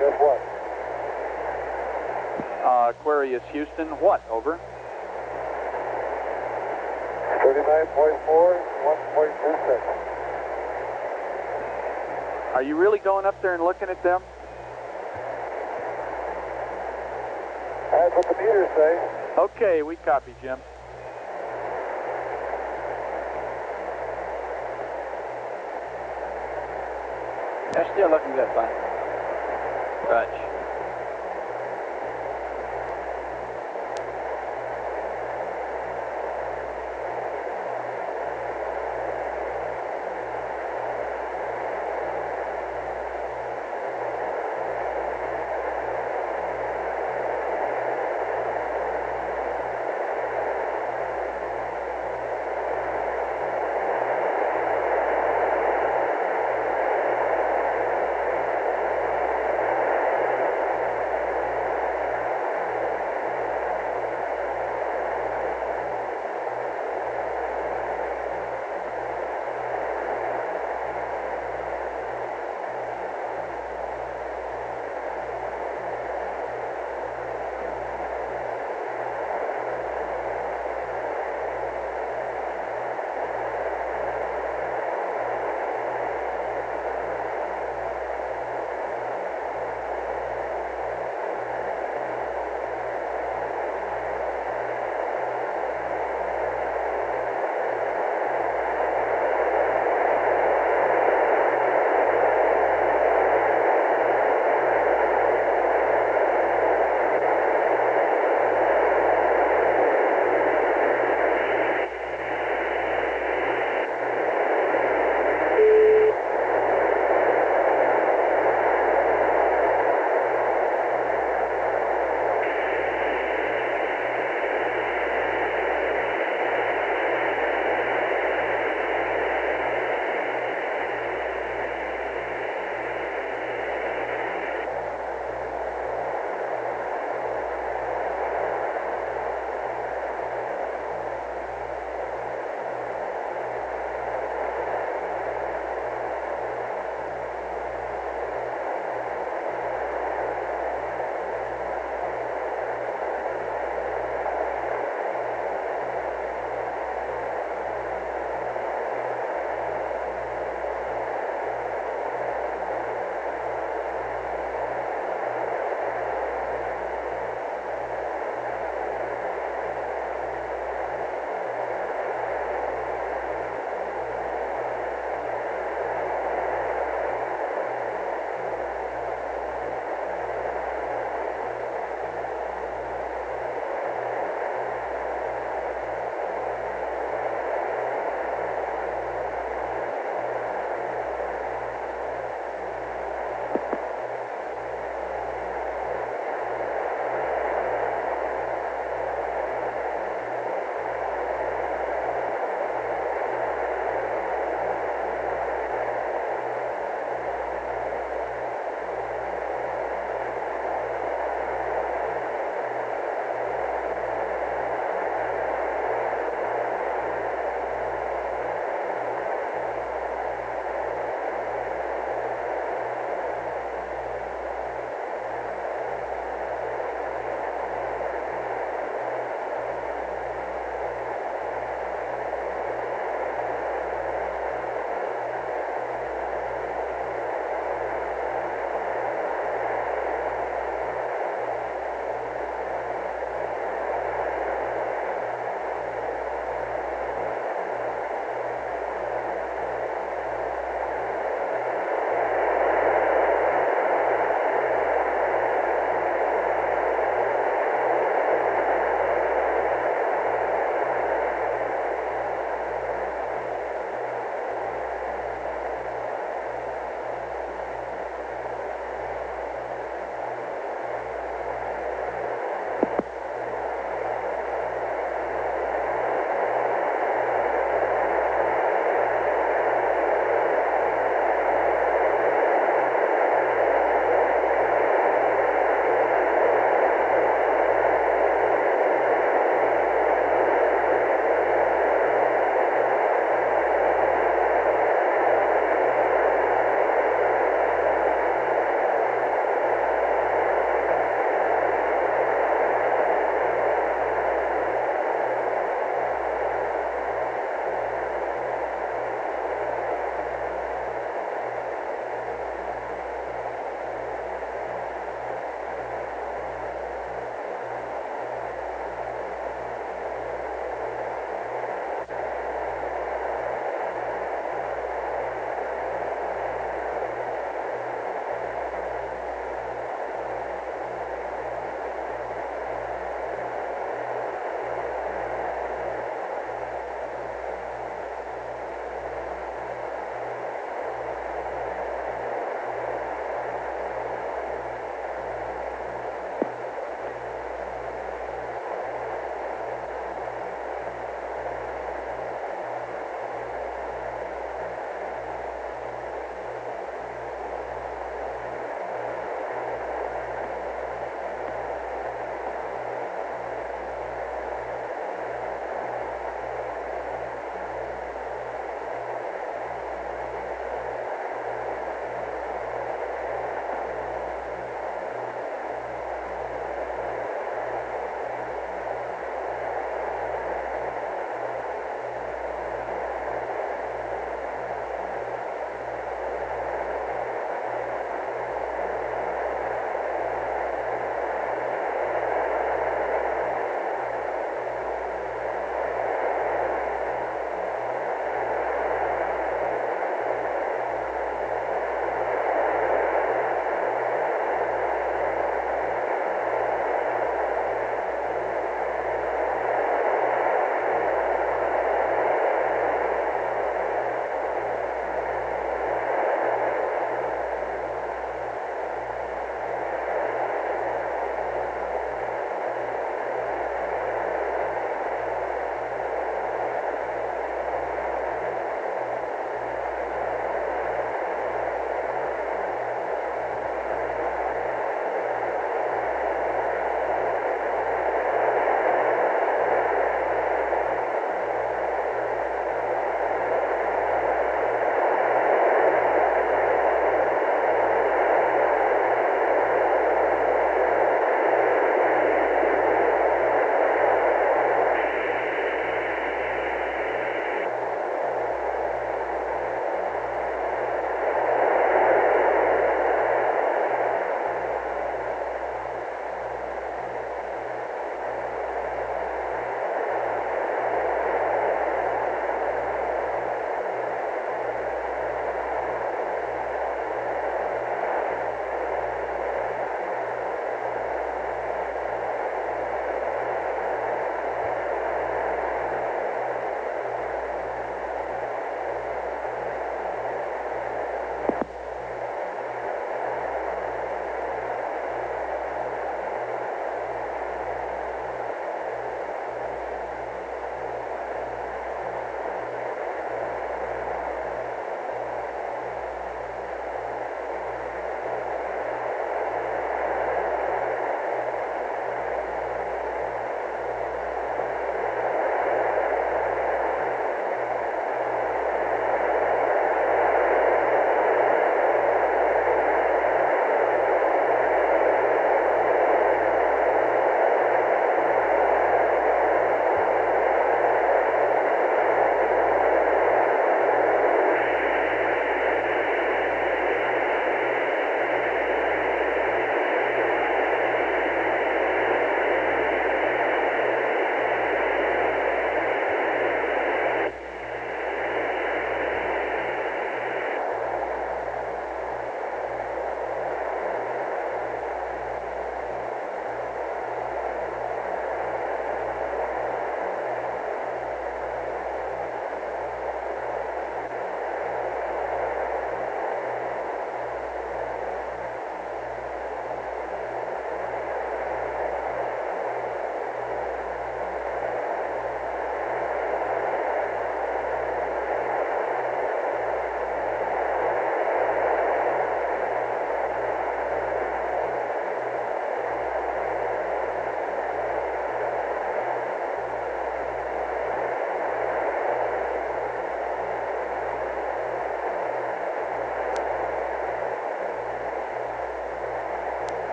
Guess what? Aquarius Houston, what? Over. 39.4, 1.26. Are you really going up there and looking at them? That's what the meters say. Okay, we copy, Jim. They're still looking good, bud. Touch.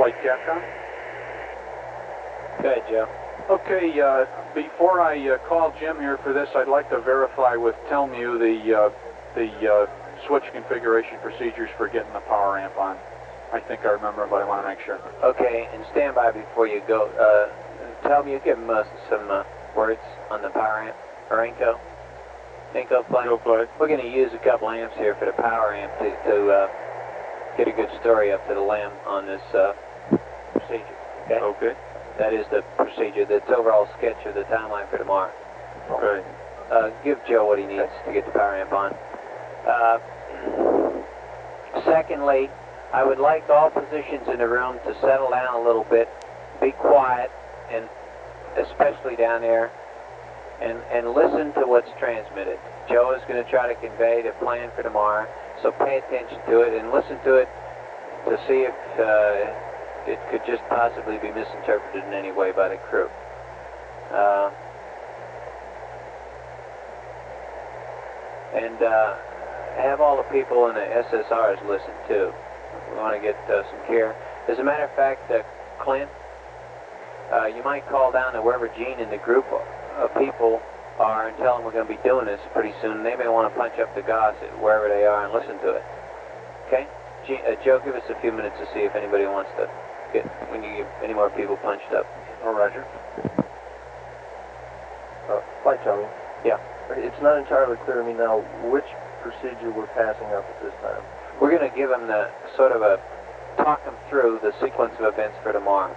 Flight Capcom. Go ahead, Joe. Okay, before I call Jim here for this, I'd like to verify with Telmu the switch configuration procedures for getting the power amp on. I think I remember, but I want to make sure. Okay, and stand by before you go. Tell me, you give them some words on the power amp, or Inco. Inco play. Go play. We're going to use a couple amps here for the power amp to get a good story up to the lamb on this procedure. Okay? Okay. That is the procedure, the overall sketch of the timeline for tomorrow. Okay. Give Joe what he needs to get the power amp on. Secondly, I would like all physicians in the room to settle down a little bit, be quiet, and especially down there, and listen to what's transmitted. Joe is going to try to convey the plan for tomorrow, so pay attention to it and listen to it to see if it could just possibly be misinterpreted in any way by the crew. And have all the people in the SSRs listen too. We want to get some care. As a matter of fact, Clint, you might call down to wherever Gene and the group of people are and tell them we're going to be doing this pretty soon. They may want to punch up the goss at wherever they are and listen to it. Okay? Joe, give us a few minutes to see if anybody wants to get, when you get any more people punched up. Oh, Roger. Flight Tommy. Yeah. It's not entirely clear to me now which procedure we're passing up at this time. We're going to give them the sort of talk them through the sequence of events for tomorrow.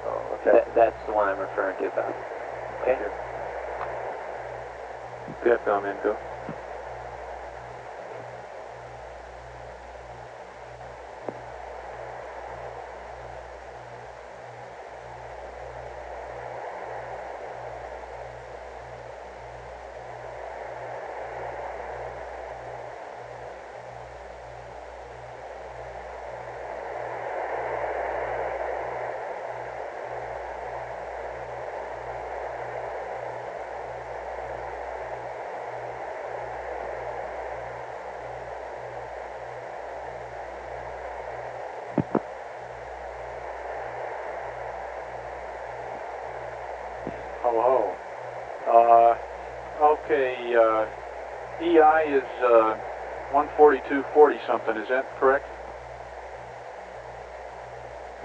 Oh, okay. That's the one I'm referring to about. Okay? Capcom Inco. Hello. Okay, EI is 142.40 something, is that correct?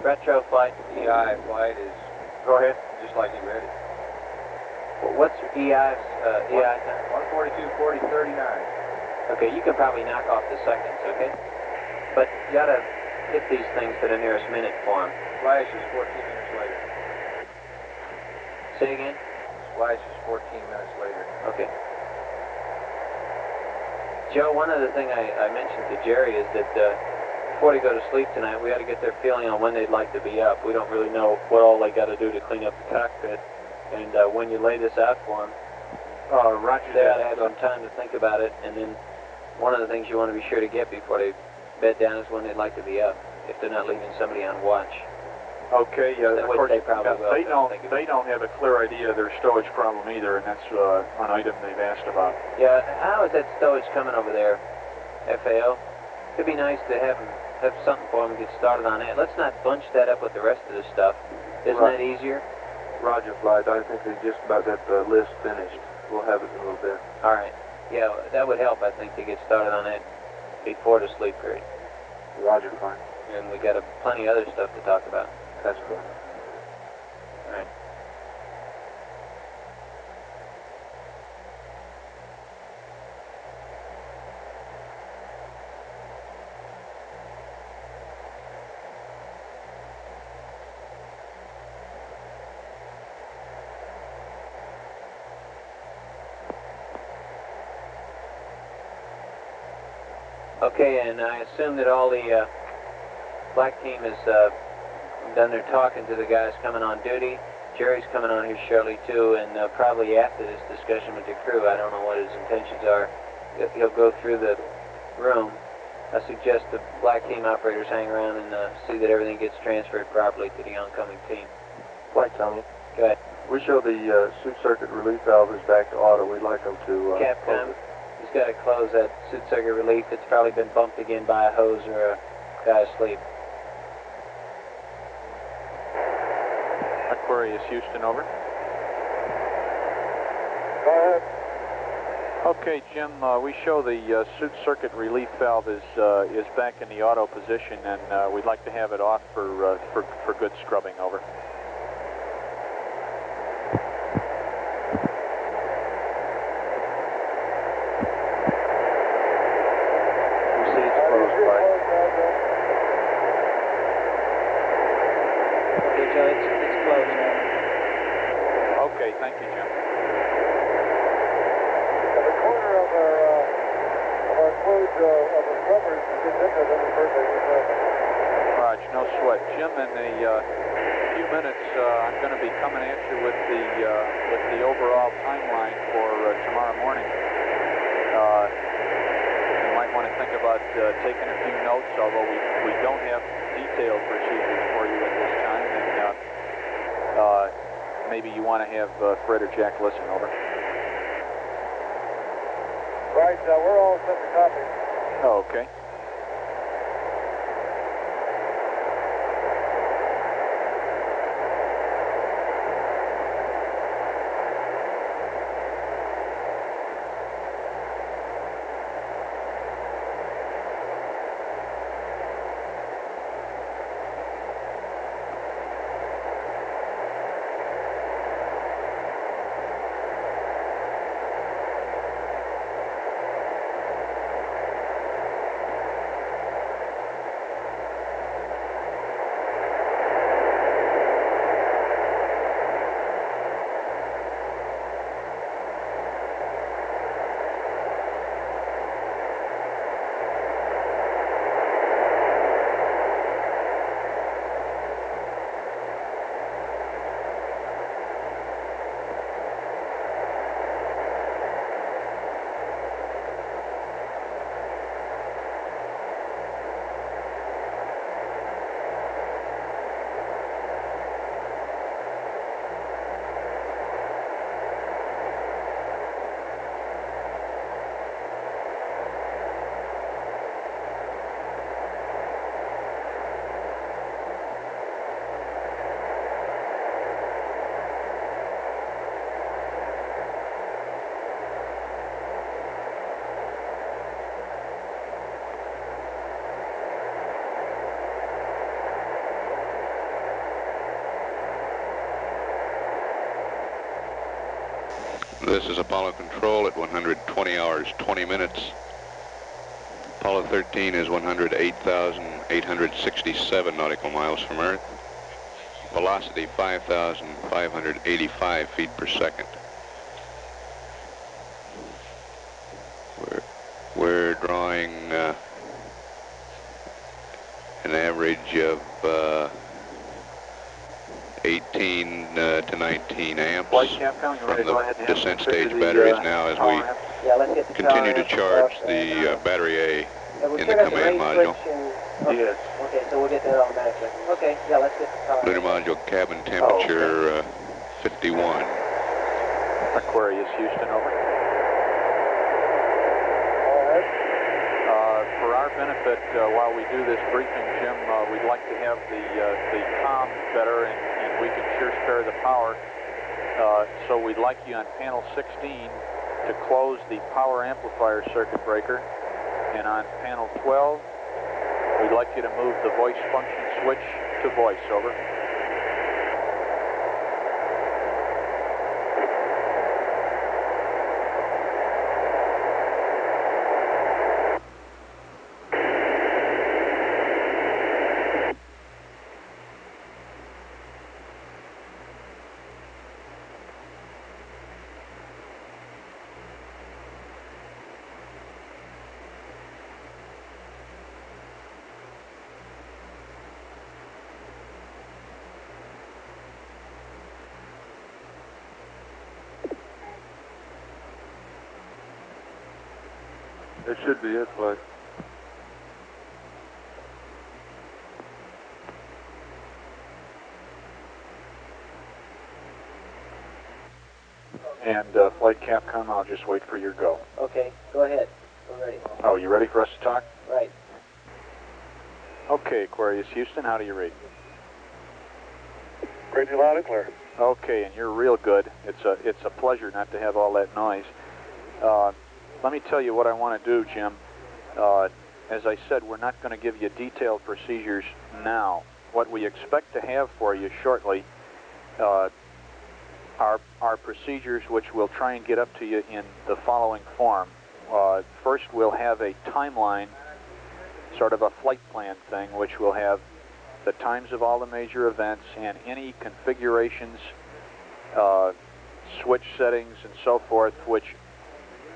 Retro flight. EI flight is Go ahead. just like you read it. What's your EI's EI time? 142.40.39. Okay, you can probably knock off the seconds, okay? But you gotta hit these things to the nearest minute form. Flash is 14 minutes later. Say again? Flash is 14 minutes later. Okay. Joe, one other thing I mentioned to Jerry is that before they go to sleep tonight, we ought to get their feeling on when they'd like to be up. We don't really know what all they got to do to clean up the cockpit. And when you lay this out for them, Roger they ought to that. have some time to think about it. And then one of the things you want to be sure to get before they bed down is when they'd like to be up, if they're not leaving somebody on watch. Okay, of Which course, they probably will. they don't have a clear idea of their stowage problem either, and that's an item they've asked about. Yeah, how is that stowage coming over there, FAO? It'd be nice to have something for them to get started on that. Let's not bunch that up with the rest of the stuff. Isn't that easier? Roger, Flight. I think they just about got the list finished. We'll have it in a little bit. All right. Yeah, that would help, I think, to get started on that before the sleep period. Roger, fine. And we got plenty of other stuff to talk about. That's good. All right. Okay, and I assume that all the black team has done their talking to the guys coming on duty. Jerry's coming on here shortly too, and probably after this discussion with the crew, I don't know what his intentions are. He'll go through the room. I suggest the black team operators hang around and see that everything gets transferred properly to the oncoming team. Flight, Tommy. Go ahead. We show the suit circuit relief valve is back to auto. We'd like them to... Capcom, he's got to close that suit circuit relief. It's probably been bumped again by a hose or a guy asleep. Aquarius Houston, over. Go ahead. Okay, Jim, we show the circuit relief valve is back in the auto position, and we'd like to have it off for good scrubbing, over. Okay, thank you, Jim. The corner of our closed of the scrubbers gets into them perfect. Raj, no sweat. Jim, in a few minutes, I'm going to be coming at you with the overall timeline for tomorrow morning. You might want to think about taking a few notes, although we don't have detailed procedures for you at this time, and maybe you want to have Fred or Jack listen, over. Right, we're all set to copy. Oh, okay. This is Apollo Control at 120 hours, 20 minutes. Apollo 13 is 108,867 nautical miles from Earth. Velocity 5,585 feet per second. We're drawing an average of 18 to 19 amps Flight Capcom, you ready from to go ahead the and descent configure stage the, batteries now as power we amp? Yeah, let's get the continue to power charge up the battery A we in the triggered command raise module. switch and, Yes. Okay, so we'll get that automatically. Okay, yeah, let's get the power. Lunar module cabin temperature 51. Aquarius Houston, over. For our benefit, while we do this briefing, Jim, we'd like to have the comm better, and we can sure spare the power. So we'd like you on panel 16 to close the power amplifier circuit breaker, and on panel 12, we'd like you to move the voice function switch to voice, over. It should be it, Flight. And Flight Capcom, I'll just wait for your go. Okay, go ahead. We're ready. Oh, you ready for us to talk? Right. Okay, Aquarius Houston, how do you rate? Ready, loud and clear. Okay, and you're real good. It's a pleasure not to have all that noise. Let me tell you what I want to do, Jim. As I said, we're not going to give you detailed procedures now. What we expect to have for you shortly are procedures which we'll try and get up to you in the following form. First, we'll have a timeline, sort of a flight plan thing, which will have the times of all the major events and any configurations, switch settings, and so forth, which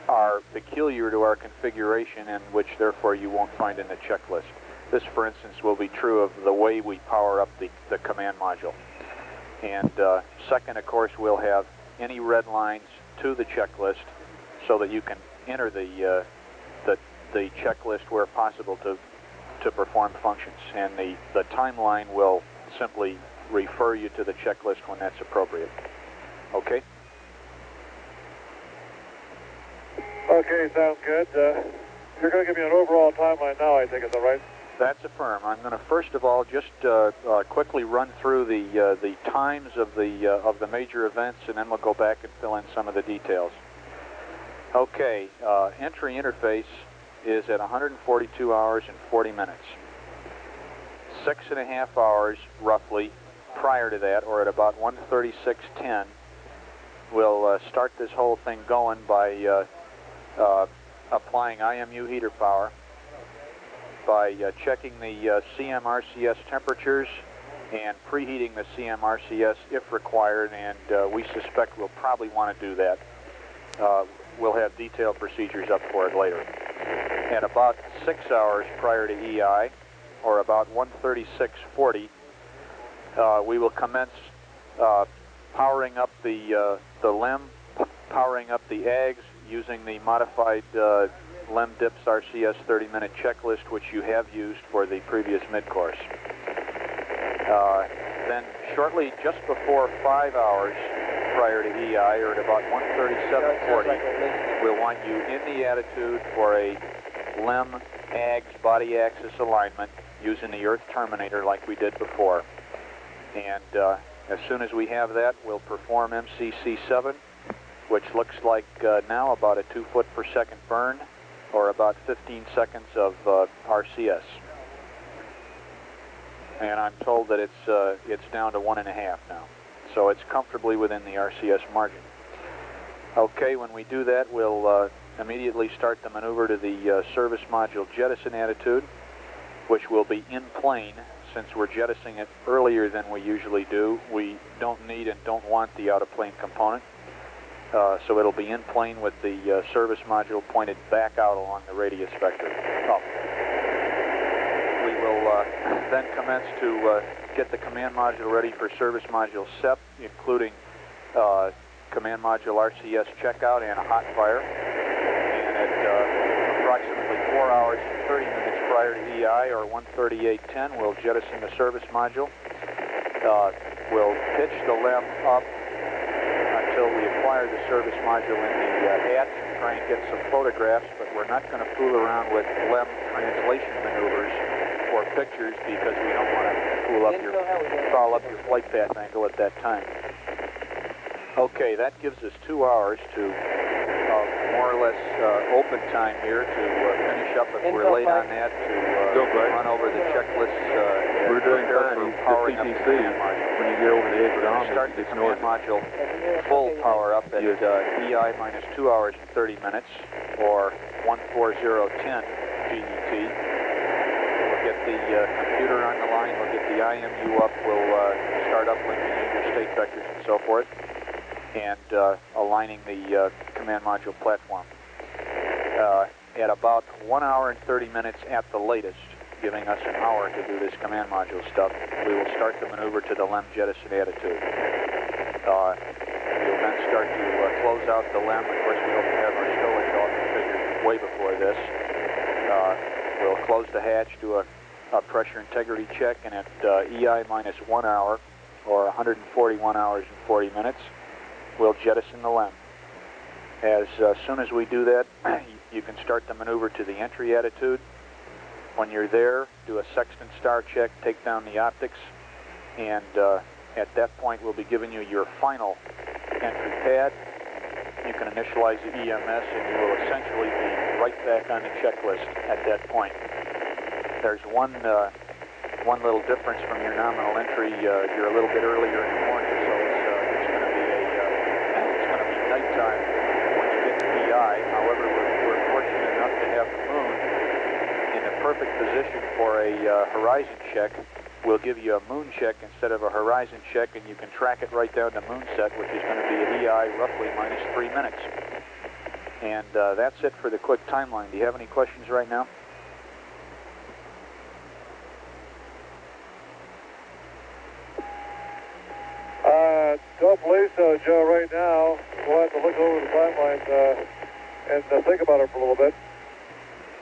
are peculiar to our configuration and which therefore you won't find in the checklist. This, for instance, will be true of the way we power up the command module. And second, of course, we'll have any red lines to the checklist so that you can enter the checklist where possible to perform functions. And the timeline will simply refer you to the checklist when that's appropriate. Okay? Okay, sounds good. You're going to give me an overall timeline now, I think, is that right? That's affirm. I'm going to first of all just quickly run through the times of the major events, and then we'll go back and fill in some of the details. Okay, entry interface is at 142 hours and 40 minutes. 6.5 hours, roughly, prior to that, or at about 1:36:10, we'll start this whole thing going by applying IMU heater power, by checking the CMRCS temperatures and preheating the CMRCS if required, and we suspect we'll probably want to do that. We'll have detailed procedures up for it later. At about 6 hours prior to EI, or about 1:36:40, we will commence powering up the LEM, powering up the AGS using the modified LEM DIPS RCS 30-minute checklist, which you have used for the previous mid-course. Then shortly just before 5 hours prior to EI, or at about 1:37:40, we'll want you in the attitude for a LEM AGS body axis alignment using the Earth terminator like we did before. And as soon as we have that, we'll perform MCC7, which looks like now about a 2 foot per second burn, or about 15 seconds of RCS. And I'm told that it's down to 1.5 now. So it's comfortably within the RCS margin. Okay, when we do that, we'll immediately start the maneuver to the service module jettison attitude, which will be in plane. Since we're jettisoning it earlier than we usually do, we don't need and don't want the out-of-plane component. So it'll be in plane with the service module pointed back out along the radius vector. We will then commence to get the command module ready for service module SEP, including command module RCS checkout and a hot fire. And at approximately 4 hours and 30 minutes prior to EI, or 1:38:10, we'll jettison the service module. We'll pitch the LEM up until we acquire the service module in the hatch and try and get some photographs, but we're not going to fool around with LEM translation maneuvers or pictures because we don't want to foul up your flight path angle at that time. Okay, that gives us 2 hours to more or less open time here to finish up if we're late on that, to run over the checklist. We're doing fine. For Use powering the up the PTC. command module. When you get over the edge of the arm, Start the command module full power up at EI minus 2 hours and 30 minutes, or 1:40:10 GET. We'll get the computer on the line, we'll get the IMU up, we'll start uplinking your state vectors and so forth, and aligning the command module platform. At about 1 hour and 30 minutes at the latest, giving us an hour to do this command module stuff, we will start the maneuver to the LEM jettison attitude. We'll then start to close out the LEM. Of course, we hope to have our stowage all configured way before this. We'll close the hatch, do a pressure integrity check, and at EI minus 1 hour, or 141 hours and 40 minutes, we'll jettison the LEM. As soon as we do that, you can start the maneuver to the entry attitude. When you're there, do a sextant star check, take down the optics, and At that point, we'll be giving you your final entry pad. You can initialize the EMS, and you will essentially be right back on the checklist at that point. There's one little difference from your nominal entry. You're a little bit earlier in the morning, so it's going to be nighttime when you get to EI. However, we're fortunate enough to have the moon in the perfect position for a horizon check. We'll give you a moon check instead of a horizon check, and you can track it right down to moon set, which is going to be at EI roughly minus 3 minutes. And that's it for the quick timeline. Do you have any questions right now? Don't believe so, Joe, right now. We'll have to look over the timeline and think about it for a little bit.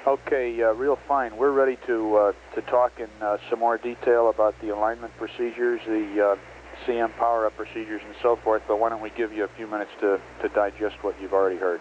Okay, real fine. We're ready to talk in some more detail about the alignment procedures, the CM power-up procedures, and so forth, but why don't we give you a few minutes to digest what you've already heard.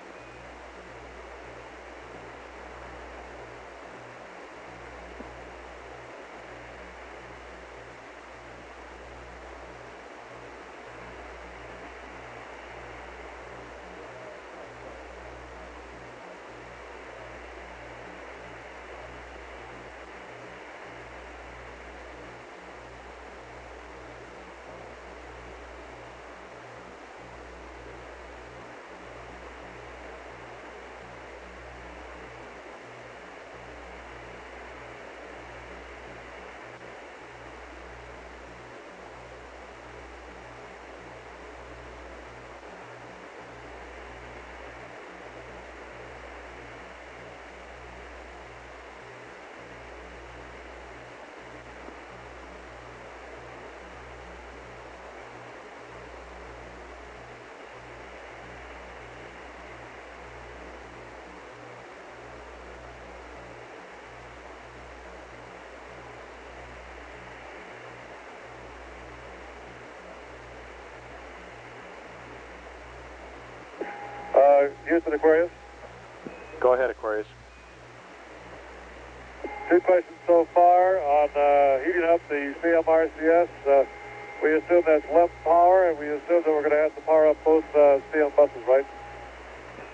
Houston, Aquarius. Go ahead, Aquarius. 2 questions so far on heating up the CMRCS. We assume that's LEM power, and we assume that we're going to have to power up both CM buses, right?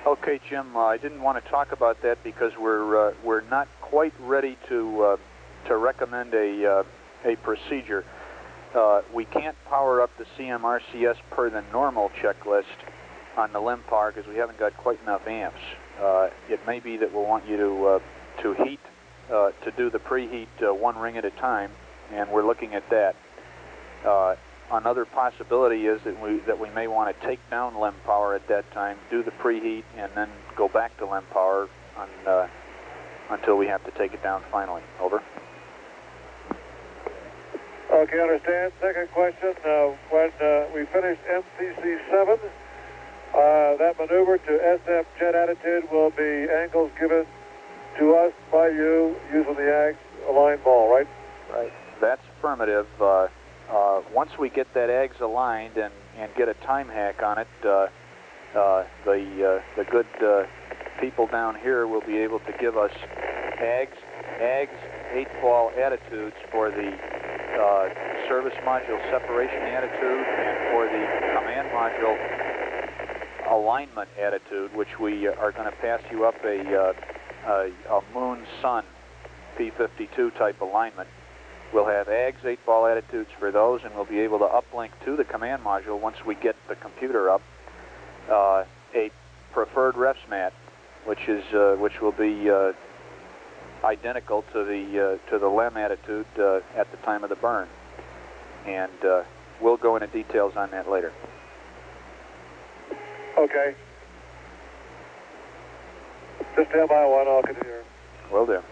Okay, Jim. I didn't want to talk about that because we're not quite ready to recommend a procedure. We can't power up the CMRCS per the normal checklist on the LEM power because we haven't got quite enough amps. It may be that we'll want you to heat, to do the preheat 1 ring at a time, and we're looking at that. Another possibility is that we may want to take down LEM power at that time, do the preheat, and then go back to LEM power until we have to take it down finally. Over. Okay, understand. Second question, when we finished MCC 7, that maneuver to SF jet attitude will be angles given to us by you using the AGS aligned ball, right? Right. That's affirmative. Once we get that AGS aligned and get a time hack on it, the good people down here will be able to give us AGS 8-ball attitudes for the service module separation attitude and for the command module alignment attitude, which we are going to pass you up a moon-sun P52 type alignment. We'll have AGS 8-ball attitudes for those, and we'll be able to uplink to the command module once we get the computer up a preferred refs mat, which will be identical to the LEM attitude at the time of the burn, and we'll go into details on that later. Okay. Just stand by one, I'll continue. Will do.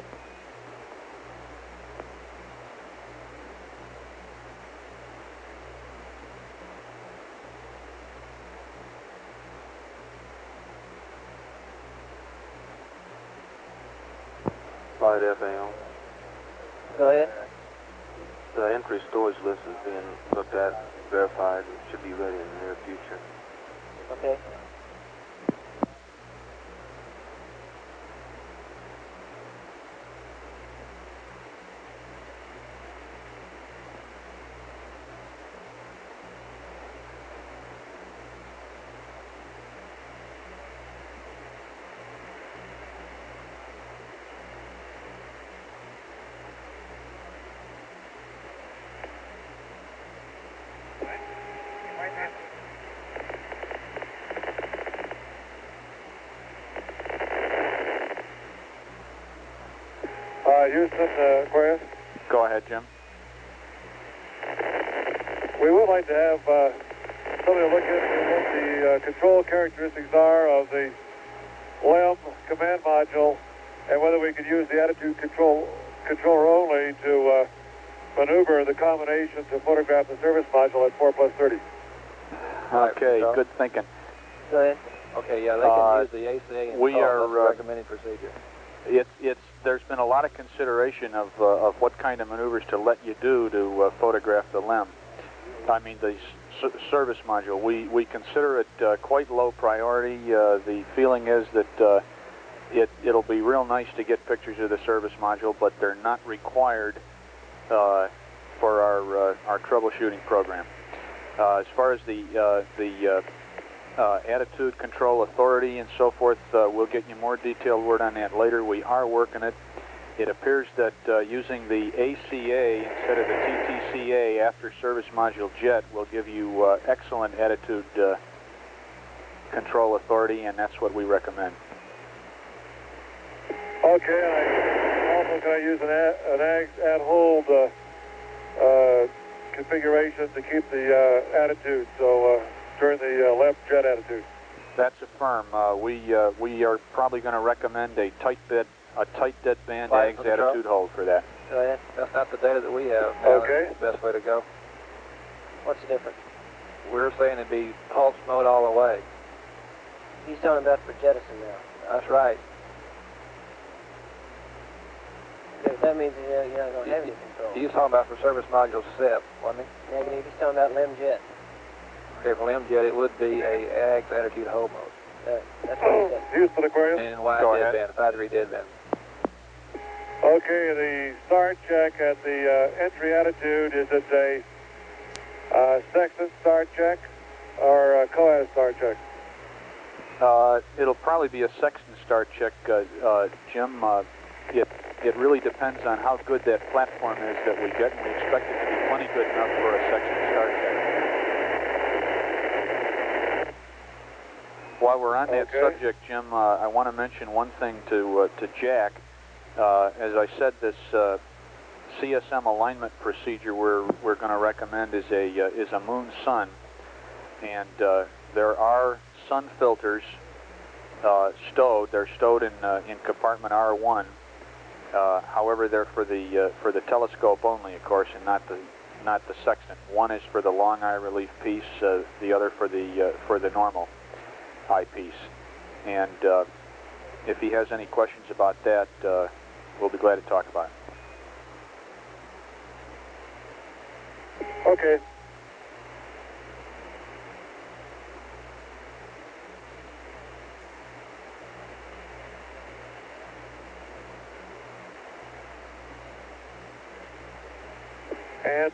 Flight FAO. Go ahead. The entry storage list is being looked at, verified, and should be ready in the near future. Okay. Houston, Aquarius. Go ahead, Jim. We would like to have somebody look into what the control characteristics are of the LEM command module and whether we could use the attitude controller only to maneuver the combination to photograph the service module at 4+30. Okay, good thinking. Go ahead. Okay, yeah, they can use the ACA and we are that's the recommended procedure. There's been a lot of consideration of what kind of maneuvers to let you do to photograph the LEM. I mean, the service module. We consider it quite low priority. The feeling is that it'll be real nice to get pictures of the service module, but they're not required for our troubleshooting program. As far as the attitude control authority and so forth, we'll get you more detailed word on that later. We are working it. It appears that using the ACA instead of the TTCA after service module jet will give you excellent attitude control authority, and that's what we recommend. Okay, also can I use an add-hold configuration to keep the attitude, so during the left jet attitude? That's affirm. We are probably going to recommend a tight dead band AGS attitude hold for that. Go ahead. That's not the data that we have. Okay. That's the best way to go. What's the difference? We're saying it'd be pulse mode all the way. He's talking about for jettison now. That's right. Because that means you're not going to have any control. He's talking about for service module SIP, wasn't he? Negative. He's talking about LEM jet. Okay, for LEM jet, it would be a AGS attitude hold mode. That's what he said. Houston, Aquarius. And wide Go deadband, 5-degree deadband. Okay, the start check at the entry attitude, is it a sextant start check or a coas start check? It'll probably be a sextant start check, Jim. It really depends on how good that platform is that we get, and we expect it to be plenty good enough for a sextant start check. While we're on that subject, Jim, I want to mention one thing to Jack. As I said, this CSM alignment procedure we're going to recommend is a moon sun, and there are sun filters stowed. They're stowed in compartment R1. However, they're for the telescope only, of course, and not the sextant. One is for the long eye relief piece, the other for the normal eyepiece. And if he has any questions about that, we'll be glad to talk about it. Okay. And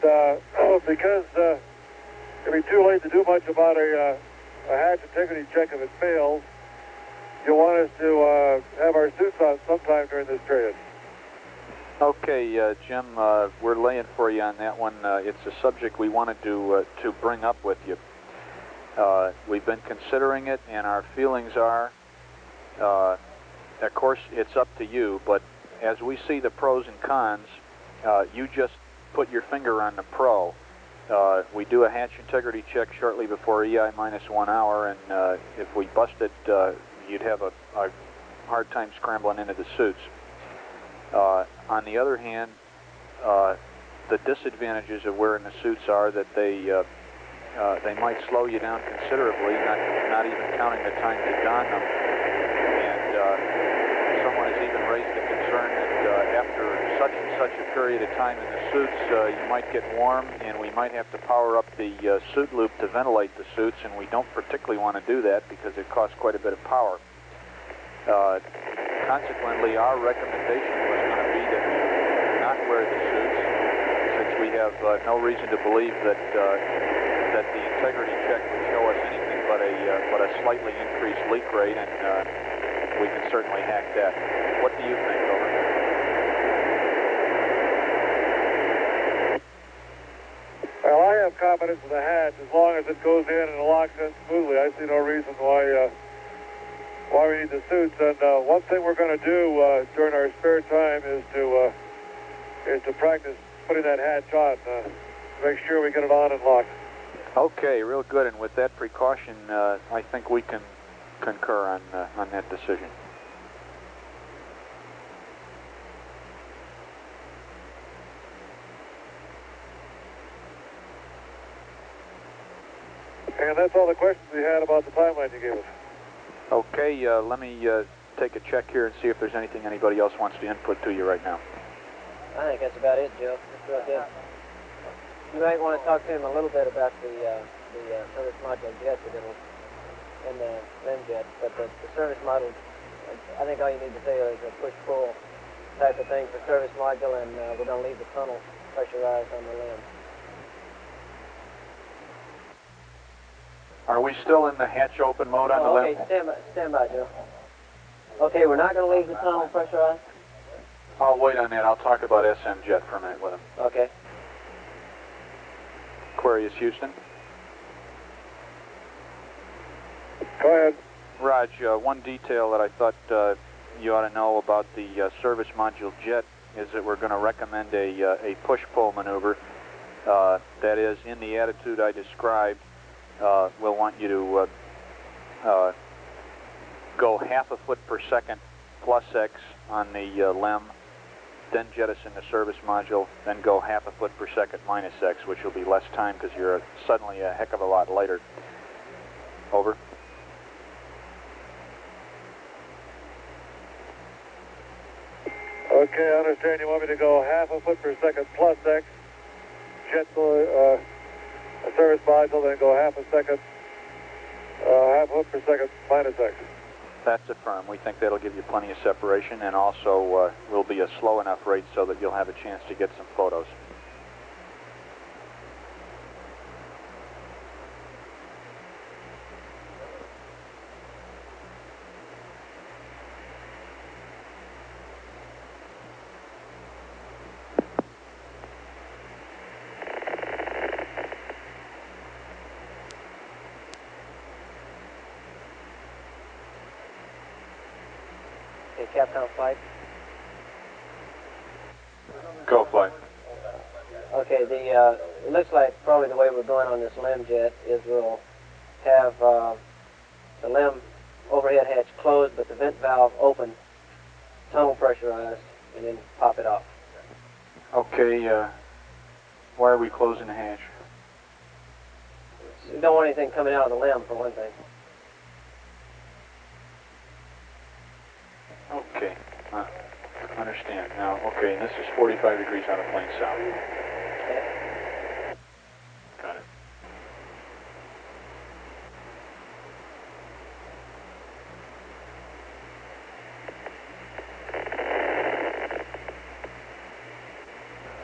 because it'd be too late to do much about a hatch integrity check if it fails, you'll want us to have our suits on sometime during this period. Okay, Jim, we're laying for you on that one. It's a subject we wanted to bring up with you. We've been considering it, and our feelings are, of course, it's up to you, but as we see the pros and cons, you just put your finger on the pro. We do a hatch integrity check shortly before EI minus 1 hour, and if we busted, you'd have a hard time scrambling into the suits. On the other hand, the disadvantages of wearing the suits are that they might slow you down considerably, not even counting the time to don them. And someone has even raised the concern that after such and such a period of time in the suits, you might get warm, and we might have to power up the suit loop to ventilate the suits, and we don't particularly want to do that because it costs quite a bit of power. Consequently, our recommendation was going to be that you not wear the suits, since we have no reason to believe that the integrity check would show us anything but a slightly increased leak rate, and we can certainly hack that. What do you think, over? Well, I have confidence in the hatch as long as it goes in and locks in smoothly. I see no reason why we need the suits. And one thing we're going to do during our spare time is to is to practice putting that hatch on, to make sure we get it on and locked. Okay, real good. And with that precaution, I think we can concur on that decision. And that's all the questions we had about the timeline you gave us. Okay, let me take a check here and see if there's anything anybody else wants to input to you right now. I think that's about it, Joe. That's real good. You might want to talk to him a little bit about the service module jet and the LEM jet, but the service module, I think all you need to say is a push-pull type of thing for service module, and we're going to leave the tunnel pressurized on the LEM. Are we still in the hatch open mode on the Okay, stand by, Joe. Okay, we're not going to leave the tunnel pressurized? I'll wait on that. I'll talk about SM Jet for a minute with him. Okay. Aquarius Houston. Go ahead. Raj, one detail that I thought you ought to know about the service module jet is that we're going to recommend a push-pull maneuver. That is, in the attitude I described, we'll want you to go half a foot per second plus X on the LEM, then jettison the service module, then go half a foot per second minus X, which will be less time because you're suddenly a heck of a lot lighter. Over. Okay, I understand you want me to go half a foot per second plus X, jet the service module, then go half a foot per second minus X. That's affirmed. We think that'll give you plenty of separation, and also will be a slow enough rate so that you'll have a chance to get some photos. Okay, Capcom flight. Go flight. Okay, it looks like probably the way we're going on this LEM jet is we'll have the LEM overhead hatch closed, but the vent valve open, tunnel pressurized, and then pop it off. Okay, why are we closing the hatch? So we don't want anything coming out of the LEM, for one thing. Okay, understand. Now, okay, this is 45 degrees out of plane south. Got it.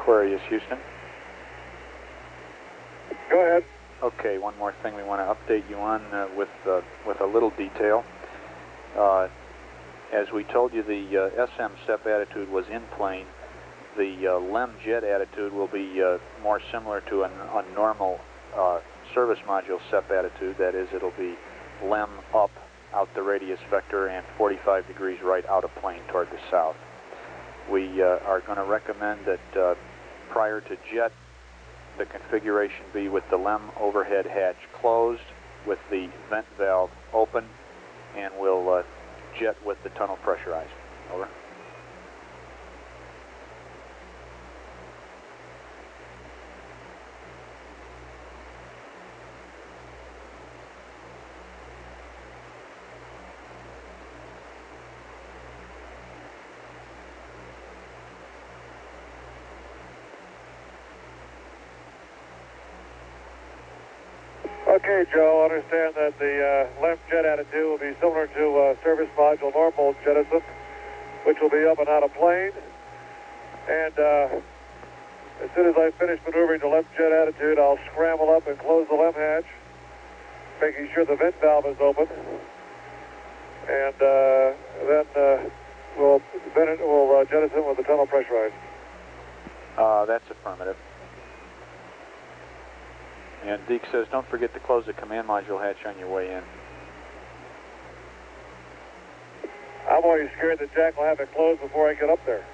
Aquarius Houston. Go ahead. Okay, one more thing we want to update you on with a little detail. As we told you, the SM step attitude was in plane. The LEM jet attitude will be more similar to a normal service module step attitude. That is, it'll be LEM up out the radius vector and 45 degrees right out of plane toward the south. We are going to recommend that prior to jet, the configuration be with the LEM overhead hatch closed, with the vent valve open, and we'll jet with the tunnel pressurized. Over. Okay, Joe, I understand that the LEM jet attitude will be similar to service module normal jettison, which will be up and out of plane. And as soon as I finish maneuvering the LEM jet attitude, I'll scramble up and close the LEM hatch, making sure the vent valve is open. And then we'll jettison with the tunnel pressurized. That's affirmative. And Deke says, don't forget to close the command module hatch on your way in. I'm always scared that Jack will have it closed before I get up there.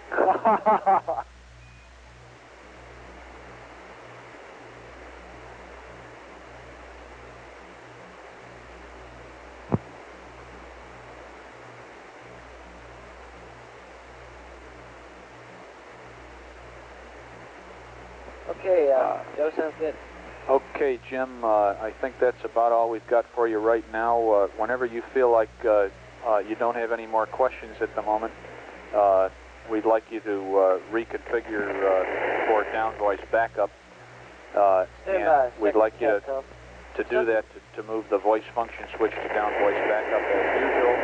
Okay, Joe, sounds good. Okay, Jim, I think that's about all we've got for you right now. Whenever you feel like you don't have any more questions at the moment, we'd like you to reconfigure for down voice backup. And we'd like you to do that to move the voice function switch to down voice backup as usual.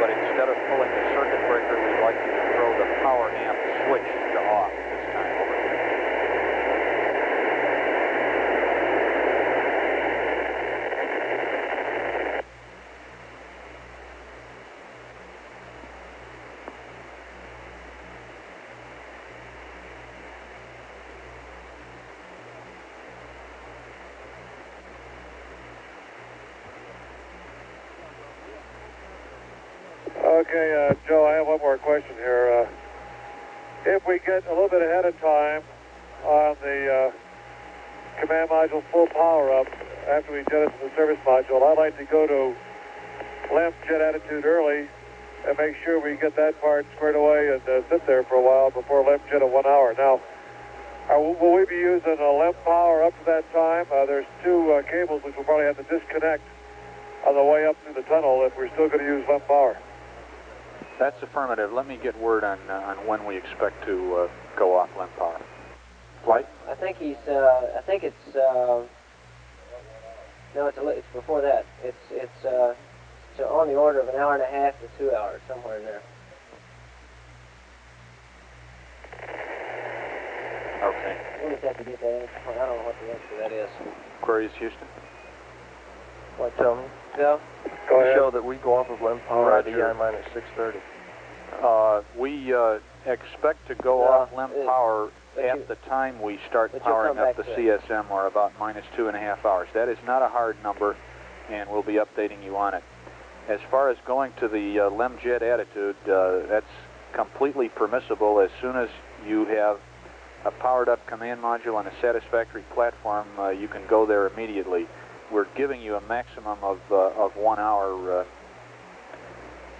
But instead of pulling the circuit breaker, we'd like you to throw the power amp switch to off this time. Over. Okay, Joe, I have one more question here. If we get a little bit ahead of time on the command module full power up after we jet it to the service module, I'd like to go to LEM jet attitude early and make sure we get that part squared away and sit there for a while before LEM jet at 1 hour. Now, will we be using a LEM power up to that time? There's two cables which we'll probably have to disconnect on the way up through the tunnel if we're still going to use LEM power. That's affirmative. Let me get word on when we expect to go off LEM power. Flight? I think he's. I think it's. No, it's before that. It's on the order of an hour and a half to 2 hours, somewhere in there. Okay. We'll just have to get that answer. I don't know what the answer to that is. Queries, Houston? What, tell me? Joe? Go ahead. Show that we go off of LEM power at EI minus 630. We expect to go off LEM power at the time we start powering up the CSM, or about minus 2.5 hours. That is not a hard number, and we'll be updating you on it. As far as going to the LEM jet attitude, that's completely permissible. As soon as you have a powered up command module on a satisfactory platform, you can go there immediately. We're giving you a maximum of 1 hour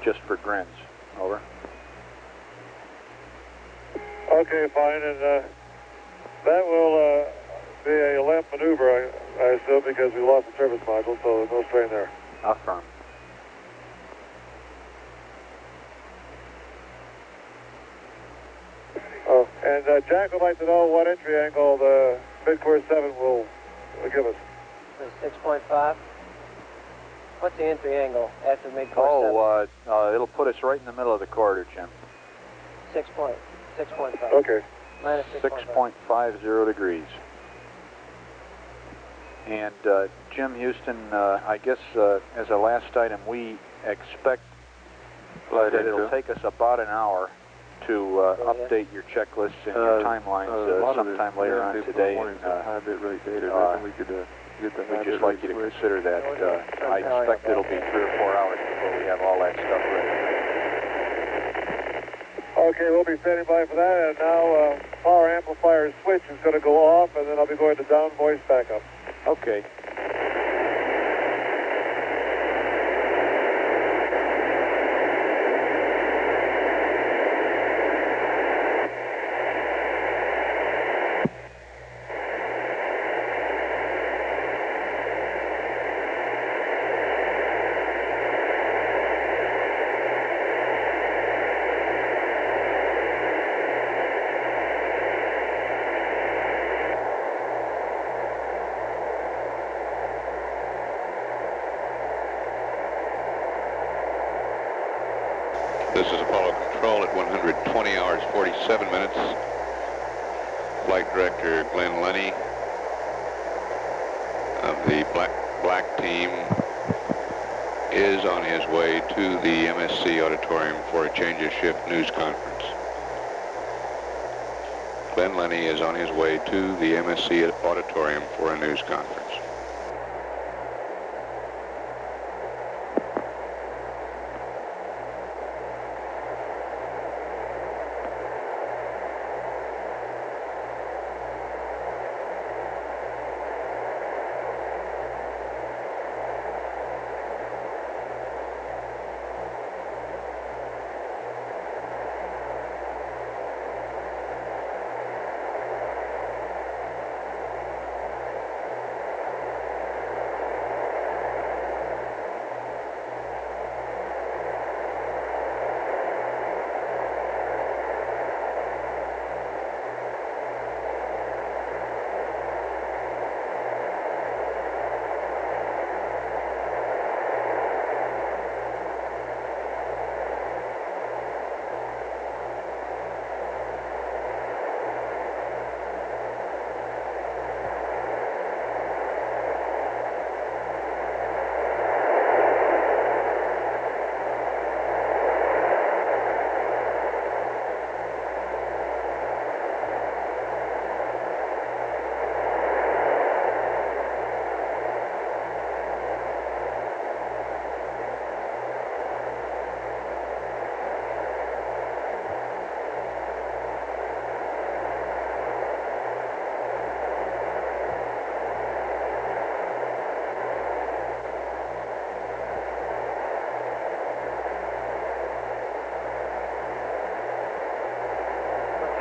just for grins. Over. Okay, fine, and that will be a LEM maneuver, I assume, because we lost the service module, so there's no strain there. Affirm. Oh, and Jack would like to know what entry angle the mid-course 7 will give us. 6.5. What's the entry angle after mid-course 7? It'll put us right in the middle of the corridor, Jim. 6.5. Okay. Minus 6.50 degrees. And Jim, Houston, I guess as a last item, we expect that it'll take us about an hour to update your checklists and your timelines sometime later on today. And, we'd just like you to consider that. I expect it'll be 3 or 4 hours before we have all that stuff ready. Okay, we'll be standing by for that, and now power amplifier switch is going to go off, and then I'll be going to down voice backup. Okay. This is Apollo Control at 120 hours 47 minutes. Flight Director Glenn Lenny of the Black Team is on his way to the MSC auditorium for a change of shift news conference. Glenn Lenny is on his way to the MSC auditorium for a news conference.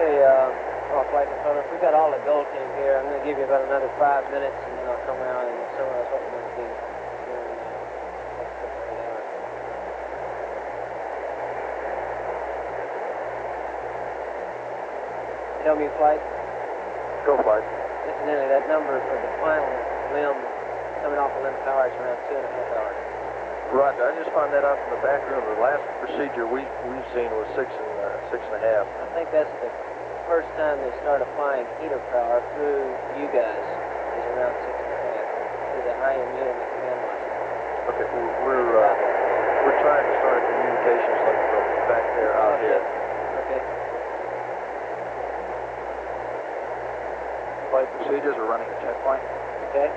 Okay, flight controller, we got all the goal team here. I'm going to give you about another 5 minutes, and then I'll come around and summarize what we're going to do here in the next 6 or 8 hours. Telmute flight. Go flight. Incidentally, that number for the final limb coming off the limb power is around 2.5 hours. Roger. I just found that out from the back room. The last procedure we've seen was 6.5. I think that's the first time they start applying heater power through you guys is around 6.5 through the high-end unit in the command module. Okay, we're trying to start a communications link from back there out here. Okay. Flight procedures are running a checkpoint. Okay.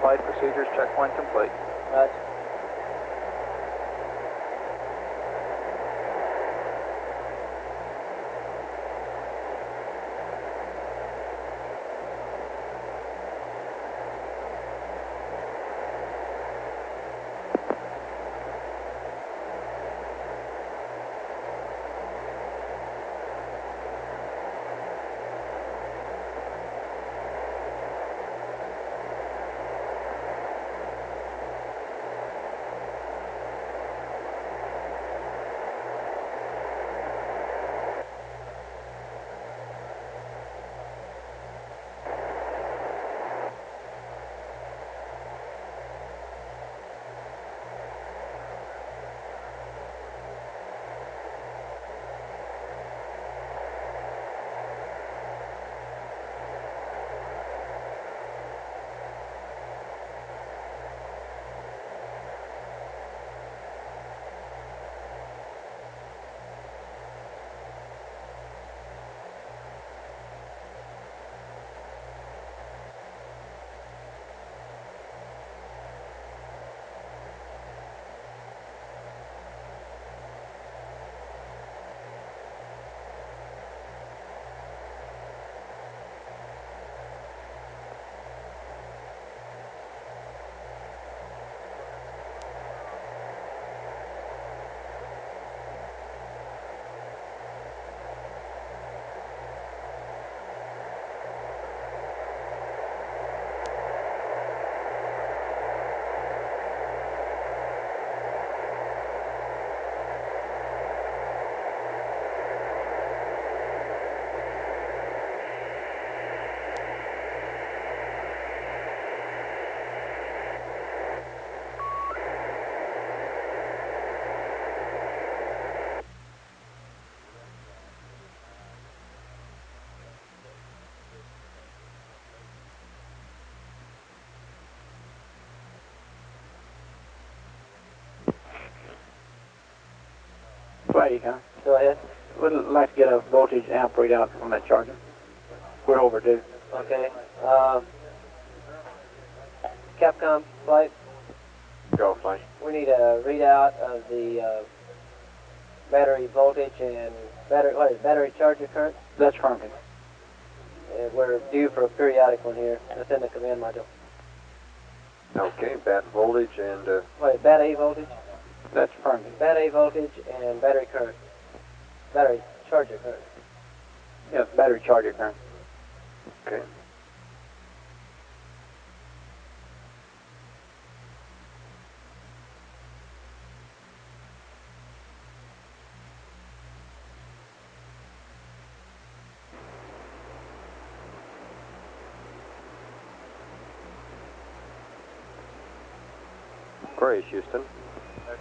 Flight procedures checkpoint complete. Roger. Flight econ. Go ahead. We'd like to get a voltage amp readout on that charger. We're overdue. Okay. Capcom flight. Go, flight. We need a readout of the battery voltage and battery charger current. That's affirmative. We're due for a periodic one here. That's in the command module. Okay, bat voltage and... Bat A voltage? That's affirmative. Bat A voltage and battery current. Battery charger current. Yes, battery charger current. Okay. Grace, Houston.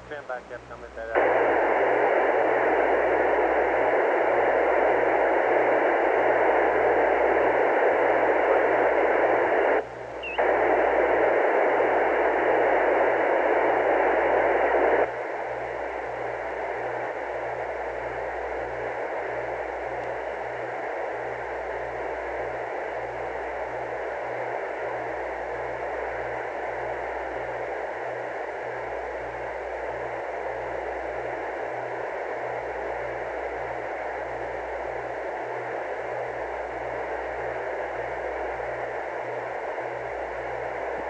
Stand back, Captain. With that.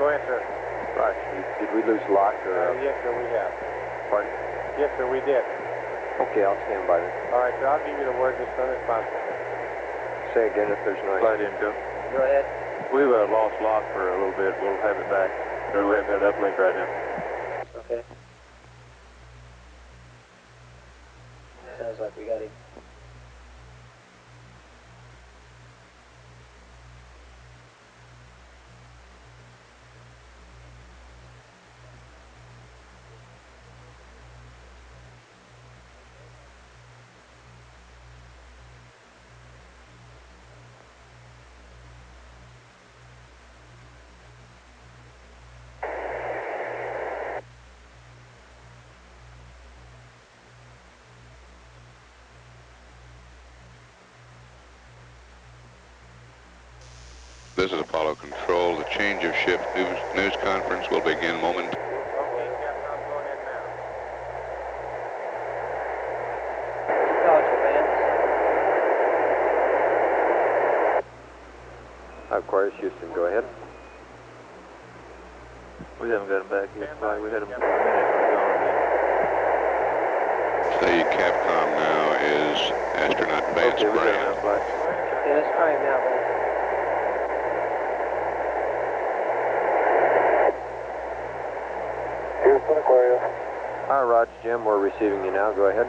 Go ahead, sir. Right. Did we lose lock or... Yes, sir, we have. Pardon? Yes, sir, we did. Okay, I'll stand by then. All right, sir, I'll give you the word as soon as possible. Say again if there's noise. Flight in, go. Go ahead. We've lost lock for a little bit. We'll have it back. We haven't got it uplink right now. Okay. Sounds like we got him. This is Apollo Control. The change of shift news conference will begin momentarily. Okay, Captain, I'm going in now. Roger, man. Aquarius, Houston, go ahead. We haven't got him back yet. We had him for a minute. The Capcom now is astronaut Vance Okay, we got him Brand. now, flight. Yeah, let's try him now, man. Houston, Aquarius. Hi, Roger, Jim. We're receiving you now. Go ahead.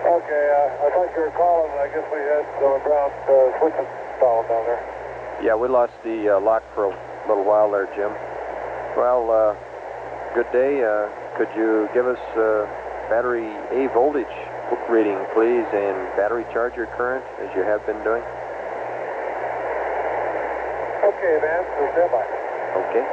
Okay, I thought you were calling. I guess we had ground switches installed down there. Yeah, we lost the lock for a little while there, Jim. Well, good day. Could you give us battery A voltage reading, please, and battery charger current, as you have been doing? Okay, man, so stand by. Okay.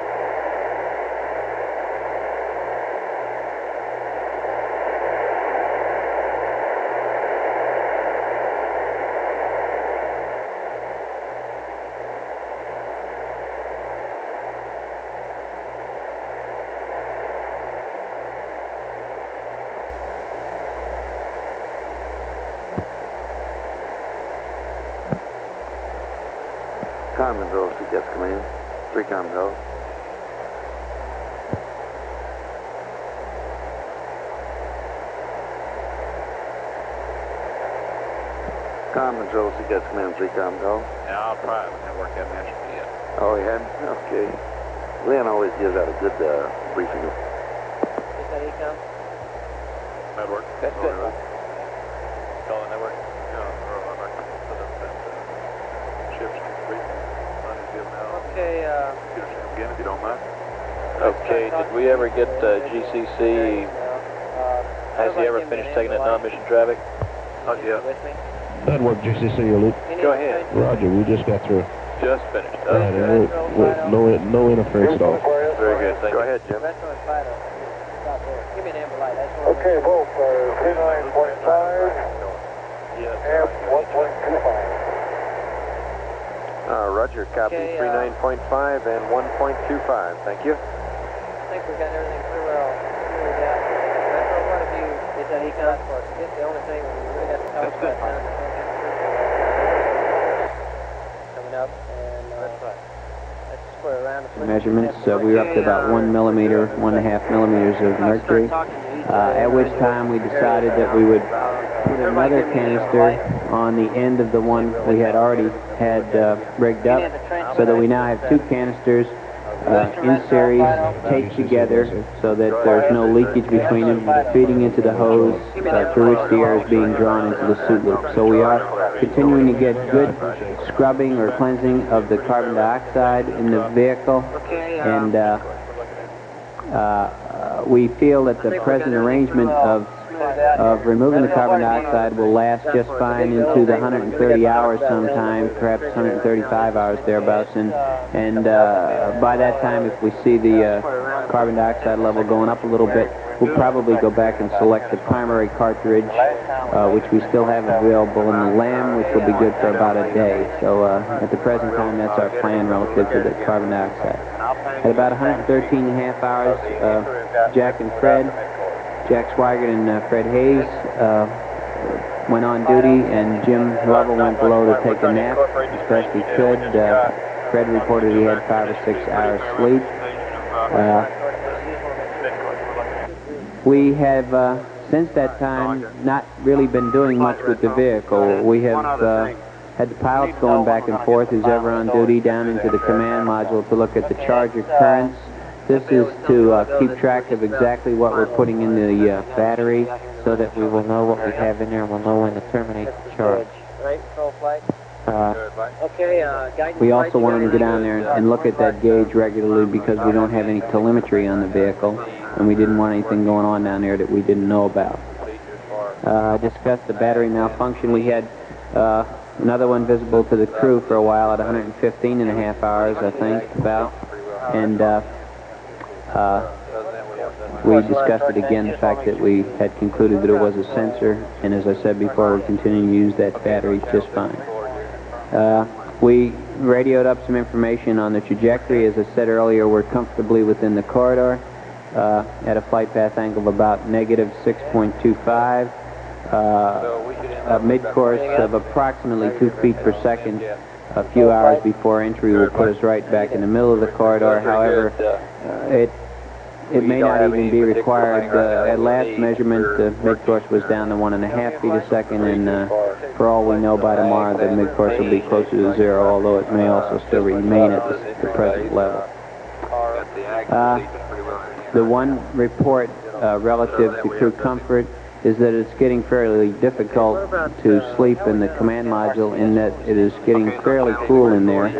Comm control, CGS command. 3 comm control. Comm control, CGS command. 3 comm control. Yeah, I'll try it. We haven't worked that magic yet. Oh, you hadn't? Okay. Lynn always gives out a good briefing. Is that ECOM? Network. That's good. Call the network. Yeah, or I'd like to put up that ships briefing. Okay, Again, if you don't mind. Okay, did we ever get GCC? Has he ever finished taking that non-mission traffic? Not yet. With me? Network GCC, elite. Go ahead. Roger, we just got through. Just finished. Right, and no interference at all. Very good, thank Go you. ahead, Jim. Retro and Fido. Stop there. Give me an amber light. That's what Okay, Wolf, 39.5. Roger, copy Okay, 39.5 and 1.25. Thank you. I think we got everything pretty well figured out. Retro, what have you did that econ for us? I guess the only thing we really have to talk about now is coming up, and let's square around the measurements. We were up to about 1 millimeter, 1.5 millimeters of mercury, at which time we decided that we would put another canister on the end of the one we had already had rigged up, so that we now have two canisters in series, taped together, so that there's no leakage between them, feeding into the hose through which the air is being drawn into the suit loop. So we are continuing to get good scrubbing or cleansing of the carbon dioxide in the vehicle, and we feel that the present arrangement of removing the carbon dioxide will last just fine into the 130 hours sometime, perhaps 135 hours thereabouts, and by that time, if we see the carbon dioxide level going up a little bit, we'll probably go back and select the primary cartridge, which we still have available in the LAM, which will be good for about a day. So at the present time, that's our plan relative to the carbon dioxide. At about 113.5 hours, Jack and Fred, Jack Swigert and Fred Hayes went on duty, and Jim Lovell went below to take a nap as best he could. Fred reported he had 5 or 6 hours sleep. We have, since that time, not really been doing much with the vehicle. We have had the pilots going back and forth, who's ever on duty, down into the command module to look at the charger currents. This is to keep track of exactly what we're putting in the battery, so that we will know what we have in there and we'll know when to terminate the charge. We also want them to go down there and look at that gauge regularly, because we don't have any telemetry on the vehicle, and we didn't want anything going on down there that we didn't know about. I discussed the battery malfunction. We had another one visible to the crew for a while at 115.5 hours, I think, about, and we discussed it again, the fact that we had concluded that it was a sensor, and as I said before, we're continuing to use that battery just fine. We radioed up some information on the trajectory. As I said earlier, we're comfortably within the corridor at a flight path angle of about negative 6.25, a mid-course of approximately 2 feet per second. A few hours before entry will put us right back in the middle of the corridor. However, it may not even be required. At last measurement, the mid-course was down to 1.5 feet a second, and for all we know, by tomorrow, the mid-course will be closer to 0, although it may also still remain at the present level. The one report relative to crew comfort is that it's getting fairly difficult to sleep in the command module, in that it is getting fairly cool in there.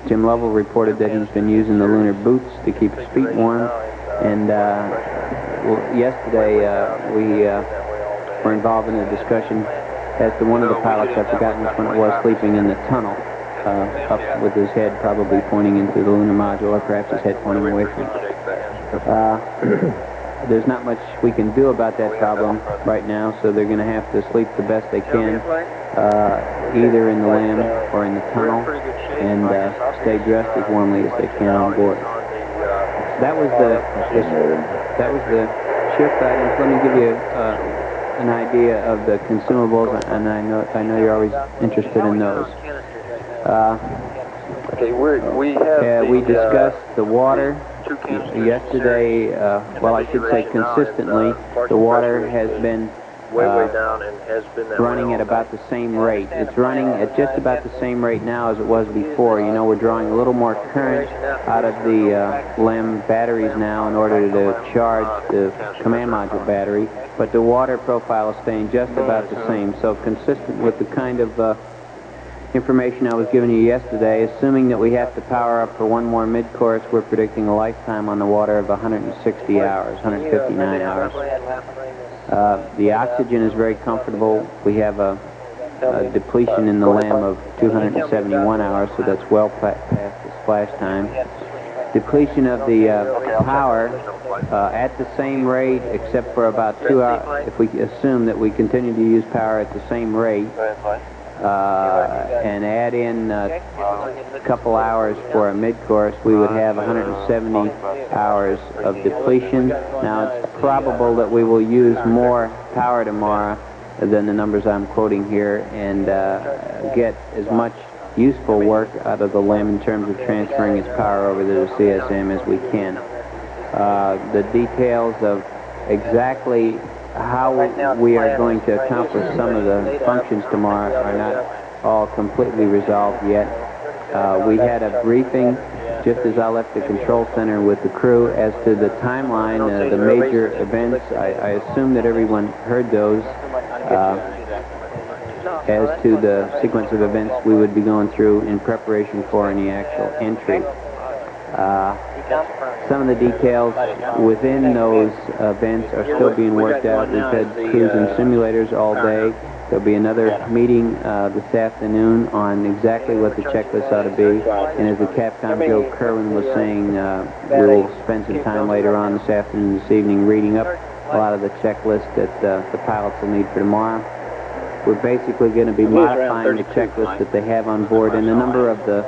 Jim Lovell reported that he's been using the lunar boots to keep his feet warm, and yesterday we were involved in a discussion as to one of the pilots, I've forgotten which one it was, sleeping in the tunnel, up with his head probably pointing into the lunar module, or perhaps his head pointing away from it. There's not much we can do about that problem right now, so they're going to have to sleep the best they can, either in the LAM or in the tunnel, and stay dressed as warmly as they can on board. That was the shift items. Let me give you an idea of the consumables, and I know you're always interested in those. We discussed the water. Yesterday, well, I should say consistently, the water has been running at about the same rate. It's running at just about the same rate now as it was before. You know, we're drawing a little more current out of the LEM batteries now in order to charge the command module battery, but the water profile is staying just about the same. So consistent with the kind of information I was giving you yesterday, assuming that we have to power up for one more mid-course, we're predicting a lifetime on the water of 160 hours, 159 hours. The oxygen is very comfortable. We have a depletion in the LEM of 271 hours, so that's well past the splash time. depletion of the power at the same rate, except for about 2 hours, if we assume that we continue to use power at the same rate, and add in a couple hours for a mid-course, we would have 170 hours of depletion. Now, it's probable that we will use more power tomorrow than the numbers I'm quoting here, and get as much useful work out of the LEM in terms of transferring its power over to the CSM as we can. The details of exactly how we are going to accomplish some of the functions tomorrow are not all completely resolved yet. We had a briefing just as I left the control center with the crew as to the timeline, the major events. I assume that everyone heard those. As to the sequence of events we would be going through in preparation for any actual entry. Some of the details within those events are still being worked out. We've had crews in simulators all day. There'll be another meeting this afternoon on exactly what the checklist ought to be. And as the Capcom Joe Kerwin was saying, we will spend some time later on this afternoon, this evening, reading up a lot of the checklist that the pilots will need for tomorrow. We're basically going to be modifying the checklist that they have on board, and a number of the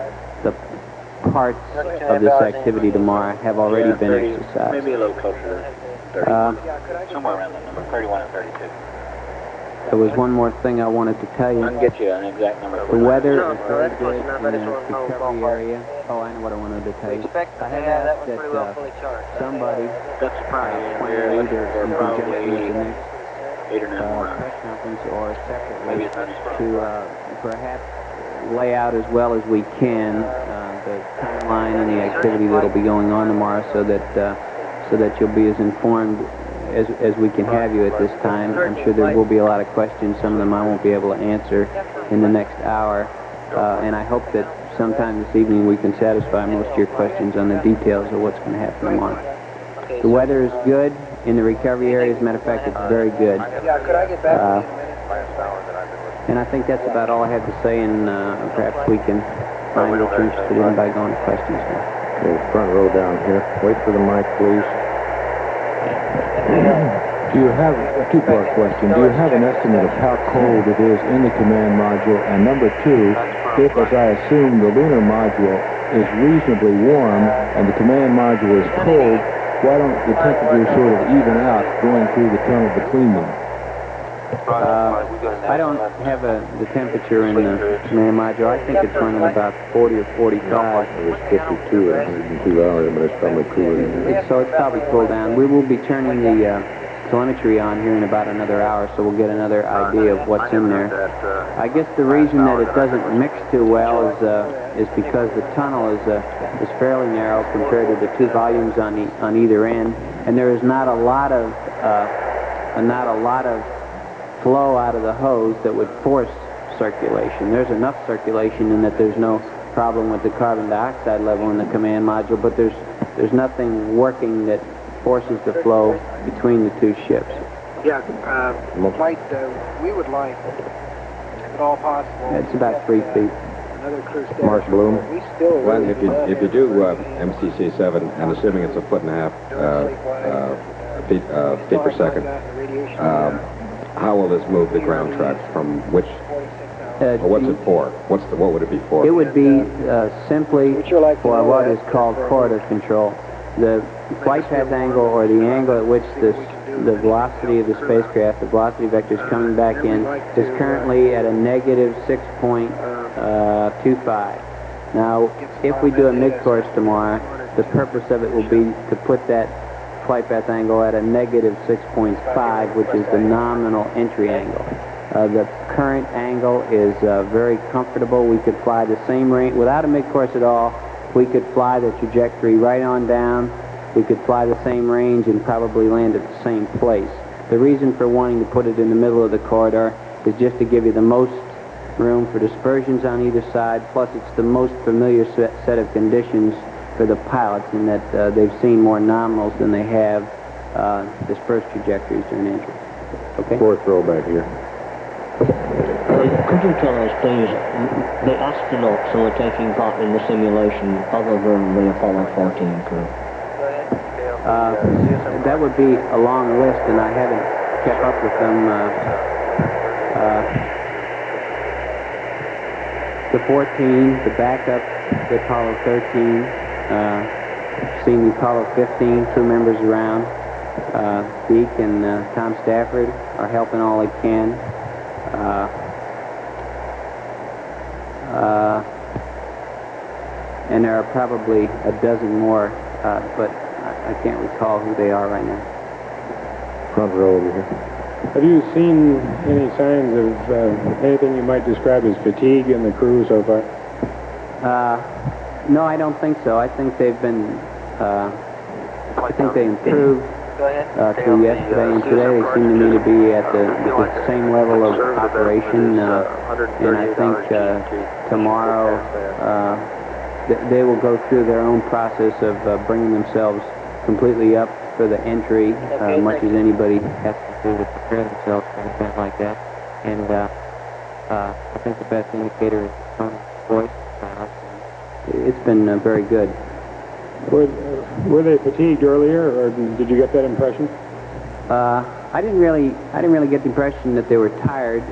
parts of this activity tomorrow have already been exercised. Maybe a little closer to 30. Somewhere around that number, 31 and 32. There was one more thing I wanted to tell you. I can get you an exact number. The weather is very good in the recovery area. Oh, I know what I wanted to tell you. I had asked that somebody either in conjunction with the next 8 or 9 more press conference or separately to perhaps lay out as well as we can the timeline and the activity that will be going on tomorrow, so that you'll be as informed as we can have you at this time. I'm sure there will be a lot of questions. Some of them I won't be able to answer in the next hour, and I hope that sometime this evening we can satisfy most of your questions on the details of what's going to happen tomorrow. The weather is good in the recovery area. As a matter of fact, it's very good. And I think that's about all I have to say, and perhaps we can find what you're interested in by going to questions now. Okay, front row down here. Wait for the mic, please. Do you have a two-part question? Do you have an estimate of how cold it is in the command module? And number two, if, as I assume, the lunar module is reasonably warm and the command module is cold, why don't the temperatures sort of even out going through the tunnel between them? I don't have the temperature in the command module. I think it's running about 40 or 45. It was 52 at 102 hours, but it's probably cooler. So it's probably cooled down. We will be turning the telemetry on here in about another hour, so we'll get another idea of what's in there. I guess the reason that it doesn't mix too well is because the tunnel is fairly narrow compared to the two volumes on either end, and there is not a lot of flow out of the hose that would force circulation. There's enough circulation in that there's no problem with the carbon dioxide level in the command module, but there's nothing working that forces the flow between the two ships. Yeah, we would like, if at all possible, it's about 3 feet. Another crew status. Mark Bloom. We still well, if you do MCC7, and assuming it's a 1.5 feet per second, how will this move the ground tracks from which? Or what's it for? What would it be for? It would be simply for what is called corridor control. The flight path angle, or the angle at which the velocity of the spacecraft, the velocity vector is coming back in, is currently at a negative 6.25. Now, if we do a mid-course tomorrow, the purpose of it will be to put that flight path angle at a negative 6.5, which is the nominal entry angle. The current angle is very comfortable. We could fly the same range without a mid-course at all. We could fly the trajectory right on down. We could fly the same range and probably land at the same place. The reason for wanting to put it in the middle of the corridor is just to give you the most room for dispersions on either side, plus it's the most familiar set of conditions for the pilots in that they've seen more nominals than they have dispersed trajectories during entry. Okay? Fourth row back here. Could you tell us, please, the astronauts who are taking part in the simulation other than the Apollo 14 crew? That would be a long list, and I haven't kept up with them. The 14, the backup, the Apollo 13, seeing the Apollo 15 crew members around. Deke and Tom Stafford are helping all they can. And there are probably a dozen more, but I can't recall who they are right now. Front row over here. Have you seen any signs of anything you might describe as fatigue in the crew so far? No, I don't think so. I think they've been, I think they improved through yesterday and today. They seem to me to be at the same level of operation, and I think tomorrow they will go through their own process of bringing themselves completely up for the entry, much as anybody has to do to prepare themselves for an event like that. And I think the best indicator is Tony's voice. It's been very good. Were they fatigued earlier, or did you get that impression? I didn't really get the impression that they were tired.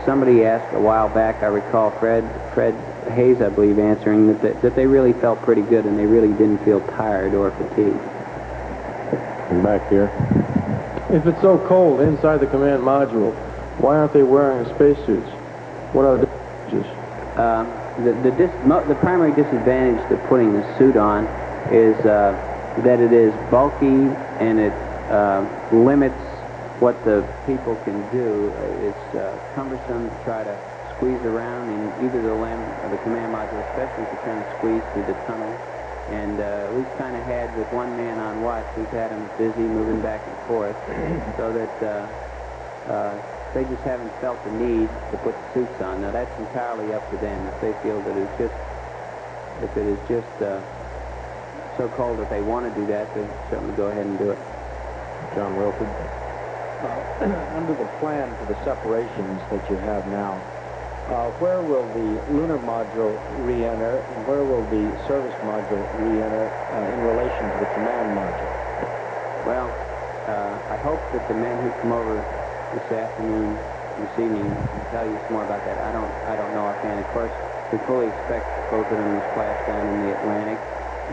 Somebody asked a while back, I recall Fred Hayes, I believe, answering that they really felt pretty good and they really didn't feel tired or fatigued. And back here. If it's so cold inside the command module, why aren't they wearing spacesuits? What are the differences? The primary disadvantage to putting the suit on is that it is bulky and it limits what the people can do. It's cumbersome to try to squeeze around in either the LEM or the command module, especially if you're trying to squeeze through the tunnel. And we've kind of had, with one man on watch, we've had him busy moving back and forth, so that they just haven't felt the need to put the suits on. Now that's entirely up to them. If they feel that if it is just so cold that they want to do that, they certainly go ahead and do it. John Wilford. Under the plan for the separations that you have now, where will the lunar module re-enter and where will the service module re-enter in relation to the command module? Well, I hope that the men who come over this afternoon, this evening, can tell you some more about that. I don't know offhand. Of course, we fully expect both of them to splash down in the Atlantic.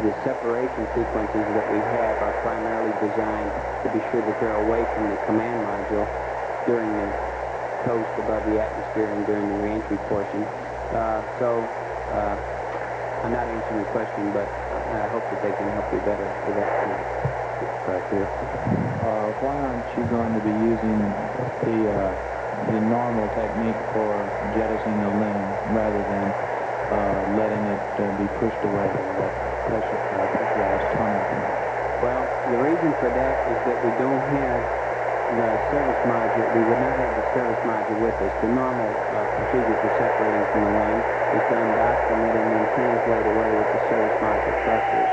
The separation sequences that we have are primarily designed to be sure that they're away from the command module during the coast above the atmosphere and during the reentry portion. I'm not answering your question, but I hope that they can help you better with that tonight. Back here. Why aren't you going to be using the normal technique for jettisoning the LEM rather than letting it be pushed away by that pressurized tunnel? Well, the reason for that is that we don't have the service module. We would not have the service module with us. The normal procedure for separating from the LEM is to undock from it and then translate away with the service module thrusters.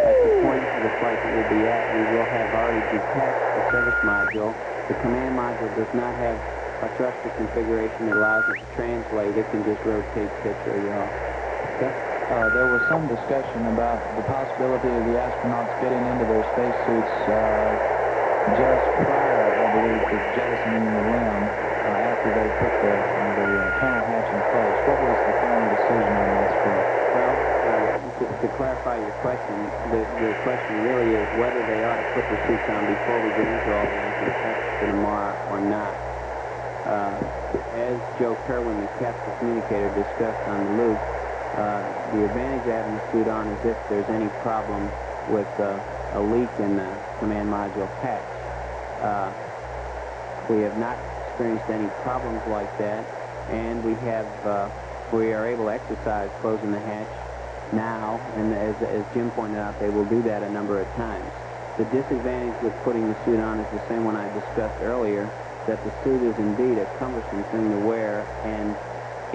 At the point of the flight that we'll be at, we will have already detached the service module. The command module does not have a thruster configuration that allows it to translate. It can just rotate, pitch, or yaw. Okay. There was some discussion about the possibility of the astronauts getting into their spacesuits just prior, I believe, to jettisoning the LEM after they put the tunnel hatch in place. What was the final decision on that score? Well, to clarify your question, the question really is whether they ought to put the suits on before we get into all the engine tests for tomorrow or not. As Joe Kerwin, the capsule communicator, discussed on the loop, the advantage of having the suit on is if there's any problem with a leak in the command module hatch. We have not experienced any problems like that, and we are able to exercise closing the hatch now, and as Jim pointed out, they will do that a number of times. The disadvantage with putting the suit on is the same one I discussed earlier, that the suit is indeed a cumbersome thing to wear, and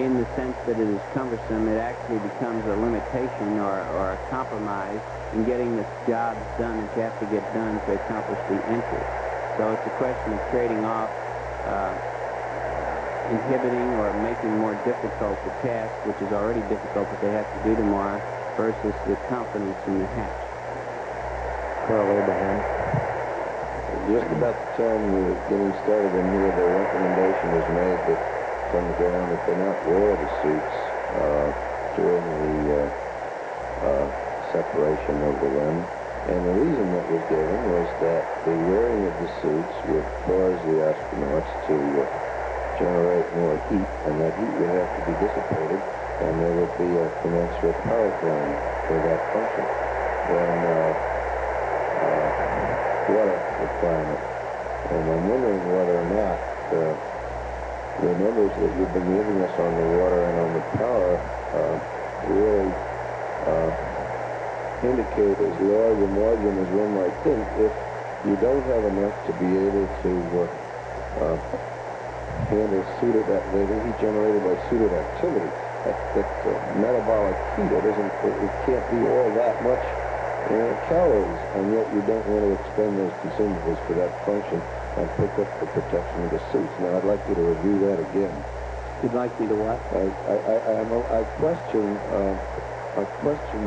in the sense that it is cumbersome, it actually becomes a limitation or a compromise in getting the job done that you have to get done to accomplish the entry. So it's a question of trading off inhibiting or making more difficult the task, which is already difficult that they have to do tomorrow, versus the confidence in the hatch? Carl Abraham. Just about the time we were getting started in here, the recommendation was made that from the ground that they not wear the suits during the separation of the limb. And the reason that was given was that the wearing of the suits would cause the astronauts to generate more heat, and that heat would have to be dissipated, and there would be a commensurate power drain for that function. Then water requirement. And I'm wondering whether or not the numbers that you've been giving us on the water and on the power really indicate as large a margin as one might think if you don't have enough to be able to handle suited heat generated by suited activity. That metabolic heat, it can't be all that much calories, and yet you don't want to expend those consumables for that function and pick up the protection of the suits. Now, I'd like you to review that again. You'd like me to what? I question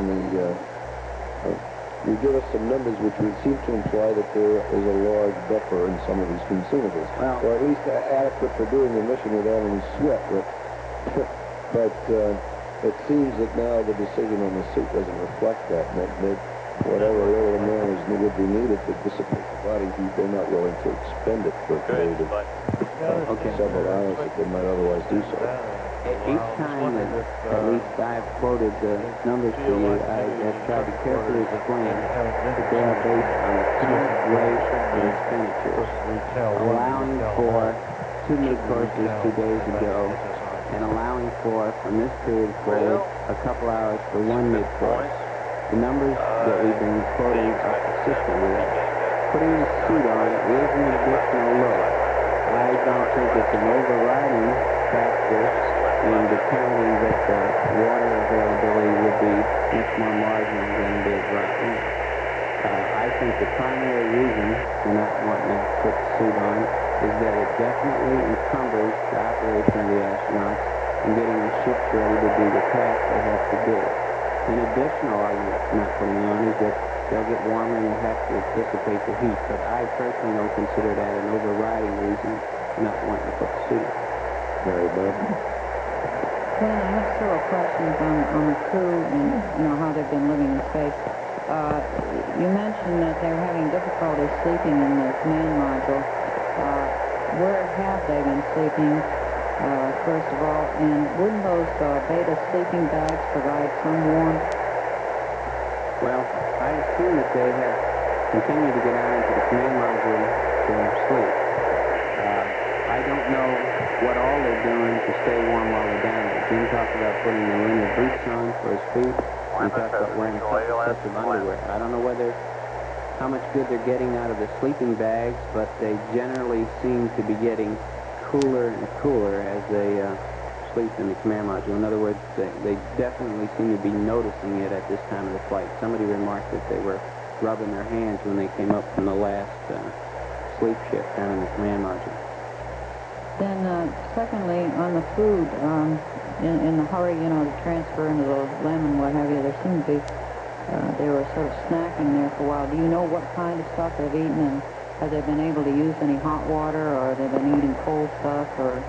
the... you give us some numbers which would seem to imply that there is a large buffer in some of these consumables, or at least adequate for doing the mission without any sweat. But it seems that now the decision on the suit doesn't reflect that, and that whatever little amount would be needed to dissipate the body heat, they're not willing to expend it for a period of several hours that they might otherwise do so. Each time that at least I've quoted the numbers to you, I have tried to carefully explain that they are based on the current rate of expenditures, allowing for 2 mid-courses 2 days ago, and allowing for, from this period forward, a couple hours for 1 mid-course. The numbers that we've been quoting are consistent with that. Putting the suit on is an additional load. I don't think it's an overriding factor in determining that the water availability would be much more marginal than it is right now. I think the primary reason for not wanting to put the suit on is that it definitely encumbers the operation of the astronauts in getting the ships ready to do the task they have to do. An additional argument for not putting it on is that they'll get warmer and they'll have to dissipate the heat, but I personally don't consider that an overriding reason for not wanting to put the suit on. Mary Bob? Glenn, I have several questions on the crew and how they've been living in space. You mentioned that they're having difficulty sleeping in the command module. Where have they been sleeping, first of all, and wouldn't those beta sleeping bags provide some warmth? Well, I assume that they have continued to get out into the command module to sleep. I don't know what all they're doing to stay warm while they're down there. Jim talked about putting the linear boots on for his feet. He talked about wearing a couple sets of underwear. I don't know how much good they're getting out of the sleeping bags, but they generally seem to be getting cooler and cooler as they sleep in the command module. In other words, they definitely seem to be noticing it at this time of the flight. Somebody remarked that they were rubbing their hands when they came up from the last sleep shift down in the command module. Then, secondly, on the food, in the hurry, to transfer into the LEM and what have you, there seemed to be, they were sort of snacking there for a while. Do you know what kind of stuff they've eaten, and have they been able to use any hot water, or have they been eating cold stuff, or...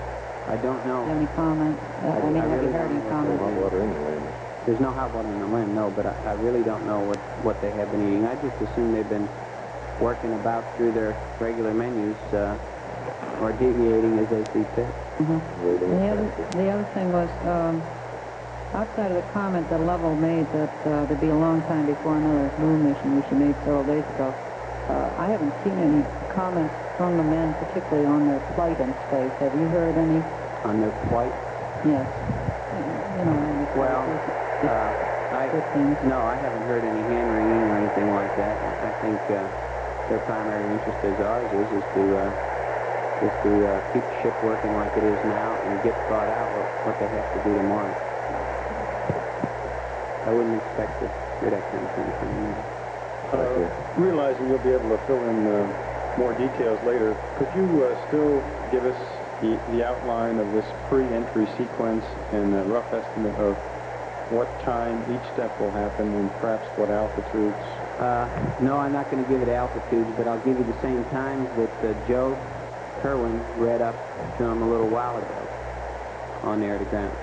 I don't know. Do you have any comment? Have you heard any comment? Hot water in the LEM. There's no hot water in the LEM, no, but I really don't know what they have been eating. I just assume they've been working about through their regular menus, or deviating as they see fit. And the other thing was, outside of the comment that Lovell made that there'd be a long time before another moon mission, which he made several days ago, I haven't seen any comments from the men, particularly on their flight in space. Have you heard any? On their flight? Yes. Well, no, I haven't heard any hand-wringing or anything like that. I think their primary interest, as ours is to keep the ship working like it is now and get thought out what they have to do tomorrow. I wouldn't expect to hear that kind of thing from them. Realizing you'll be able to fill in more details later, could you still give us the outline of this pre-entry sequence and a rough estimate of what time each step will happen and perhaps what altitudes? No, I'm not going to give it altitudes, but I'll give you the same times that Joe Kerwin read up to him a little while ago on air to ground.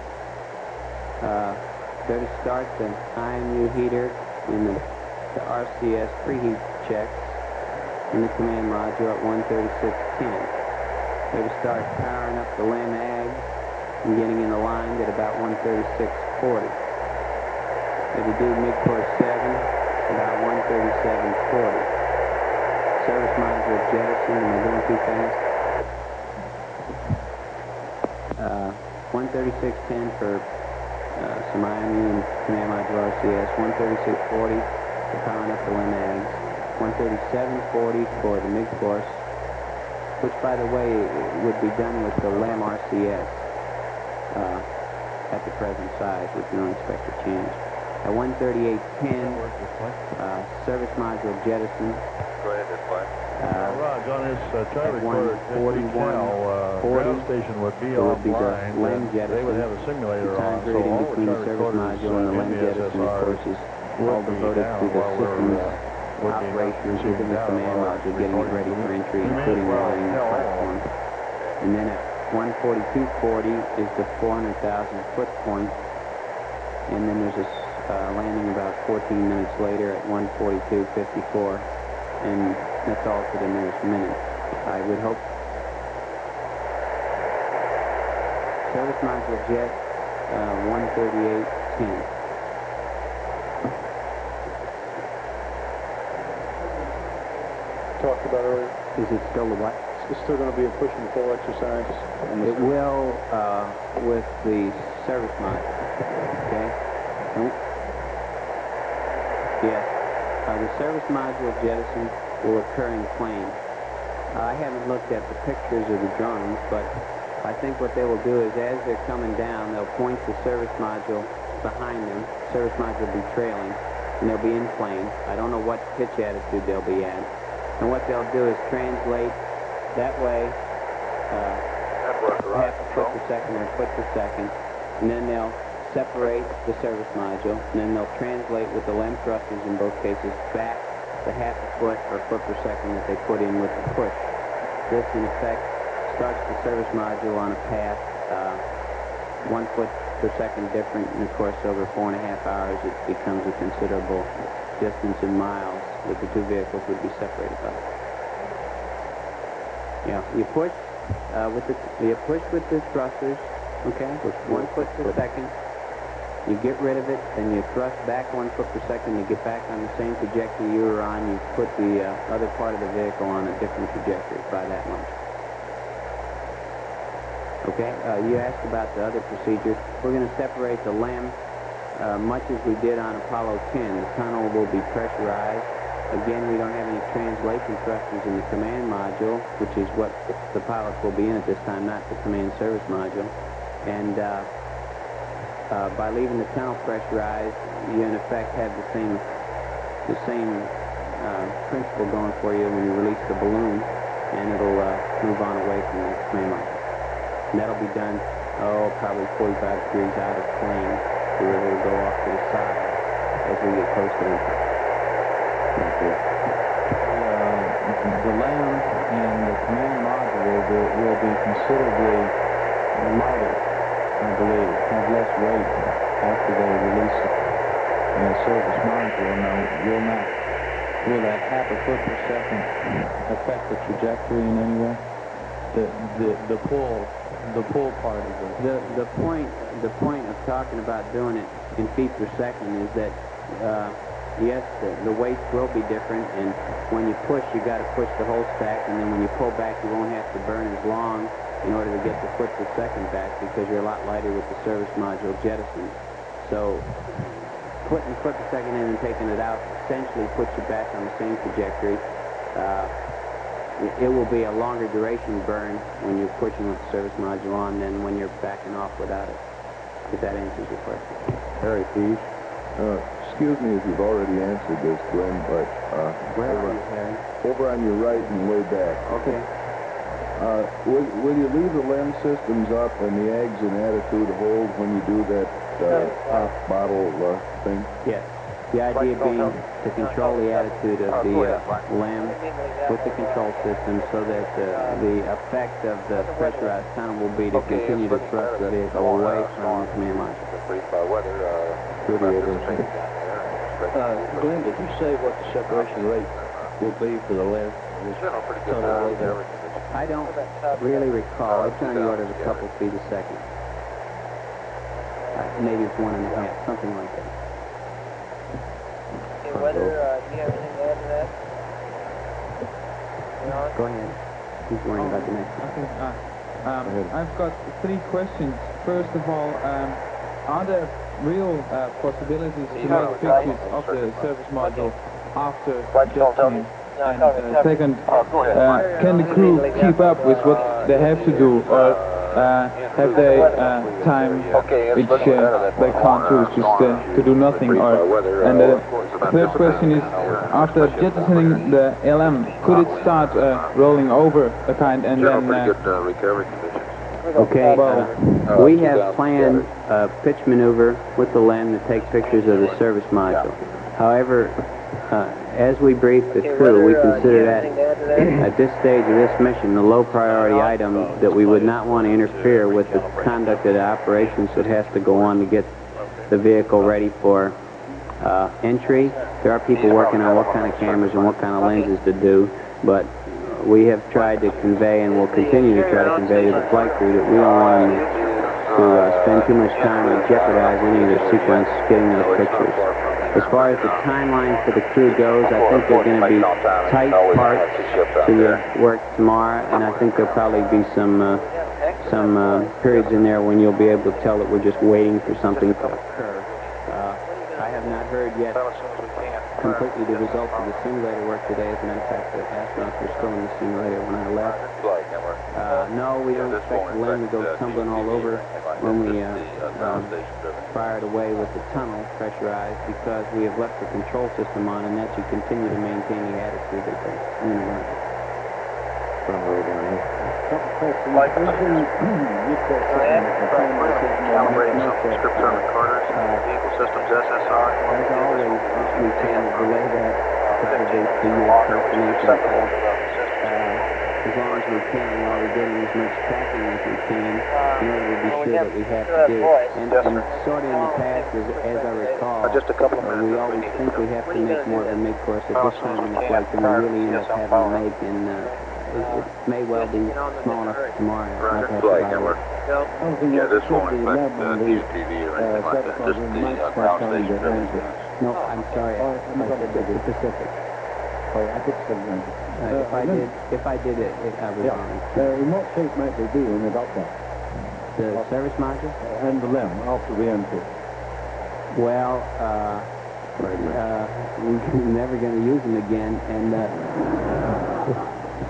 They're to start the IMU heater in the RCS preheat checks in the command module at 136.10. They're to start powering up the LEM ag and getting in the line at about 136.40. They're to do mid-course 7 about 137.40. Service module jettison, am I going too fast? 136.10 for some IMU and command module RCS, 136.40 for powering up the LEM ags, 137.40 for the mid-course, which, by the way, would be done with the LEM RCS at the present size, which we don't expect to change. At 138.10, service module jettison. Go ahead, display. Raj, on his time recorder, ground station would be offline. They would have a simulator on, so all between the service module and the LEM jettison, of course, is all devoted to the system's operations within the command module, getting it ready for entry, including lining the platform. And then at 142.40 is the 400,000 foot point, and then there's a landing about 14 minutes later at 142.54, and that's all to the nearest minute. I would hope. Service module jet, 138.10. Talked about earlier. Is it still the what? It's still going to be a push and pull exercise. It will with the service module. Okay. Yes. The service module jettison will occur in plane. I haven't looked at the pictures of the drones, but I think what they will do is as they're coming down, they'll point the service module behind them. Service module will be trailing, and they'll be in plane. I don't know what pitch attitude they'll be at. And what they'll do is translate that way half a foot per second or a foot per second, and then they'll separate the service module, and then they'll translate with the LEM thrusters in both cases back the half a foot or a foot per second that they put in with the push. This, in effect, starts the service module on a path 1 foot per second different, and of course over 4.5 hours it becomes a considerable distance in miles that the two vehicles would be separated by. Yeah, you push with the thrusters, okay, with 1 foot per second. You get rid of it, then you thrust back 1 foot per second to get back on the same trajectory you were on. You put the other part of the vehicle on a different trajectory by that much. Okay, you asked about the other procedure. We're going to separate the LEM much as we did on Apollo 10. The tunnel will be pressurized. Again, we don't have any translation thrusters in the command module, which is what the pilots will be in at this time, not the command service module. And by leaving the tunnel pressurized, you in effect have the same principle going for you when you release the balloon, and it'll move on away from the command module. And that'll be done, probably 45 degrees out of plane, so it'll go off to the side as we get close to entry. The LEM and the command module will be considerably lighter, I believe, have less weight after they release the service module. Now, will that half a foot per second affect the trajectory in any way? The pull part of it. The point of talking about doing it in feet per second is that yes, the weights will be different, and when you push, you got to push the whole stack, and then when you pull back, you won't have to burn as long in order to get the foot per second back because you're a lot lighter with the service module jettisoned. So putting the foot per second in and taking it out essentially puts you back on the same trajectory. It will be a longer duration burn when you're pushing with the service module on than when you're backing off without it, if that answers your question. Harry, please. Excuse me if you've already answered this, Glenn, but where are you, Harry? Over on your right and way back. Okay. Will you leave the lens systems up and the eggs in attitude hold when you do that off bottle thing? Yes. The idea being to control the attitude of the LEM with the control system so that the effect of the pressurized tunnel will be to continue to thrust the vehicle away from the command module. Glenn, did you say what the separation rate will be for the lens? I don't really recall. It's on the order of a couple feet a second. Maybe it's 1.5, something like that. Okay, Weather, do you have anything to add to that? Go ahead. He's worrying about the next one. Okay. I've got 3 questions. First of all, are there real possibilities to make pictures of the service module after jettisoning? And second, can the crew keep up with what they have to do, or have they time which they can't use just to do nothing? And the third question is, after jettisoning the LM, could it start rolling over a kind and then... Okay, we have planned a pitch maneuver with the LEM to take pictures of the service module. However, as we brief the crew, we consider that at this stage of this mission the low priority item that we would not want to interfere with the conduct of the operations that has to go on to get the vehicle ready for entry. There are people working on what kind of cameras and what kind of lenses to do, but we have tried to convey and will continue to try to convey to the flight crew that we don't want them to spend too much time or jeopardize any of their sequence getting those pictures. As far as the timeline for the crew goes, I think they're going to be tight parts to the work tomorrow, and I think there'll probably be some periods in there when you'll be able to tell that we're just waiting for something to occur. I have not heard yet completely the results of the simulator work today. As a matter of fact, the astronauts were still in the simulator when I left. No, we don't expect the LEM to go tumbling all over when we fire it away with the tunnel pressurized, because we have left the control system on, and that should continue to maintain the attitude of the lunar module. Calibrating some scripts on recorders, vehicle systems SSR. As always, we tend to delay that probably 2 years post-nation as long as we can, while we're getting as much tracking as we can in order to be sure that we have to do. And sort of in the past, as I recall, we always think we have to make more of a mid-course at this time in the flight than we really end up having to make, and it may well be small enough for tomorrow. Yeah, this won't affect DSTV or anything like that, just the ground station everything. No, I'm sorry, I said the Pacific. If I did it, I was wrong. In what shape might they be when they got that? The service module? And the LEM, after Reentry. Well, we're never going to use them again, and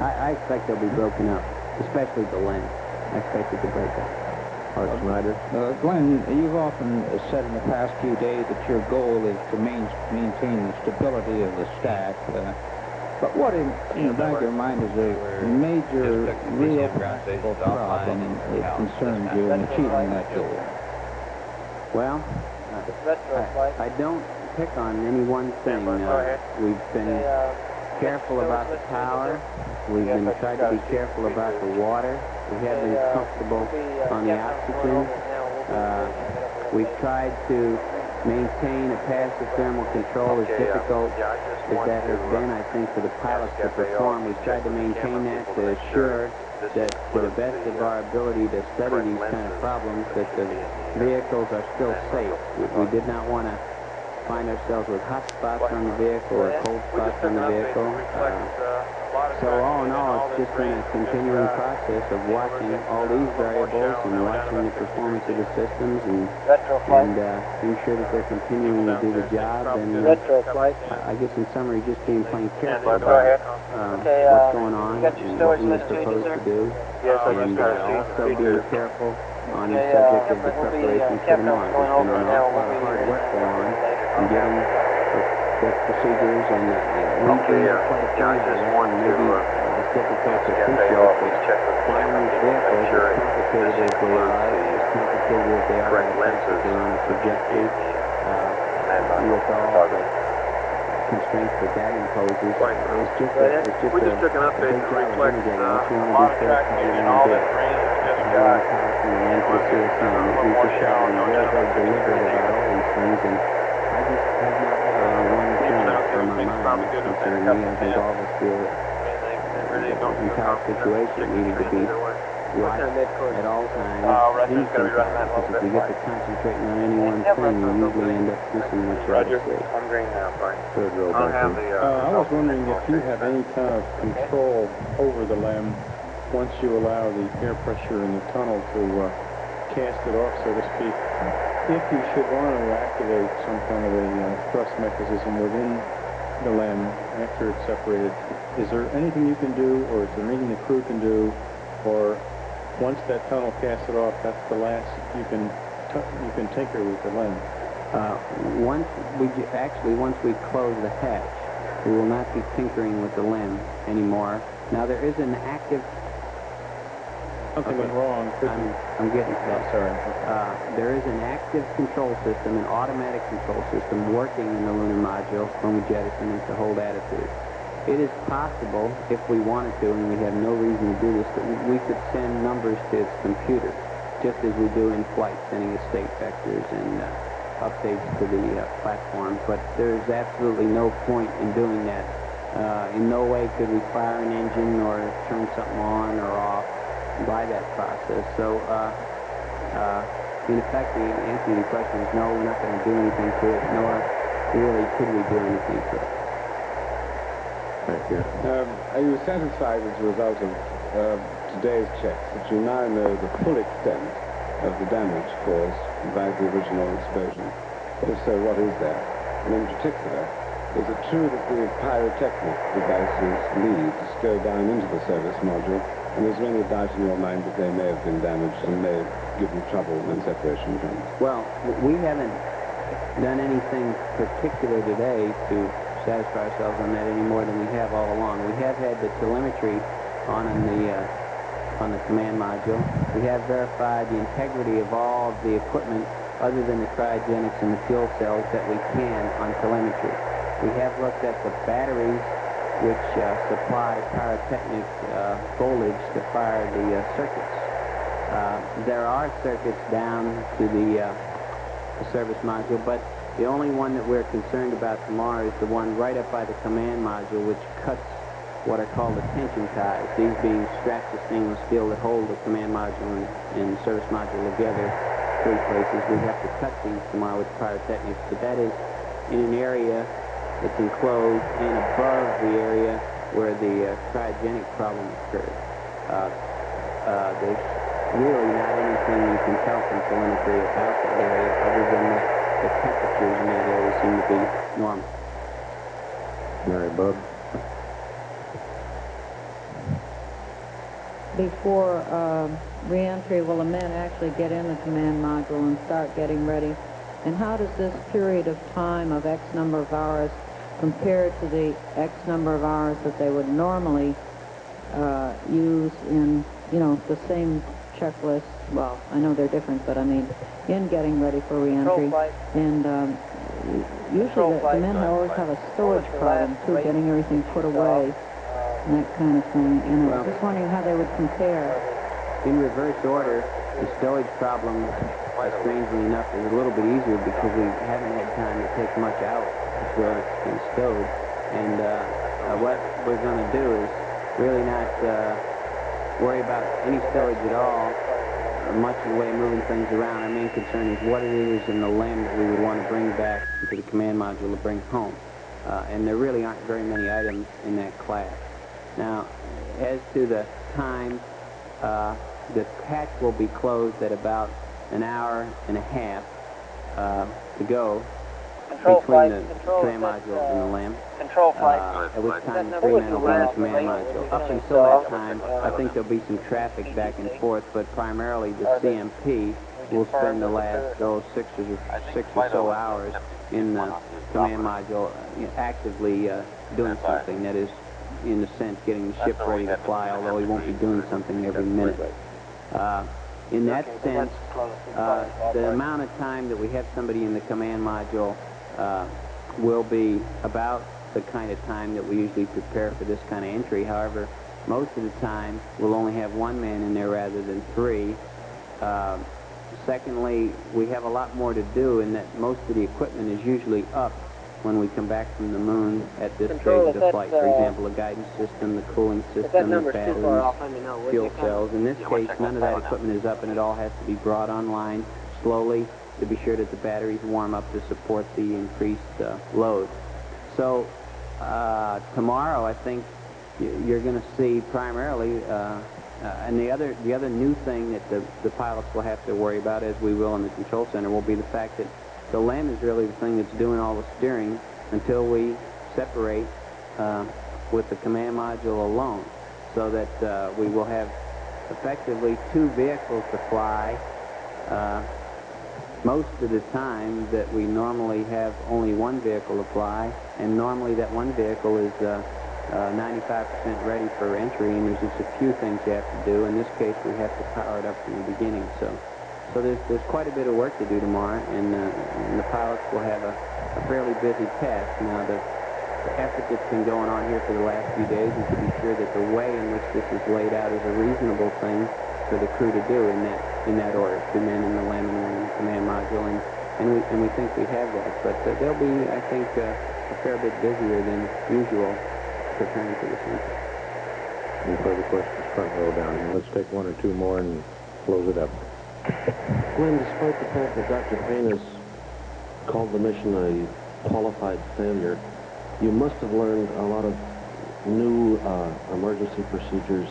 I expect they'll be broken up, especially the LEM. I expect it to break up. Snyder. Glenn, you've often said in the past few days that your goal is to maintain the stability of the stack. But what in the back of your mind is a major, real practical problem that concerns you in achieving that goal? Well, I don't pick on any one thing. We've been careful about the power. We've been trying to be careful about the water. We have been comfortable on the oxygen. We've tried to maintain a passive thermal control, as difficult as that has been, I think, for the pilots to perform. We've tried to maintain that to assure that, to the best of our ability to study these kind of problems, that the vehicles are still safe. We did not want to find ourselves with hot spots on the vehicle or cold spots on the vehicle. So all in all, it's just been a continuing process of watching all these variables and watching the performance of the systems and being sure that they're continuing to do the job. And I guess in summary, just being plain careful about what's going on and what we are supposed to do, and also being careful on the subject of the preparation for tomorrow. There's been an awful lot of hard work going on in getting the procedures, and we've been quite afraid of that, and maybe the difficult to appreciate, but flying these vehicles, as complicated as they are, as complicated as they are, they're on a trajectory with all the constraints that imposes. We just took an update to reflect a lot of tracking and all that rain we just got. And we'll get a little more shallow going down about 630. I just have not had any one thing on my mind concerning me. I think all of us feel the entire situation needed to be watched at all times. Russia's going to be running that a little bit. If you get to concentrating on any one thing, you usually end up missing what you ought to say. I'm green now, Frank. Third row I'll back have here. the... I was wondering if you have any kind of control over the LEM once you allow the air pressure in the tunnel to cast it off, so to speak. If you should want to activate some kind of a thrust mechanism within the LEM after it's separated, is there anything you can do, or is there anything the crew can do, or once that tunnel casts it off, that's the last you can tinker with the LEM? Once we close the hatch, we will not be tinkering with the LEM anymore. Now there is an active... Something went wrong. I'm getting to that. Sorry. There is an active control system, an automatic control system working in the lunar module when we jettison it to hold attitude. It is possible, if we wanted to, and we have no reason to do this, that we could send numbers to its computer, just as we do in flight, sending us state vectors and updates to the platform. But there's absolutely no point in doing that. In no way could we fire an engine or turn something on or off by that process. So, in effect, the answer to the question is no, we're not going to do anything to it, nor really could we do anything to it. Thank you. Are you satisfied as a result of today's checks that you now know the full extent of the damage caused by the original explosion? If so, what is that? And in particular, is it true that the pyrotechnic devices leads go down into the service module, and is there any doubt in your mind that they may have been damaged and may have given trouble when separation comes? Well, we haven't done anything particular today to satisfy ourselves on that any more than we have all along. We have had the telemetry on the command module. We have verified the integrity of all of the equipment other than the cryogenics and the fuel cells that we can on telemetry. We have looked at the batteries which supply pyrotechnic voltage to fire the circuits. There are circuits down to the service module, but the only one that we're concerned about tomorrow is the one right up by the command module, which cuts what are called the tension ties, these being straps of stainless steel that hold the command module and service module together 3 places. We have to cut these tomorrow with pyrotechnics, but that is in an area that's enclosed and above the area where the cryogenic problem occurred. There's really not anything you can tell from telemetry about that area other than that the temperatures in that area seem to be normal. Mary Bub. Before reentry, will the men actually get in the command module and start getting ready? And how does this period of time of X number of hours compare to the X number of hours that they would normally use in, the same checklist? Well, I know they're different, but I mean, in getting ready for reentry. And usually the men always have a storage problem, too, getting everything put away and that kind of thing. And I was just wondering how they would compare. In reverse order, the stowage problem, strangely enough, is a little bit easier because we haven't had time to take much out before it's been stowed. And what we're going to do is really not worry about any stowage at all, much in the way of moving things around. Our main concern is what it is in the LEM that we would want to bring back into the command module to bring home. And there really aren't very many items in that class. Now, as to the time, the hatch will be closed at about an hour and a half to go between the command module and the LEM. At which time the 3 men will be in the command module. Up until that time, I think there'll be some traffic back and forth, but primarily the CMP will spend the last 6 or so hours in the command module actively doing something, that is, in a sense, getting the ship ready to fly, although he won't be doing something every minute. In that sense, the amount of time that we have somebody in the command module will be about the kind of time that we usually prepare for this kind of entry. However, most of the time, we'll only have one man in there rather than three. Secondly, we have a lot more to do in that most of the equipment is usually up when we come back from the moon at this stage of the flight. For example, the guidance system, the cooling system, the batteries, fuel cells. In this case, none of that equipment is up, and it all has to be brought online slowly to be sure that the batteries warm up to support the increased load. So tomorrow, I think you're going to see primarily, and the other new thing that the pilots will have to worry about, as we will in the control center, will be the fact that the LEM is really the thing that's doing all the steering until we separate with the command module alone, so that we will have effectively two vehicles to fly. Most of the time that we normally have only one vehicle to fly, and normally that one vehicle is 95% ready for entry, and there's just a few things you have to do. In this case, we have to power it up from the beginning. So there's quite a bit of work to do tomorrow, and the pilots will have a fairly busy task. Now, the effort that's been going on here for the last few days is to be sure that the way in which this is laid out is a reasonable thing for the crew to do in that order. 2 men in the LEM and 1 in the command module, and we think we have that. But they'll be, I think, a fair bit busier than usual preparing for this entry. Any further questions? Front row down here. Let's take 1 or 2 more and close it up. Glenn, despite the fact that Dr. Payne has called the mission a qualified failure, you must have learned a lot of new emergency procedures,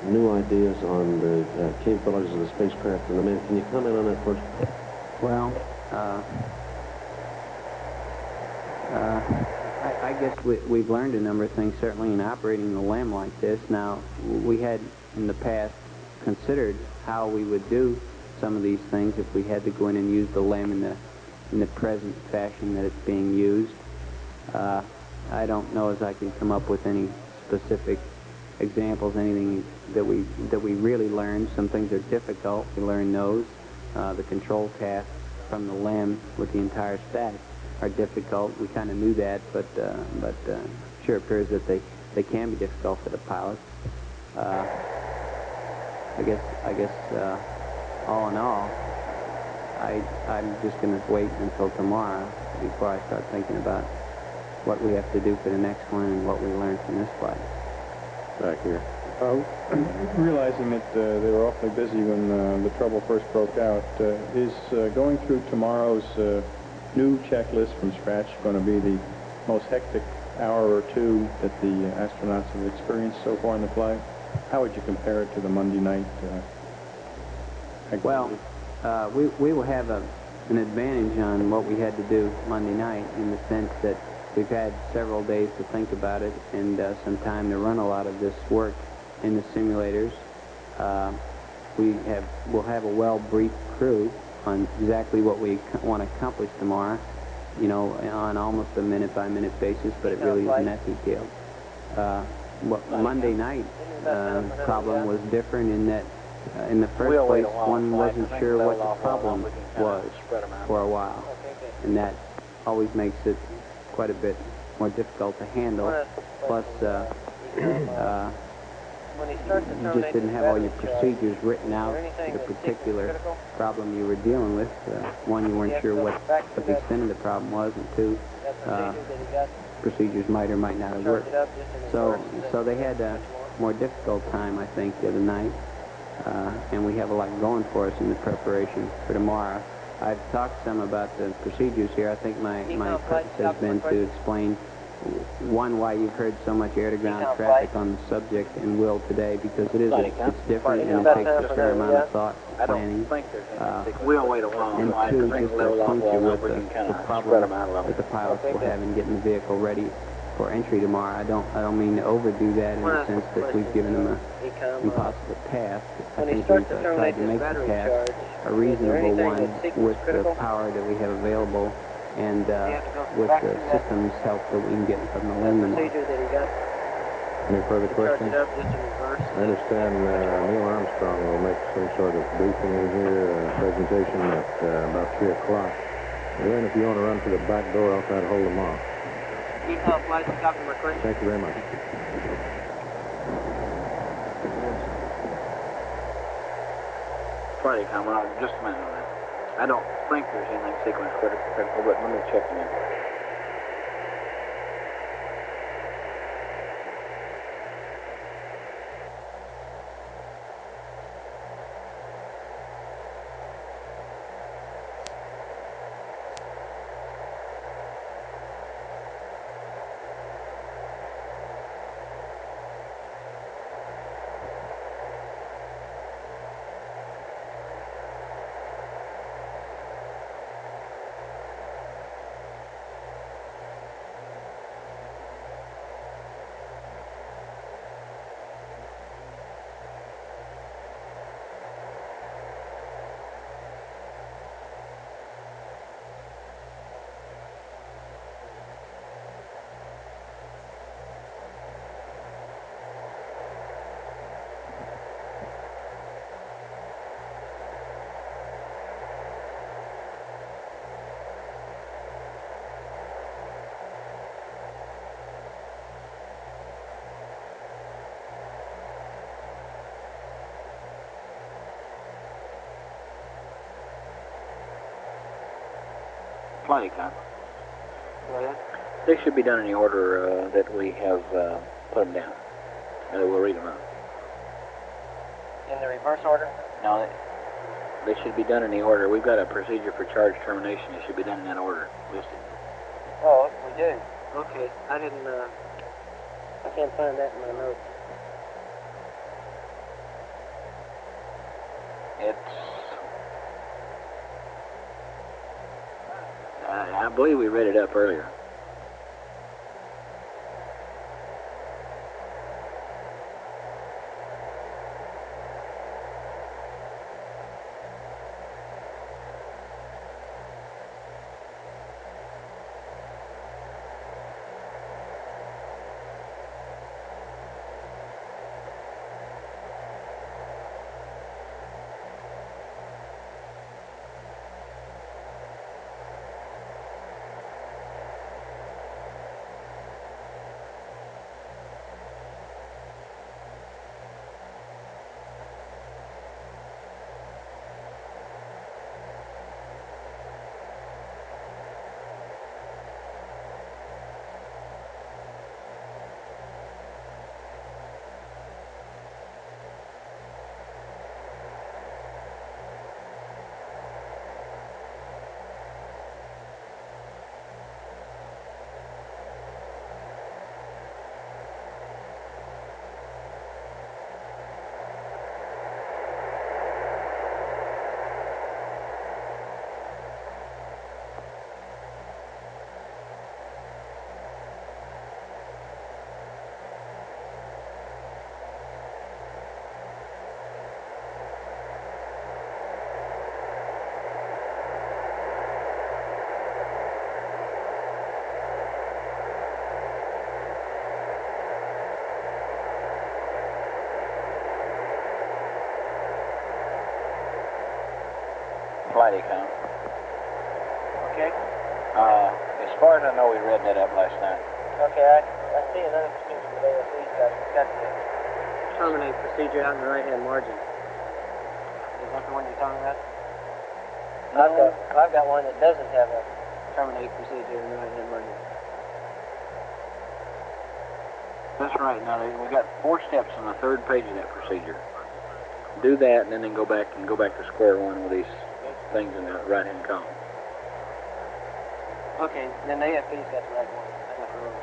new ideas on the capabilities of the spacecraft and the man. Can you comment on that first? Well, I guess we've learned a number of things, certainly in operating the LEM like this. Now, we had in the past considered how we would do some of these things if we had to go in and use the LEM in the present fashion that it's being used. I don't know as I can come up with any specific examples, anything that we really learned. Some things are difficult. We learned those. The control tasks from the LEM with the entire stack are difficult. We kind of knew that, but sure appears that they can be difficult for the pilots. I guess all in all, I'm just going to wait until tomorrow before I start thinking about what we have to do for the next one and what we learned from this flight. Back here. Realizing that they were awfully busy when the trouble first broke out, is going through tomorrow's new checklist from scratch going to be the most hectic hour or two that the astronauts have experienced so far in the flight? How would you compare it to the Monday night activity? Well, we will have an advantage on what we had to do Monday night, in the sense that we've had several days to think about it and some time to run a lot of this work in the simulators. We'll have a well-briefed crew on exactly what we want to accomplish tomorrow, you know, on almost a minute-by-minute basis, but it really isn't that detailed. Monday night problem was different in that, in the first place, one wasn't sure what the problem was for a while, and that always makes it quite a bit more difficult to handle. Plus, you just didn't have all your procedures written out for the particular problem you were dealing with. One, you weren't sure what the extent of the problem was, and two, procedures might or might not have worked. So they had a more difficult time, I think, the other night, and we have a lot going for us in the preparation for tomorrow. I've talked some about the procedures here. I think my purpose has been to explain, one, why you've heard so much air-to-ground traffic on the subject and will today, because it's different and it takes a fair amount of thought, planning. We'll wait a while. And two, just to acquaint you with the problem that the pilots will have in getting the vehicle ready for entry tomorrow. I don't mean to overdo that in the sense that we've given them an impossible task. I think we've tried to make the task a reasonable one with the power that we have available and with the system's help that we can get from the limb tomorrow. Procedure that he got. Any further Charge questions? it up just in reverse. I understand Neil Armstrong will make some sort of briefing in here, presentation at about 3 o'clock. Then if you want to run to the back door, I'll try to hold them off. Keep up, flight, copy my question. Thank you very much. Friday, Commodore, just a minute on that. I don't think there's anything sequence critical, but let me check in. Flight Econ. They should be done in the order that we have put them down. And we'll read them out. In the reverse order? No, they should be done in the order. We've got a procedure for charge termination. It should be done in that order listed. Oh, we do? Okay. I didn't, I can't find that in my notes. I believe we read it up earlier. Flight Econ. Okay. As far as I know, we read that up last night. Okay, I see another procedure with AFE's got the terminate procedure out in the right-hand margin. Is that the one you're talking about? I've got one that doesn't have a terminate procedure in the right-hand margin. That's right. Now we got 4 steps on the 3rd page of that procedure. Do that, and then go back to square one with these things in the right-hand column. Okay, then the AFP's got the right one. I got the wrong.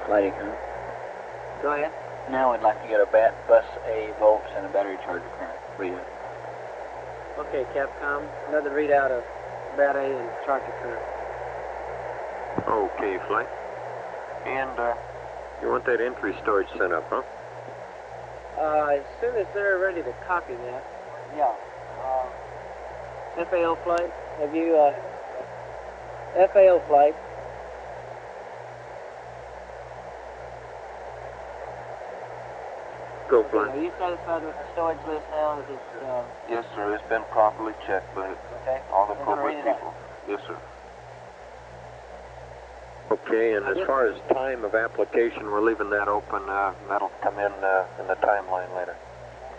flight account. Go ahead. Now we'd like to get a bus A volts and a battery charger current readout. Okay, Capcom. Another readout of battery and charger current. Okay, flight. And you want that entry storage set up, huh? As soon as they're ready to copy that. Yeah. FAO flight. Have you, FAO flight. Go, flight. Are you satisfied with the storage list now? Is it, Yes, sir. It's been properly checked by all the appropriate people. Yes, sir. Okay, and as far as time of application, we're leaving that open. That'll come in the timeline later.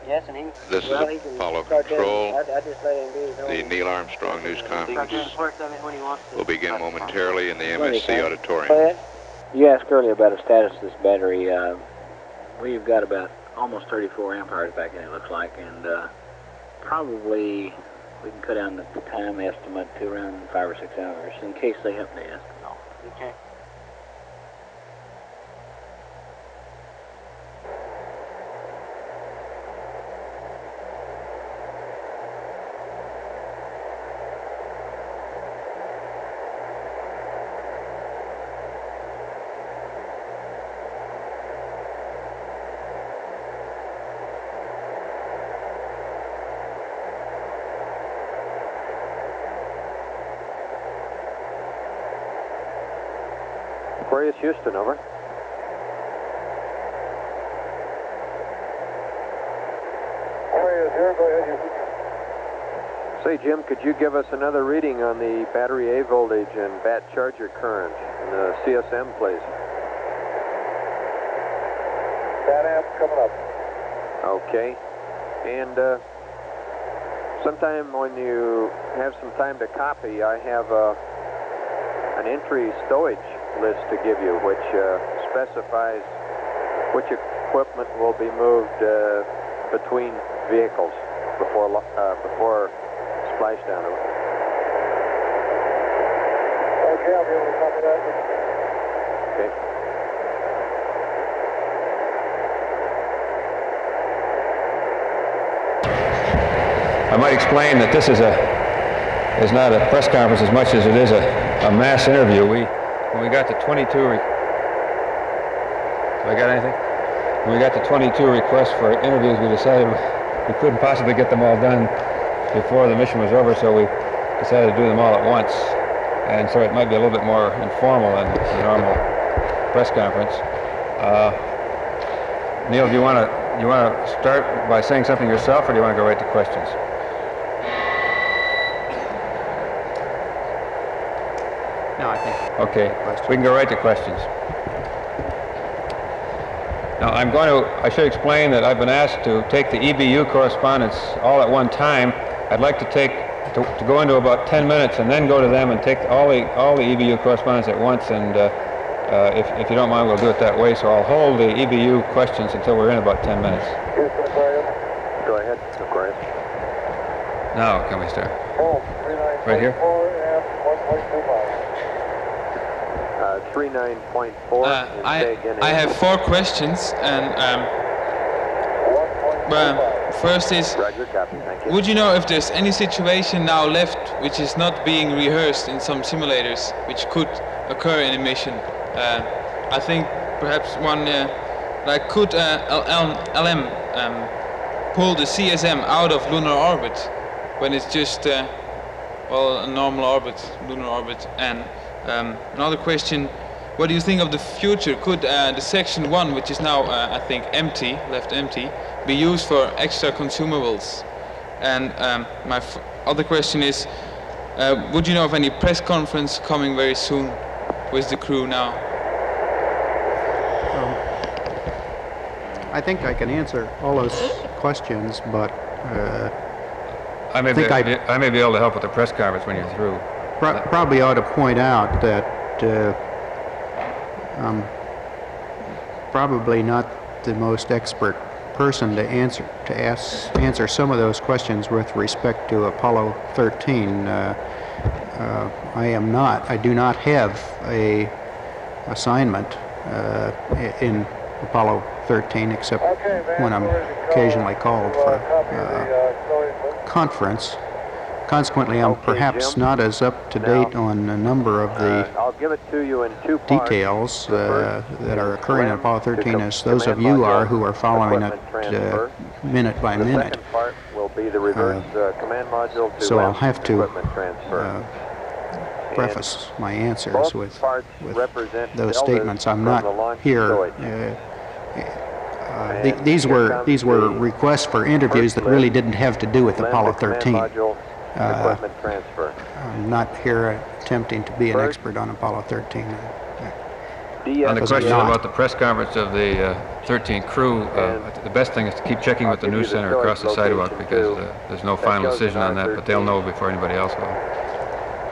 Yes, and he. This is Apollo Control. I just let him do his own. The Neil Armstrong News Conference When he wants to. will begin momentarily in the MSC auditorium. Go ahead. You asked earlier about the status of this battery. We've got about almost 34 amp hours back in it, looks like, and probably we can cut down the time estimate to around 5 or 6 hours in case they happen to ask. Okay. Aquarius Houston, over. Aquarius here, go ahead, Houston. Say, Jim, could you give us another reading on the battery A voltage and bat charger current and the CSM, please? That amp's coming up. Okay. And sometime when you have some time to copy, I have an entry stowage list to give you, which specifies which equipment will be moved between vehicles before splashdown. Okay, I'll be able to copy that. Okay. I might explain that this is not a press conference as much as it is a mass interview. When we got to 22, have I got anything? When we got to 22 requests for interviews, we decided we couldn't possibly get them all done before the mission was over, so we decided to do them all at once. And so it might be a little bit more informal than a normal press conference. Neil, do you want to start by saying something yourself, or do you want to go right to questions? No, I think. Okay, we can go right to questions. Now, I should explain that I've been asked to take the EBU correspondence all at one time. I'd like to go into about 10 minutes and then go to them and take all the EBU correspondence at once, and if you don't mind, we'll do it that way. So I'll hold the EBU questions until we're in about 10 minutes. Houston, Aquarius. Go ahead, Aquarius. Now, can we start? Right here? 39.4. I have 4 questions, and first is, Roger, copy, thank you. would you know if there's any situation now left which is not being rehearsed in some simulators, which could occur in a mission? I think perhaps one, like could LM pull the CSM out of lunar orbit when it's just, a normal orbit, lunar orbit? And another question, what do you think of the future? Could the section 1, which is now, I think, left empty, be used for extra consumables? And my other question is, would you know of any press conference coming very soon with the crew now? I think I can answer all those questions, but I may be able to help with the press conference when you're through. Probably ought to point out that I'm probably not the most expert person to answer some of those questions with respect to Apollo 13. I do not have a assignment in Apollo 13, except when I'm occasionally called for conference. Consequently, I'm perhaps not as up to date on a number of the I'll give it to you in two parts. details that are occurring in Apollo 13 as those of you are who are following it minute by minute. The second part will be the reverse command module to So I'll have to equipment transfer. preface my answers with represent those deltas statements. I'm from not the launch here. These were requests for interviews that really didn't have to do with Apollo 13. Equipment transfer. I'm not here attempting to be an expert on Apollo 13. On the question about the press conference of the 13 crew, the best thing is to keep checking with the news center across the sidewalk, because there's no final decision on that, but they'll know before anybody else will.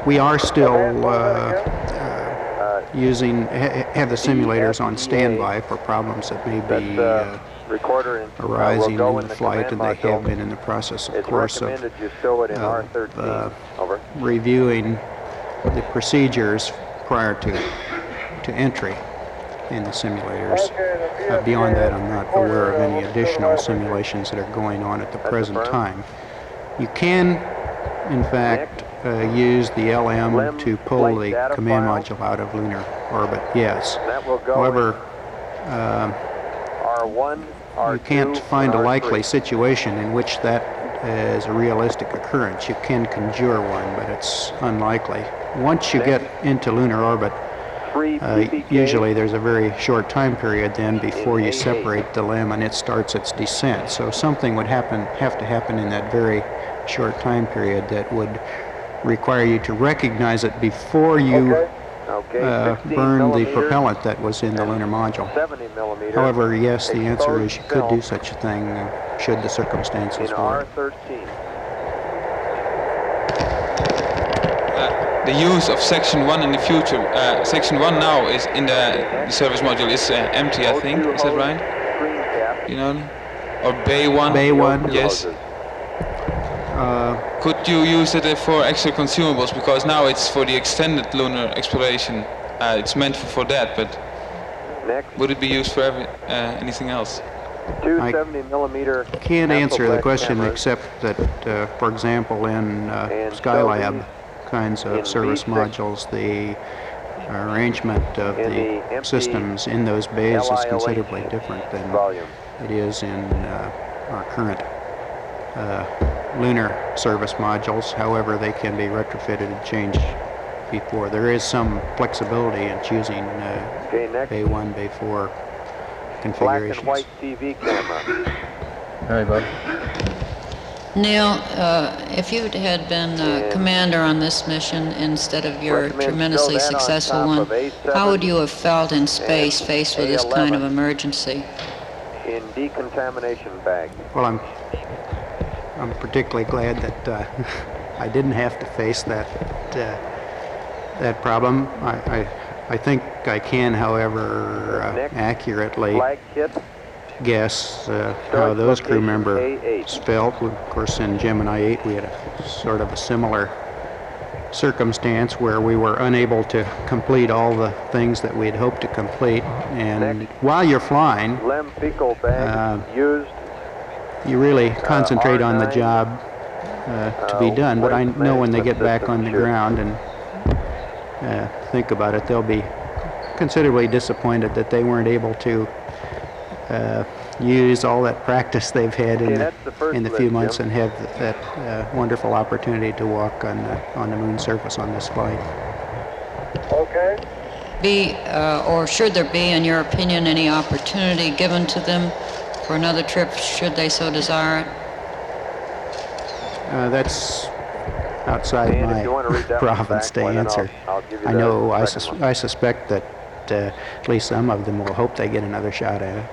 We are still have the simulators on standby for problems that may be arising in the flight, and they have been in the process, of course, of reviewing the procedures prior to entry in the simulators. Beyond that, I'm not aware of any additional simulations that are going on at the present time. You can, in fact, use the LM to pull the command module out of lunar orbit, yes. However, you can't find a likely situation in which that is a realistic occurrence. You can conjure one, but it's unlikely. Once you get into lunar orbit, usually there's a very short time period then before you separate the LEM and it starts its descent. So something would have to happen in that very short time period that would require you to recognize it before you burn the propellant that was in the lunar module. However, yes, the answer is you could do such a thing should the circumstances warrant. The use of section 1 in the future. Section 1 now is in the service module is empty, I think. Is that right? You know, or Bay 1. Bay 1. Yes. Could you use it for extra consumables? Because now it's for the extended lunar exploration. It's meant for that, but would it be used for anything else? I can't answer the question except that, for example, in Skylab kinds of service modules, the arrangement of the systems in those bays is considerably different than it is in our current lunar service modules. However, they can be retrofitted and changed before. There is some flexibility in choosing Bay 1, Bay 4 configurations. Black and white TV camera. All right, Bob. Neil, if you had been commander on this mission instead of your tremendously successful one, how would you have felt in space faced with this kind of emergency? In decontamination bag. Well, I'm particularly glad that I didn't have to face that problem. I think I can, however, accurately guess how those crew members felt. Of course, in Gemini 8, we had a sort of a similar circumstance where we were unable to complete all the things that we had hoped to complete. And while you're flying, you really concentrate on the job to be done. But I know when they get back on the ground and think about it, they'll be considerably disappointed that they weren't able to use all that practice they've had in the few months and have that wonderful opportunity to walk on the moon surface on this flight. Okay. Or should there be, in your opinion, any opportunity given to them for another trip, should they so desire it? That's outside my province to answer. I know, I suspect that at least some of them will hope they get another shot at it.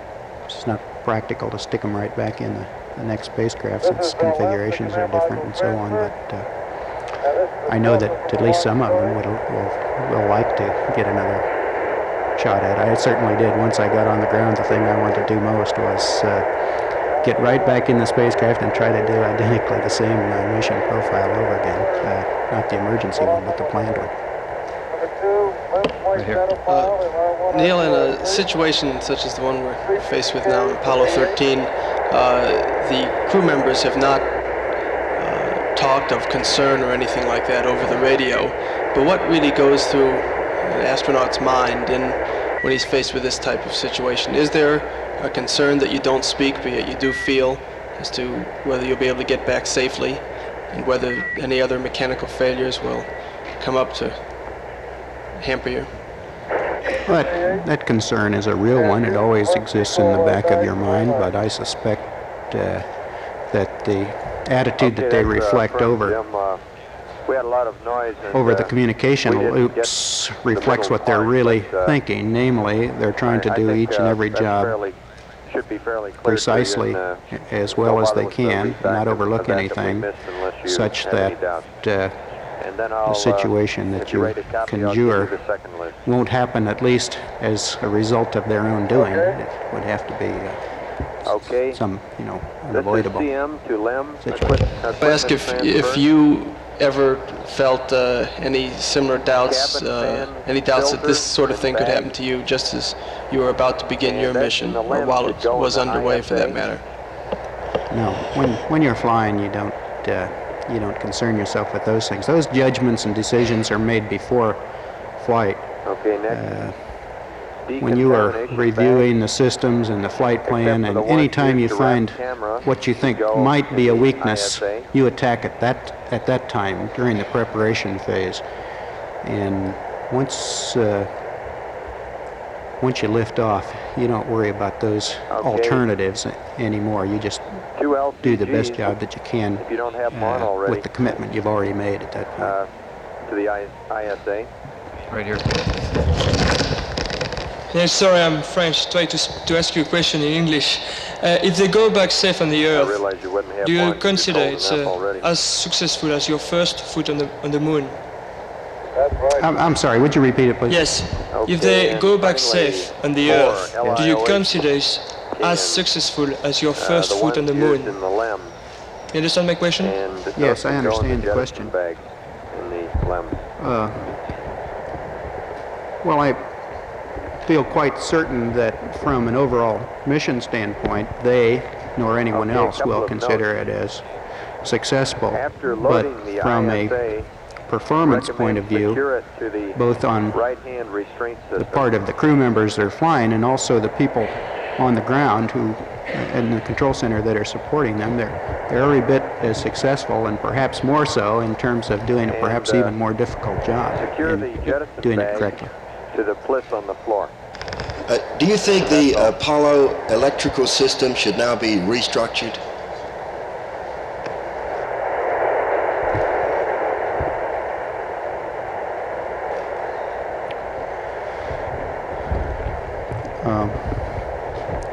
It's not practical to stick them right back in the next spacecraft since configurations are different and so on, but I know that at least some of them will like to get another shot at it. I certainly did. Once I got on the ground, the thing I wanted to do most was get right back in the spacecraft and try to do identically the same mission profile over again. Not the emergency one, but the planned one. Number 2, Right here. Neil, in a situation such as the one we're faced with now in Apollo 13, the crew members have not talked of concern or anything like that over the radio. But what really goes through an astronaut's mind when he's faced with this type of situation? Is there a concern that you don't speak, but yet you do feel, as to whether you'll be able to get back safely and whether any other mechanical failures will come up to hamper you? But that concern is a real one. It always exists in the back of your mind, but I suspect that the attitude that they reflect over we had a lot of noise the communication loops reflects what they're really thinking. Namely, they're trying to do each and every job precisely as well as they can, not overlook anything, such that the situation that you conjure won't happen, at least as a result of their own doing. It would have to be some, unavoidable situation. I ask if you ever felt any similar doubts, any doubts that this sort of thing could happen to you just as you were about to begin your mission, or while it was underway, for that matter? No, when you're flying, you don't concern yourself with those things. Those judgments and decisions are made before flight. When you are reviewing the systems and the flight plan, and any time you find what you think might be a weakness, you attack it at that time during the preparation phase. And once you lift off, you don't worry about those alternatives anymore. You just do the best job that you can with the commitment you've already made at that point. To the ISA. Right here. Yeah, sorry, I'm French. Try to ask you a question in English. If they go back safe on the Earth, do you consider it's as successful as your first foot on the moon? I'm sorry, would you repeat it, please? Yes. If they go back safe on the Earth, do you consider it's as successful as your first foot on the moon? You understand my question? Yes, I understand the question. Well, I feel quite certain that from an overall mission standpoint, they nor anyone else will consider it as successful. But from a performance point of view, both on the part of the crew members that are flying and also the people on the ground who in the control center that are supporting them, they're every bit as successful, and perhaps more so in terms of doing a perhaps even more difficult job in doing it correctly. To the plis on the floor. Do you think the Apollo electrical system should now be restructured?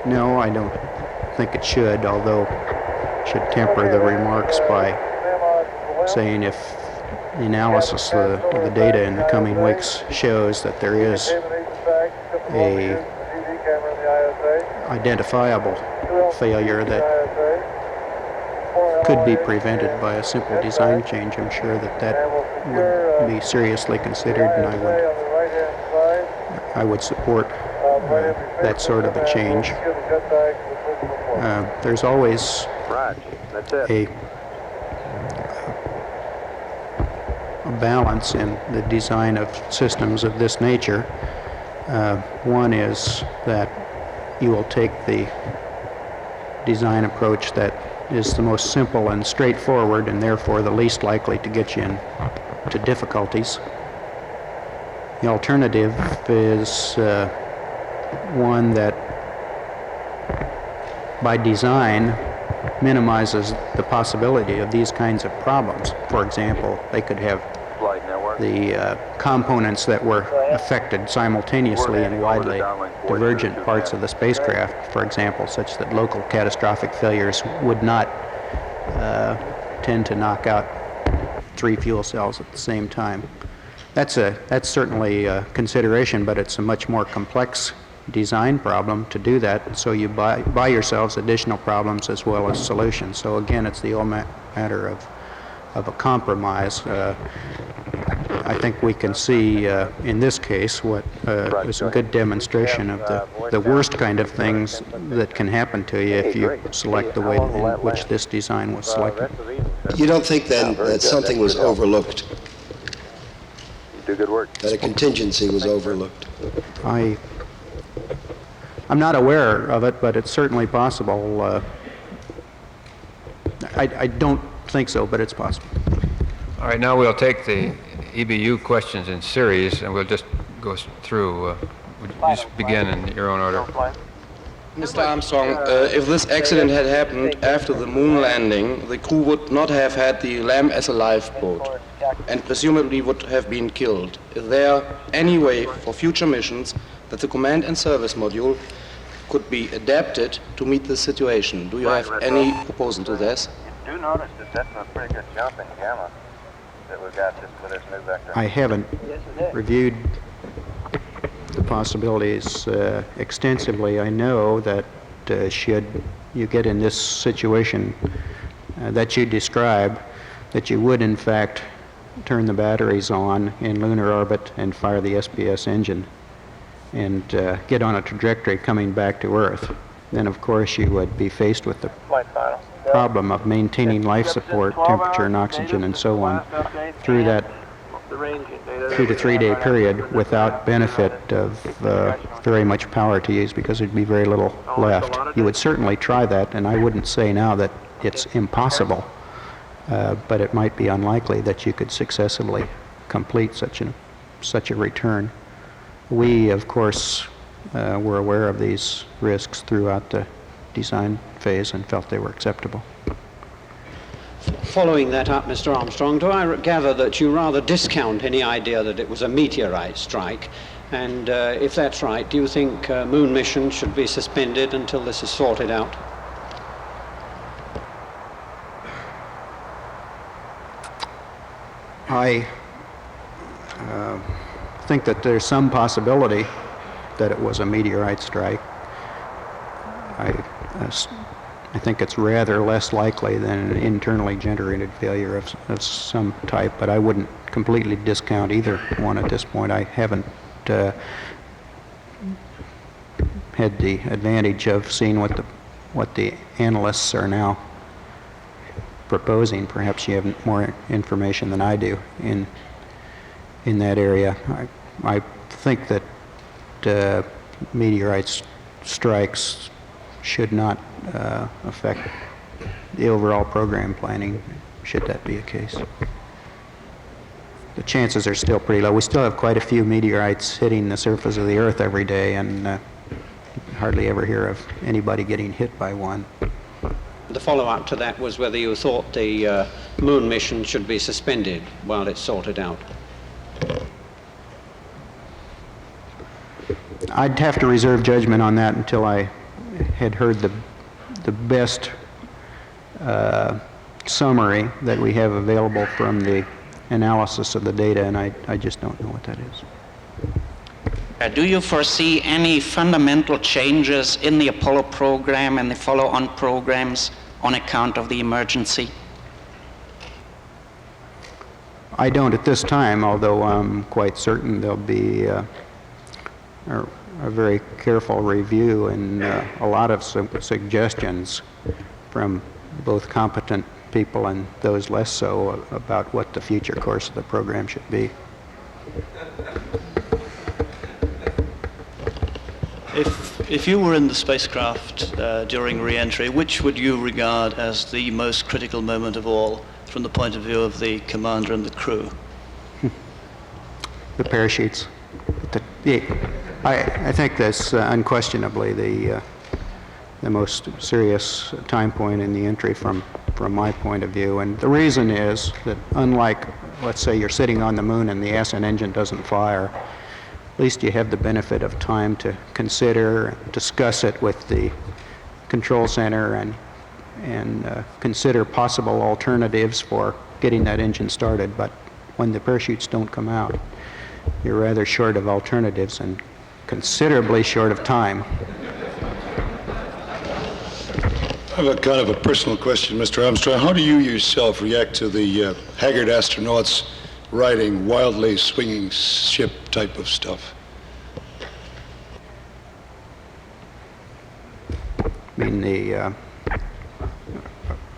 No, I don't think it should, although it should temper the remarks by saying if the analysis of the data in the coming weeks shows that there is a identifiable failure that could be prevented by a simple design change, I'm sure that would be seriously considered, and I would support that sort of a change. There's always a balance in the design of systems of this nature. One is that you will take the design approach that is the most simple and straightforward and therefore the least likely to get you into difficulties. The alternative is one that by design minimizes the possibility of these kinds of problems. For example, they could have the components that were affected simultaneously in widely divergent parts of the spacecraft, for example, such that local catastrophic failures would not tend to knock out 3 fuel cells at the same time. That's certainly a consideration, but it's a much more complex design problem to do that, so you buy yourselves additional problems as well as solutions. So again, it's the old matter of a compromise. I think we can see in this case what is a good demonstration of the worst kind of things that can happen to you if you select the way in which this design was selected. You don't think then that something was overlooked? You do good work. That a contingency was overlooked? I'm not aware of it, but it's certainly possible. I don't think so, but it's possible. All right, now we'll take the EBU questions in series, and we'll just go through. Would you just begin in your own order? Mr. Armstrong, if this accident had happened after the moon landing, the crew would not have had the LAM as a lifeboat, and presumably would have been killed. Is there any way for future missions that the command and service module could be adapted to meet this situation? Do you have any proposal to this? You do notice that that's a pretty good jump in gamma that we've got just with this new vector. I haven't reviewed the possibilities extensively. I know that should you get in this situation that you describe, that you would in fact turn the batteries on in lunar orbit and fire the SPS engine and get on a trajectory coming back to Earth. Then of course you would be faced with the problem of maintaining life support, temperature and oxygen and so on through the 3-day period without benefit of very much power to use, because there'd be very little left. You would certainly try that, and I wouldn't say now that it's impossible, but it might be unlikely that you could successfully complete such a return. We, of course, were aware of these risks throughout the design phase and felt they were acceptable. Following that up, Mr. Armstrong, do I gather that you rather discount any idea that it was a meteorite strike? And if that's right, do you think moon missions should be suspended until this is sorted out? I think that there's some possibility that it was a meteorite strike. I think it's rather less likely than an internally generated failure of some type, but I wouldn't completely discount either one at this point. I haven't had the advantage of seeing what the analysts are now proposing. Perhaps you have more information than I do in that area. I think that meteorite strikes should not affect the overall program planning, should that be the case. The chances are still pretty low. We still have quite a few meteorites hitting the surface of the Earth every day, and hardly ever hear of anybody getting hit by one. The follow-up to that was whether you thought the moon mission should be suspended while it's sorted out. I'd have to reserve judgment on that until I had heard the best summary that we have available from the analysis of the data, and I just don't know what that is. Do you foresee any fundamental changes in the Apollo program and the follow-on programs on account of the emergency? I don't at this time, although I'm quite certain there'll be a very careful review and a lot of suggestions from both competent people and those less so about what the future course of the program should be. If you were in the spacecraft during re-entry, which would you regard as the most critical moment of all from the point of view of the commander and the crew? The parachutes. I think that's unquestionably the most serious time point in the entry from my point of view. And the reason is that unlike, let's say, you're sitting on the moon and the ascent engine doesn't fire, at least you have the benefit of time to consider and discuss it with the control center and consider possible alternatives for getting that engine started. But when the parachutes don't come out, you're rather short of alternatives and considerably short of time. I have a kind of a personal question, Mr. Armstrong. How do you yourself react to the haggard astronauts riding, wildly swinging ship type of stuff? I mean,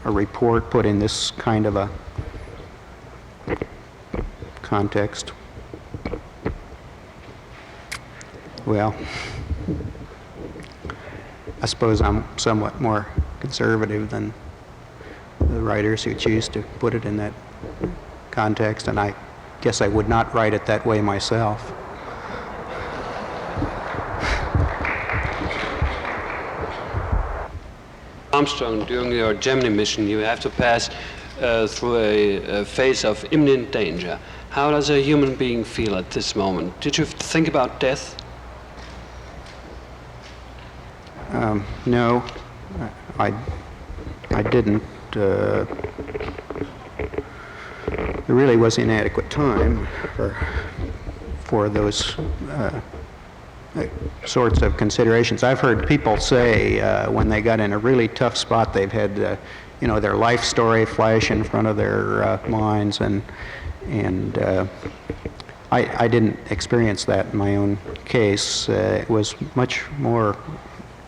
a report put in this kind of a context. Well, I suppose I'm somewhat more conservative than the writers who choose to put it in that context, and I guess I would not write it that way myself. Armstrong, during your Gemini mission, you have to pass through a phase of imminent danger. How does a human being feel at this moment? Did you think about death? No, I didn't. There really was inadequate time for those sorts of considerations. I've heard people say when they got in a really tough spot, they've had their life story flash in front of their minds, and I didn't experience that in my own case. It was much more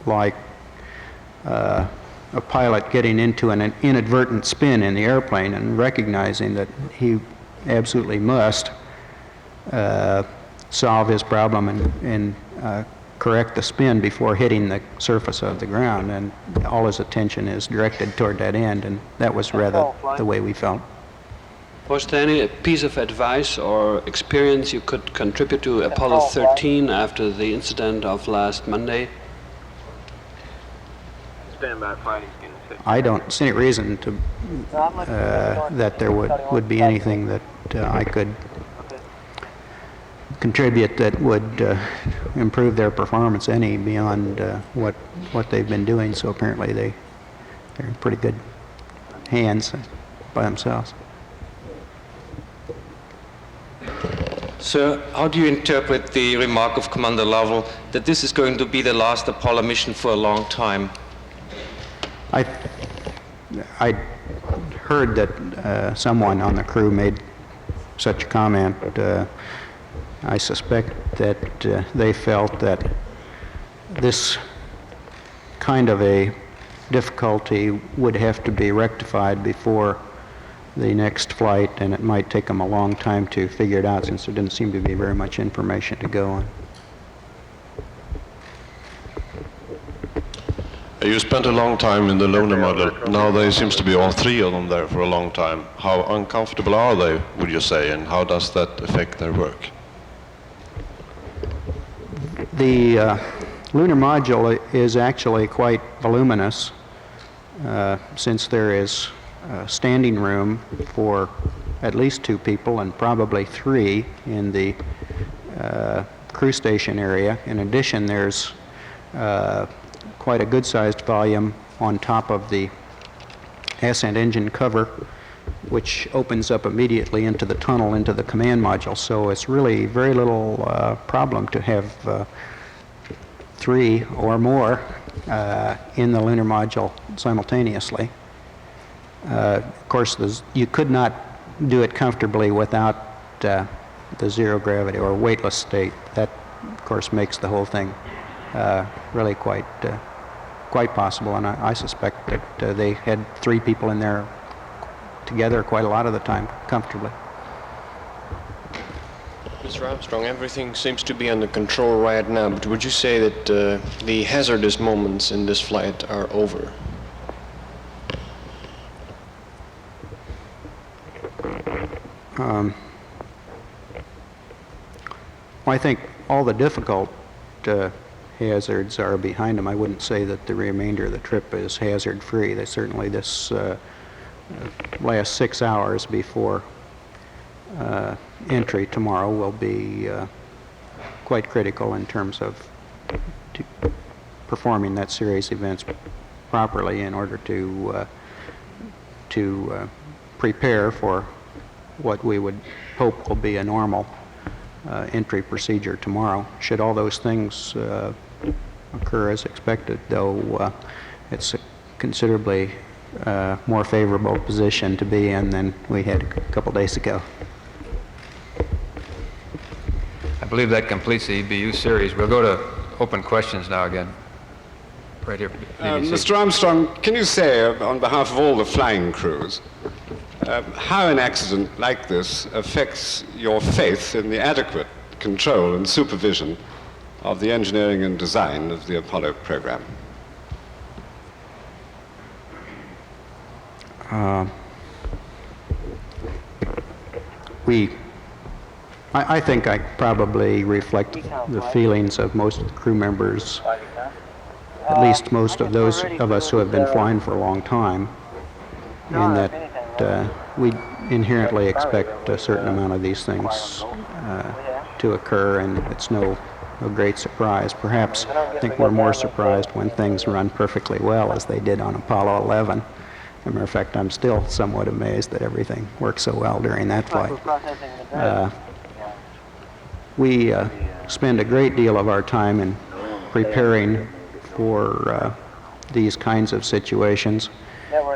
like a pilot getting into an inadvertent spin in the airplane and recognizing that he absolutely must solve his problem and correct the spin before hitting the surface of the ground, and all his attention is directed toward that end, and that was rather the way we felt. Was there any piece of advice or experience you could contribute to Apollo 13 after the incident of last Monday? Stand by fighting. I don't see any reason to that there would be anything that I could contribute that would improve their performance any beyond what they've been doing. So apparently they're in pretty good hands by themselves. Sir, how do you interpret the remark of Commander Lovell that this is going to be the last Apollo mission for a long time? I heard that someone on the crew made such a comment. I suspect that they felt that this kind of a difficulty would have to be rectified before the next flight, and it might take them a long time to figure it out since there didn't seem to be very much information to go on. You spent a long time in the lunar module. Now there seems to be all three of them there for a long time. How uncomfortable are they, would you say, and how does that affect their work? The lunar module is actually quite voluminous since there is standing room for at least 2 people and probably 3 in the crew station area. In addition, there's quite a good-sized volume on top of the ascent engine cover, which opens up immediately into the tunnel into the command module. So it's really very little problem to have 3 or more in the lunar module simultaneously. Of course, you could not do it comfortably without the zero gravity or weightless state. That, of course, makes the whole thing really quite possible, and I suspect that they had 3 people in there together quite a lot of the time, comfortably. Mr. Armstrong, everything seems to be under control right now, but would you say that the hazardous moments in this flight are over? Well, I think all the difficult hazards are behind them. I wouldn't say that the remainder of the trip is hazard-free. They certainly, this last 6 hours before entry tomorrow will be quite critical in terms of performing that series of events properly in order to prepare for what we would hope will be a normal entry procedure tomorrow. Should all those things occur as expected, though, it's a considerably more favorable position to be in than we had a couple days ago. believe that completes the EBU series. We'll go to open questions now again. Right here. Mr. Armstrong, can you say, on behalf of all the flying crews, how an accident like this affects your faith in the adequate control and supervision of the engineering and design of the Apollo program? I think I probably reflect the feelings of most of the crew members, at least most of those of us who have been flying for a long time, in that we inherently expect a certain amount of these things to occur, and it's no great surprise. Perhaps I think we're more surprised when things run perfectly well, as they did on Apollo 11. As a matter of fact, I'm still somewhat amazed that everything worked so well during that flight. We spend a great deal of our time in preparing for these kinds of situations,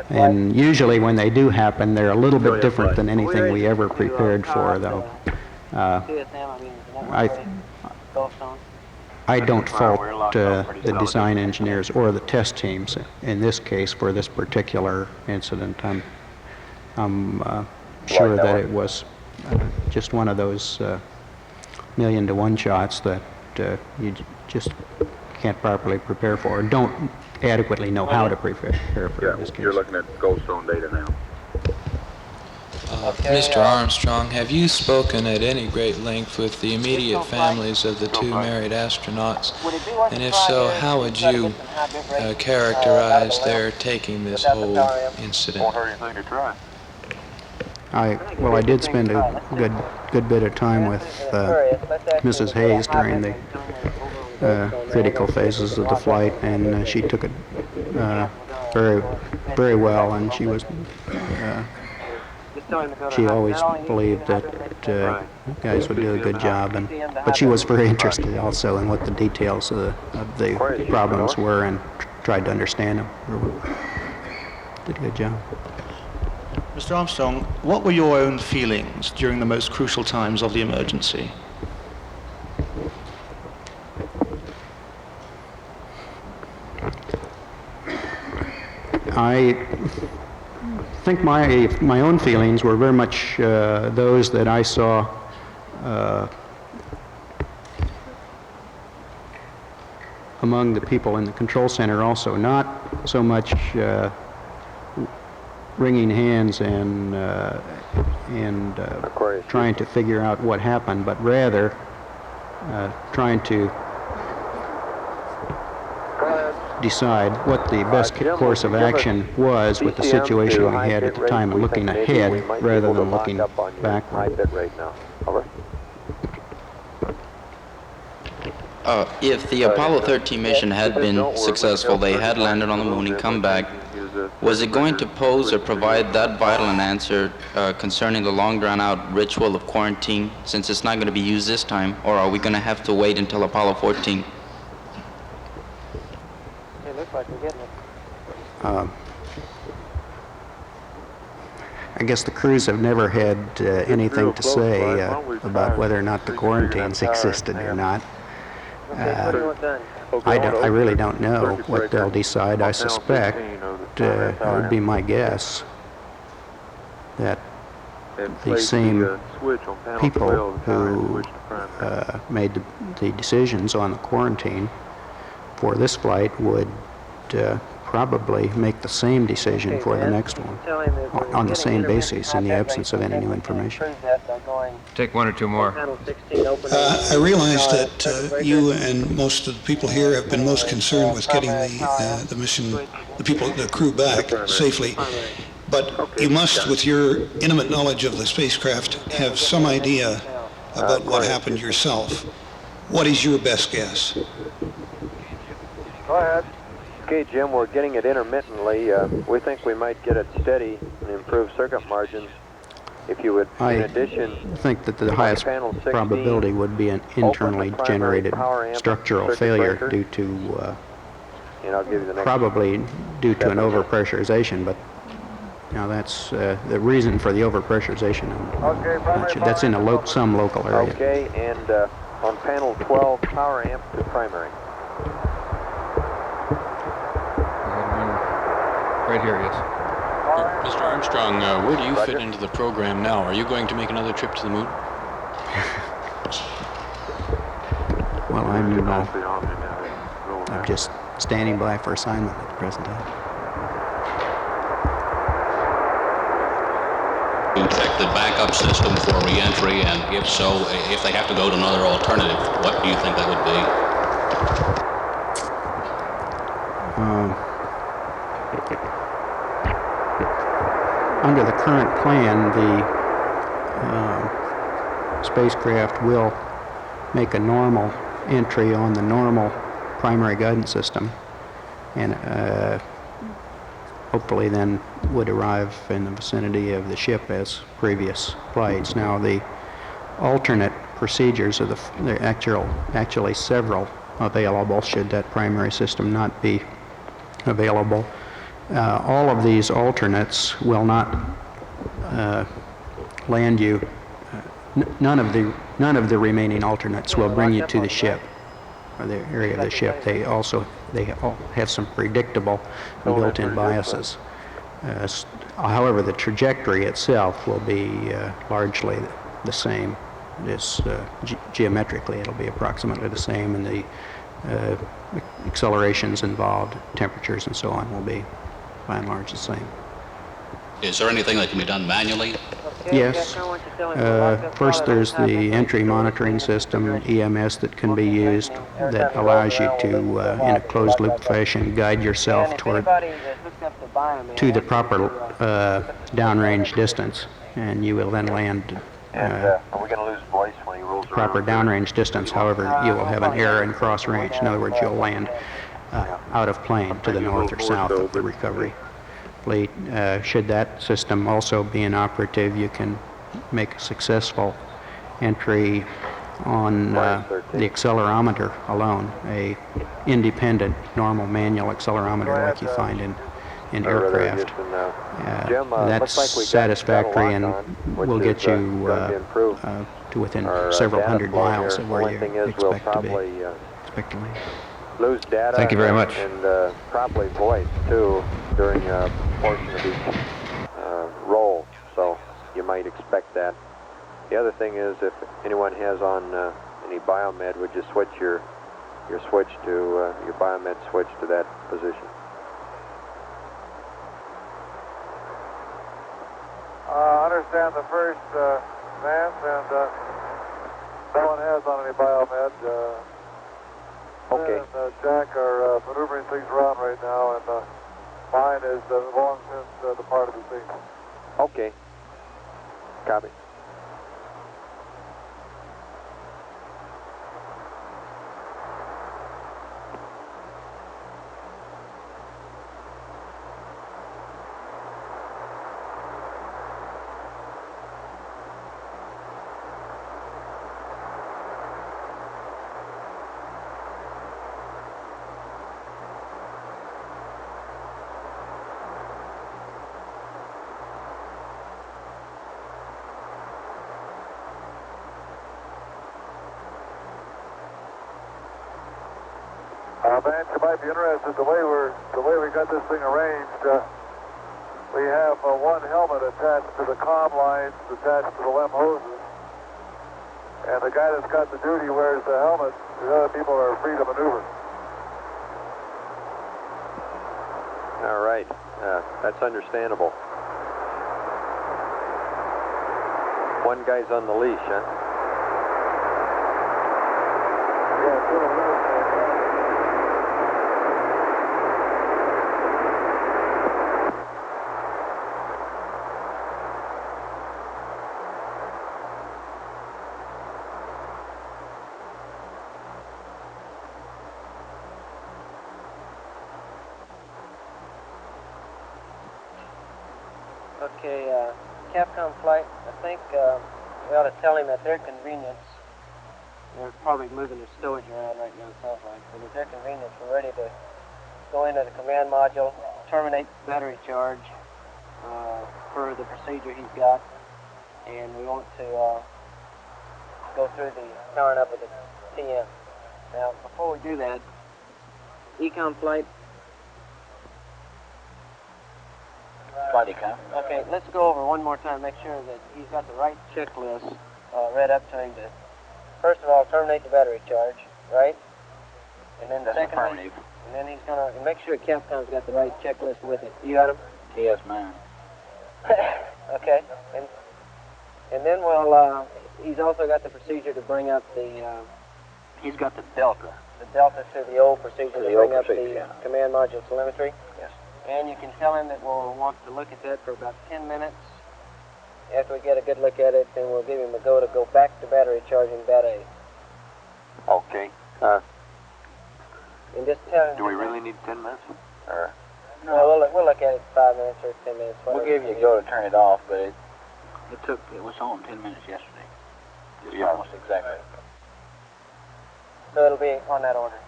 and usually when they do happen, they're a little bit different than anything we ever prepared for, though. I don't fault the design engineers or the test teams in this case for this particular incident. I'm sure that it was just one of those 1,000,000-to-1 shots that you just can't properly prepare for, or don't adequately know how to prepare for in this case. You're looking at Goldstone data now. Mr. Armstrong, have you spoken at any great length with the immediate families of the two married astronauts? And if so, how would you characterize their taking this whole incident? I did spend a good bit of time with Mrs. Hayes during the critical phases of the flight, and she took it very well, and she was she always believed that guys would do a good job, but she was very interested also in what the details of the problems were, and tried to understand them. Did a good job. Mr. Armstrong, what were your own feelings during the most crucial times of the emergency? I think my own feelings were very much those that I saw among the people in the control center also, not so much wringing hands and trying to figure out what happened, but rather trying to decide what the best course of action was with the situation we had at the time, looking ahead rather than looking backward. If the Apollo 13 mission had been successful, they had landed on the moon and come back, was it going to pose or provide that vital an answer concerning the long drawn-out ritual of quarantine, since it's not going to be used this time, or are we going to have to wait until Apollo 14? I guess the crews have never had anything to say about whether or not the quarantines existed or not. I really don't know what they'll decide. I suspect, it would be my guess, that the same people who made the decisions on the quarantine for this flight would probably make the same decision for the next one on the same basis in the absence of any new information. Take one or two more. I realize that you and most of the people here have been most concerned with getting the mission, the crew back safely. But you must, with your intimate knowledge of the spacecraft, have some idea about what happened yourself. What is your best guess? Go ahead. Okay, Jim, we're getting it intermittently. We think we might get it steady and improve circuit margins. If you would, in addition, I think that the highest probability would be an internally generated structural failure due to probably due to an overpressurization, but now that's the reason for the overpressurization. That's in some local area. Okay, and On panel 12, power amp to primary. Right here, yes. Mr. Armstrong, where do you fit into the program now? Are you going to make another trip to the moon? Well, I'm just standing by for assignment at the present time. You check the backup system for reentry, and if so, if they have to go to another alternative, what do you think that would be? Under the current plan, the spacecraft will make a normal entry on the normal primary guidance system, and hopefully then would arrive in the vicinity of the ship as previous flights. Now, the alternate procedures are there are actually several available should that primary system not be available. All of these alternates will not land you. None of the remaining alternates will bring you to the ship or the area of the ship. They all have some predictable built-in biases. However, the trajectory itself will be largely the same. Geometrically, it'll be approximately the same, and the accelerations involved, temperatures, and so on will be by and large the same. Is there anything that can be done manually? Yes. First, there's the entry monitoring system, EMS, that can be used that allows you to, in a closed-loop fashion, guide yourself to the proper downrange distance, and you will then land Are we going to lose voice when he rolls proper downrange distance. However, you will have an error in cross range. In other words, you'll land out of plane to the north or south of the recovery fleet. Should that system also be inoperative, you can make a successful entry on the accelerometer alone, a independent normal manual accelerometer like you find in aircraft. That's satisfactory and will get you to within several hundred miles of where you expect to be. Lose data. Thank you very much. And probably voice too during a portion of each roll, so you might expect that. The other thing is, if anyone has on any biomed, would you switch your switch to your biomed switch to that position? Understand the first, Vance, and no one has on any biomed. Okay. And Jack are maneuvering things around right now, and mine is long since departed the scene. Okay. Copy. Vance, you might be interested the way we got this thing arranged. We have one helmet attached to the comm lines, attached to the LEM hoses, and the guy that's got the duty wears the helmet. The other people are free to maneuver. All right. That's understandable. One guy's on the leash, huh? Okay, Capcom flight, I think we ought to tell him at their convenience. They're probably moving their stowage around right now, it sounds like. But at their convenience, we're ready to go into the command module, terminate battery charge per the procedure he's got. And we want to go through the powering up of the TM. Now, before we do that, econ flight. Flight econ. Okay, let's go over one more time, make sure that he's got the right checklist read up to him to, first of all, terminate the battery charge, right? And then secondly, and then he's gonna make sure Capcom's got the right checklist with it. You got him? Yes, ma'am. Okay, and then we'll, he's also got the procedure to bring up the, He's got the Delta. the Delta to the old procedure to the bring old up procedure, the yeah. command module telemetry. Yes. And you can tell him that we'll want to look at that for about 10 minutes. After we get a good look at it, then we'll give him a go to go back to battery charging Bat A. Okay. And just tell him... Do we really need 10 minutes? Or? No, we'll look at it 5 minutes or 10 minutes. We'll give you a go to turn it off, but it was on 10 minutes yesterday. Just almost exactly. So it'll be on that order.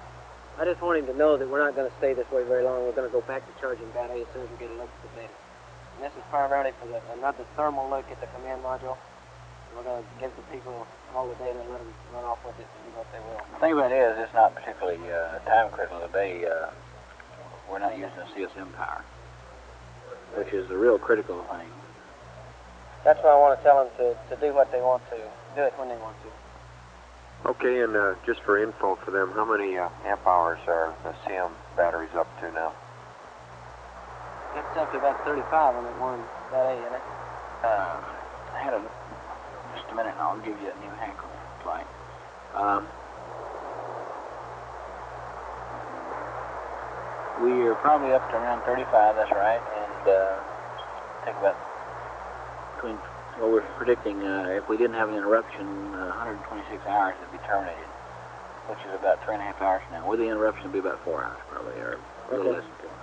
I just want him to know that we're not going to stay this way very long. We're going to go back to charging Bat A as soon as we get a look at the data. And this is primarily for another thermal look at the command module. We're going to give the people all the data and let them run off with it and do what they will. The thing about it is, it's not particularly time critical today. We're not using the CSM power, which is the real critical thing. That's why I want to tell them to do what they want to, do it when they want to. Okay, and just for info for them, how many amp hours are the CM batteries up to now? That's up to about 35 on that one Bat A, isn't it? Just a minute and I'll give you a new Hankel flight. We are probably up to around 35, that's right, and take about between, well, we're predicting if we didn't have an interruption, 126 hours it'd be terminated, which is about 3.5 hours now. With the interruption it'd be about 4 hours probably, or a little less than 4 hours.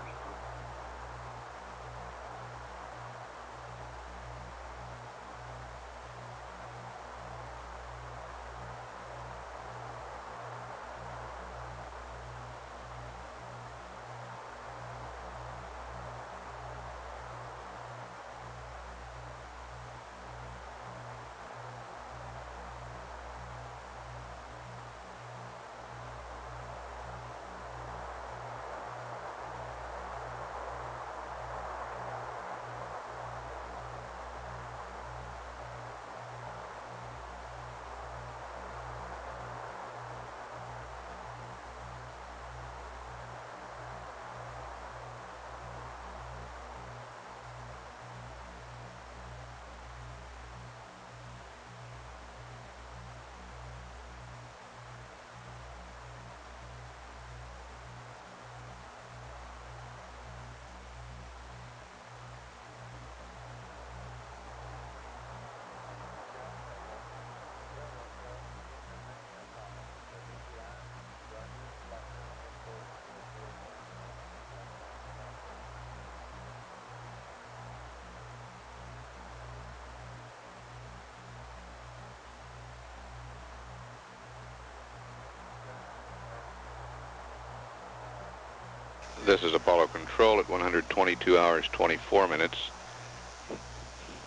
This is Apollo Control at 122 hours 24 minutes.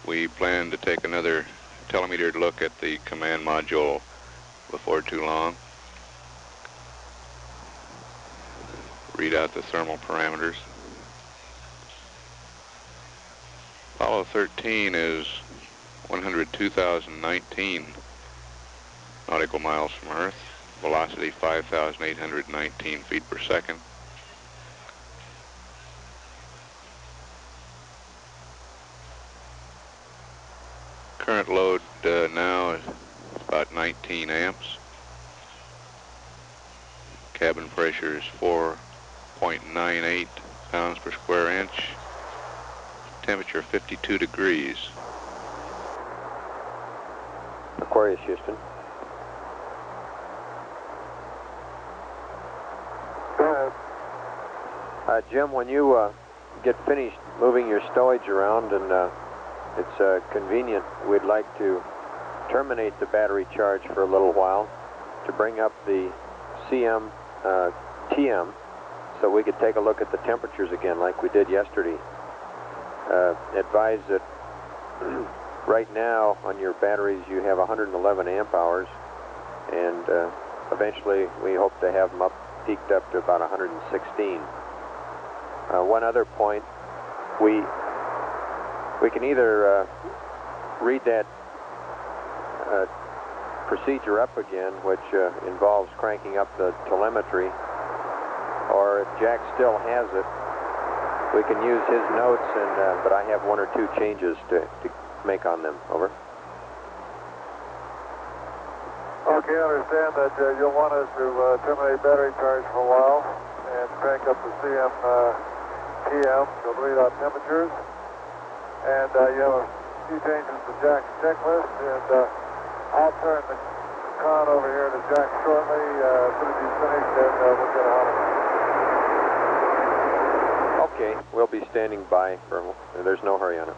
We plan to take another telemetered look at the command module before too long. Read out the thermal parameters. Apollo 13 is 102,019 nautical miles from Earth, velocity 5,819 feet per second. Current load now is about 19 amps. Cabin pressure is 4.98 pounds per square inch. Temperature 52 degrees. Aquarius, Houston. Go ahead. Jim, when you get finished moving your stowage around and it's convenient, we'd like to terminate the battery charge for a little while to bring up the CM TM so we could take a look at the temperatures again like we did yesterday. Advise that right now on your batteries you have 111 amp hours and eventually we hope to have them peaked up to about 116. One other point, we can either read that procedure up again, which involves cranking up the telemetry, or if Jack still has it, we can use his notes, but I have one or two changes to make on them. Over. Okay, I understand that you'll want us to terminate battery charge for a while and crank up the CM PM to read out temperatures. And you have a few changes to Jack's checklist, and I'll turn the con over here to Jack shortly. As soon as he's finished, and we'll get on it. Okay, we'll be standing by. There's no hurry on it.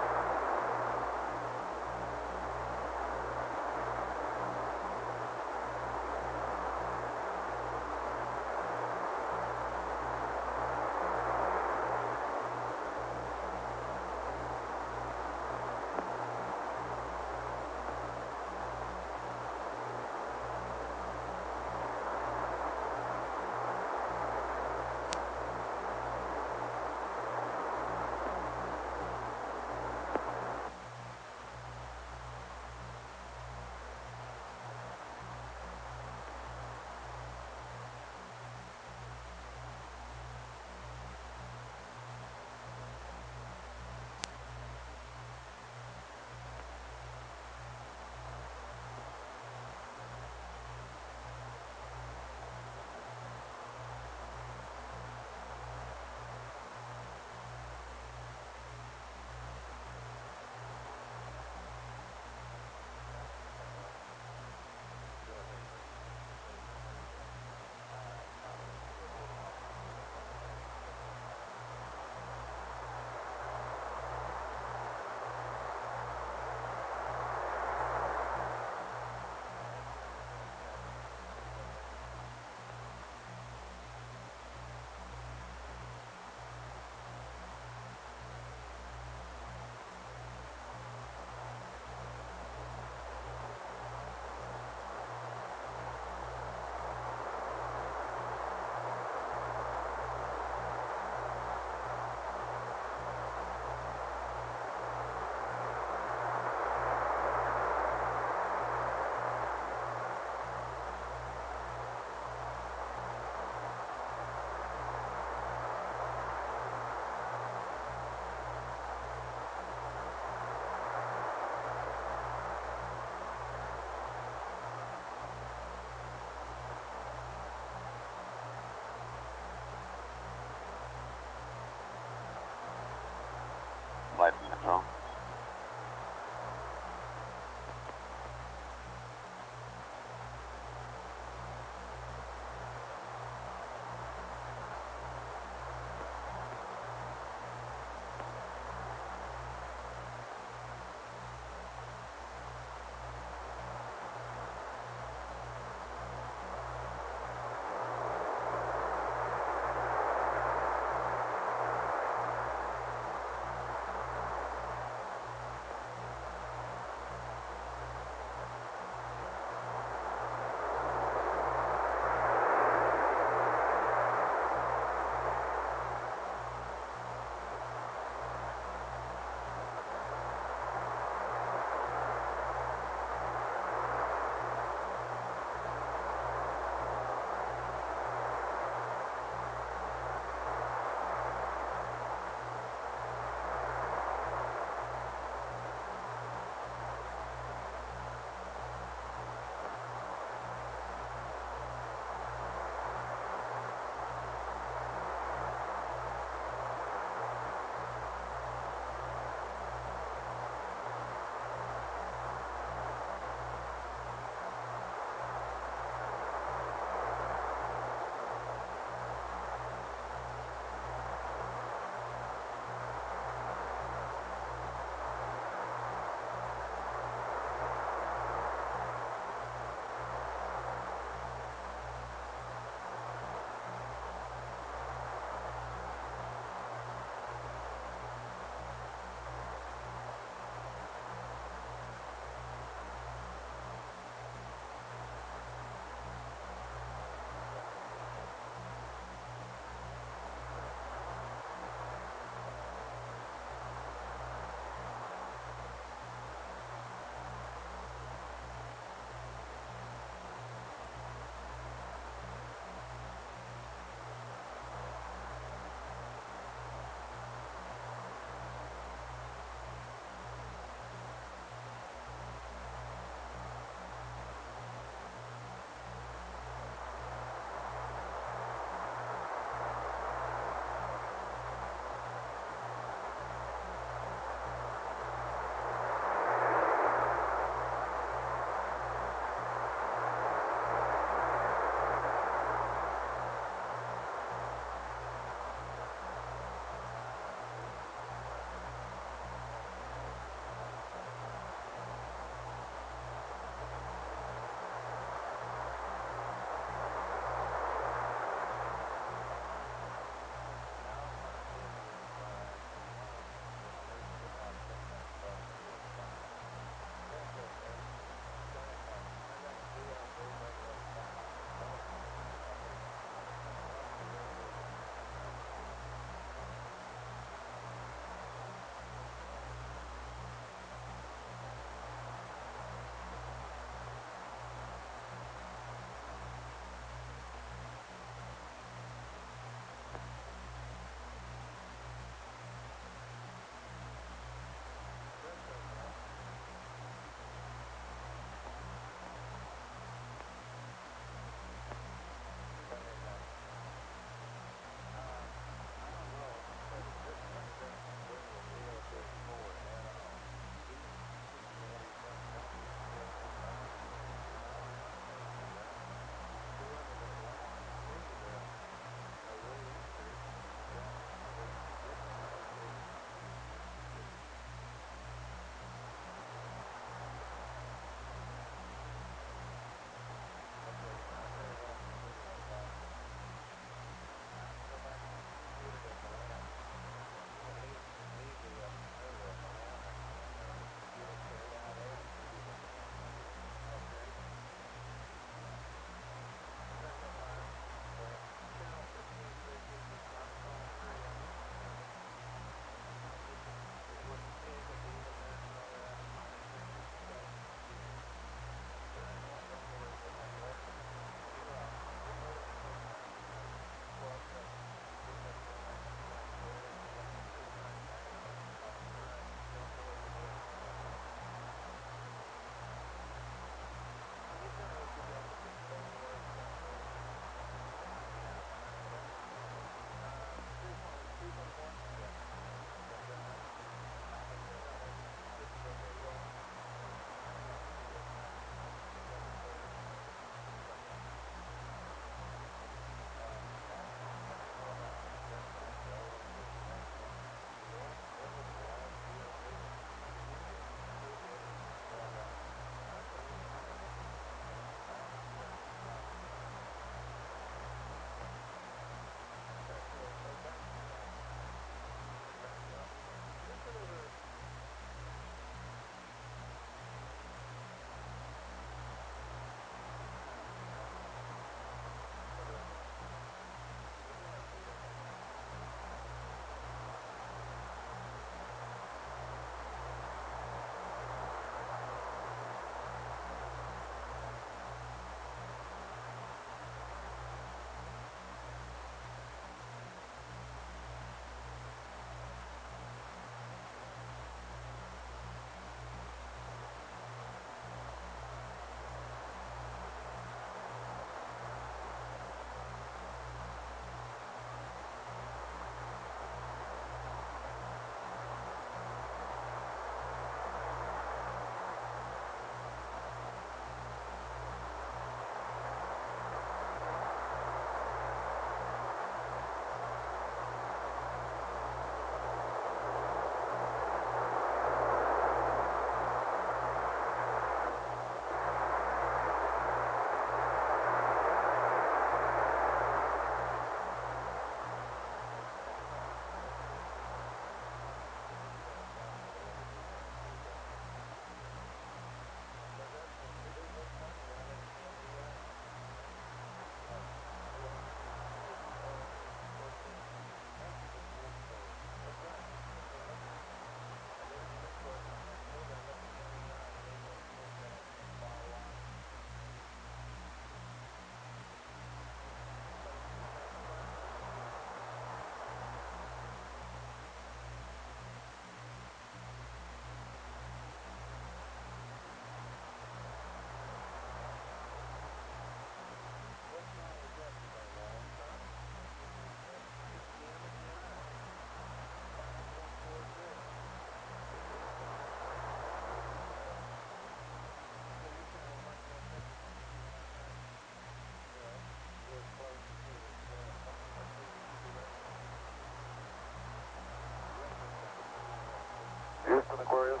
Victorious.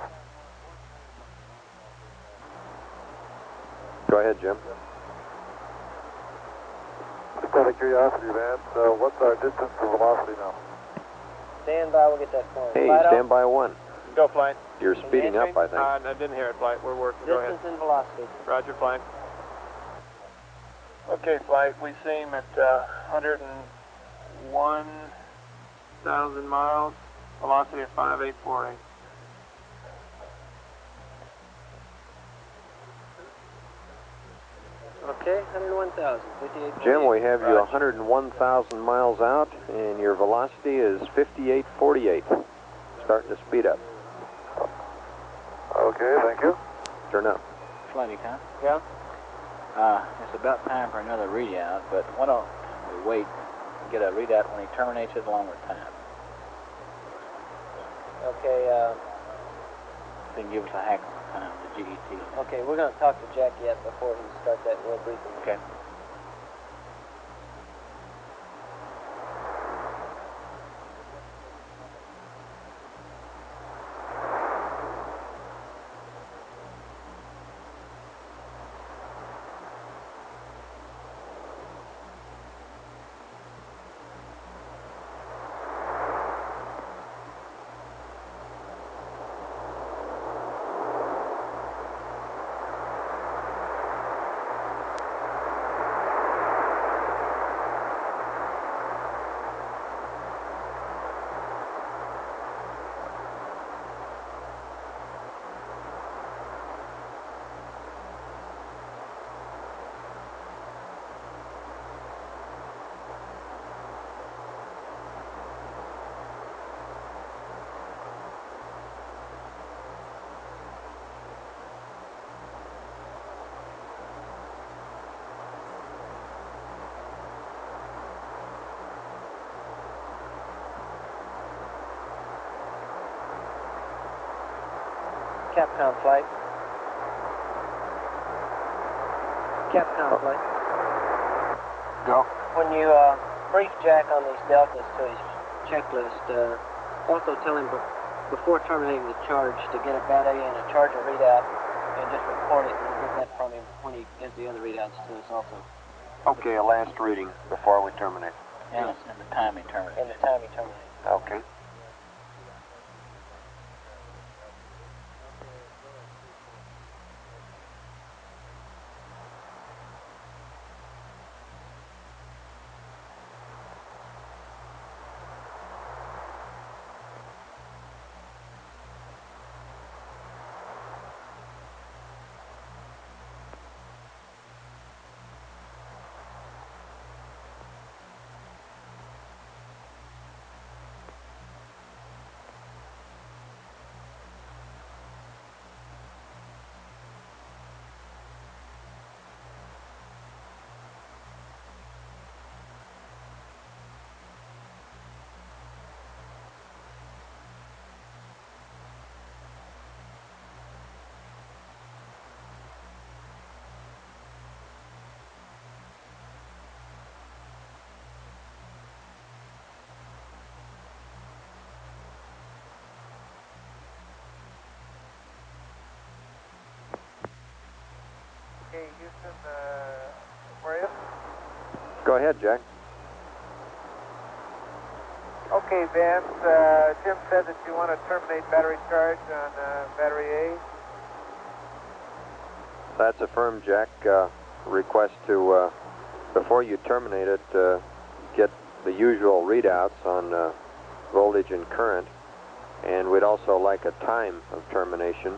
Go ahead, Jim. Just out of curiosity, Vance, what's our distance to velocity now? Stand by, we'll get that for you. Hey, Flight stand out. by 1. Go, flight. You're speeding up, I think. I didn't hear it, flight. We're working. Go ahead. Distance and velocity. Roger, flight. Okay, flight. We seem at 101,000 miles. Velocity of 5848. Okay, 101,000, 58. Jim, we have you 101,000 miles out, and your velocity is 5848. Starting to speed up. Okay, thank you. Turn up. Flighty time. Yeah? It's about time for another readout, but why don't we wait and get a readout when he terminates at a longer time? Okay, So you can give us a hack on the time, the GET. okay, we're going to talk to Jack yet before he starts that real briefing. Okay. Capcom flight. Capcom flight. Go. When you brief Jack on these deltas to his checklist, also tell him before terminating the charge to get a battery and a charger readout and just record it, and we'll get that from him when he gives the other readouts to us also. Okay, a last reading before we terminate. And the time he terminates. And the time he terminates. Okay. Okay, Houston, where are you? Go ahead, Jack. Okay, Vance, Jim said that you want to terminate battery charge on battery A. That's affirmed, Jack. Request to, before you terminate it, get the usual readouts on voltage and current. And we'd also like a time of termination.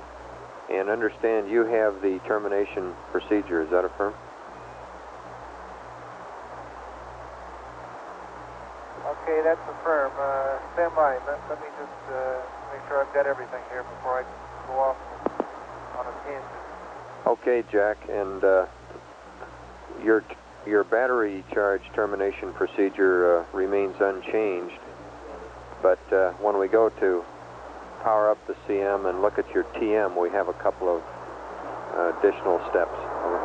And understand you have the termination procedure. Is that affirmed? Okay, that's affirmed. Stand by. Let me just make sure I've got everything here before I go off on a tangent. Okay, Jack, and your battery charge termination procedure remains unchanged. But when we go to power up the CM and look at your TM, we have a couple of additional steps. Over.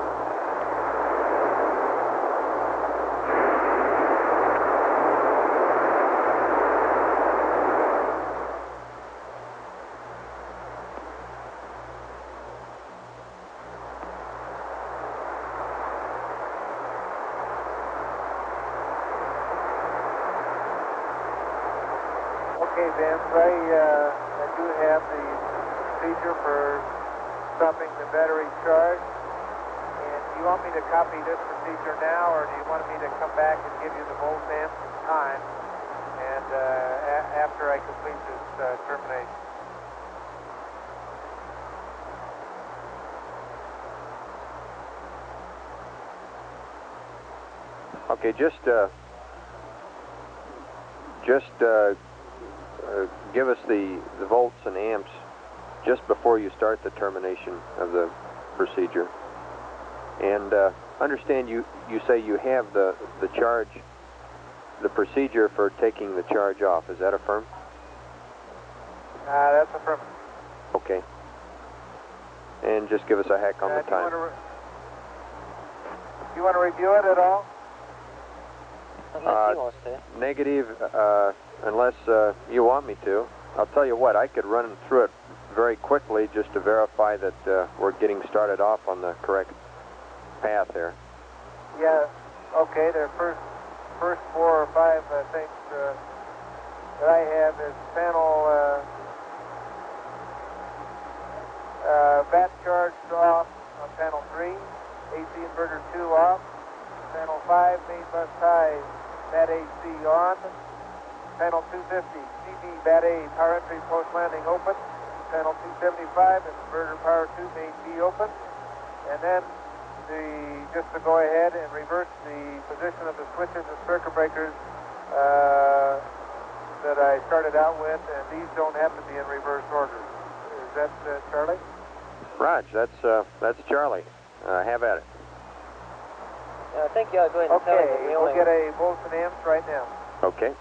Vance. I do have the procedure for stopping the battery charge. And do you want me to copy this procedure now, or do you want me to come back and give you the volt amps and time, and after I complete this termination? Okay, just give us the volts and amps just before you start the termination of the procedure. And understand you say you have the charge, the procedure for taking the charge off. Is that affirmed? That's affirmed. Okay. And just give us a hack on the time. Do you want to review it at all? Unless he wants to. Negative, unless you want me to. I'll tell you what, I could run through it very quickly just to verify that we're getting started off on the correct path there. Yeah, okay, the first 4 or 5 things that I have is panel bat charge off on panel 3, AC inverter 2 off, panel 5, main bus high, bat AC on, panel 250, CB bat A, power entry post landing open, panel 275, inverter power 2, main B open, and then just to go ahead and reverse the position of the switches and circuit breakers that I started out with, and these don't have to be in reverse order. Is that Charlie? Raj, that's Charlie. Have at it. Yeah, I think you ought to go ahead and tell him that we we'll only... get a volts and amps right now. Okay. I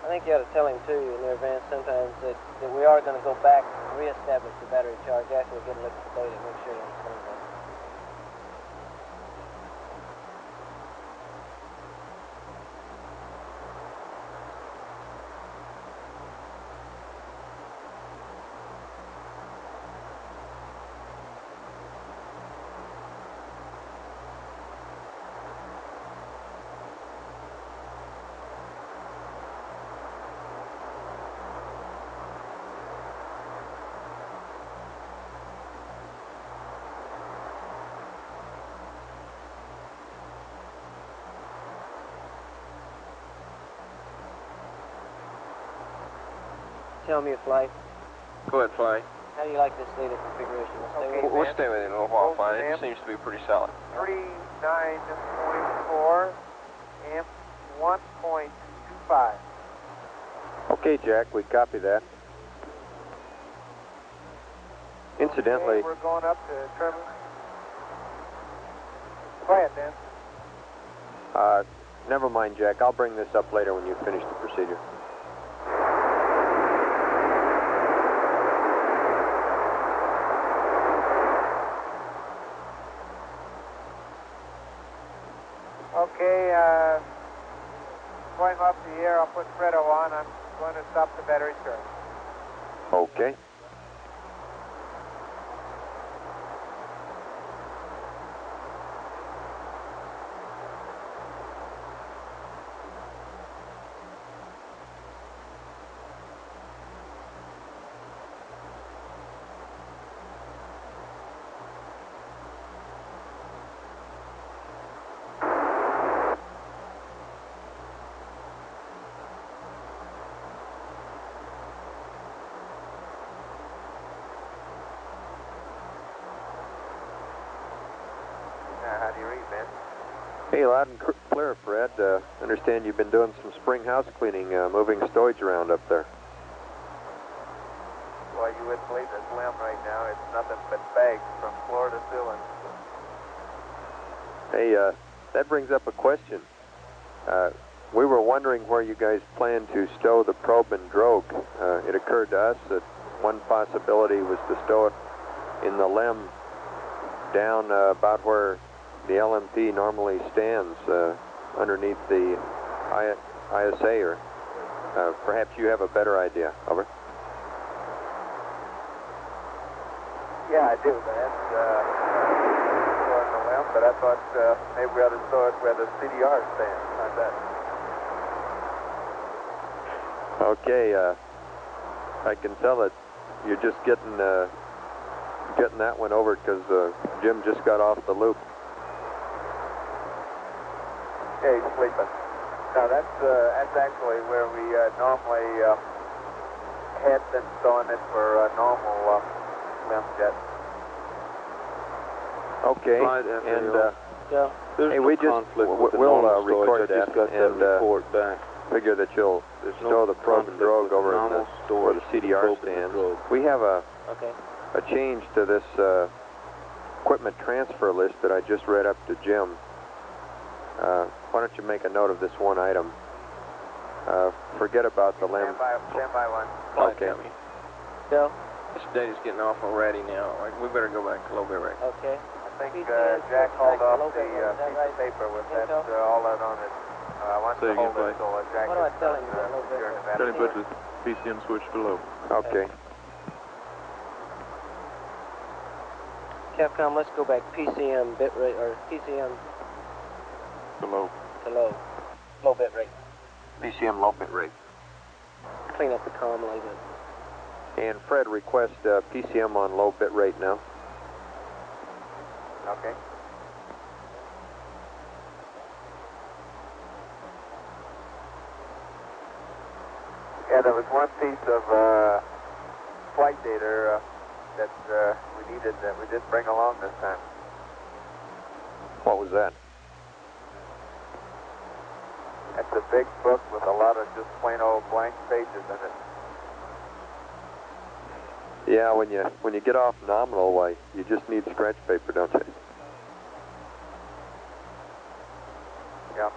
think you ought to tell him, too, in advance sometimes, that we are going to go back and reestablish the battery charge after we get a look at the data, make sure you understand that. Tell me, Fly. Go ahead, Fly. How do you like this data configuration? We'll stay with it a little while, Fly. It seems to be pretty solid. 39.4 amps, 1.25. Okay, Jack, we copy that. Incidentally... Okay, we're going up to terminal. Quiet, Dan. Never mind, Jack. I'll bring this up later when you finish the procedure. Okay, going off the air, I'll put Fredo on. I'm going to stop the battery charge. Okay. How do you read, man? Hey, loud and clear, Fred. Understand you've been doing some spring house cleaning, moving stowage around up there. Well, you wouldn't believe this limb right now. It's nothing but bags from floor to ceiling. Hey, that brings up a question. We were wondering where you guys plan to stow the probe and drogue. It occurred to us that one possibility was to stow it in the limb down about where the LMP normally stands, underneath the ISA, or perhaps you have a better idea. Over. Yeah, I do, man. Stow it in the limb, but I thought maybe we ought to stow it where the CDR stands. How's that? Okay, I can tell that you're just getting that one over because Jim just got off the loop. Okay, he's sleeping. Now that's actually where we normally had been throwing it for normal LEM jets. Okay, and hey, we just we'll record that and report back. Figure that you'll stow the probe and drogue over in the CDR stands. We have a change to this equipment transfer list that I just read up to Jim. Why don't you make a note of this one item? Forget about the LEM. Stand by one. Okay. Bill? This data's getting awful ratty now. We better go back to low bit rate. Okay. I think Jack called off the piece of paper with that all that on it. I want to hold it so Jack What do I tell him? Tell him put the PCM switch to low. Okay. Capcom, let's go back PCM bit rate, or PCM To low. to low. Low bit rate. PCM low bit rate. Clean up the comm a little bit. And Fred, request PCM on low bit rate now. Okay. Yeah, there was one piece of flight data that we needed that we didn't bring along this time. What was that? That's a big book with a lot of just plain old blank pages in it. Yeah, when you get off nominal, why you just need scratch paper, don't you? Yeah.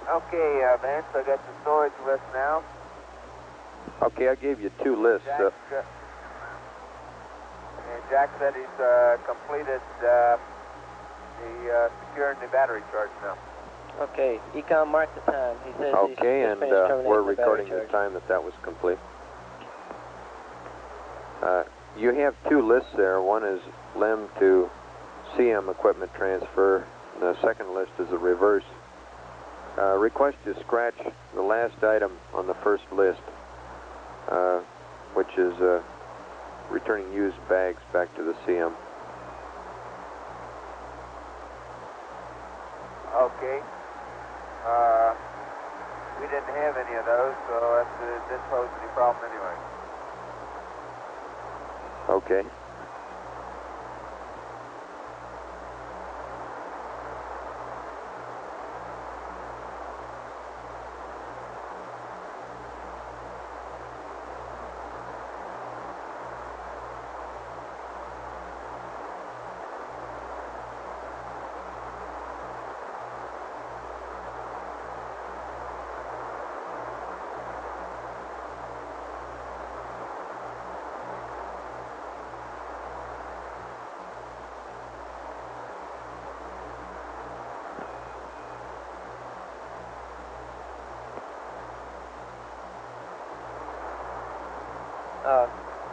Okay, Vance, I got the storage list now. Okay, I gave you two lists. And Jack said he's completed the securing the battery charge now. Okay, Econ, mark the time. He says Okay, he's and finished terminating we're the battery recording the charge. time that was complete. You have two lists there. One is LEM to CM equipment transfer. And the second list is a reverse. Request to scratch the last item on the first list, which is returning used bags back to the CM. Okay. We didn't have any of those, so it didn't pose any problem anyway. Okay.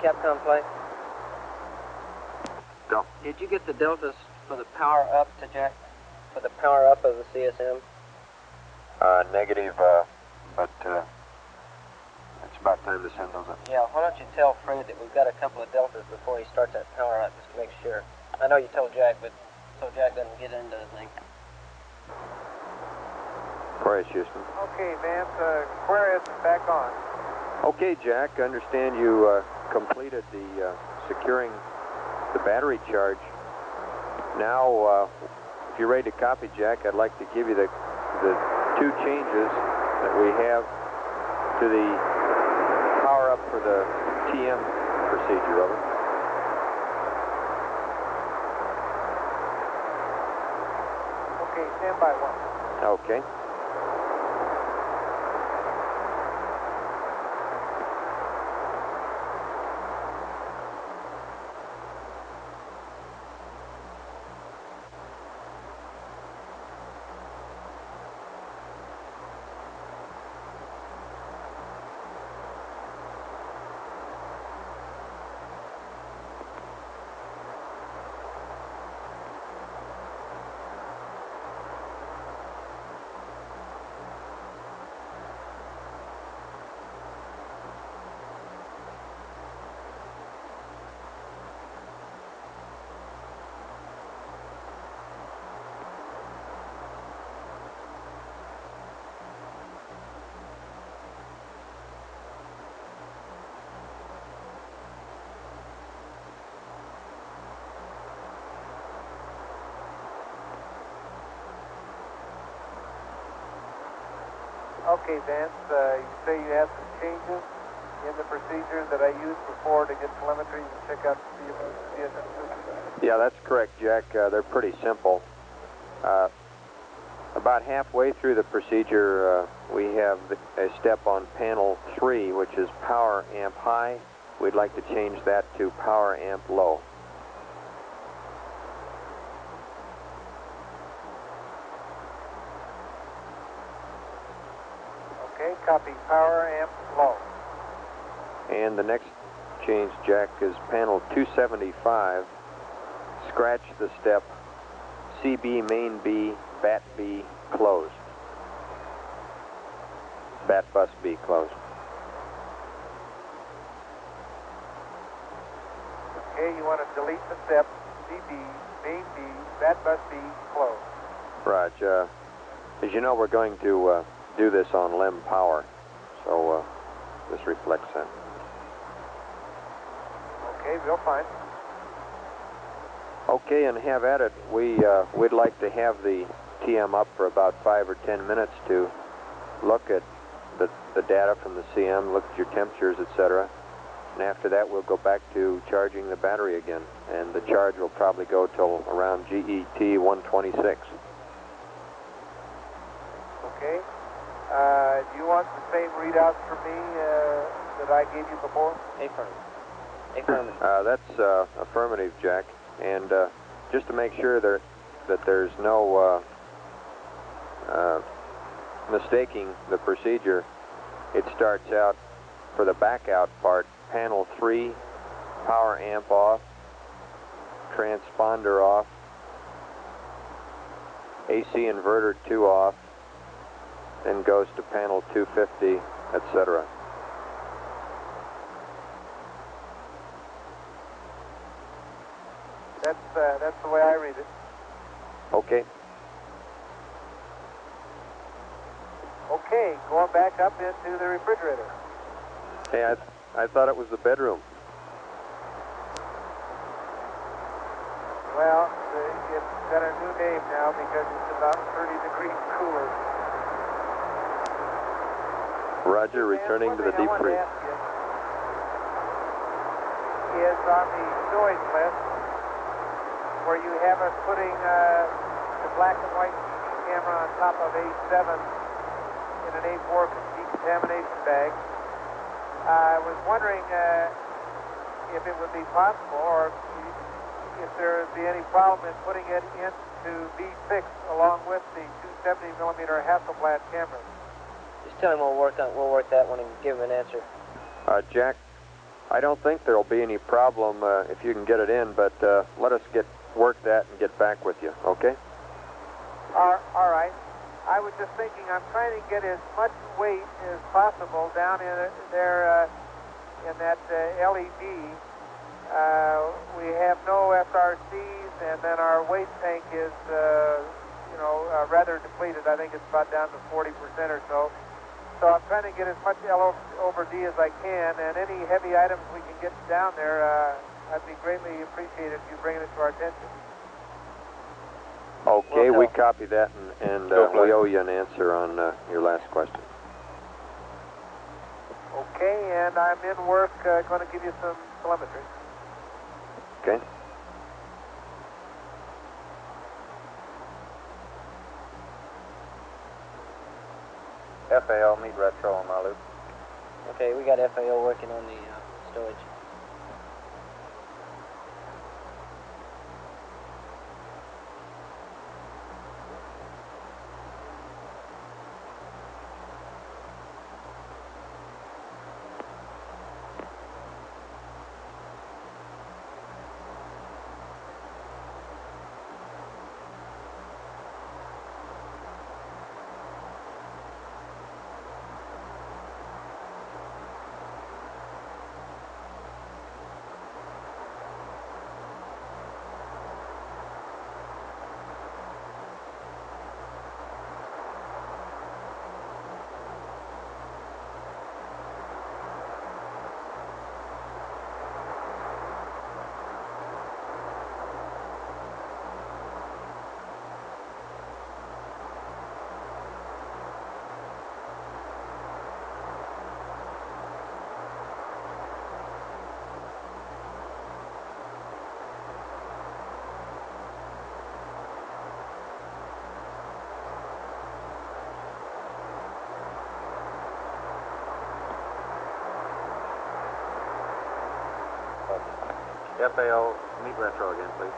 Capcom flight? Go. Did you get the deltas for the power up to Jack? For the power up of the CSM? Negative, but it's about enough time to send those up. Yeah, why don't you tell Fred that we've got a couple of deltas before he starts that power up, just to make sure. I know you told Jack, but so Jack doesn't get into the thing. Aquarius, Houston. Okay, Vance, Aquarius is back on. Okay, Jack, I understand you completed the securing the battery charge. Now, if you're ready to copy, Jack, I'd like to give you the two changes that we have to the power up for the TM procedure. Over. Okay, stand by one. Okay. Okay, Vance, you say you have some changes in the procedures that I used before to get telemetry and check out the CSM system? Yeah, that's correct, Jack. They're pretty simple. About halfway through the procedure, we have a step on panel 3, which is power amp high. We'd like to change that to power amp low. Okay, copy, power amp low. And the next change, Jack, is panel 275. Scratch the step CB main B, bat B closed. Bat bus B closed. Okay, you want to delete the step CB, main B, bat bus B closed. Raj, as you know, we're going to do this on LEM power, so this reflects that. Okay, real fine. Okay, and have at it. We'd like to have the TM up for about 5 or 10 minutes to look at the data from the CM, look at your temperatures, etc. And after that, we'll go back to charging the battery again. And the charge will probably go till around GET 126. Okay. Do you want the same readouts from me that I gave you before? Affirmative. That's affirmative, Jack. And just to make sure that there's no mistaking the procedure, it starts out for the back out part, panel 3, power amp off, transponder off, AC inverter 2 off, then goes to panel 250, etc. That's the way I read it. Okay. Okay, going back up into the refrigerator. Hey, I thought it was the bedroom. Well, it's got a new name now because it's about 30 degrees cooler. Roger, returning to the deep freeze. Is on the sewing list where you have us putting the black and white camera on top of A7 in an A4 decontamination bag. I was wondering if it would be possible, or if there would be any problem in putting it into V6 along with the 270mm Hasselblad cameras. Just tell him we'll work that one and give him an answer. Jack, I don't think there'll be any problem if you can get it in, but let us work that and get back with you, okay? All right. I was just thinking I'm trying to get as much weight as possible down in there in that LED. We have no SRCs, and then our waste tank is, rather depleted. I think it's about down to 40% or so. So I'm trying to get as much L over D as I can, and any heavy items we can get down there, I'd be greatly appreciated if you bring it to our attention. Okay, we copy that, and we owe you an answer on your last question. Okay, and I'm in work, going to give you some telemetry. Okay. FAO, meet retro on my loop. Okay, we got FAO working on the stowage. FAO, meet retro again, please.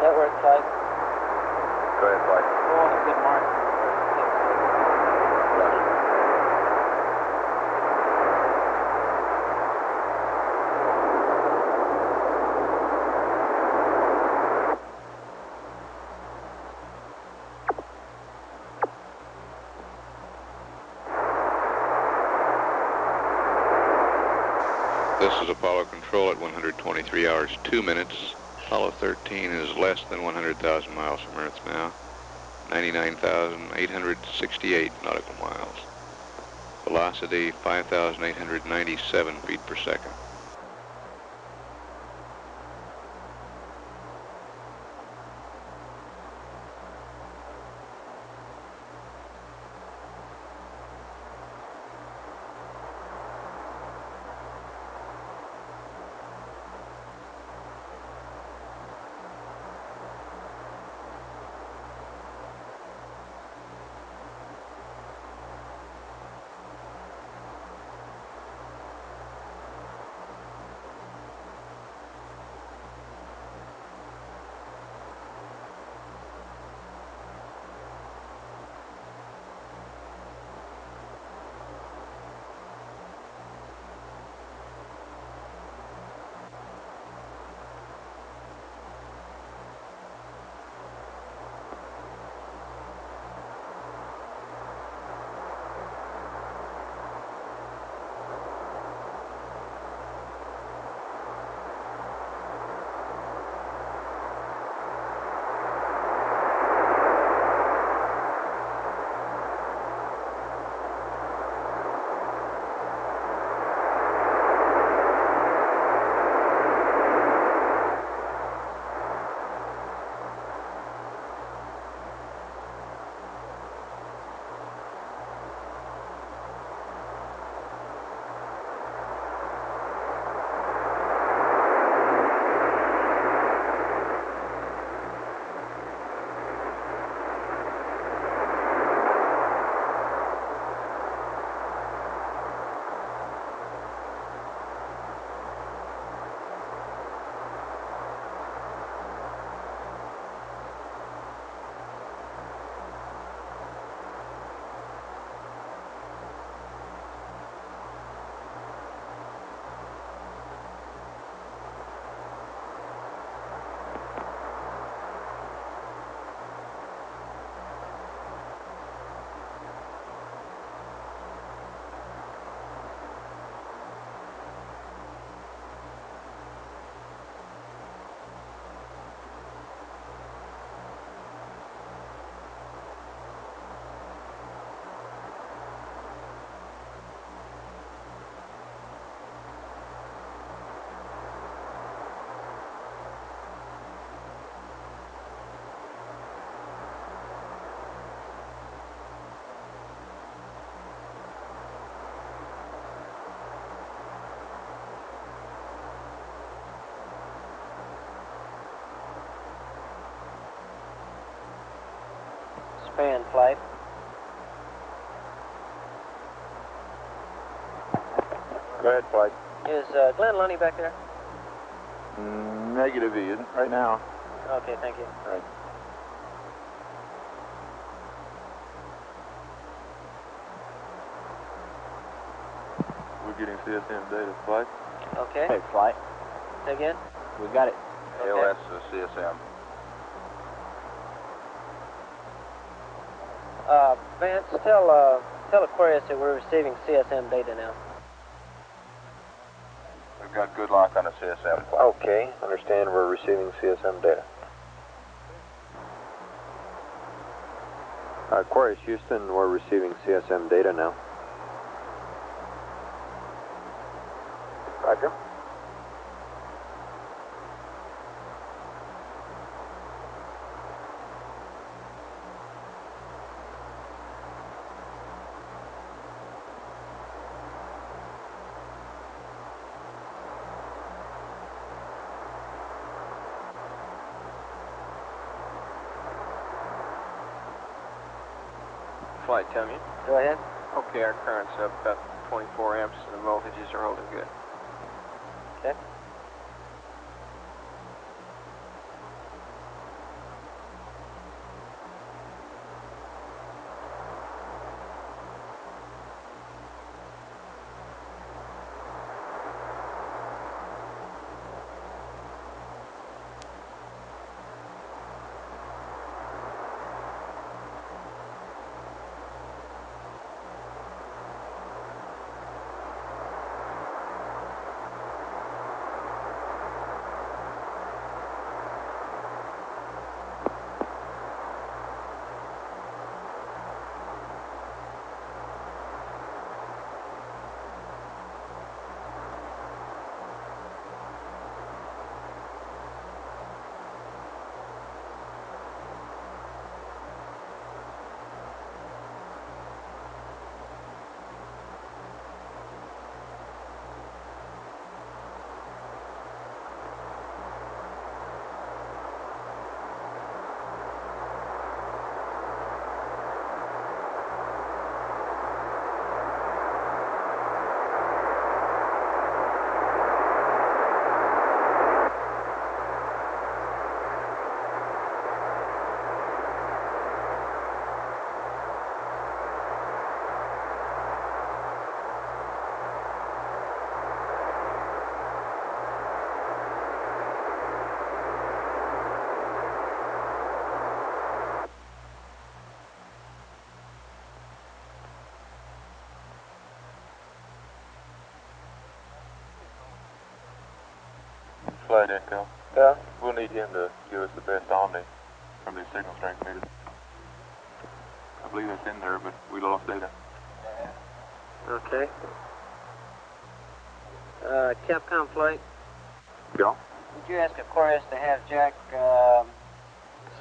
Network flight. Go ahead, flight. Go on a good mark. This is Apollo Control at 123 hours, 2 minutes. Apollo 13 is less than 100,000 miles from Earth now, 99,868 nautical miles. Velocity 5,897 feet per second. flight. Go ahead, flight. Is Glenn Lundy back there? Negative, he isn't right now. Okay, thank you. All right. We're getting CSM data, flight. Okay. Hey, flight. Say again? We got it. ALS CSM. Vance, tell Aquarius that we're receiving CSM data now. We've got good lock on the CSM. Okay, understand we're receiving CSM data. Aquarius Houston, we're receiving CSM data now. Roger. Flight, tell me. Go ahead. Okay, our current's up about 24 amps and the voltages are holding good. Okay. Flight Echo. Yeah? We'll need him to give us the best omni from these signal strength meters. I believe it's in there, but we lost data. Okay. Capcom flight. Go. Would you ask Aquarius to have Jack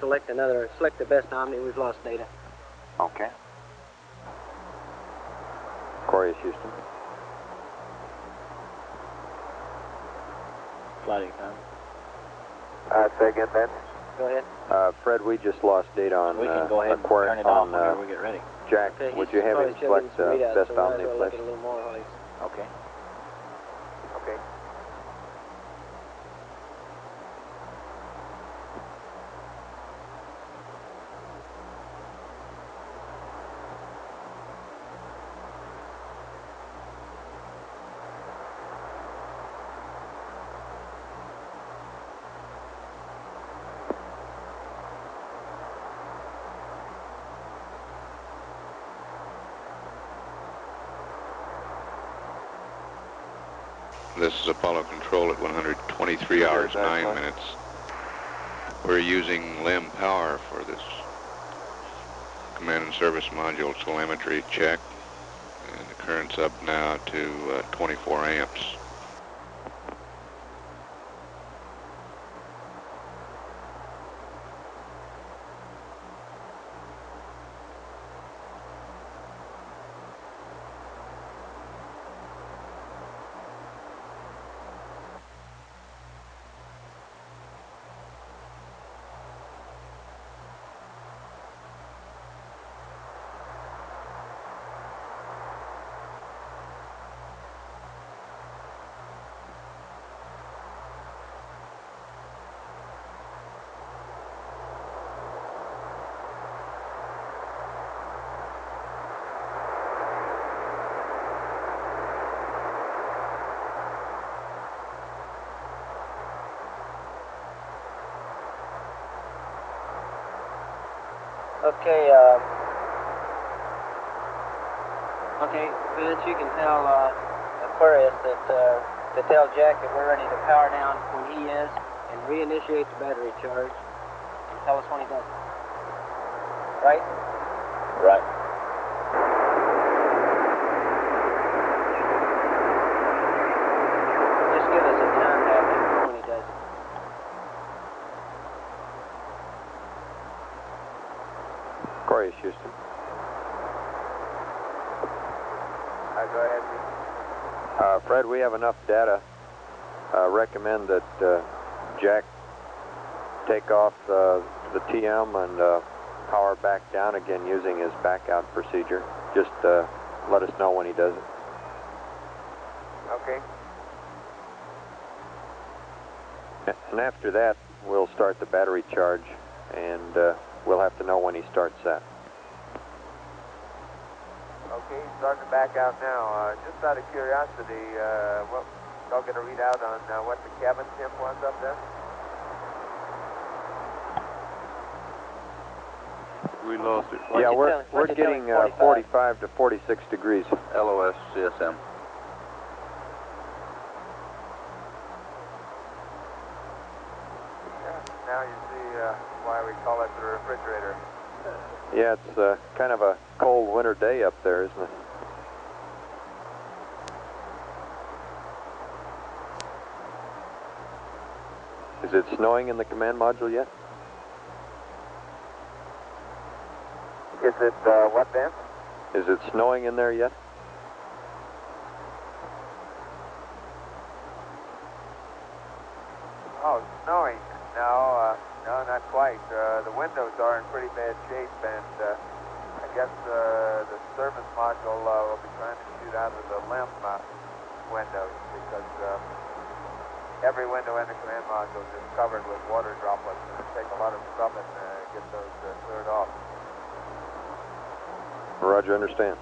select the best omni? We've lost data. Okay. Aquarius Houston. Flight Econ. Say again, Ben. Go ahead. Fred, we just lost data on We can go ahead and Aquarius turn it off on whenever we get ready. Jack. Okay, Would he's you have probably him still select getting some readouts, best so we might omni, as well look please? at a little more while he's... Okay. Okay. This is Apollo Control at 123 hours, 9 minutes. We're using LEM power for this command and service module telemetry check. And the current's up now to 24 amps. Okay, okay, Vince, you can tell Aquarius that to tell Jack that we're ready to power down when he is and reinitiate the battery charge and tell us when he does it. Right? Right. Just give us a time after when he does it. Aquarius, Houston. Go ahead. Fred, we have enough data. Recommend that Jack take off the TM and power back down again using his back out procedure. Just let us know when he does it. Okay. And after that, we'll start the battery charge, and we'll have to know when he starts that. Okay, he's starting to back out now. Just out of curiosity, what y'all get a readout on what the cabin temp was up there? We lost it. Yeah, we're getting 45 to 46 degrees. LOS CSM. Now you see why we call it the refrigerator. Yeah, it's kind of a cold winter day up there, isn't it? Is it snowing in the command module yet? Is it what, Ben? Is it snowing in there yet? Oh, snowing. No, no, not quite. The windows are in pretty bad shape, and I guess the service module will be trying to shoot out of the LEM windows because every window in the command module is just covered with water droplets, and it takes a lot of scrubbing to get those cleared off. Roger, understand.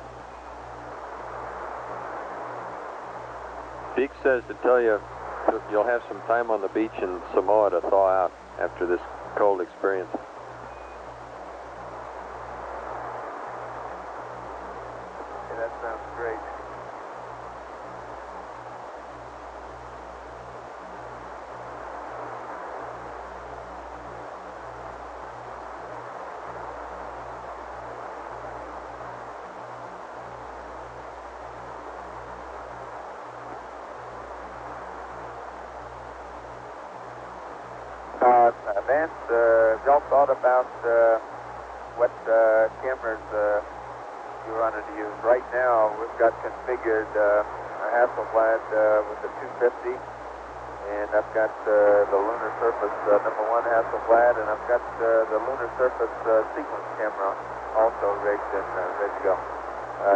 Deke says to tell you you'll have some time on the beach in Samoa to thaw out after this cold experience. Yeah, that sounds great. Vance, y'all thought about what cameras you wanted to use? Right now, we've got configured a Hasselblad with the 250, and I've got the lunar surface #1 Hasselblad, and I've got the lunar surface sequence camera also rigged and ready to go.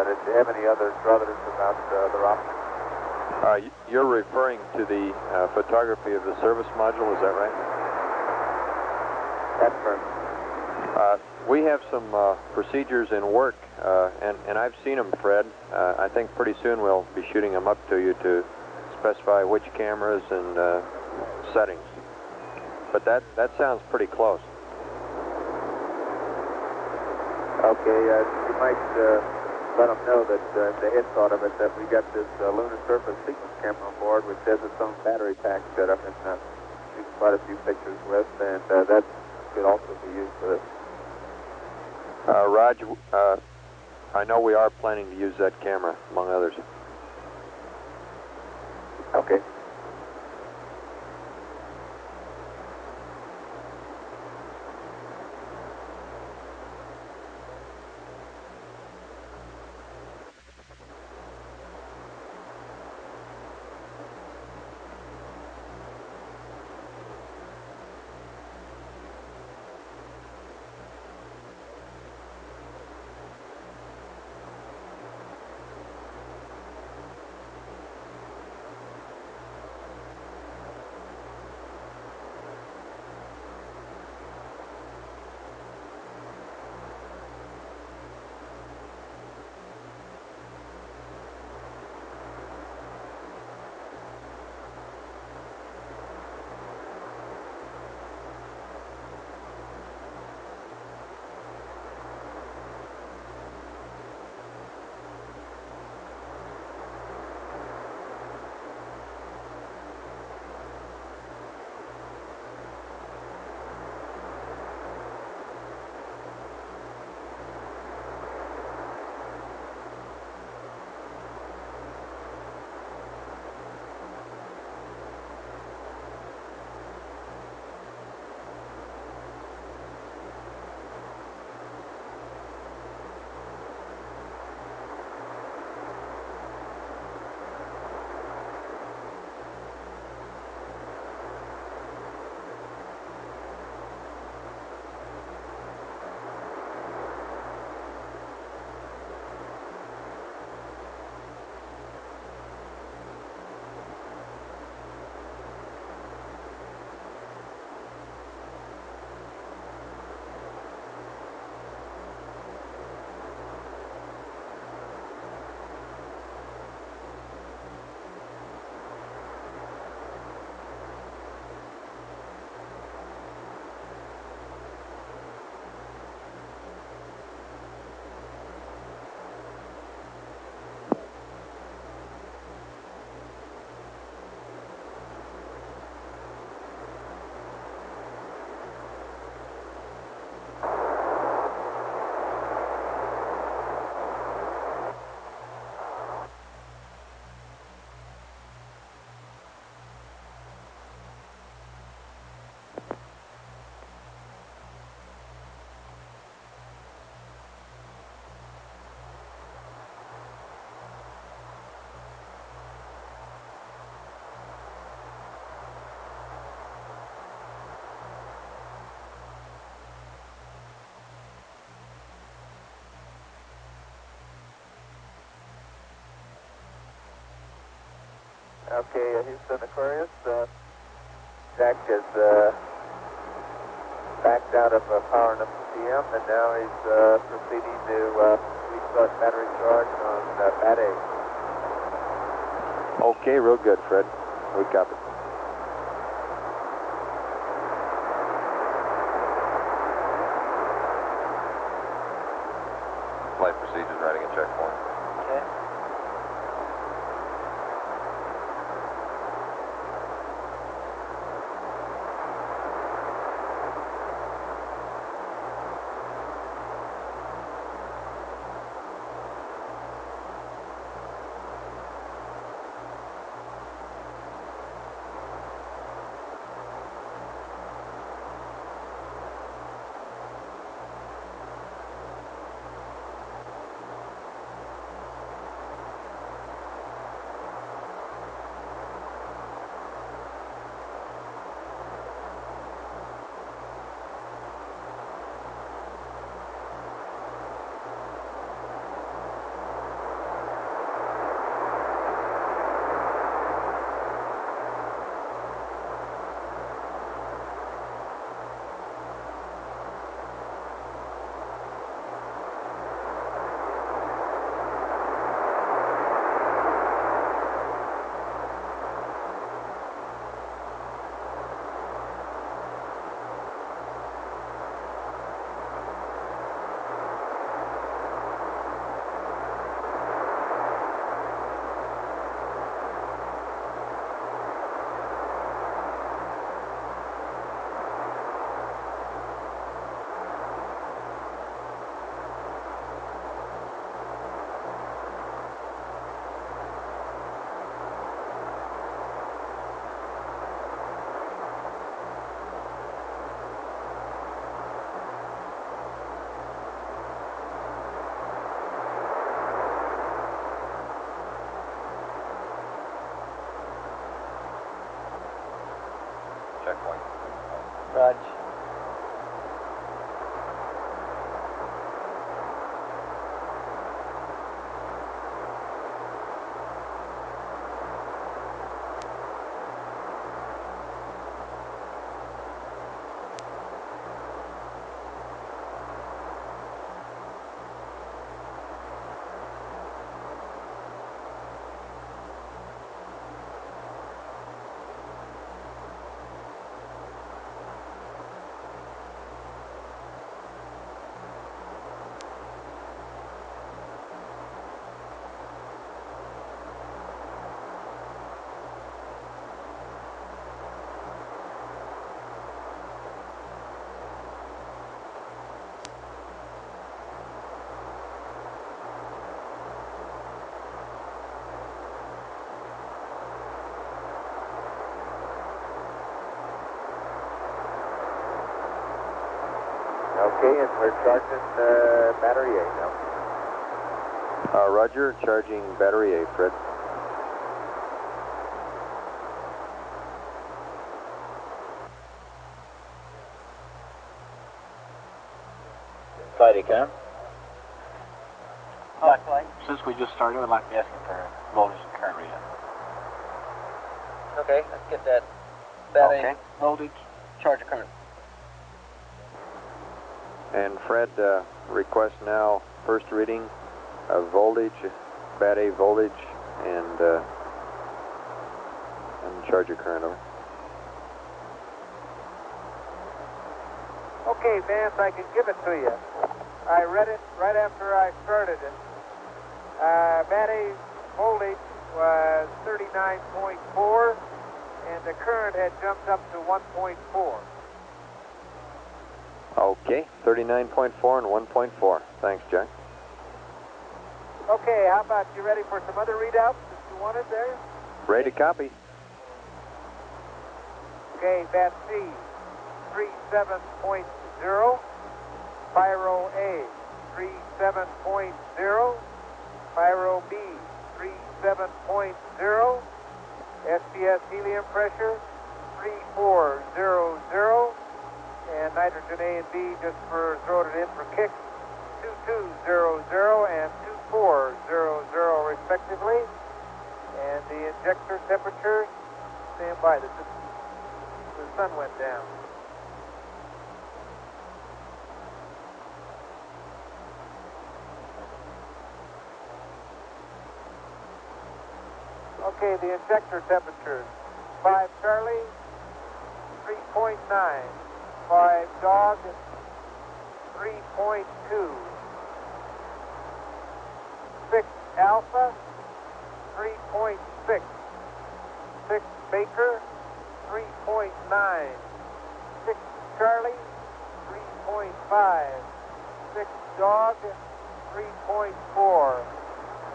Did you have any other druthers about other options? You're referring to the photography of the service module, is that right? That's correct. We have some procedures in work, and I've seen them, Fred. I think pretty soon we'll be shooting them up to you to specify which cameras and settings. But that sounds pretty close. Okay, you might let them know that if they had thought of it, that we got this lunar surface sequence camera on board, which has its own battery pack set up and shoot quite a few pictures with, and that could also be used for this. Raj, I know we are planning to use that camera, among others. Okay. Okay, Houston Aquarius. Jack is backed out of power enough to PM, and now he's proceeding to restart battery charge on Bat A. Okay, real good, Fred. We copy. Flight procedures writing a checkpoint. Okay. Checkpoint. Raj. Okay, and we're charging battery A now. Roger, charging battery A, Fred. Flight cam. Black light. Since we just started, I'd like to ask you for voltage and current readout. Okay, let's get that battery. Okay, voltage, charge of current. And Fred, request now first reading of voltage, Bat A voltage, and charge of current, over. Okay, Vance, I can give it to you. I read it right after I started it. Bat A voltage was 39.4, and the current had jumped up to 1.4. Okay, 39.4 and 1.4. Thanks, Jack. Okay, how about you ready for some other readouts that you wanted there? Ready to copy. Okay, Bat C, 37.0. Pyro A, 37.0. Pyro B, 37.0. SPS helium pressure, 3400. And nitrogen A and B, just for throwing it in for kicks, 2200 and 2400 respectively. And the injector temperature, stand by. The sun went down. Okay, the injector temperature, 5 Charlie, 3.9. 5 Dog, 3.2. 6 Alpha, 3.6. 6 Baker, 3.9. 6 Charlie, 3.5. 6 Dog, 3.4.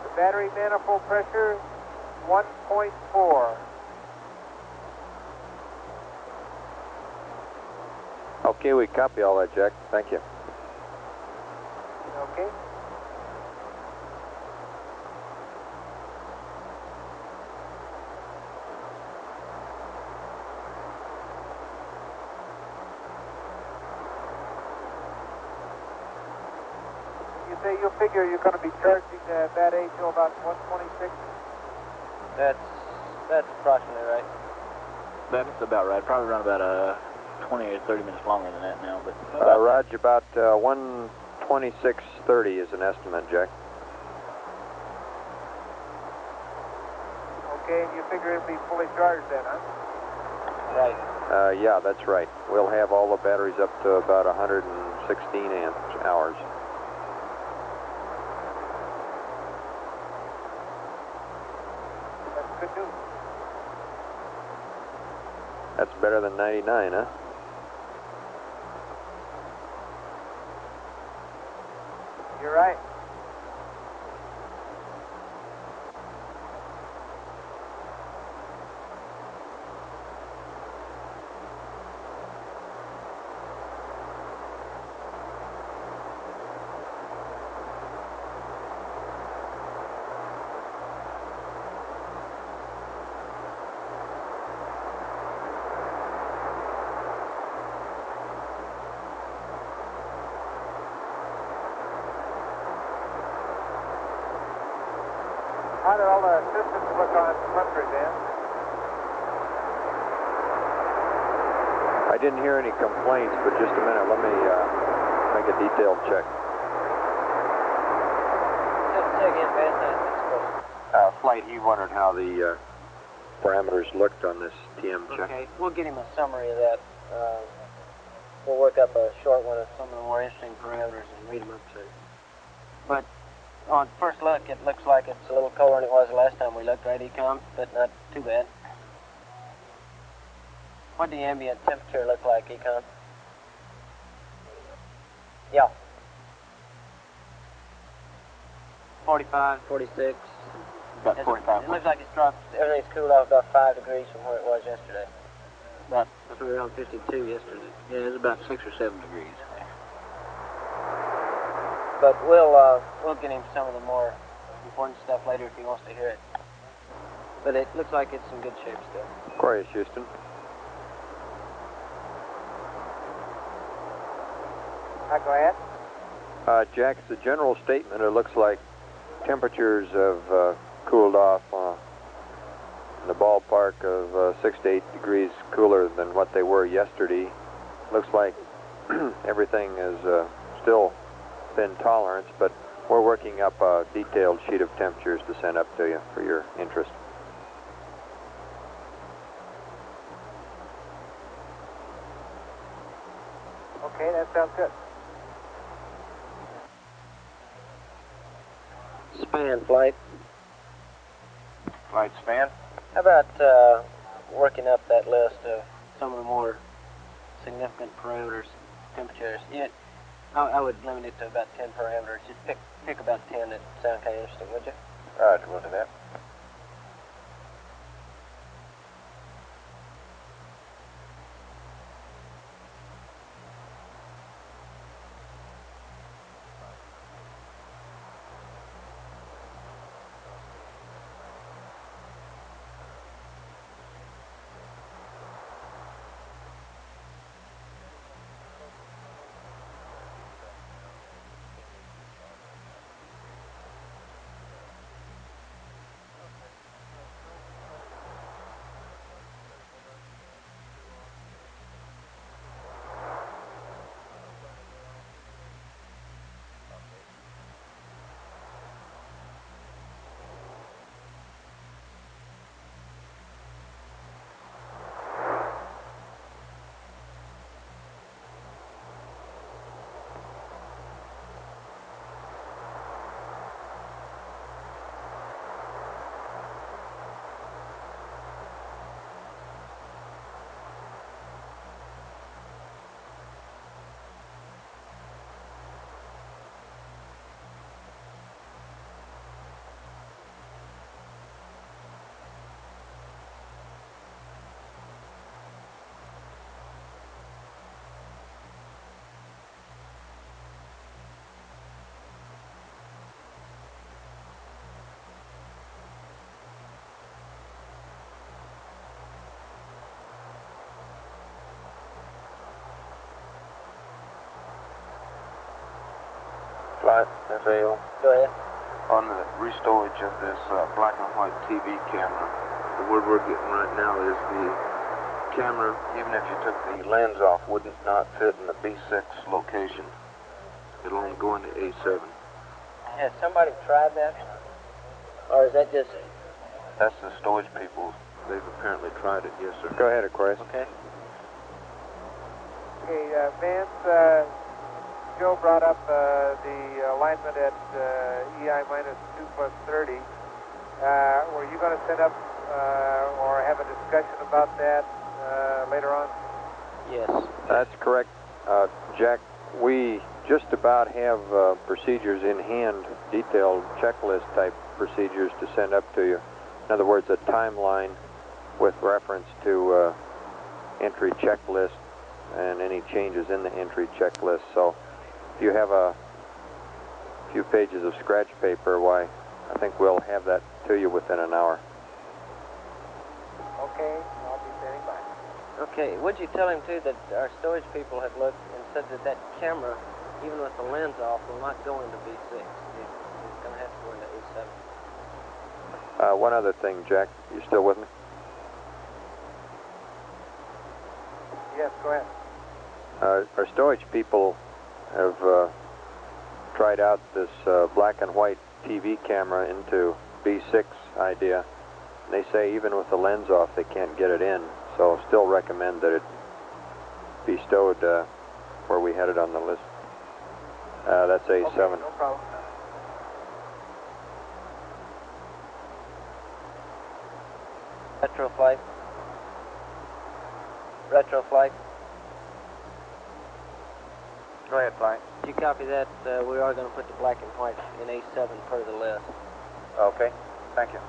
The battery manifold pressure, 1.4. Okay, we copy all that, Jack. Thank you. Okay. You say you figure you're going to be charging that A till about 126? That's approximately right. That's about right. Probably around about 20 or 30 minutes longer than that now, but... Raj, about 126.30 is an estimate, Jack. Okay, and you figure it'll be fully charged then, huh? Right. Yeah, that's right. We'll have all the batteries up to about 116 hours. That's good news. That's better than 99, huh? You're right. How did all the systems look on Huntford, Dan? I didn't hear any complaints, but just a minute. Let me make a detailed check. Say again, Ben. Flight, he wondered how the parameters looked on this TM check. Okay, we'll get him a summary of that. We'll work up a short one of some of the more interesting parameters and read them up to. But on first look, it looks like it's a little colder than it was the last time we looked, right, Ecom? But not too bad. What the ambient temperature look like, Ecom? Yeah. 45, 46. About 45. It looks like it's dropped, everything's cooled off about 5 degrees from where it was yesterday. That's we were around 52 yesterday. Yeah, it's about 6 or 7 degrees. But we'll get him some of the more important stuff later if he wants to hear it. But it looks like it's in good shape still. Aquarius, Houston. Go ahead. Jack, it's a general statement. It looks like temperatures have cooled off in the ballpark of 6 to 8 degrees cooler than what they were yesterday. Looks like everything is still within tolerance, but we're working up a detailed sheet of temperatures to send up to you for your interest. Okay, that sounds good. Span flight. Flight span? How about working up that list of some of the more significant parameters, temperatures? Yeah, I would limit it to about 10 parameters. Just pick about 10 that sound kind of interesting, would you? All right, we'll do that. Flight, FAO. Go ahead. On the restorage of this black and white TV camera, the word we're getting right now is the camera, even if you took the lens off, would not fit in the B6 location. It'll only go into A7. Has somebody tried that? Or is that just... That's the storage people. They've apparently tried it, yes, sir. Go ahead, Aquarius. Okay. Okay, Vance, Joe brought up the alignment at EI minus 2 plus 30. Were you going to set up or have a discussion about that later on? Yes. That's correct, Jack. We just about have procedures in hand, detailed checklist type procedures to send up to you. In other words, a timeline with reference to entry checklist and any changes in the entry checklist. So if you have a few pages of scratch paper, why, I think we'll have that to you within an hour. Okay, I'll be standing by. Okay, would you tell him, too, that our storage people have looked and said that that camera, even with the lens off, will not go into B6. It's going to have to go into A7. One other thing, Jack. You still with me? Yes, go ahead. Our storage people have tried out this black and white TV camera into B6 idea. They say even with the lens off, they can't get it in. So still recommend that it be stowed where we had it on the list. That's A7. Okay, no problem. Retro flight. Retro flight. Go ahead, Flight. Did you copy that? We are going to put the black and white in A7 per the list. Okay, thank you.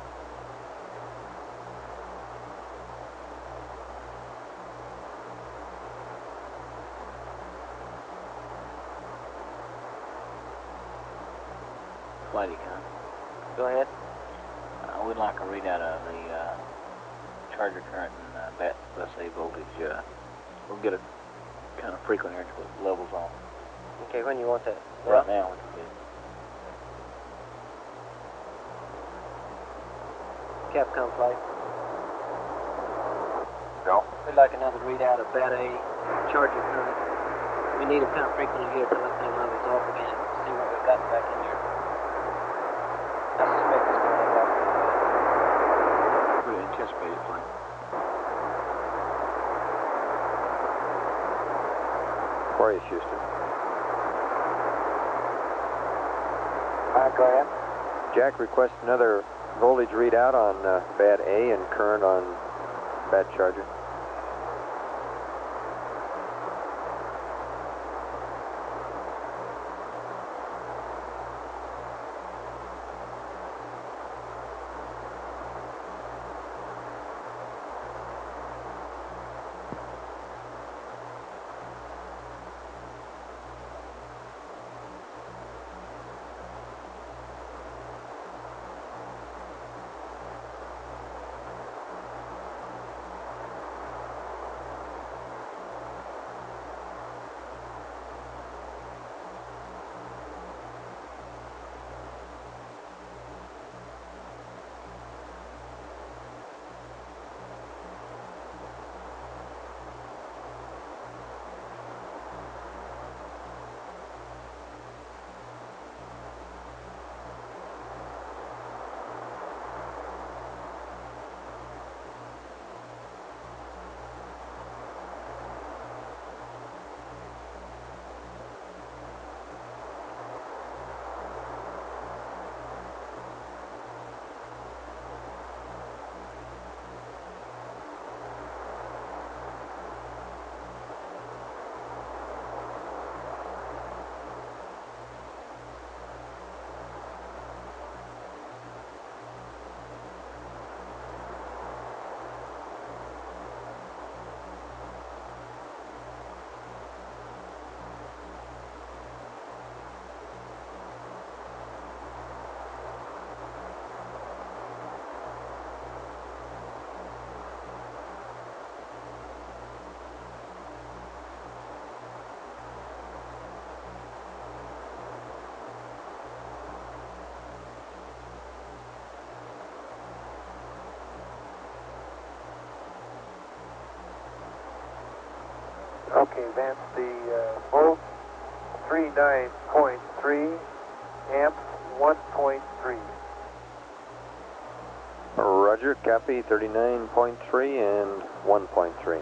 Flight econ. Go ahead. We'd like a readout of the charger current and bus A voltage. We'll get a kind of frequent interval levels on. Okay, when you want that? Right now, we can be. Capcom flight. Go. We'd like another readout of bat A charger current. We need them kind of frequently here till that thing levels off again. See what we've got back in there. I suspect it's going to level off. We anticipated flight. Aquarius, Houston. Go ahead. Jack, request another voltage readout on bat A and current on bat charger. Okay, Vance, the volt 39.3, amp 1.3. Roger, copy 39.3 and 1.3.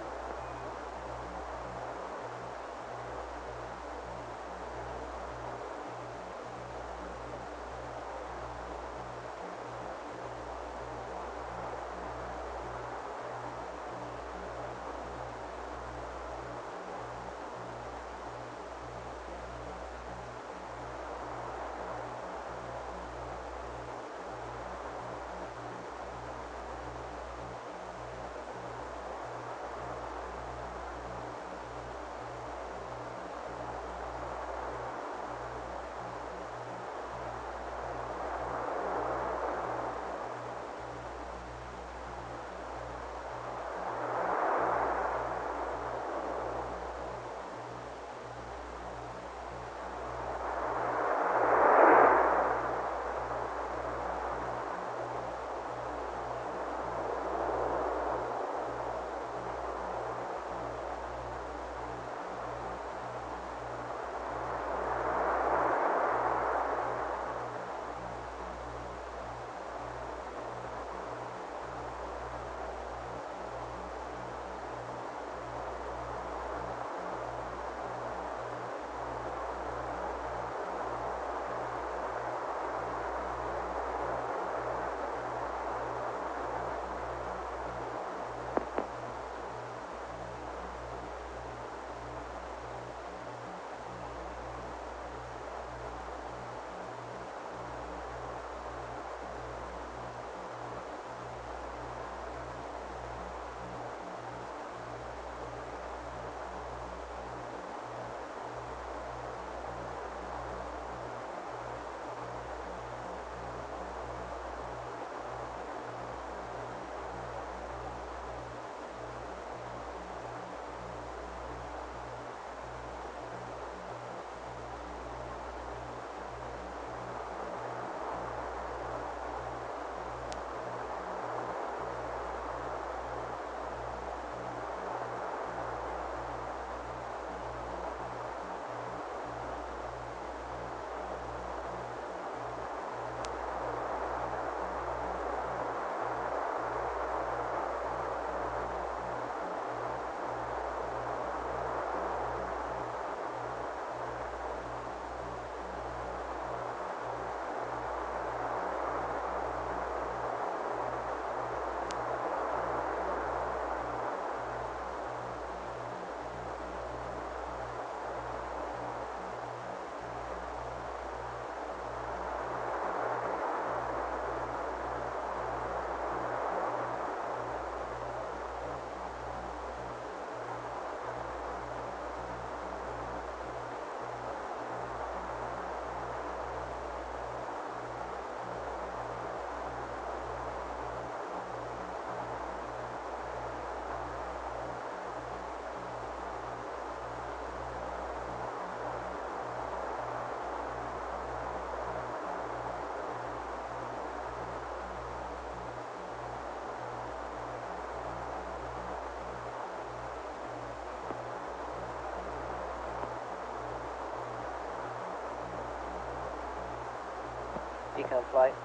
Decon flight.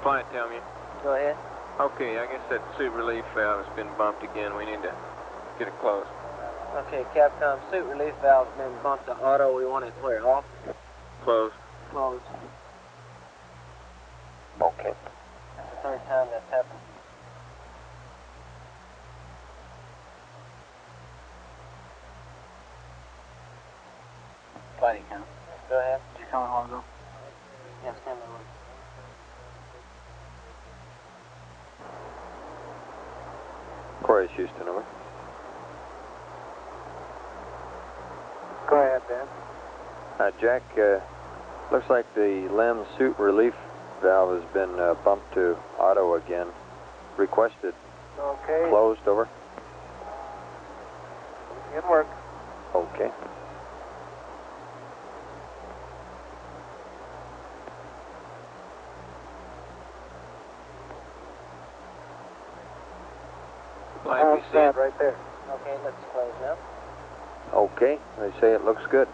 Flight, tell me. Go ahead. Okay, I guess that suit relief valve has been bumped again. We need to get it closed. Okay, Capcom, suit relief valve's been bumped to auto. We want it where? Off? Closed. Closed. Okay. That's the third time that's happened. Flight account. Go ahead. Did you tell me how long ago? Yeah, stand by one. Chorus, Houston, over. Go ahead, Dan. Jack, looks like the LEM suit relief valve has been bumped to auto again. Requested. Okay. Closed, over. In work. Okay. All set right there. Okay, let's close now. Okay, they say it looks good.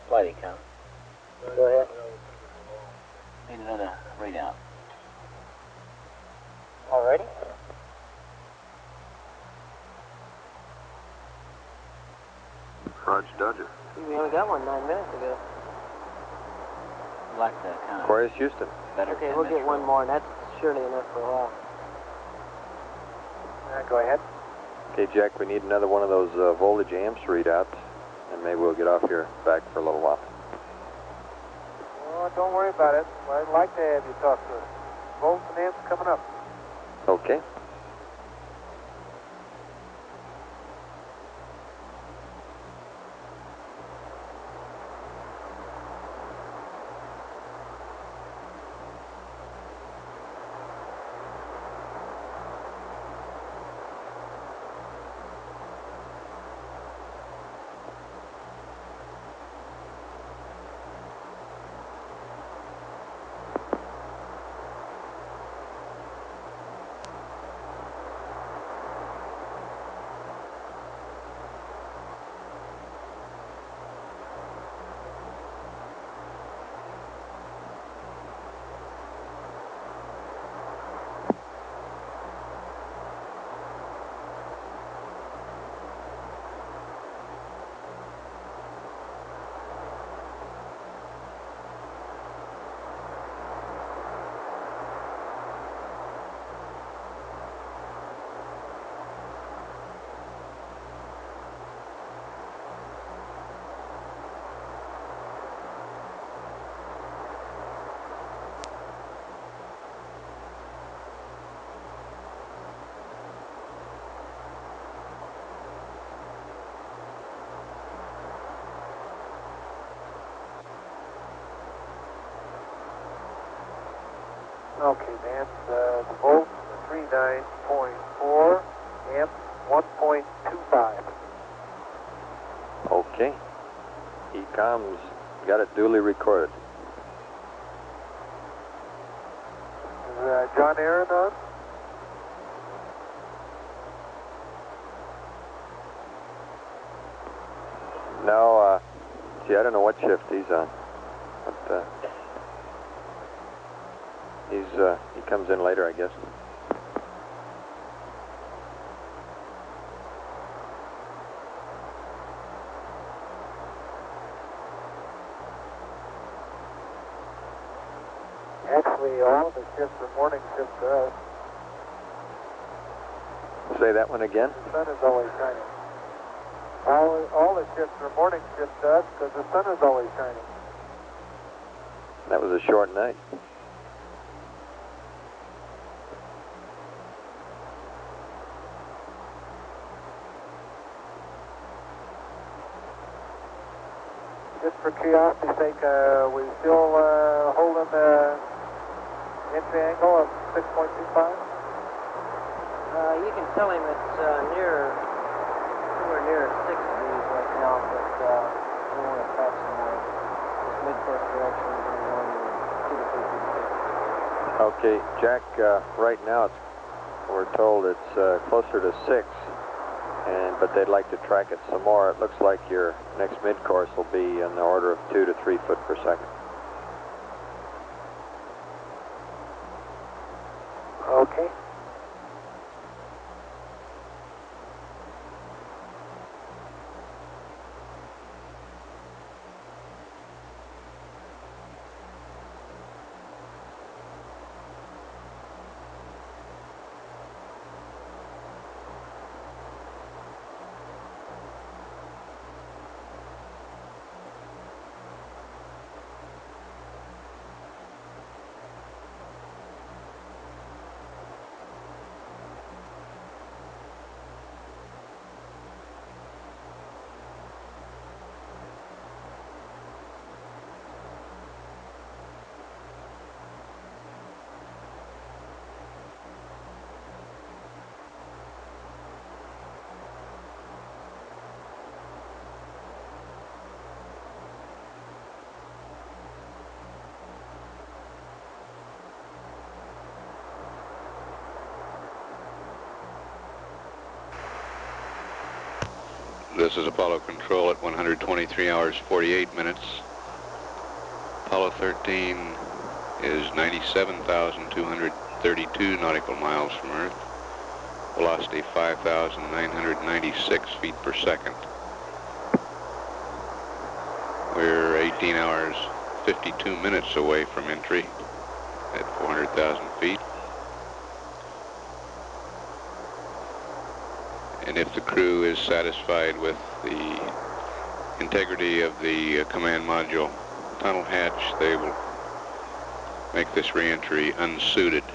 Flight econ. Go ahead. Need another readout. Already? Roger, Dodger. See, we only got one 9 minutes ago. I'd like to kind of... Aquarius, Houston. Better Okay, we'll get one more, and that's surely enough for a while. Go ahead. Okay, Jack, we need another one of those voltage amps readout, and maybe we'll get off here back for a little while. Well, don't worry about it. I'd like to have you talk to us. Volts and amps coming up. Okay. Okay, man. The volts 39.4, amps 1.25. Okay. Ecom's got it duly recorded. Is John Aaron on? No, see, I don't know what shift he's on, but he comes in later, I guess. Actually, all the shifts are morning shifts to us. Say that one again. The sun is always shining. All the shifts are morning shifts to us because the sun is always shining. That was a short night. Just for curiosity's sake, we still holding the entry angle of 6.25? You can tell him it's somewhere near 6 degrees right now, but I don't want to patch him more. This mid-course direction is going on 2 to 3 feet. Okay, Jack, right now we're told it's closer to 6, but they'd like to track it some more. It looks like your next mid-course will be in the order of 2 to 3 foot per second. Okay. This is Apollo Control at 123 hours 48 minutes. Apollo 13 is 97,232 nautical miles from Earth. Velocity 5,996 feet per second. We're 18 hours 52 minutes away from entry at 400,000 feet. And if the crew is satisfied with the integrity of the command module tunnel hatch, they will make this reentry unsuited.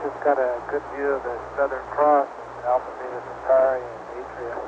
just got a good view of the Southern Cross, Alpha Beta Centauri, and Atria.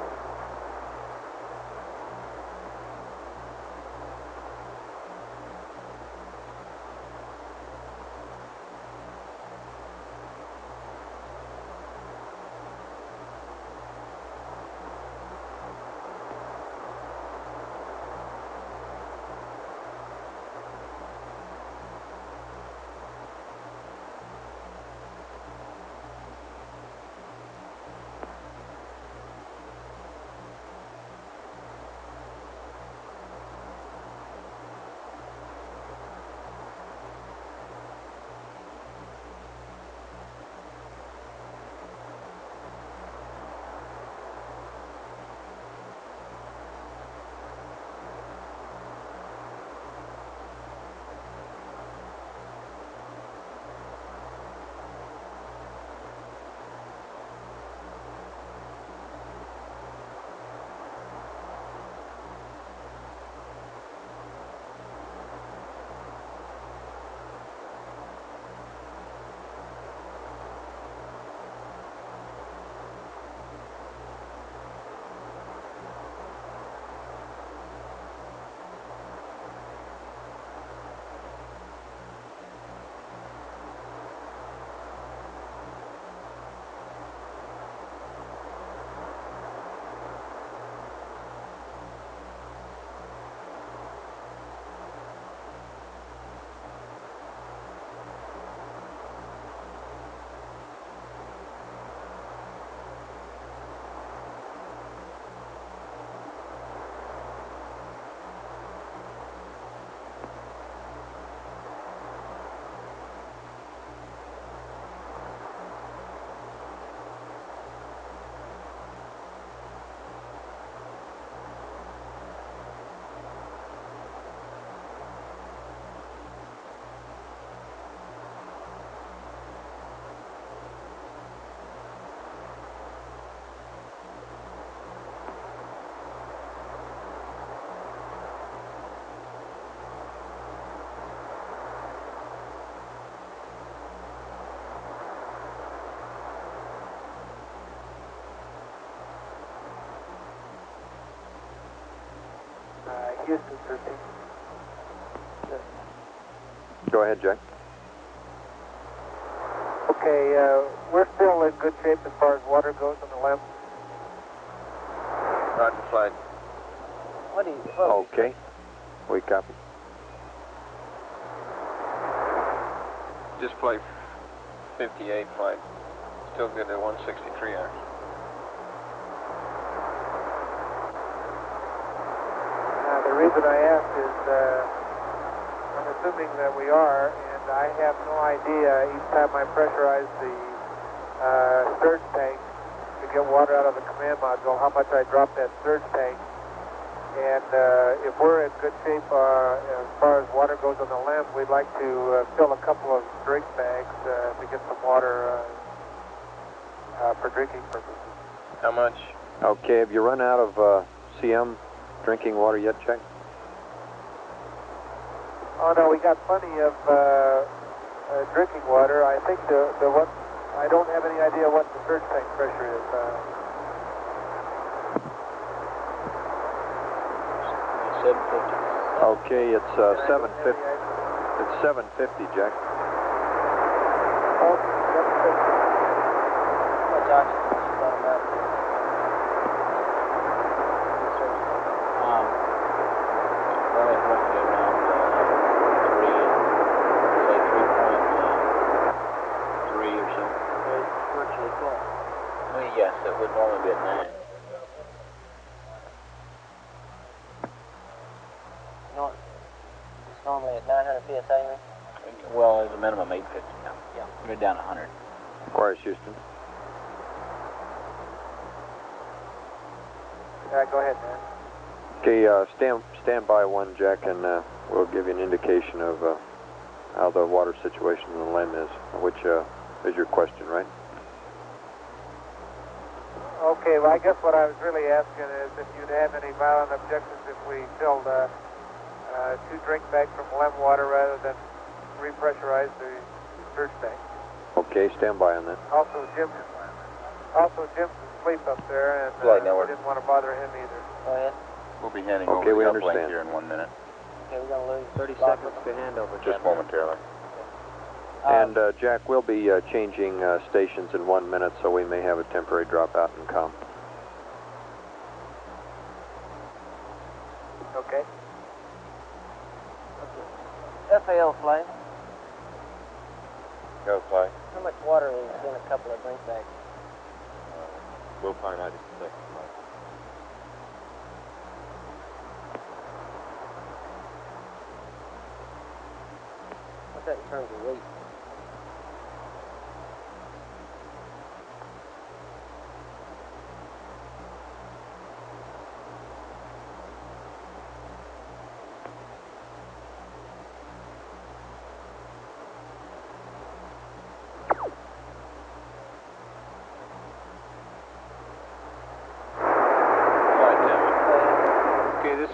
Houston 13. Go ahead, Jack. Okay, we're still in good shape as far as water goes on the LEM. Roger, flight. What do you... Okay, we copy. Just flight 58 flight. Still good at 163 hours. The reason I ask is I'm assuming that we are, and I have no idea each time I pressurize the surge tank to get water out of the command module how much I drop that surge tank. And if we're in good shape as far as water goes on the LEM, we'd like to fill a couple of drink bags to get some water for drinking purposes. How much? Okay, have you run out of CM drinking water yet, Jack? Oh no, we got plenty of drinking water. I think the what I don't have any idea what the surge tank pressure is. Okay, it's 750. It's 750, Jack. Oh, 750. What's oxygen? She's on a map. Well, it must be around 3 or so. It's virtually full. Well, yes, it would normally be at 9. No, it's normally at 900 psi, you mean? Well, there's a minimum 850 now. Yeah. We're down 100. Aquarius, Houston. Go ahead, man. Okay, stand by one, Jack, and we'll give you an indication of how the water situation in the LEM is, which is your question, right? Okay, well, I guess what I was really asking is if you'd have any violent objections if we filled 2 drink bags from LEM water rather than repressurize the surge tank. Okay, stand by on that. Also, Jim's asleep up there, and Flight we network. didn't want to bother him either. Go ahead. We'll be handing Okay, over we the understand. uplink here in 1 minute. Okay, we're going to lose 30 seconds to handover. Just momentarily. And Jack, we'll be changing stations in 1 minute, so we may have a temporary dropout in comm. Okay. FAL flight. Go fly. How much water is in a couple of drink bags? We'll find out just a second. What's that in terms of weight?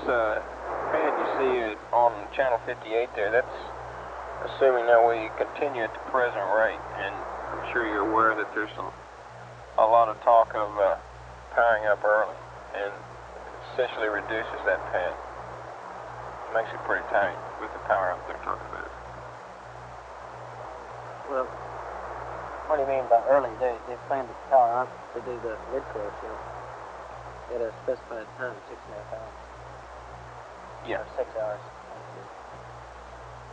Pad you see on channel 58 there, that's assuming that we continue at the present rate, and I'm sure you're aware that there's a lot of talk of powering up early, and essentially reduces that pad. It makes it pretty tight with the power up they're talking about. Well, what do you mean by early? They plan to power up to do the mid-course, at a specified time, 6.5 hours. Yeah. Or 6 hours.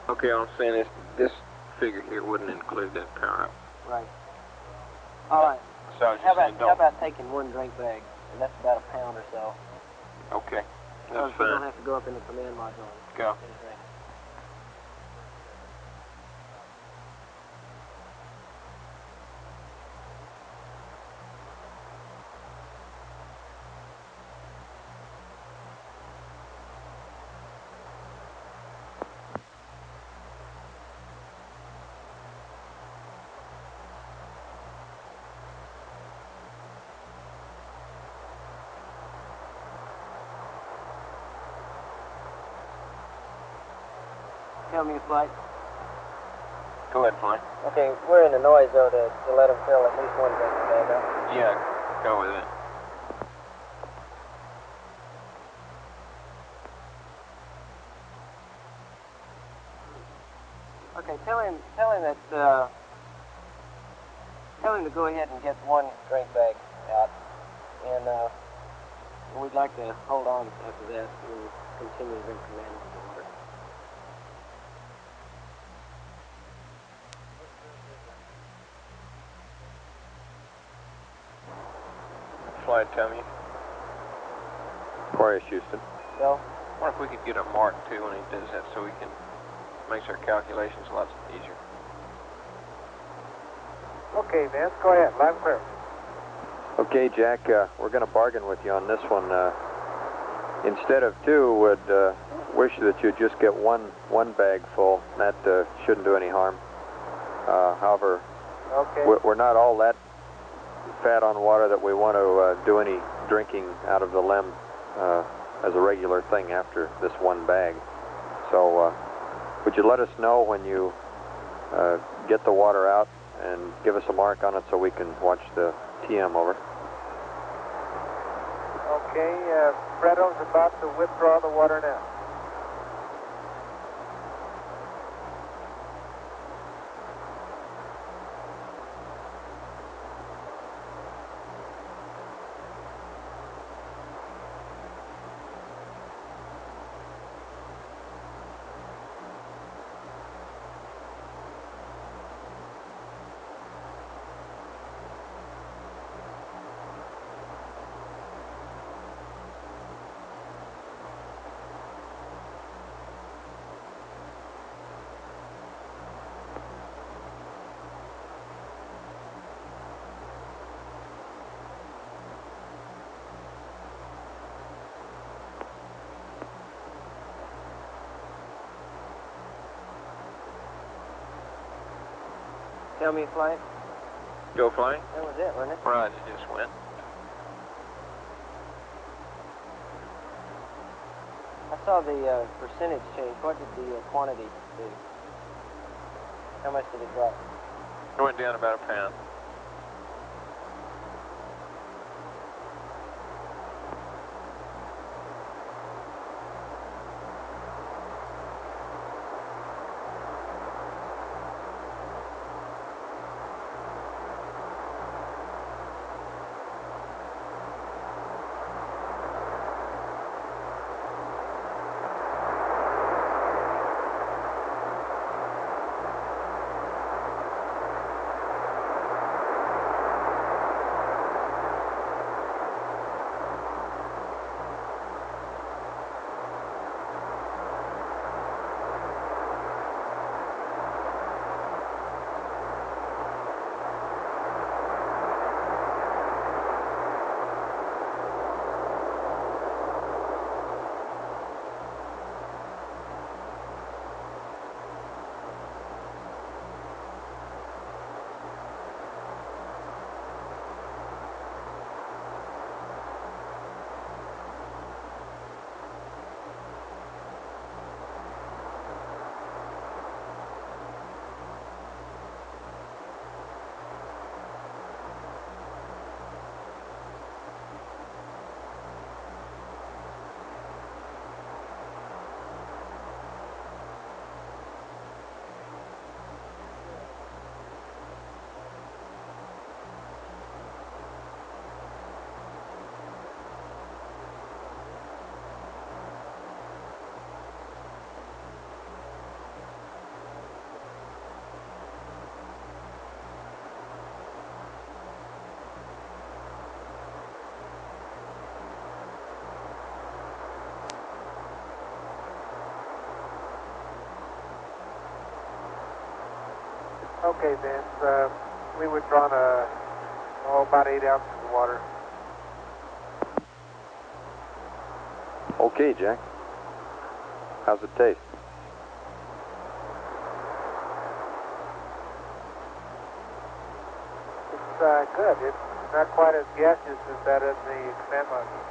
Okay, all I'm saying is this figure here wouldn't include that power up. Right. All right. So I was How just saying, about taking one drink bag, and that's about a pound or so. Okay, So that's you don't fine. have to go up in the command module and Go. drink. Tell me your flight. Go ahead, fly. Okay, we're in the noise zone to let them fill at least one drink bag up. Yeah, go with it. Okay, tell him to go ahead and get one drink bag out, and we'd like to hold on after that and continue to drink command water. Flight, tell me. Aquarius, Houston. Go. I wonder if we could get a mark too when he does that, so we can makes our calculations a lot easier. Okay, Vince, go ahead. Loud and clear. Okay, Jack, we're going to bargain with you on this one. Instead of two, would wish that you'd just get one bag full. That shouldn't do any harm. However, we're not all that fat on water that we want to do any drinking out of the LEM as a regular thing after this one bag. So would you let us know when you get the water out and give us a mark on it so we can watch the TM over? Okay, Fredo's about to withdraw the water now. Tell me, flight. Go flying? That was it, wasn't it? Right, it just went. I saw the percentage change. What did the quantity do? How much did it drop? It went down about a pound. Okay, Vince, we would drawn about 8 ounces of water. Okay, Jack. How's it taste? It's good. It's not quite as gaseous as that in the command module.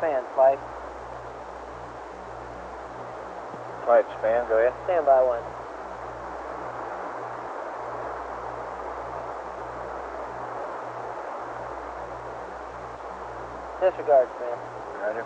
Span, flight. Flight span, go ahead. Stand by 1. Disregard, Span. Roger.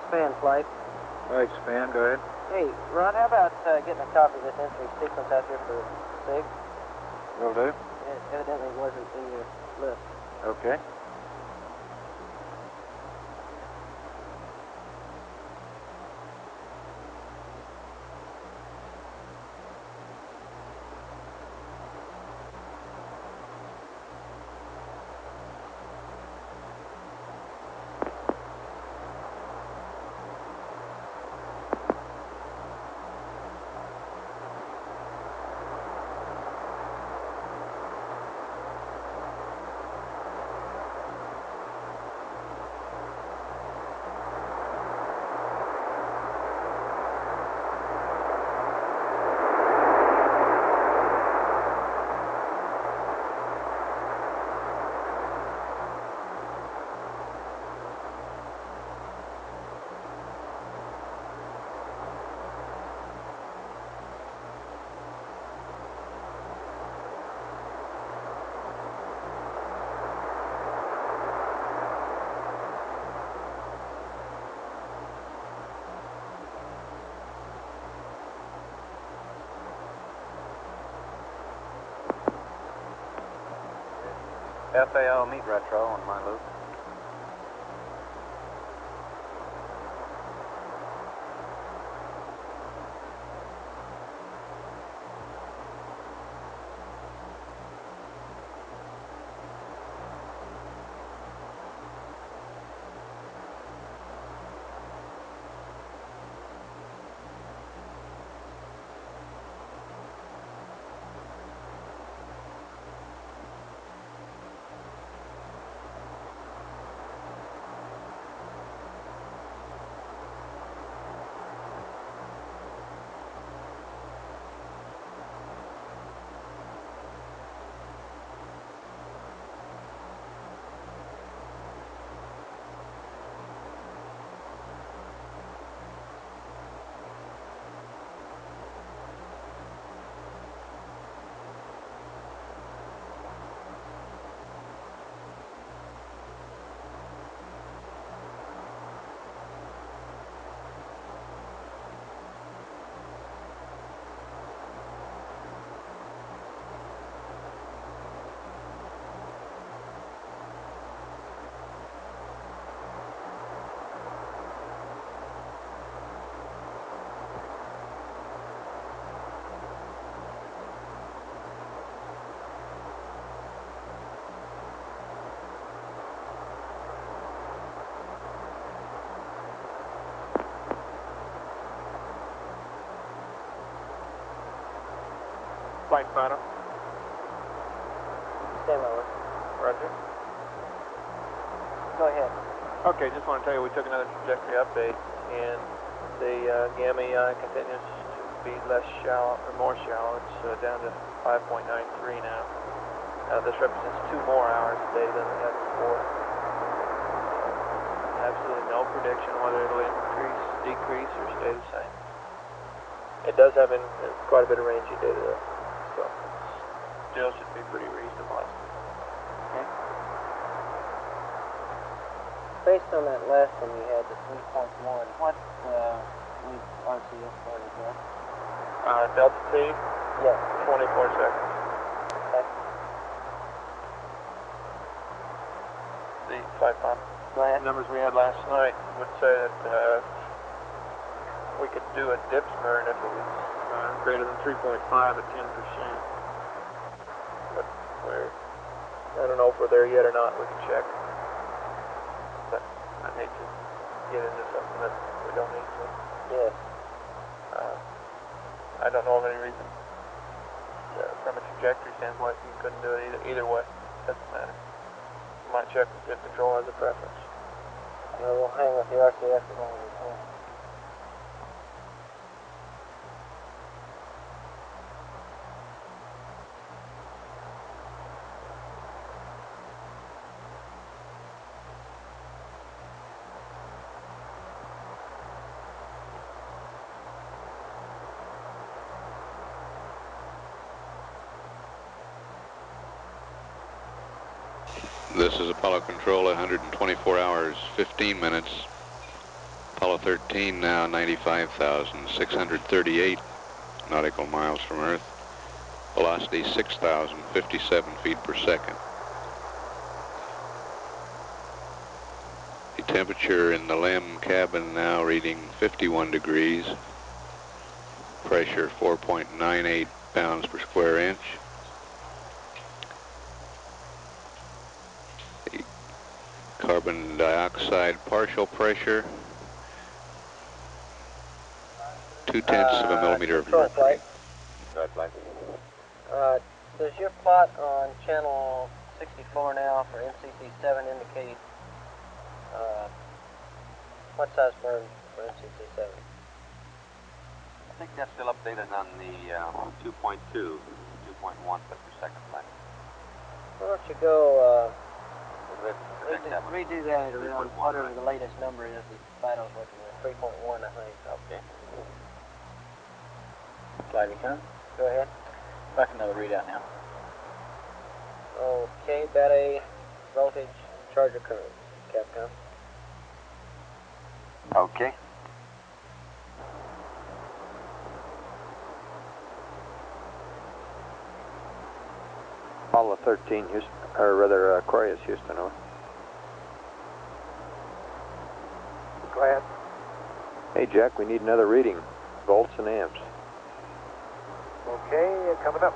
Span, flight. Flight span, go ahead. Hey, Rod, how about getting a copy of this entry sequence out here for SIG? Will do. It evidently wasn't in your list. Okay. FAO meet retro on my loop. Flight final. Stand by 1. Roger. Go ahead. Okay, just want to tell you we took another trajectory update, and the gamma EI continues to be less shallow, or more shallow. It's down to 5.93 now. This represents 2 more hours of data than we had before. Absolutely no prediction whether it'll increase, decrease, or stay the same. It does have quite a bit of rangy data though, so still should be pretty reasonable. Okay. based on that last one you had, the 3.1, what RCS flight is that? Delta T? Yeah. 24 seconds. Okay. The flight bomb numbers we had last night would say that we could do a dips burn if it was greater than 3.5 at 10%. But I don't know if we're there yet or not. We can check. But I'd hate to get into something that we don't need to. Yes. I don't know of any reason from a trajectory standpoint you couldn't do it either way. Doesn't matter. You might check with jet control as a preference. We'll hang with the RCS as long as we can. This is Apollo Control, 124 hours, 15 minutes. Apollo 13 now 95,638 nautical miles from Earth. Velocity 6,057 feet per second. The temperature in the LEM cabin now reading 51 degrees. Pressure 4.98 pounds per square inch. Carbon dioxide partial pressure, 0.2 of a millimeter of mercury. Does your plot on channel 64 now for MCC7 indicate what size burn for MCC7? I think that's still updated on the 2.2, 2.1 foot per second line. Why don't you go redo that around whatever the latest number is that Fido's working with, 3.1 I think. Okay. Slide account. Go ahead. Back another readout now. Okay, battery voltage, charger current, Capcom. Okay. Apollo 13, Houston, or rather Aquarius, Houston, over. Go ahead. Hey Jack, we need another reading, volts and amps. Okay, coming up.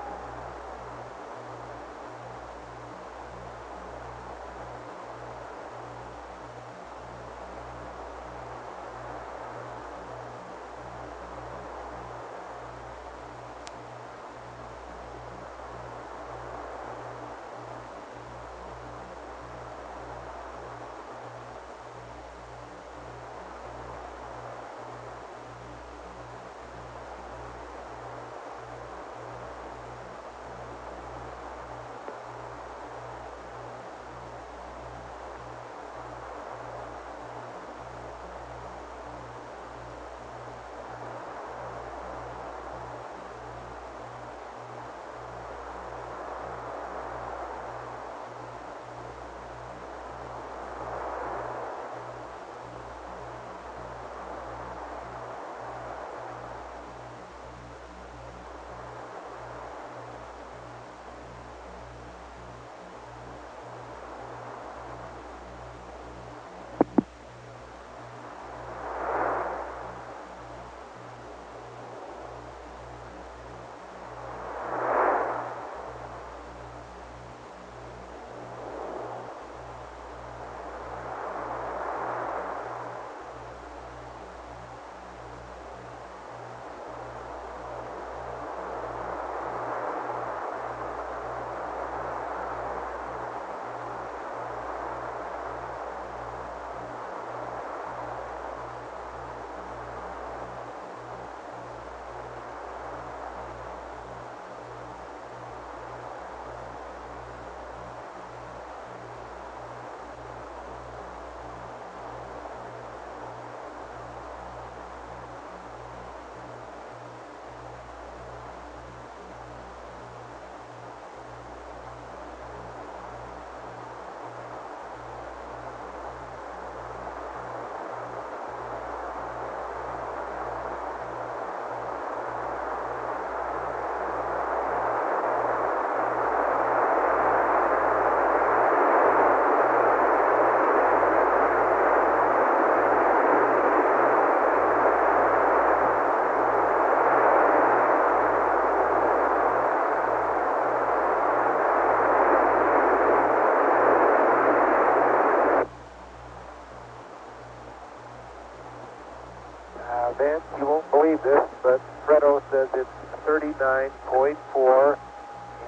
1.14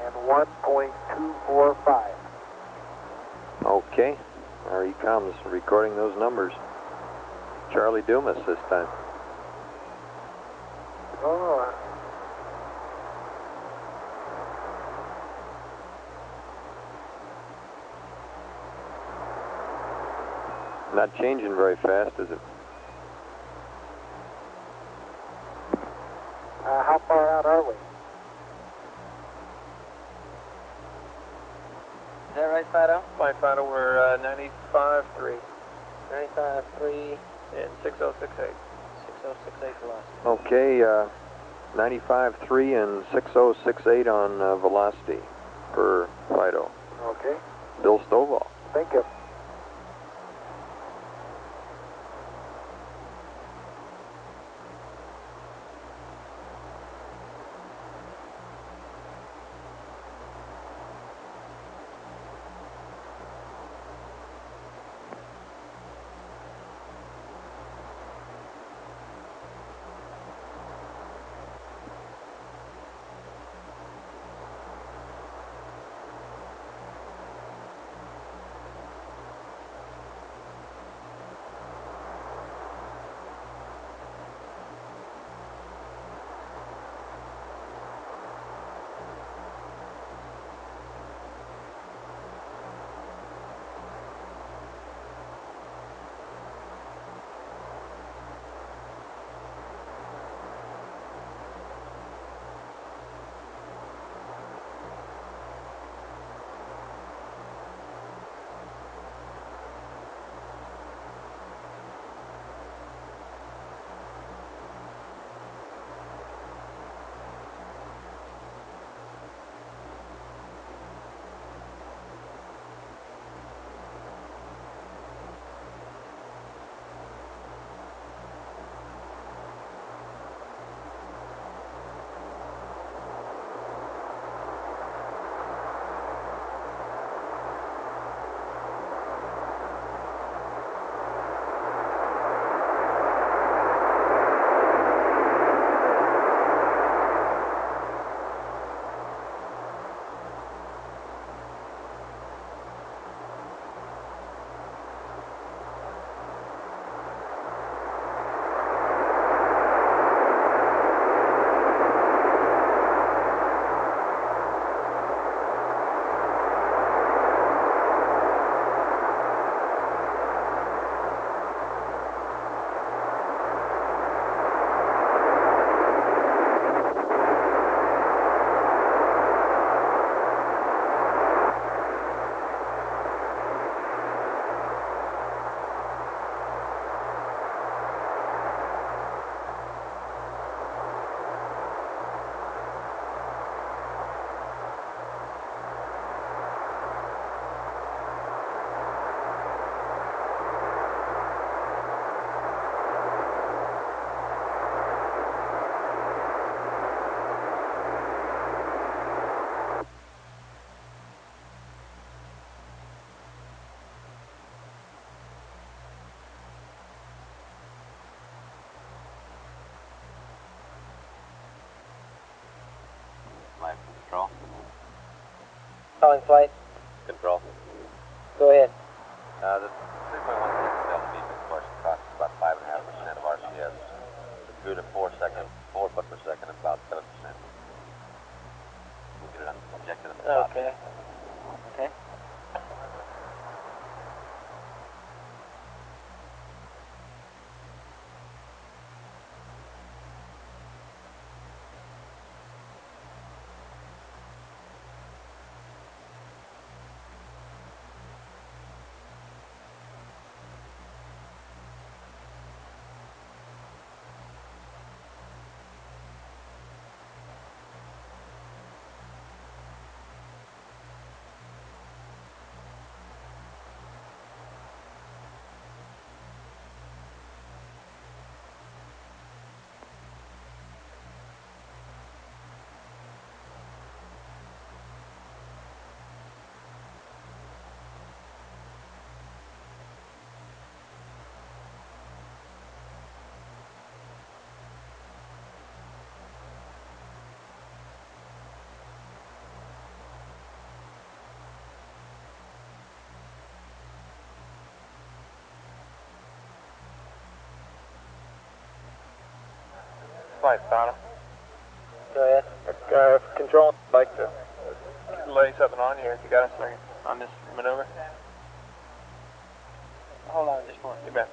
and 1.245. Okay, there he comes, recording those numbers. Charlie Dumas this time. Oh, Not changing very fast, is it? how far out are we? Is that right, Fido? Flight Fido, we're 95.3 95.3, and 6068. 6068 velocity. Okay, 95.3 and 6068 on velocity per Fido. Okay. Bill Stovall. Thank you. Flight control. Calling flight. Control. Go ahead. The 3.16 Delta V, of course, costs about 5.5% of RCS. The cruise at 4 foot per second, about 7%. We'll get it injected in the top. Okay. Okay. flight, Fowler. Go ahead. Control, I'd like to lay something on here if you got a second on this maneuver. Hold on just one. You bet.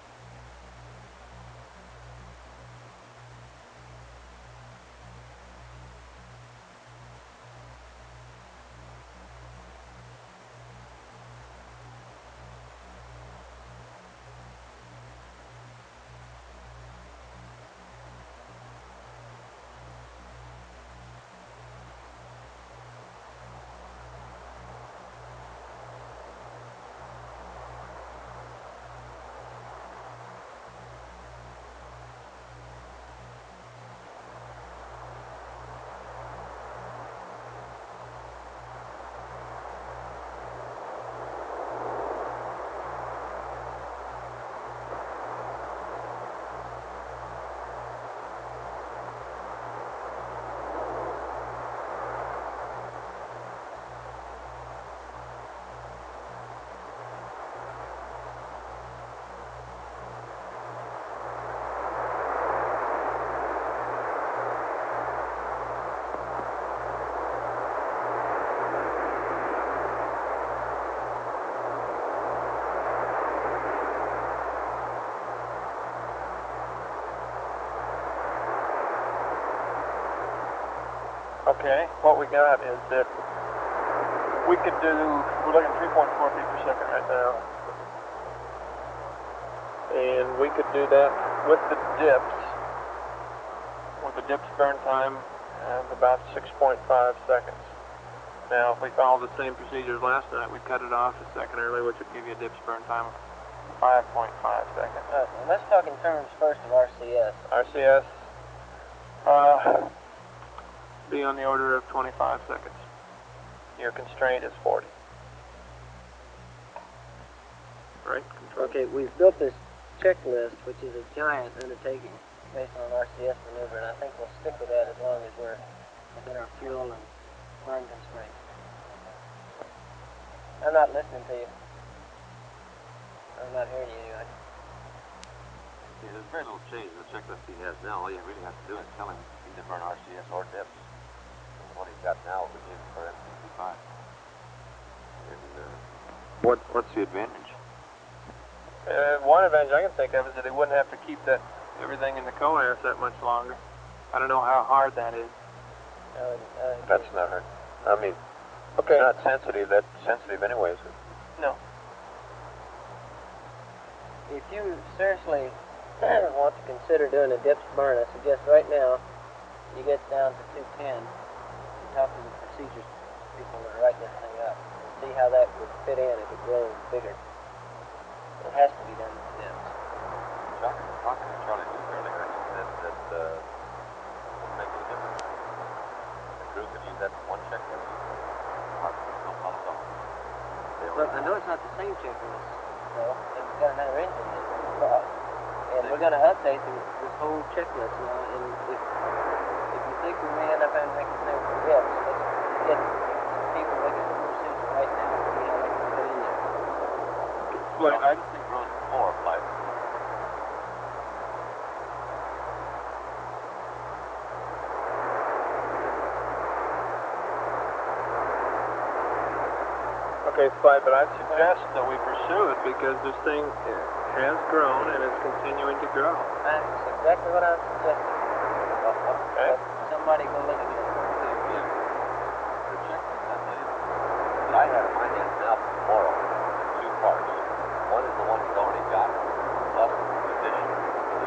Okay, what we got is that we could do, we're looking 3.4 feet per second right now. And we could do that with the dips burn time of about 6.5 seconds. Now, if we follow the same procedures last night, we'd cut it off a second early, which would give you a dips burn time of 5.5 seconds. Let's talk in terms first of RCS. RCS, be on the order of 25 seconds. Your constraint is 40. Right? Control. Okay, we've built this checklist, which is a giant undertaking based on RCS maneuver, and I think we'll stick with that as long as we're within our fuel and burn constraints. I'm not listening to you. I'm not hearing you anyway. Yeah, there's very little change in the checklist he has now. All you really have to do is tell him either burn RCS or dips. What he's got now we gave for F-65. And what's the advantage? One advantage I can think of is that he wouldn't have to keep that everything in the coalhouse that much longer. I don't know how hard that is. That's not hard. I mean, okay. It's not sensitive. That's sensitive anyways. No. If you seriously want to consider doing a dips burn, I suggest right now you get down to 210 and talk to the procedures people that are writing this thing up and see how that would fit in if it grows bigger. It has to be done with dips. Talking to Charlie Duke earlier, he said that it wouldn't make any difference. The crew could use that one checklist. No problem at all. Well, I know it's not the same checklist, though. It's got another engine in it. And we're going to update this whole checklist now. And if you think we may end up having to make the same for dips, let's get some people looking at the procedure right now and see how they can fit in there. Well, I don't think grows before flight. Okay, Clyde, but I'd suggest that we pursue it because this thing has grown and is continuing to grow. That's exactly what I'm suggesting. Okay. Somebody go look at it. The checklist, I tell you, that I have in my hands now for tomorrow in two parts. One is the one he's already got, plus the addition to the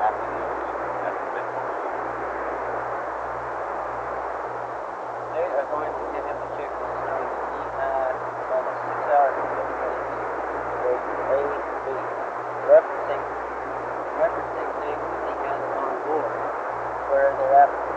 after the opening at the midpoint. They are going to give him the checklist starting at about 6 hours from goes from A to B, referencing things that he has on board where they're applicable.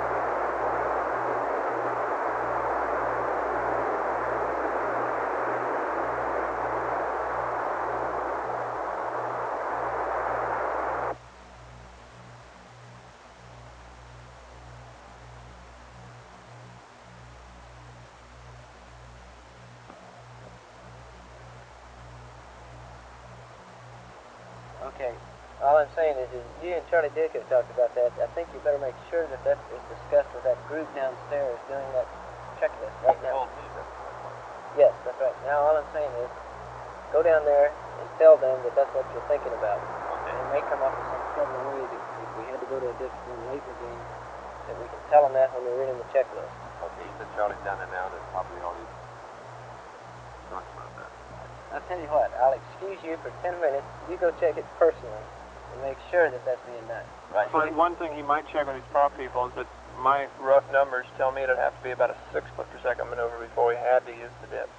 Okay, All I'm saying is you and Charlie Dick have talked about that. I think you better make sure that that is discussed with that group downstairs doing that checklist right now. Yes, that's right. Now all I'm saying is go down there and tell them that that's what you're thinking about. Okay. And it may come up with some clever way that if we had to go to a discipline later game, that we can tell them that when we're reading the checklist. Okay, you said Charlie's down there now. There's probably already talked about that. I'll tell you what, I'll excuse you for 10 minutes. You go check it personally and make sure that that's being done. Right. But one thing he might check with these prop people is that my rough numbers tell me it'd have to be about a 6 foot per second maneuver before we had to use the dip.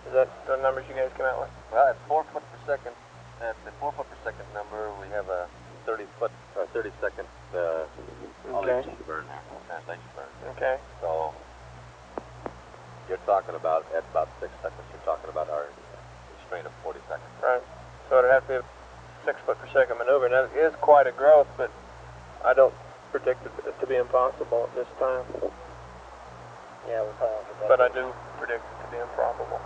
Is that the numbers you guys came out with? Well, at 4 foot per second, at the 4 foot per second number, we have a 30 second Okay. burn there, translation burn. Okay. So you're talking about at about 6 seconds. You're talking about our restraint of 40 seconds. Right. So it'd have to be a 6 foot per second maneuver. Now, it is quite a growth, but I don't predict it to be impossible at this time. Yeah, we'll probably get that. But I do predict it to be improbable.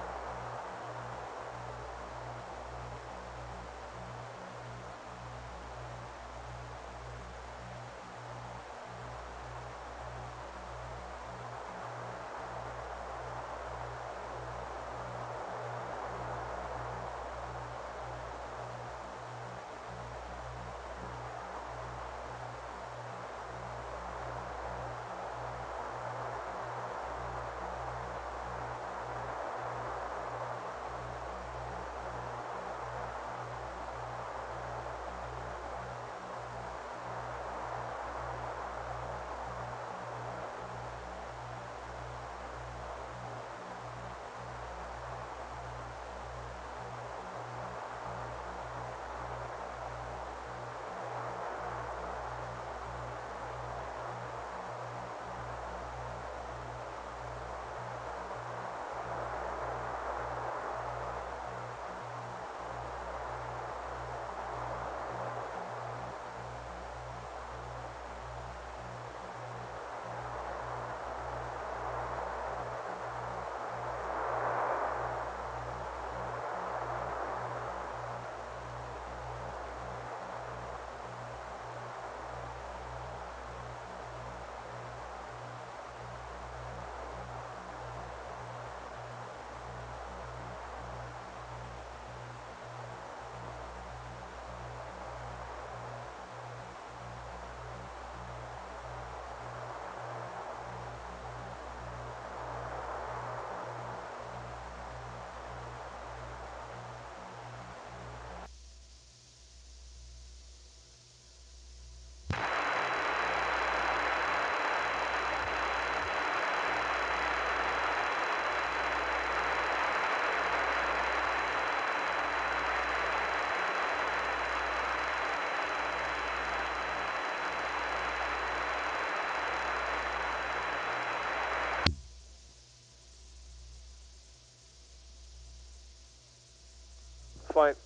Flight,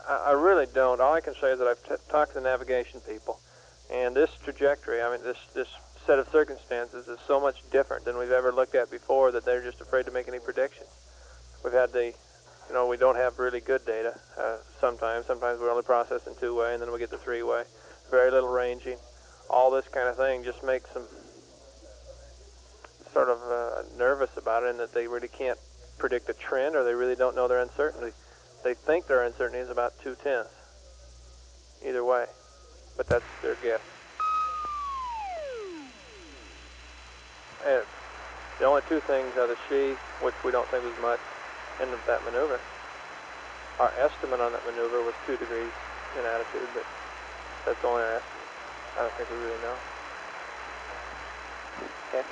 I really don't. All I can say is that I've talked to the navigation people, and this trajectory, I mean, this set of circumstances is so much different than we've ever looked at before that they're just afraid to make any predictions. We've had we don't have really good data sometimes. Sometimes we only process in two-way, and then we get the three-way. Very little ranging. All this kind of thing just makes them sort of nervous about it, and that they really can't predict a trend, or they really don't know their uncertainty. They think their uncertainty is about 2/10, either way, but that's their guess. And the only two things are the she, which we don't think was much, and that maneuver. Our estimate on that maneuver was 2 degrees in attitude, but that's only our estimate. I don't think we really know. Okay.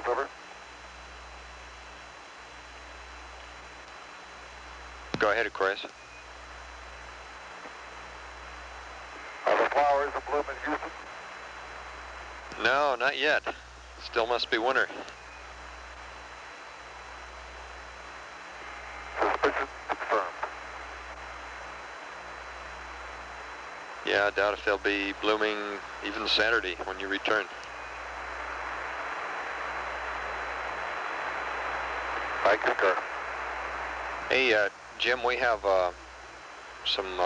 Chris, over. Go ahead, Aquarius. Are the flowers in bloom in Houston? No, not yet. Still must be winter. Suspicion confirmed. Yeah, I doubt if they'll be blooming even Saturday when you return. I concur. Hey, Jim, we have some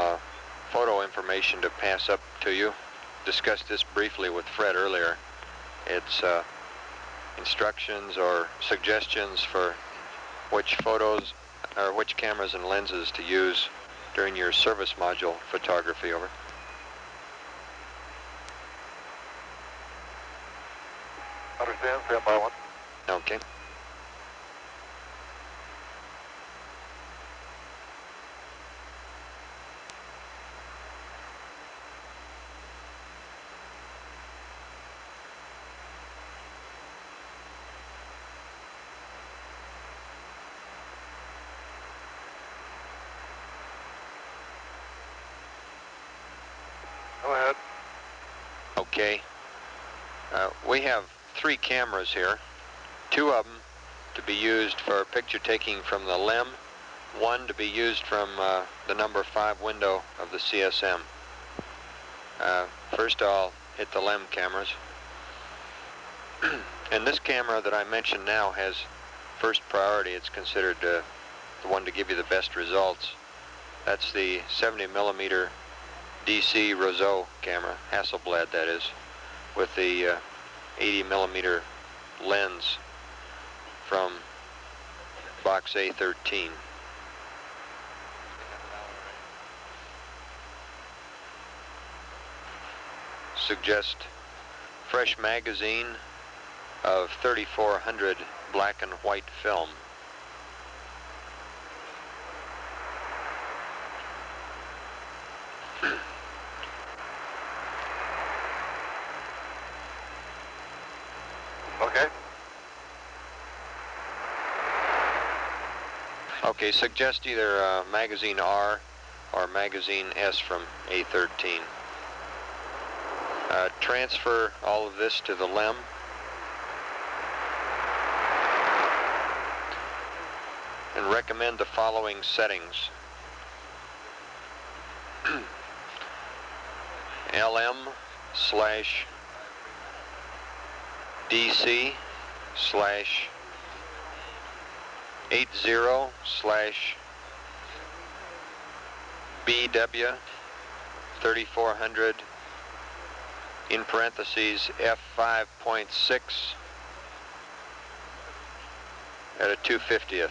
photo information to pass up to you. Discussed this briefly with Fred earlier. It's instructions or suggestions for which photos or which cameras and lenses to use during your service module photography, over. Understand, stand by one. Okay. Go ahead. Okay. We have 3 cameras here. 2 of them to be used for picture taking from the LEM. 1 to be used from the number 5 window of the CSM. First I'll hit the LEM cameras. And this camera that I mentioned now has first priority. It's considered the one to give you the best results. That's the 70mm DC Roseau camera, Hasselblad that is, with the 80mm lens from box A13. Suggest fresh magazine of 3400 black and white film. Okay. Okay, suggest either magazine R or magazine S from A13. Transfer all of this to the LEM. And recommend the following settings. LM/DC/80/BW 3400 in parentheses f5.6 at a 2/50th.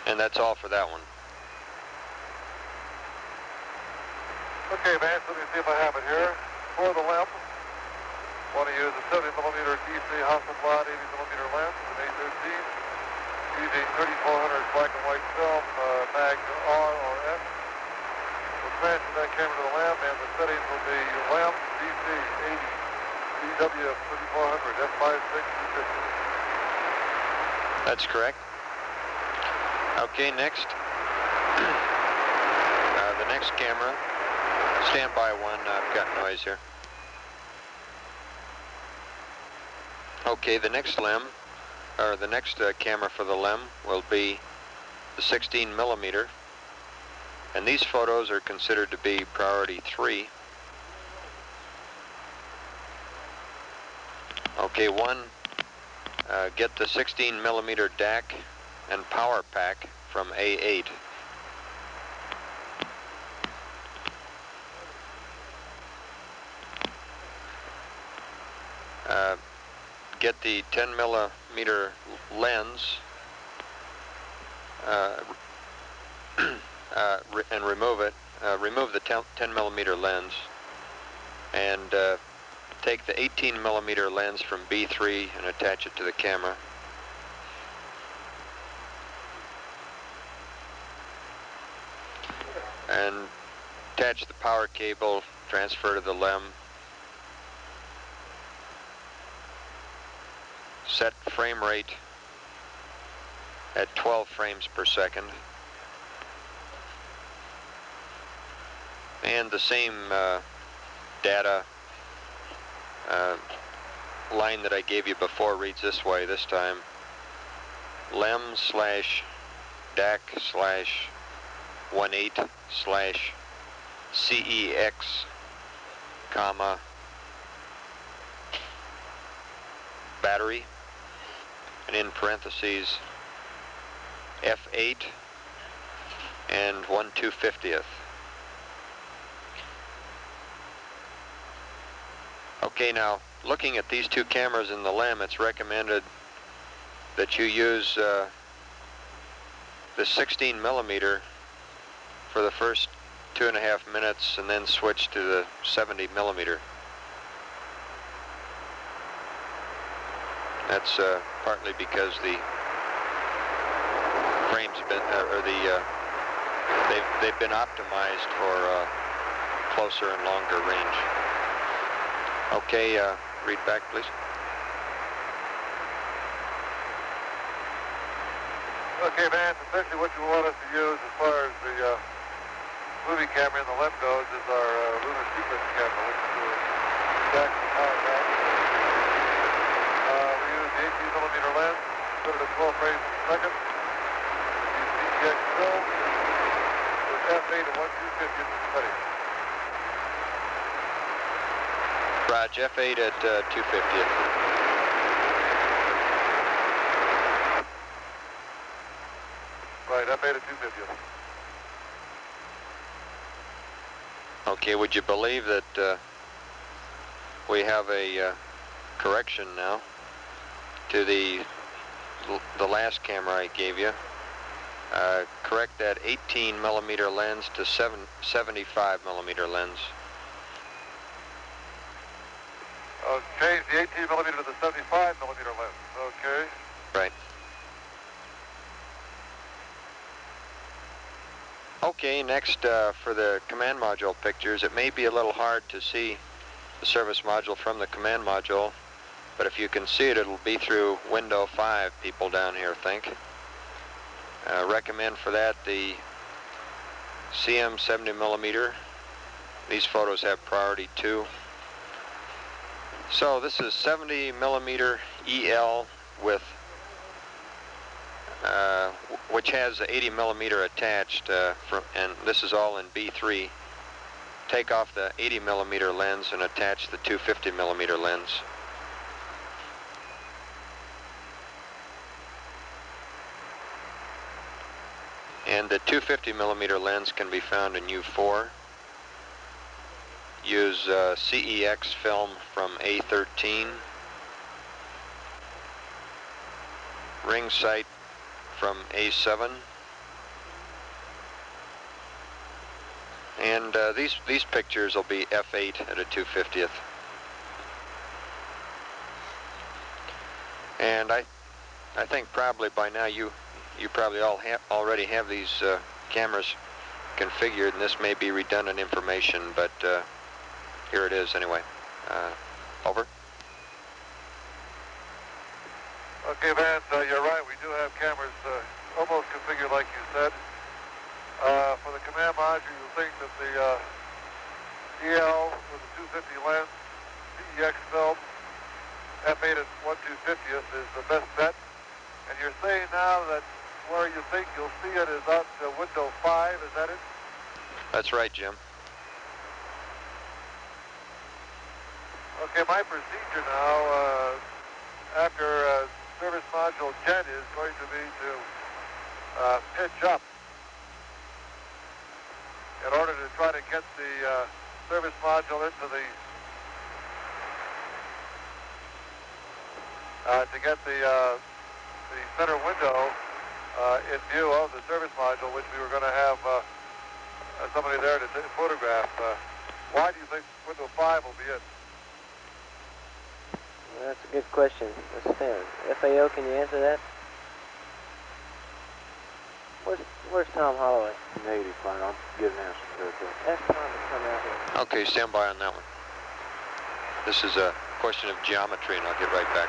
And that's all for that one. Okay, Vance, let me see if I have it here. For the LEM, want to use a 70mm DC Hasselblad 80mm lens with an A13 using 3400 black and white film, mag R or S. We'll transfer that camera to the LEM, and the settings will be LEM DC 80 BW 3400 f5.6 250. That's correct. Okay, next. The next camera. Stand by one, I've got noise here. Okay, the next LEM, or the next camera for the LEM will be the 16mm. And these photos are considered to be priority 3. Okay, 1, get the 16mm DAC and power pack from A8. Get the 10mm lens and remove it. Remove the 10mm lens and take the 18mm lens from B3 and attach it to the camera. and attach the power cable, transfer to the LEM. Set frame rate at 12 frames per second. And the same data line that I gave you before reads this way this time. LEM slash DAC slash 18 slash CEX comma battery, and in parentheses F8 and 1/250th. Okay, now looking at these two cameras in the LEM, it's recommended that you use the 16 millimeter for the first 2.5 minutes and then switch to the 70 millimeter. That's partly because the frames have been, they've been optimized for closer and longer range. Okay, read back, please. Okay, Vance, essentially what you want us to use as far as the movie camera in the LEM goes is our lunar sequence camera, which is attached to the power pack. We use the 18 millimeter lens, put it at 12 frames per second. Use CEX film with F8 at 1/250th and steady. Roger, F8 at 250th. Right, F8 at 250th. Okay, would you believe that we have a correction now to the last camera I gave you. Correct that 18 millimeter lens to 75 millimeter lens. Change the 18 millimeter to the 75 millimeter lens. Okay. Right. Okay, next for the command module pictures, it may be a little hard to see the service module from the command module, but if you can see it, it'll be through window 5, people down here think. Recommend for that the CM 70 millimeter. These photos have priority 2. So this is 70 millimeter EL with which has 80 millimeter attached, and this is all in B3. Take off the 80 millimeter lens and attach the 250 millimeter lens. And the 250 millimeter lens can be found in U4. Use CEX film from A13. Ring sight from A7. And these pictures will be F8 at a 250th. And I think probably by now you probably all already have these cameras configured, and this may be redundant information, but here it is anyway. Over. Okay, Vance, you're right. We do have cameras almost configured like you said. For the command module, you'll think that the EL with the 250 lens, CEX film, F8 at 1/250th is the best bet. And you're saying now that where you think you'll see it is out window 5, is that it? That's right, Jim. Okay, my procedure now, after service module 10 is going to be to pitch up in order to try to get the service module into the center window in view of the service module, which we were going to have somebody there to photograph. Why do you think window 5 will be it? Well, that's a good question. Let's see. FAO, can you answer that? Where's Tom Holloway? Negative, fine. I'll get an answer to it. Ask Tom to come out here. Okay, stand by on that one. This is a question of geometry, and I'll get right back.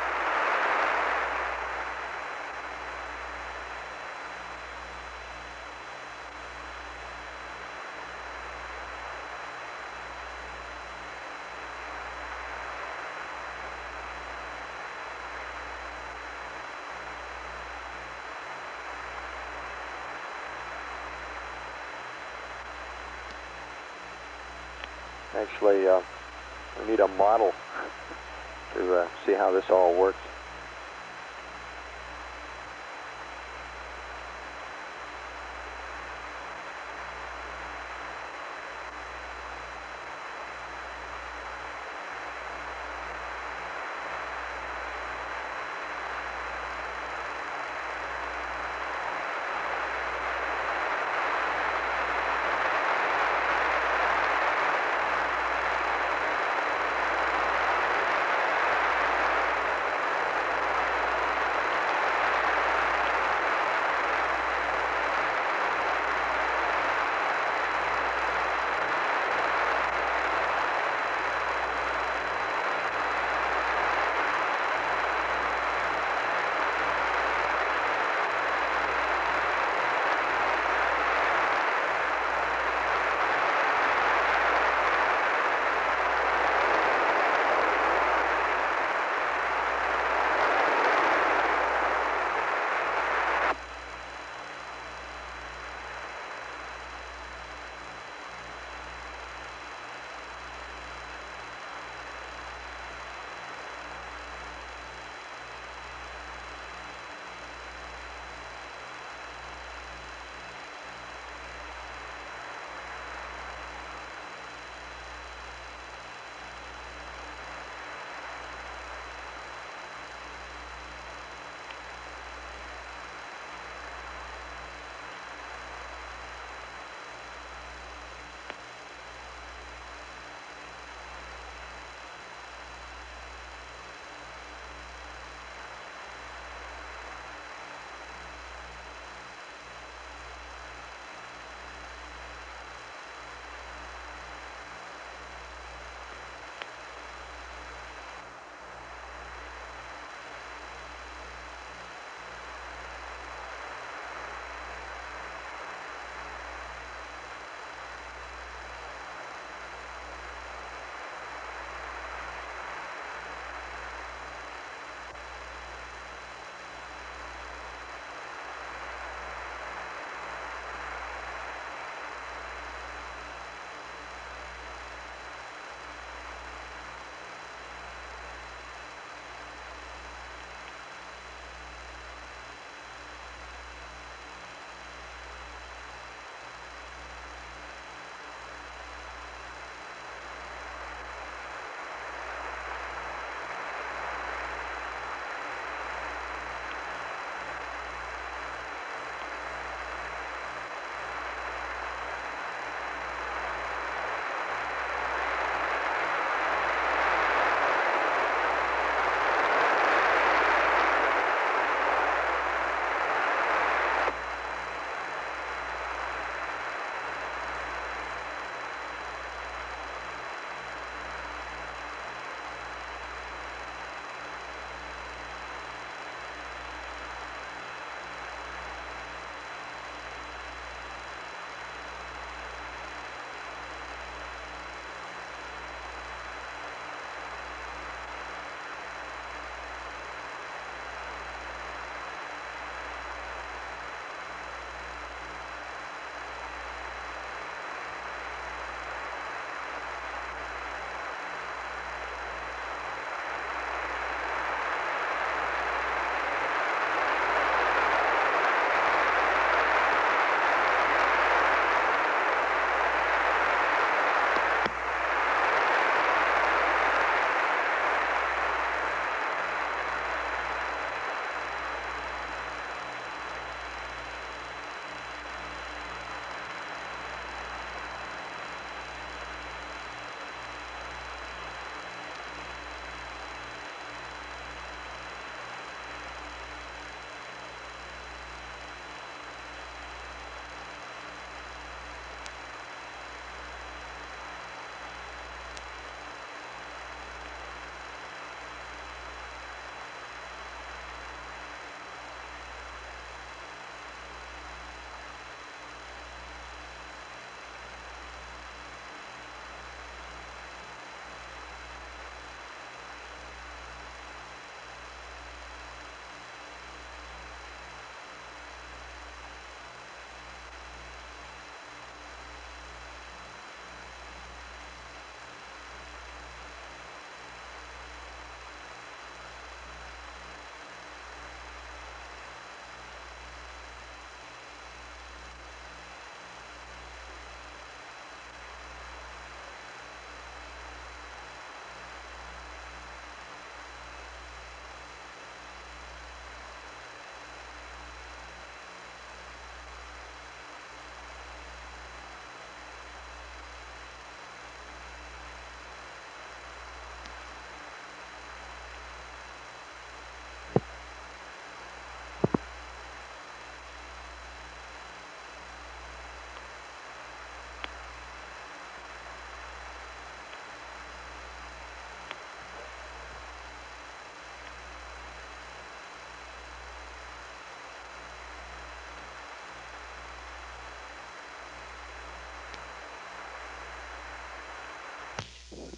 Actually, we need a model to see how this all works.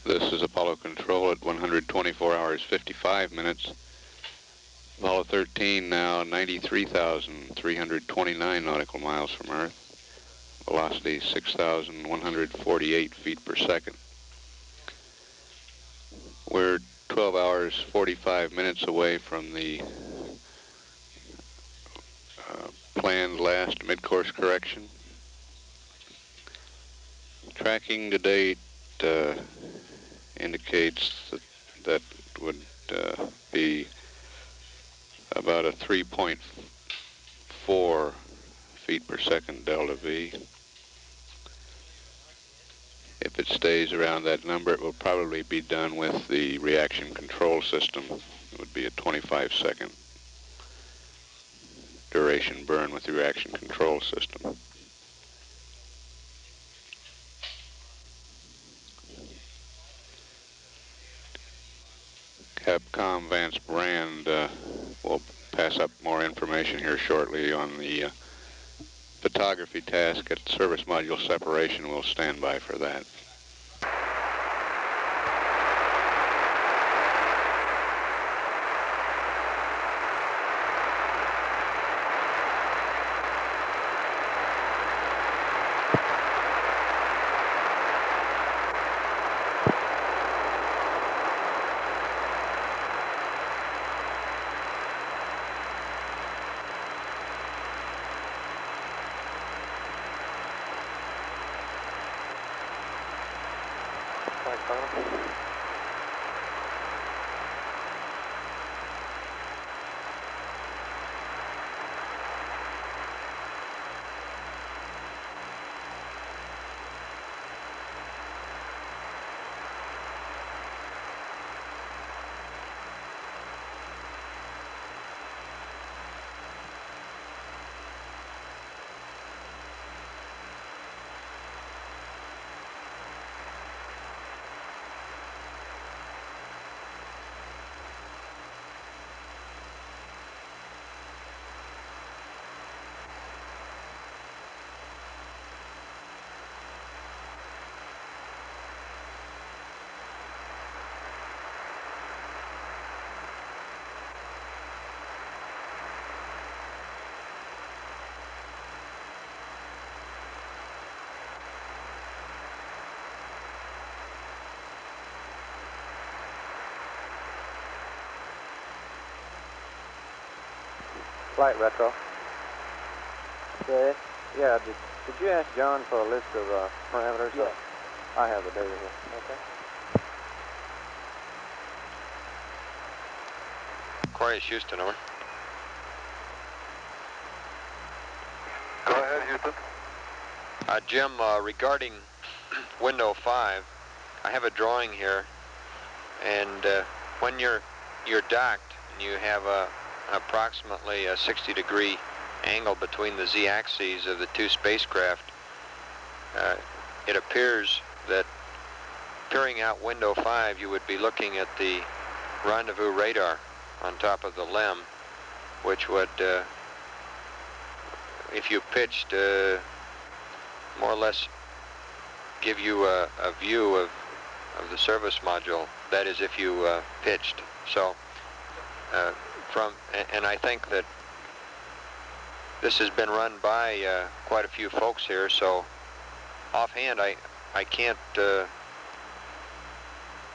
This is Apollo Control at 124 hours 55 minutes. Apollo 13 now 93,329 nautical miles from Earth. Velocity 6,148 feet per second. We're 12 hours 45 minutes away from the planned last mid-course correction. Tracking to date indicates that would be about a 3.4 feet per second delta V. If it stays around that number, it will probably be done with the reaction control system. It would be a 25-second duration burn with the reaction control system. Capcom Vance Brand will pass up more information here shortly on the photography task at service module separation. We'll stand by for that. Flight retro. Go ahead. Yeah, did you ask John for a list of parameters? Yeah. I have the data here. Okay. Aquarius Houston, over. Go ahead, Houston. Jim, regarding window 5, I have a drawing here, and when you're docked and you have approximately a 60-degree angle between the z-axes of the two spacecraft, it appears that peering out window 5, you would be looking at the rendezvous radar on top of the LEM, which would, if you pitched, more or less give you a view of the service module. That is, if you pitched. So, and I think that this has been run by quite a few folks here, so offhand I can't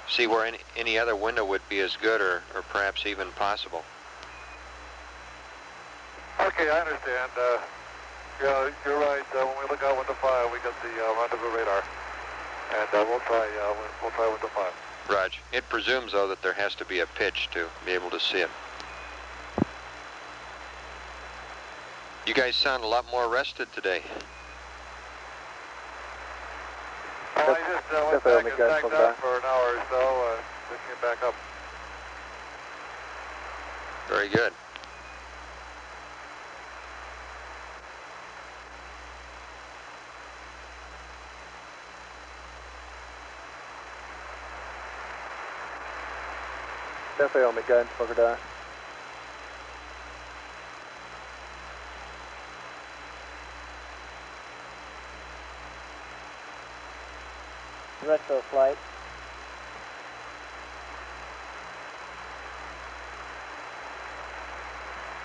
see where any other window would be as good or perhaps even possible. Okay, I understand. Yeah, you're right. When we look out window 5, we get the rendezvous radar, and we'll try window 5. Roger. It presumes, though, that there has to be a pitch to be able to see it. You guys sound a lot more rested today. I just went back and tacked out for an hour or so. Just came back up. Very good. FAO McGuinn, Booker. Retro flight.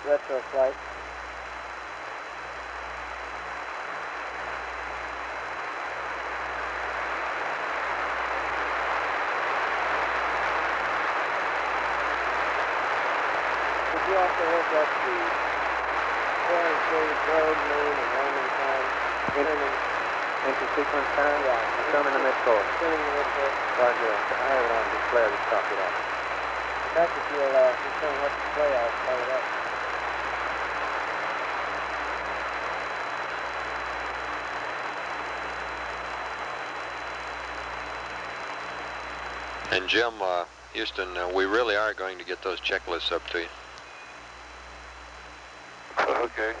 retro flight. Could you also look up the fairing phase road, mean, and landing time? Inter-sequence time? Yeah. Assuming the mid-course. Assuming the mid-course. Roger. I have it on display. I just copied it. In fact, if you'll just tell me what display, I'll start it up. And Jim, Houston, we really are going to get those checklists up to you. Okay.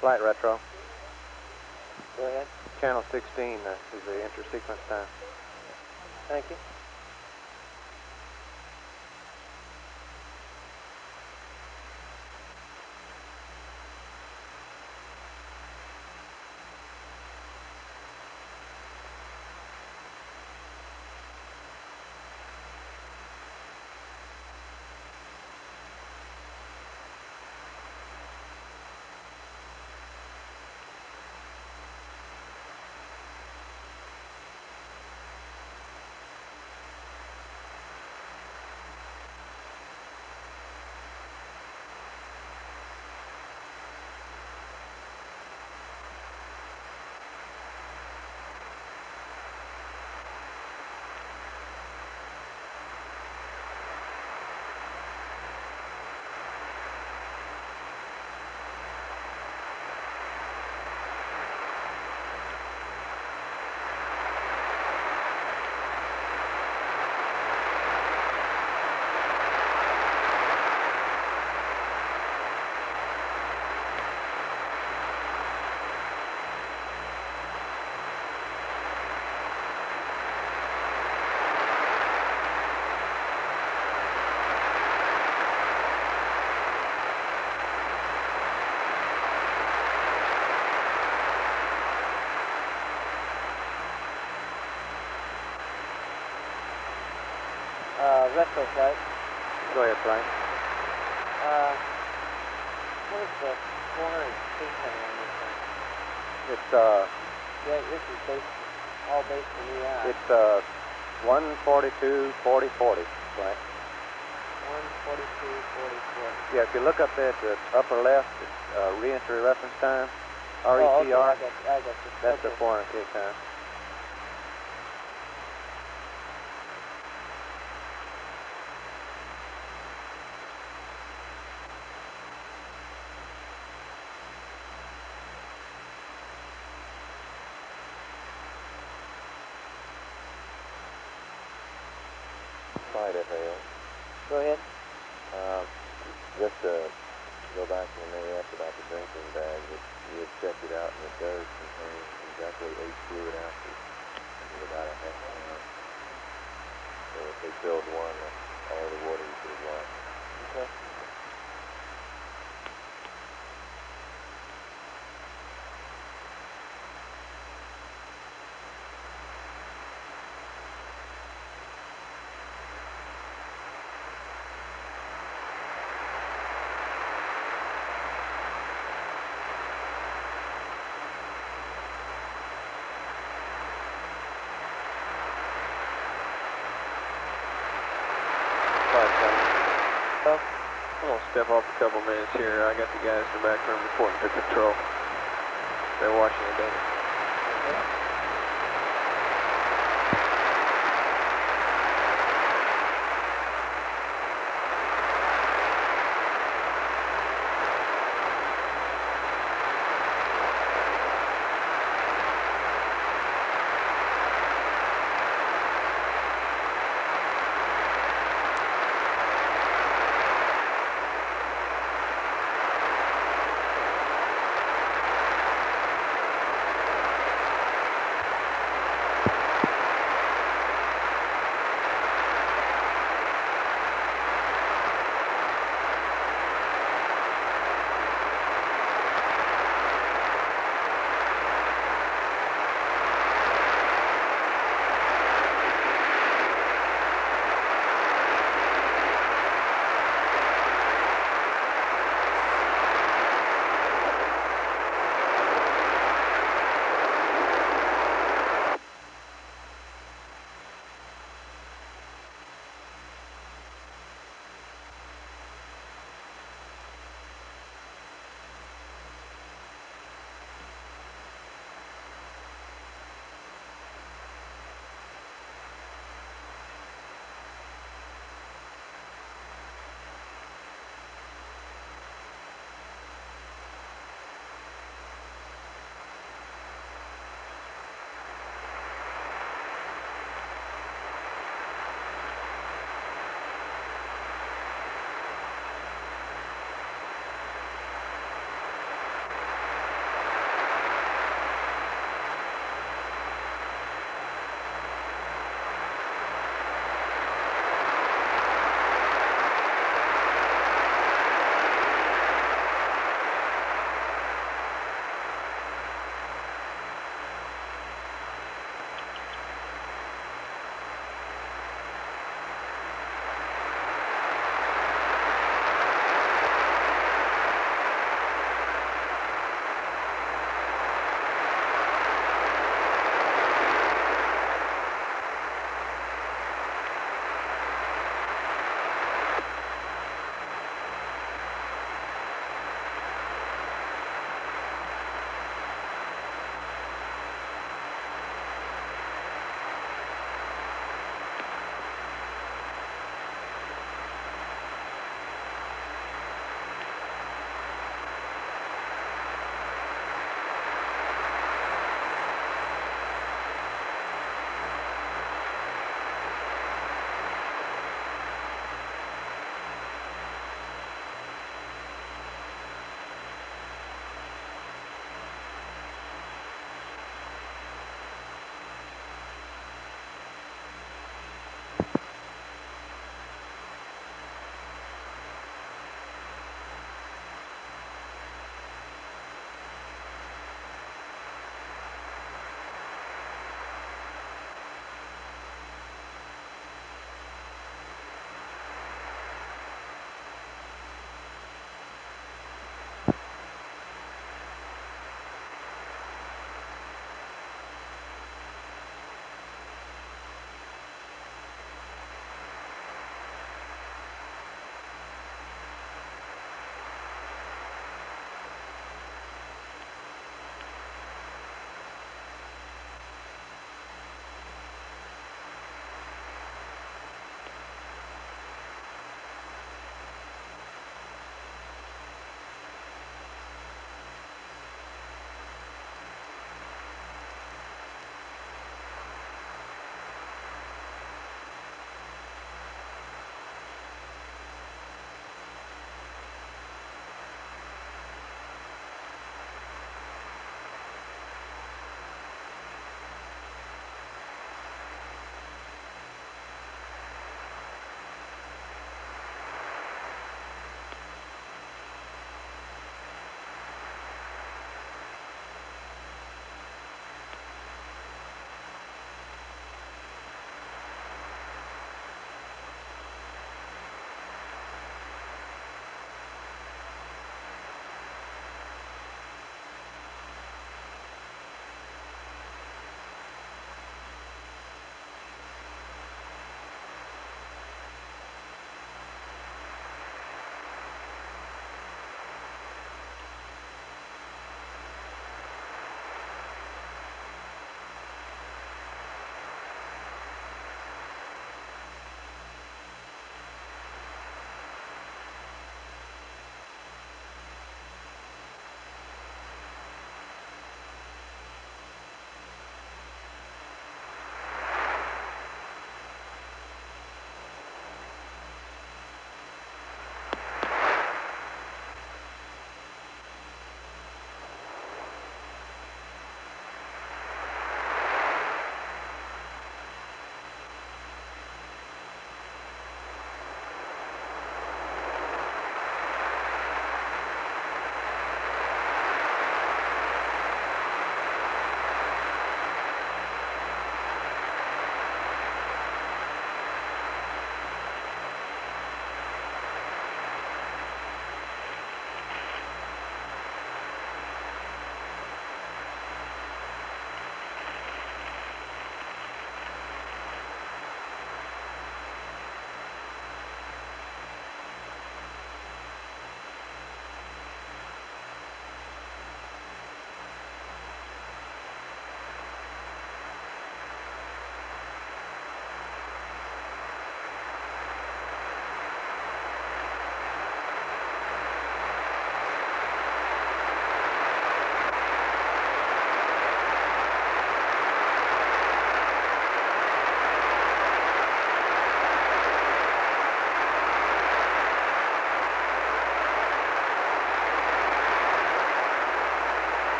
Flight retro. Go ahead. Channel 16 is the inter-sequence time. Thank you. Retro flight. Go ahead, Frank. What is the 400 feet time on this thing? It's Yeah, this is all based on EI. it's 1:42:40:40. Right. 1:42:40:40. Yeah, if you look up there at the upper left, it's reentry reference time. RETR. Oh, okay, I got you. That's Okay. the 400 feet time. Flight FAO. Go ahead. Just to go back when they asked about the drinking bag, you had checked it out, and it does contain exactly 8 fluid ounces, which is about a half an ounce. So if they filled one, that's all the water you could have lost. Okay. I'm going to step off a couple minutes here. I got the guys in the back room reporting to control. They're watching the data.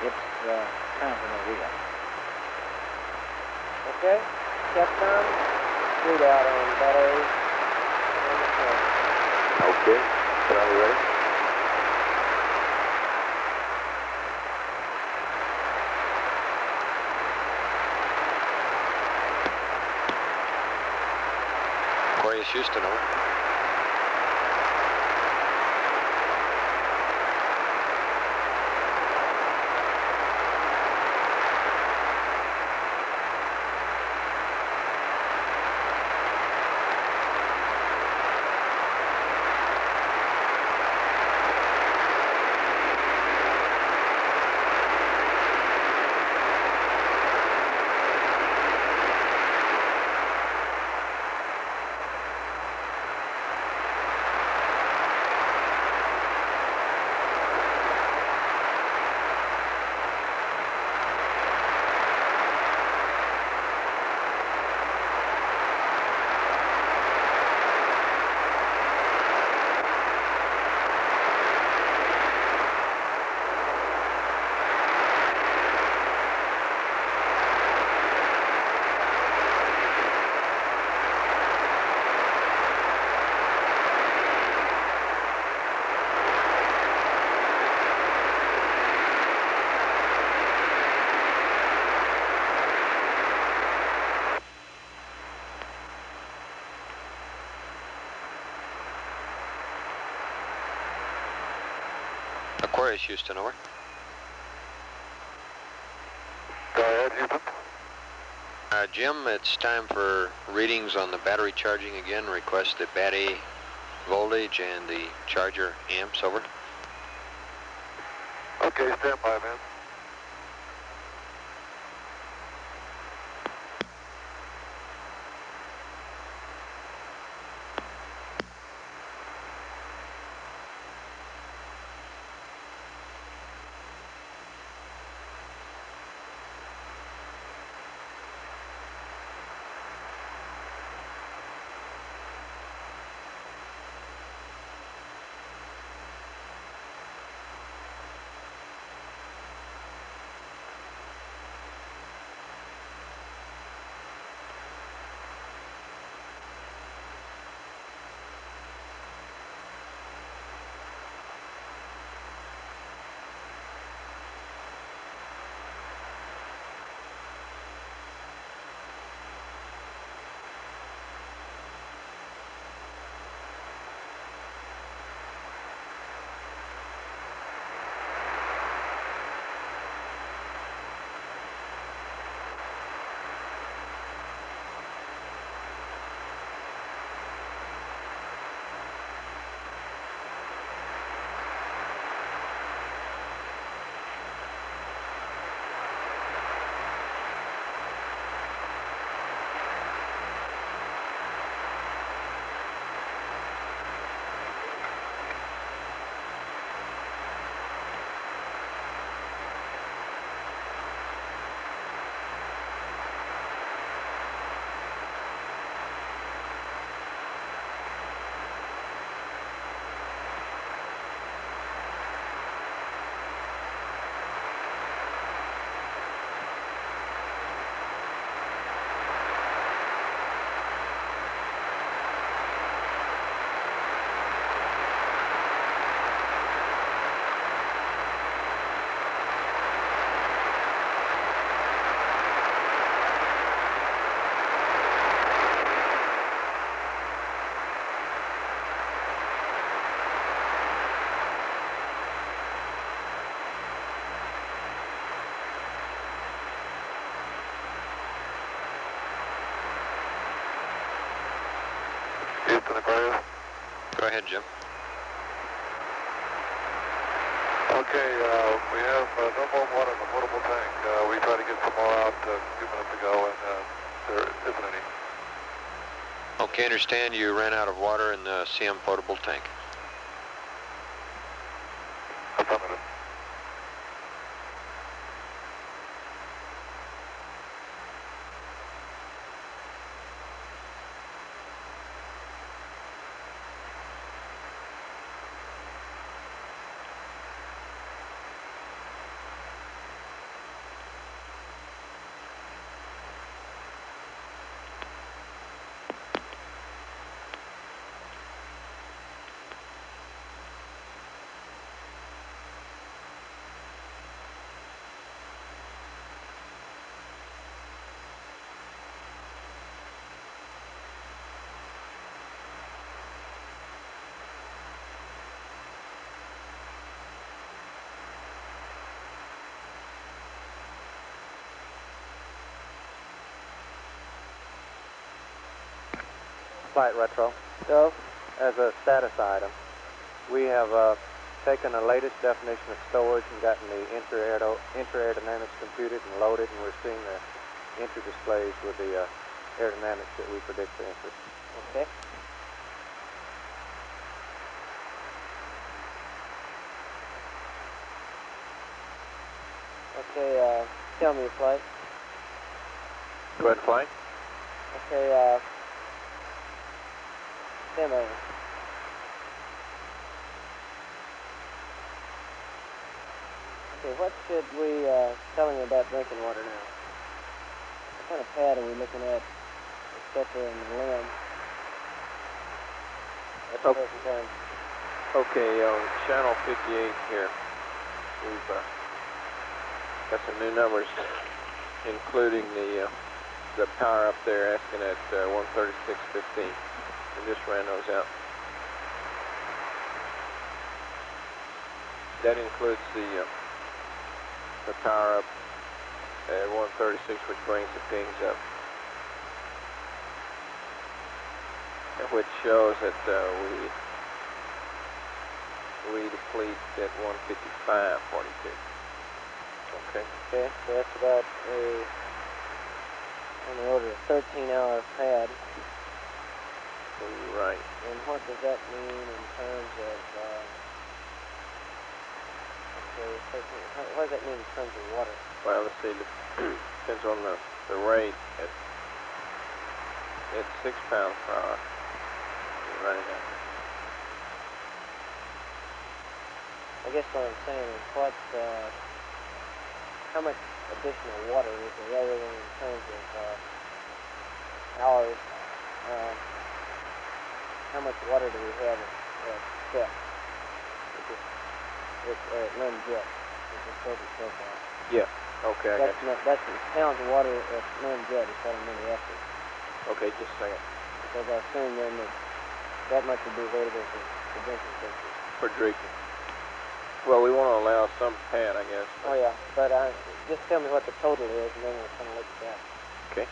It's time for my readout. Okay, Capcom, readout on battery and the tank. Okay, Charlie, ready? Aquarius Houston, over. Aquarius Houston, over. Go ahead, Houston. Jim, it's time for readings on the battery charging again. Request the battery voltage and the charger amps, over. Okay, stand by, man. Houston, Aquarius. Go ahead, Jim. Okay, we have no more water in the potable tank. We tried to get some more out a few minutes ago, and there isn't any. Okay, understand you ran out of water in the CM potable tank. Affirmative. flight retro. Go. As a status item, we have taken the latest definition of storage and gotten the inter-aerodynamics computed and loaded, and we're seeing the entry displays with the aerodynamics that we predict for entry. Okay. Okay, tell me your flight. Go ahead, flight. Okay, stand by. Okay, what should we tell him about drinking water now? What kind of pad are we looking at, etc. in the limb? At the present time. Okay, on channel 58 here, we've got some new numbers, including the power up there asking at 136.15. We just ran those out. That includes the power up at 136, which brings the pings up, which shows that we deplete at 155.42. Okay. Okay, so that's about on the order of 13-hour pad. Right. And what does that mean in terms of, okay, 13, what does that mean in terms of water? Well, let's see, depends on the rate at 6 pounds per hour. You're running out. I guess what I'm saying is how much additional water is there other than in terms of hours? How much water do we have at depth? At limb jet, which is present profile. Yeah. Okay, I got you. That's the pounds of water at limb jet is what I'm really after. Okay, just a second. Because I assume then that much would be available for drinking purposes. For drinking. Well, we want to allow some pad, I guess. Oh yeah, but just tell me what the total is, and then we'll kind of look at that. Okay.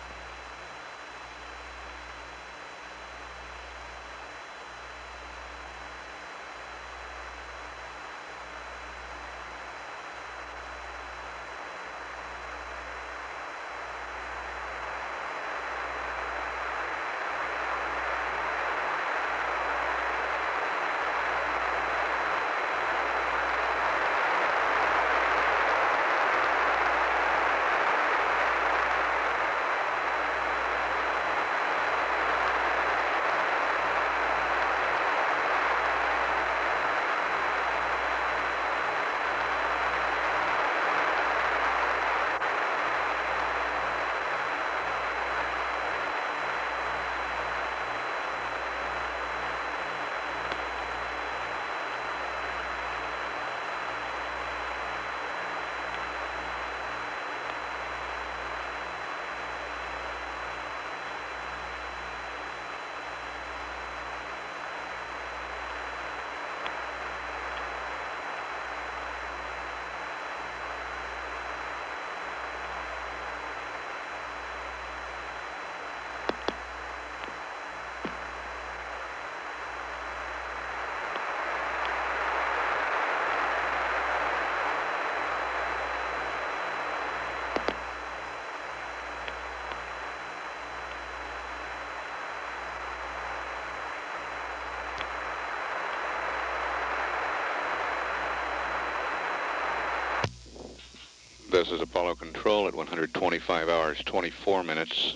This is Apollo Control at 125 hours, 24 minutes.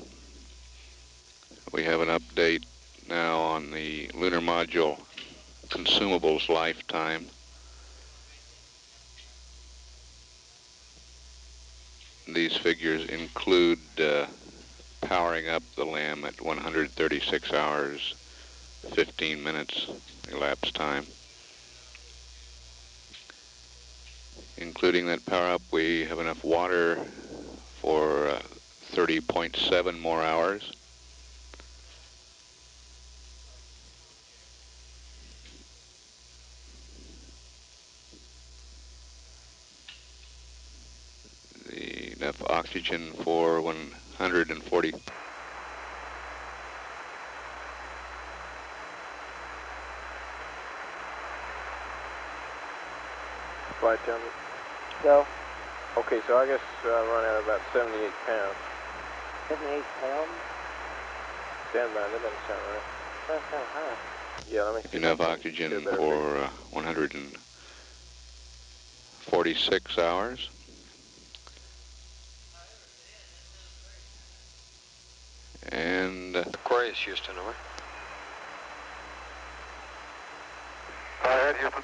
We have an update now on the lunar module consumables lifetime. These figures include powering up the LAM at 136 hours, 15 minutes elapsed time. Including that power up, we have enough water for 30.7 more hours. Enough oxygen for 140. flight, Tommy. Go. Okay, so I guess run at about 78 pounds. 78 pounds? Stand by, that doesn't sound right. That's kind of high. Yeah, let me see. Enough oxygen for 146 hours. And Aquarius, Houston, over. Ahead, Houston.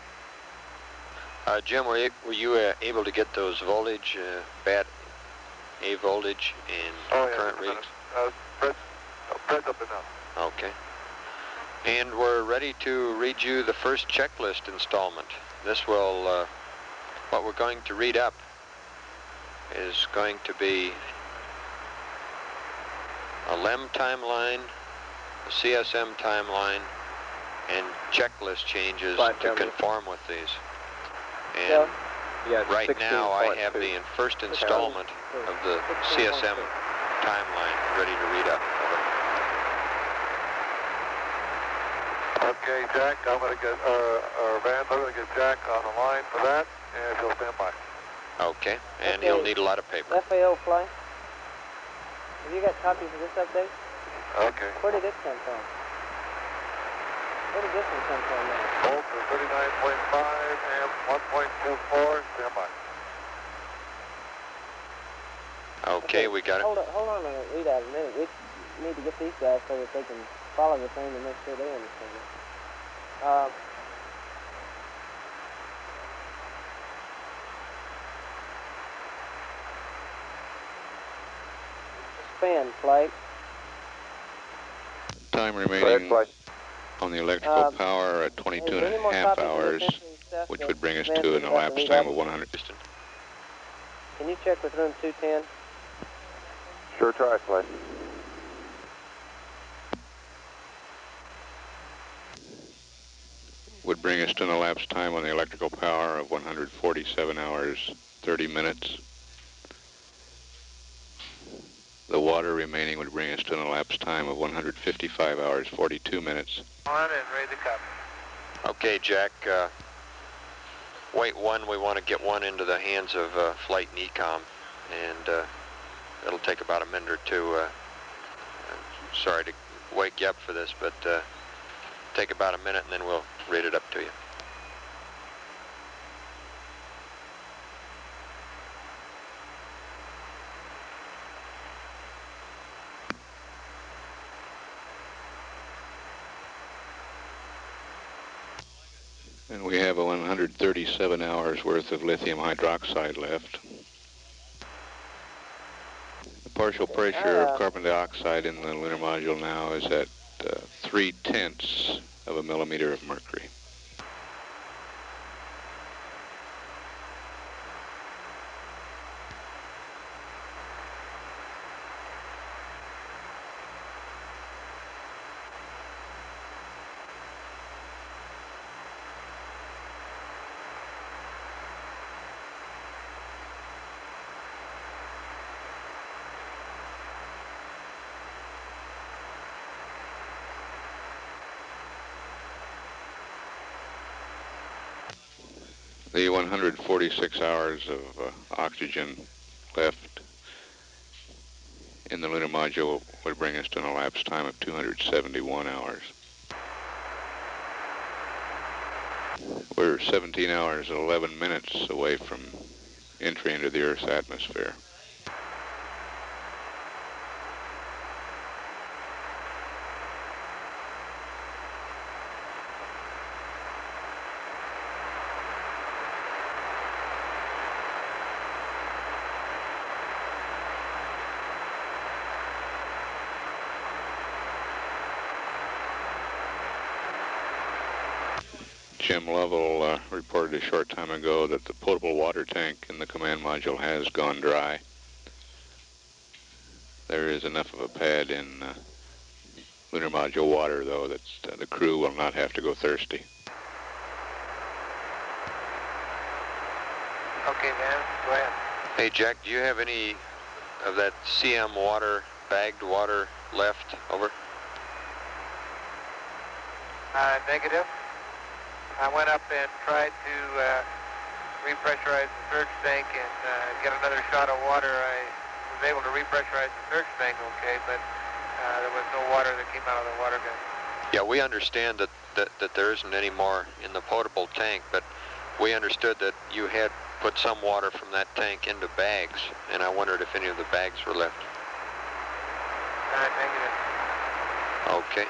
Jim, were you able to get those voltage, bad A voltage and current readings? Fred's up enough. Okay. And we're ready to read you the first checklist installment. This will, what we're going to read up is going to be a LEM timeline, a CSM timeline, and checklist changes to conform with these. And right now I have the first installment of the CSM timeline ready to read up. Okay, Jack, I'm going to get, Van, I'm going to get Jack on the line for that, and he'll stand by. Okay, and he'll need a lot of paper. FAO flight. Have you got copies of this update? Okay. Where did this come from? Where did this one come from now? Bolt to 39.5 and 1.24, stand by. Okay, we got it. Hold on a minute, read out a minute. We need to get these guys so that they can follow the thing and make sure they understand it. Span flight. Time remaining on the electrical power at 22 and a half hours, which would bring us to an elapsed time of 100. Can you check with room 210? Sure, try, flight. Would bring us to an elapsed time on the electrical power of 147 hours, 30 minutes. The water remaining would bring us to an elapsed time of 155 hours, 42 minutes. On and ready to copy. Okay, Jack, wait one, we want to get one into the hands of Flight and ECOM, and it'll take about a minute or two. Sorry to wake you up for this, but take about a minute and then we'll read it up to you. And we have 137 hours worth of lithium hydroxide left. The partial pressure of carbon dioxide in the lunar module now is at 0.3 of a millimeter of mercury. The 146 hours of oxygen left in the lunar module would bring us to an elapsed time of 271 hours. We're 17 hours and 11 minutes away from entry into the Earth's atmosphere. Jim Lovell reported a short time ago that the potable water tank in the command module has gone dry. There is enough of a pad in lunar module water, though, that the crew will not have to go thirsty. Okay, man, go ahead. Hey, Jack, do you have any of that CM water, bagged water left? Over. Negative. I went up and tried to repressurize the surge tank and get another shot of water. I was able to repressurize the surge tank okay, but there was no water that came out of the water gun. Yeah, we understand that there isn't any more in the potable tank, but we understood that you had put some water from that tank into bags, and I wondered if any of the bags were left. Negative. Okay.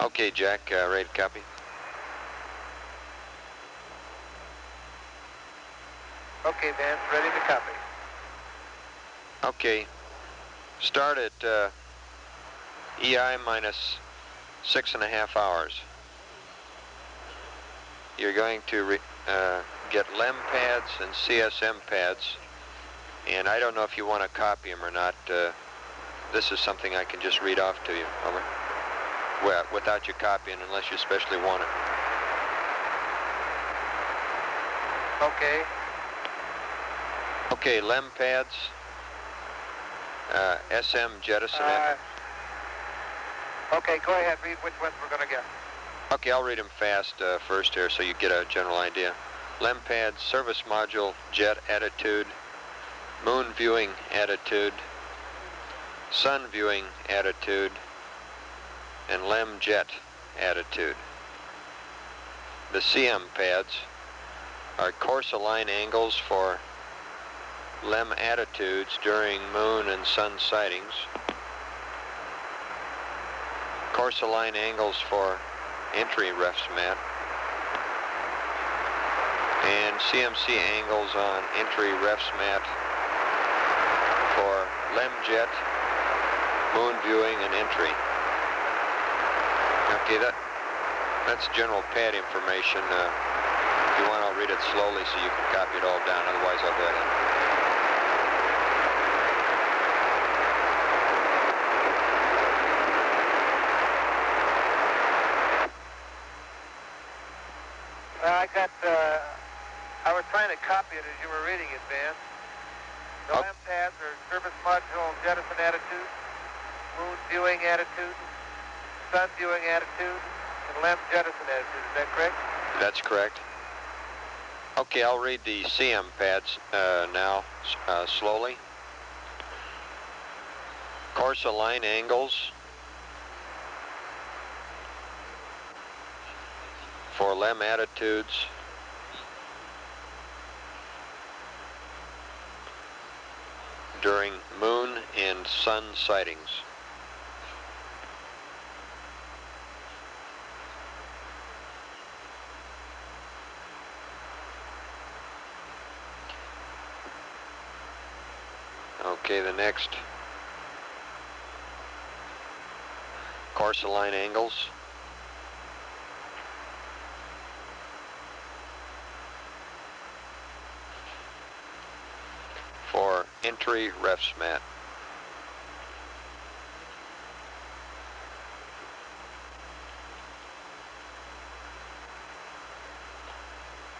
Okay, Jack, ready to copy? Okay, Vance, ready to copy. Okay. Start at EI minus 6.5 hours. You're going to get LEM pads and CSM pads, and I don't know if you want to copy them or not. This is something I can just read off to you. Over. Well, without you copying, unless you especially want it. Okay. Okay, LEM pads, SM jettison. Okay, go ahead. Read which ones we're going to get. Okay, I'll read them fast first here so you get a general idea. LEM pads, service module, jet attitude, moon viewing attitude, sun viewing attitude, and LEM jet attitude. The CM pads are course align angles for LEM attitudes during moon and sun sightings, course align angles for entry refs mat, and CMC angles on entry refs mat for LEM jet, moon viewing, and entry. Okay, that's general pad information. If you want, I'll read it slowly so you can copy it all down. Otherwise, I'll go ahead. Well, I was trying to copy it as you were reading it, Van. The LEM pads are surface module jettison attitude, moon viewing attitude, sun viewing attitude, and LEM jettison attitude. Is that correct? That's correct. Okay, I'll read the CM pads now slowly. Course align angles for LEM attitudes. During moon and sun sightings. Okay, the next. Course align angles. For entry refs mat.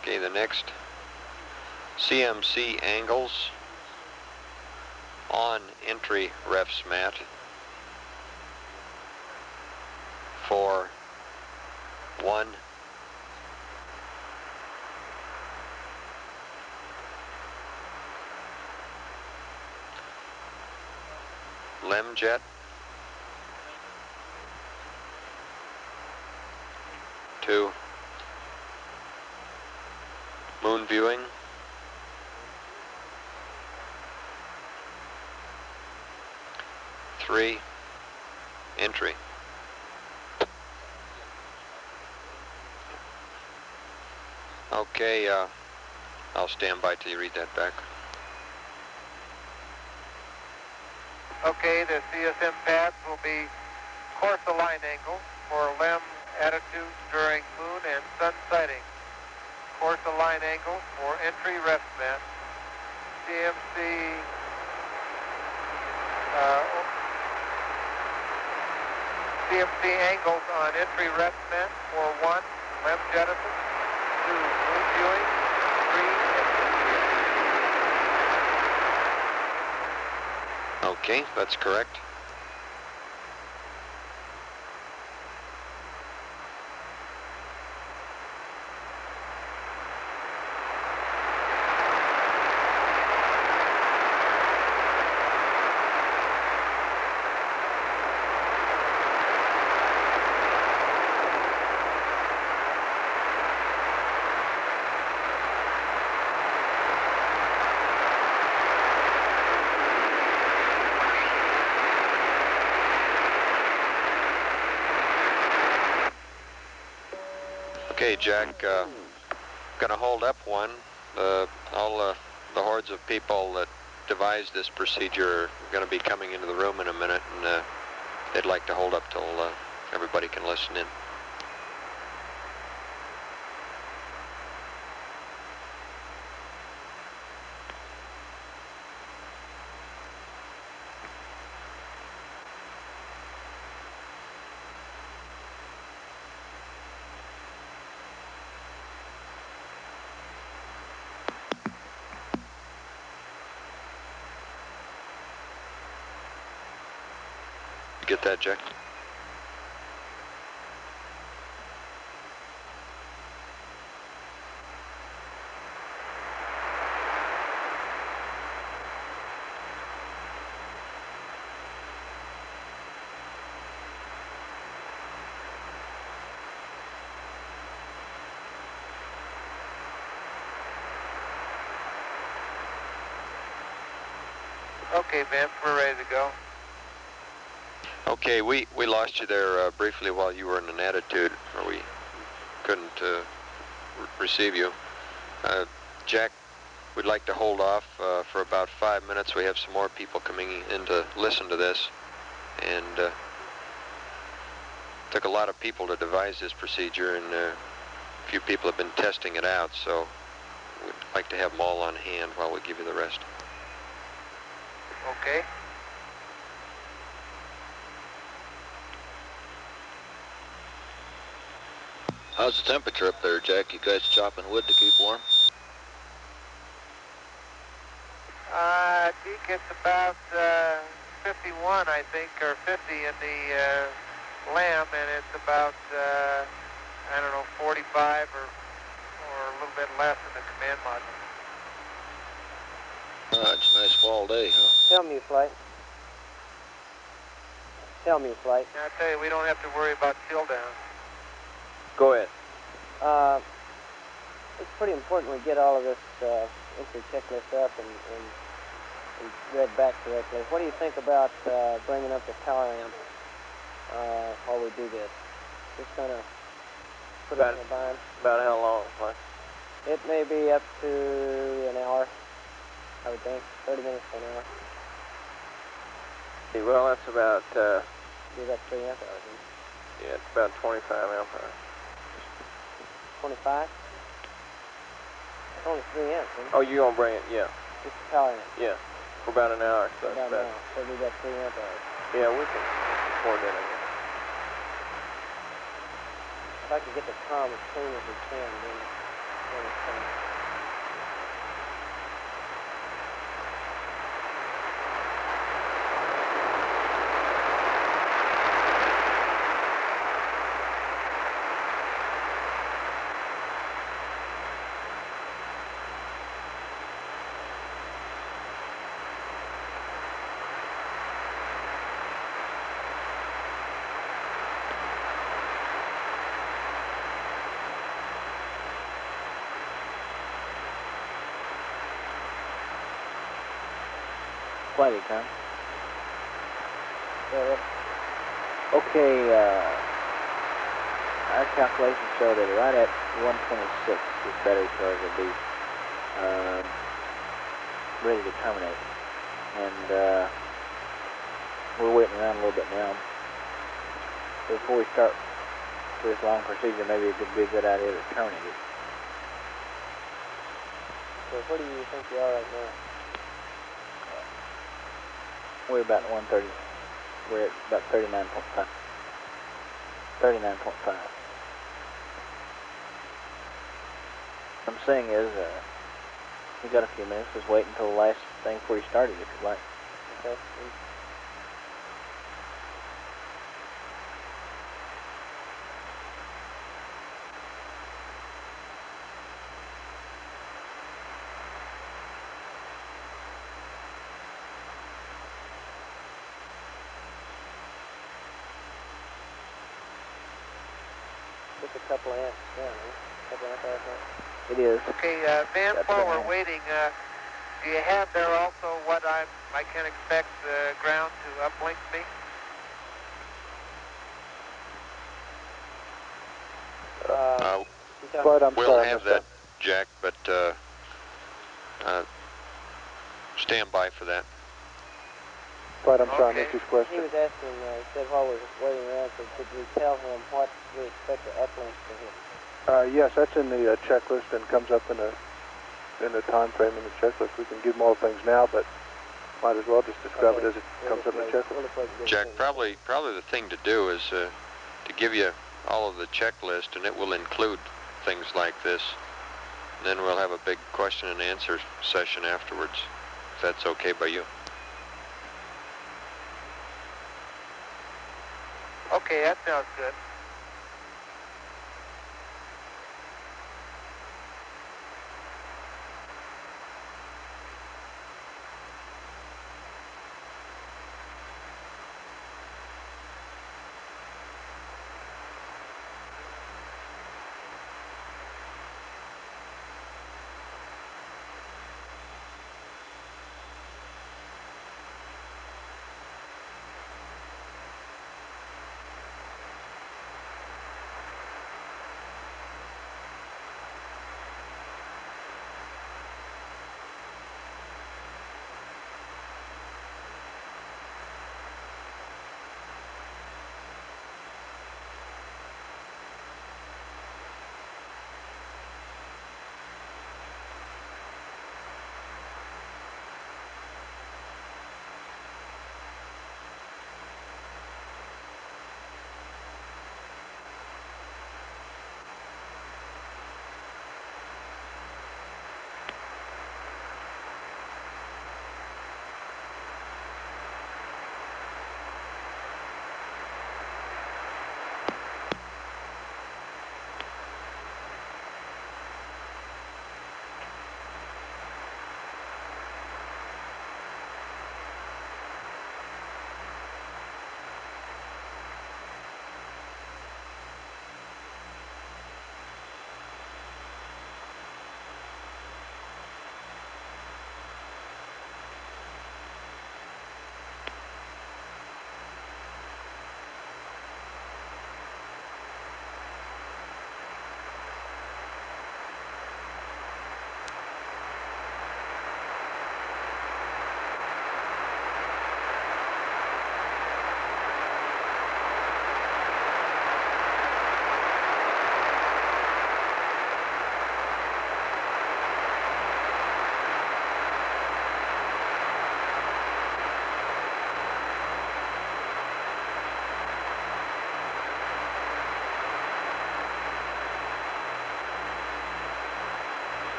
Okay, the next. CMC angles on entry refs mat for 1, LEM jet, 2, moon viewing, 3, entry. Okay, I'll stand by till you read that back. Okay, the CSM pads will be course align angles for LEM attitudes during moon and sun sighting. Course align angles for entry ref mat. CMC angles on entry ref mat for 1, LEM jettison, 2, moon viewing, 3, Okay, that's correct. Okay, Jack, gonna hold up one. All the hordes of people that devised this procedure are gonna be coming into the room in a minute, and they'd like to hold up till everybody can listen in. Get that, Jack? Okay, Vince, we're ready to go. Okay, we lost you there briefly while you were in an attitude, or we couldn't receive you. Jack, we'd like to hold off for about 5 minutes. We have some more people coming in to listen to this, and took a lot of people to devise this procedure, and a few people have been testing it out, so we'd like to have them all on hand while we give you the rest. Okay. How's the temperature up there, Jack? You guys chopping wood to keep warm? Deke, it's about 51, I think, or 50 in the lamb, and it's about, I don't know, 45 or a little bit less in the command module. It's a nice fall day, huh? Tell me, Flight. Tell me, Flight. I tell you, we don't have to worry about chill down. Go ahead. It's pretty important we get all of this entry checklist up and read back correctly. What do you think about bringing up the power amp while we do this? Just kind of put it in a bind. About how long, Flight? It may be up to an hour, I would think. 30 minutes to an hour. Okay, well, that's about, Be about 3 amp hours. yeah, it's about 25 amp hours. 25? It's only 3 amps, isn't it? Oh, you're going to bring it, yeah. Just the power amp. Yeah, for about an hour. So About an hour. So it'll be about 3 amp hours. Yeah, we can afford that, I guess. If I can get the comm as clean as we can, then it's fine. Plenty, Tom. Okay, our calculations show that right at 126, this battery charge will be ready to terminate. And we're waiting around a little bit now. Before we start this long procedure, maybe it could be a good idea to terminate it. So where do you think you are right now? We're about 130. We're at about 39.5. 39.5. What I'm saying is, we got a few minutes. Just wait until the last thing before you start it, if you'd like. Okay. Just a couple of amps down, huh? A couple amp hours now. It is. Okay, Van, while we're waiting, do you have there also what I can expect the ground to uplink me? We'll have that, Jack, but stand by for that. But I'm sorry, I missed his question. He was asking, he said while we're waiting around, could we tell him what we expect the uplink to hit? Yes, that's in the checklist and comes up in the time frame in the checklist. We can give them all things now, but might as well just describe it as it comes up in the checklist. Jack, probably the thing to do is to give you all of the checklist, and it will include things like this. And then we'll have a big question and answer session afterwards, if that's okay by you. Okay, that sounds good.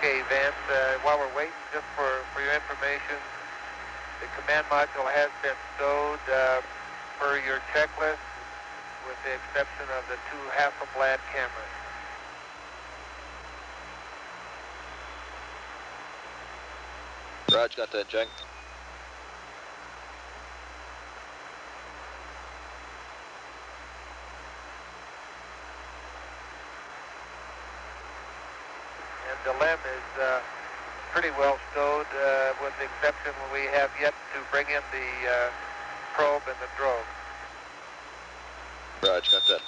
Okay, Vance, while we're waiting, just for your information, the command module has been stowed per your checklist, with the exception of the 2 Hasselblad cameras. Roger, got that, Jack. And the LEM is pretty well stowed, with the exception we have yet to bring in the probe and the drogue. Roger, got that.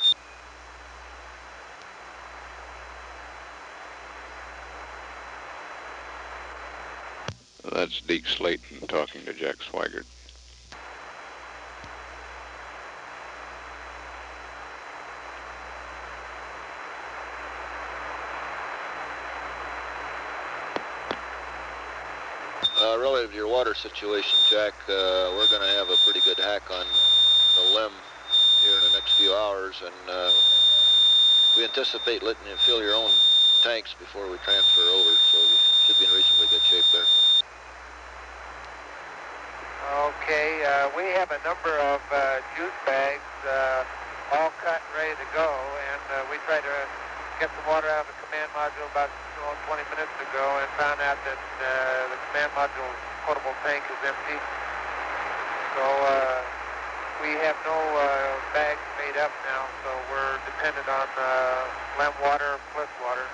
That's Deke Slayton talking to Jack Swigert. Relative to your water situation, Jack, we're going to have a pretty good hack on the LEM here in the next few hours, and we anticipate letting you fill your own tanks before we transfer over, so you should be in reasonably good shape there. Okay, we have a number of juice bags all cut and ready to go, and we tried to get some water out of the command module about 20 minutes ago and found out that the command module's potable tank is empty. So we have no bags made up now, so we're dependent on LEM water, plus water.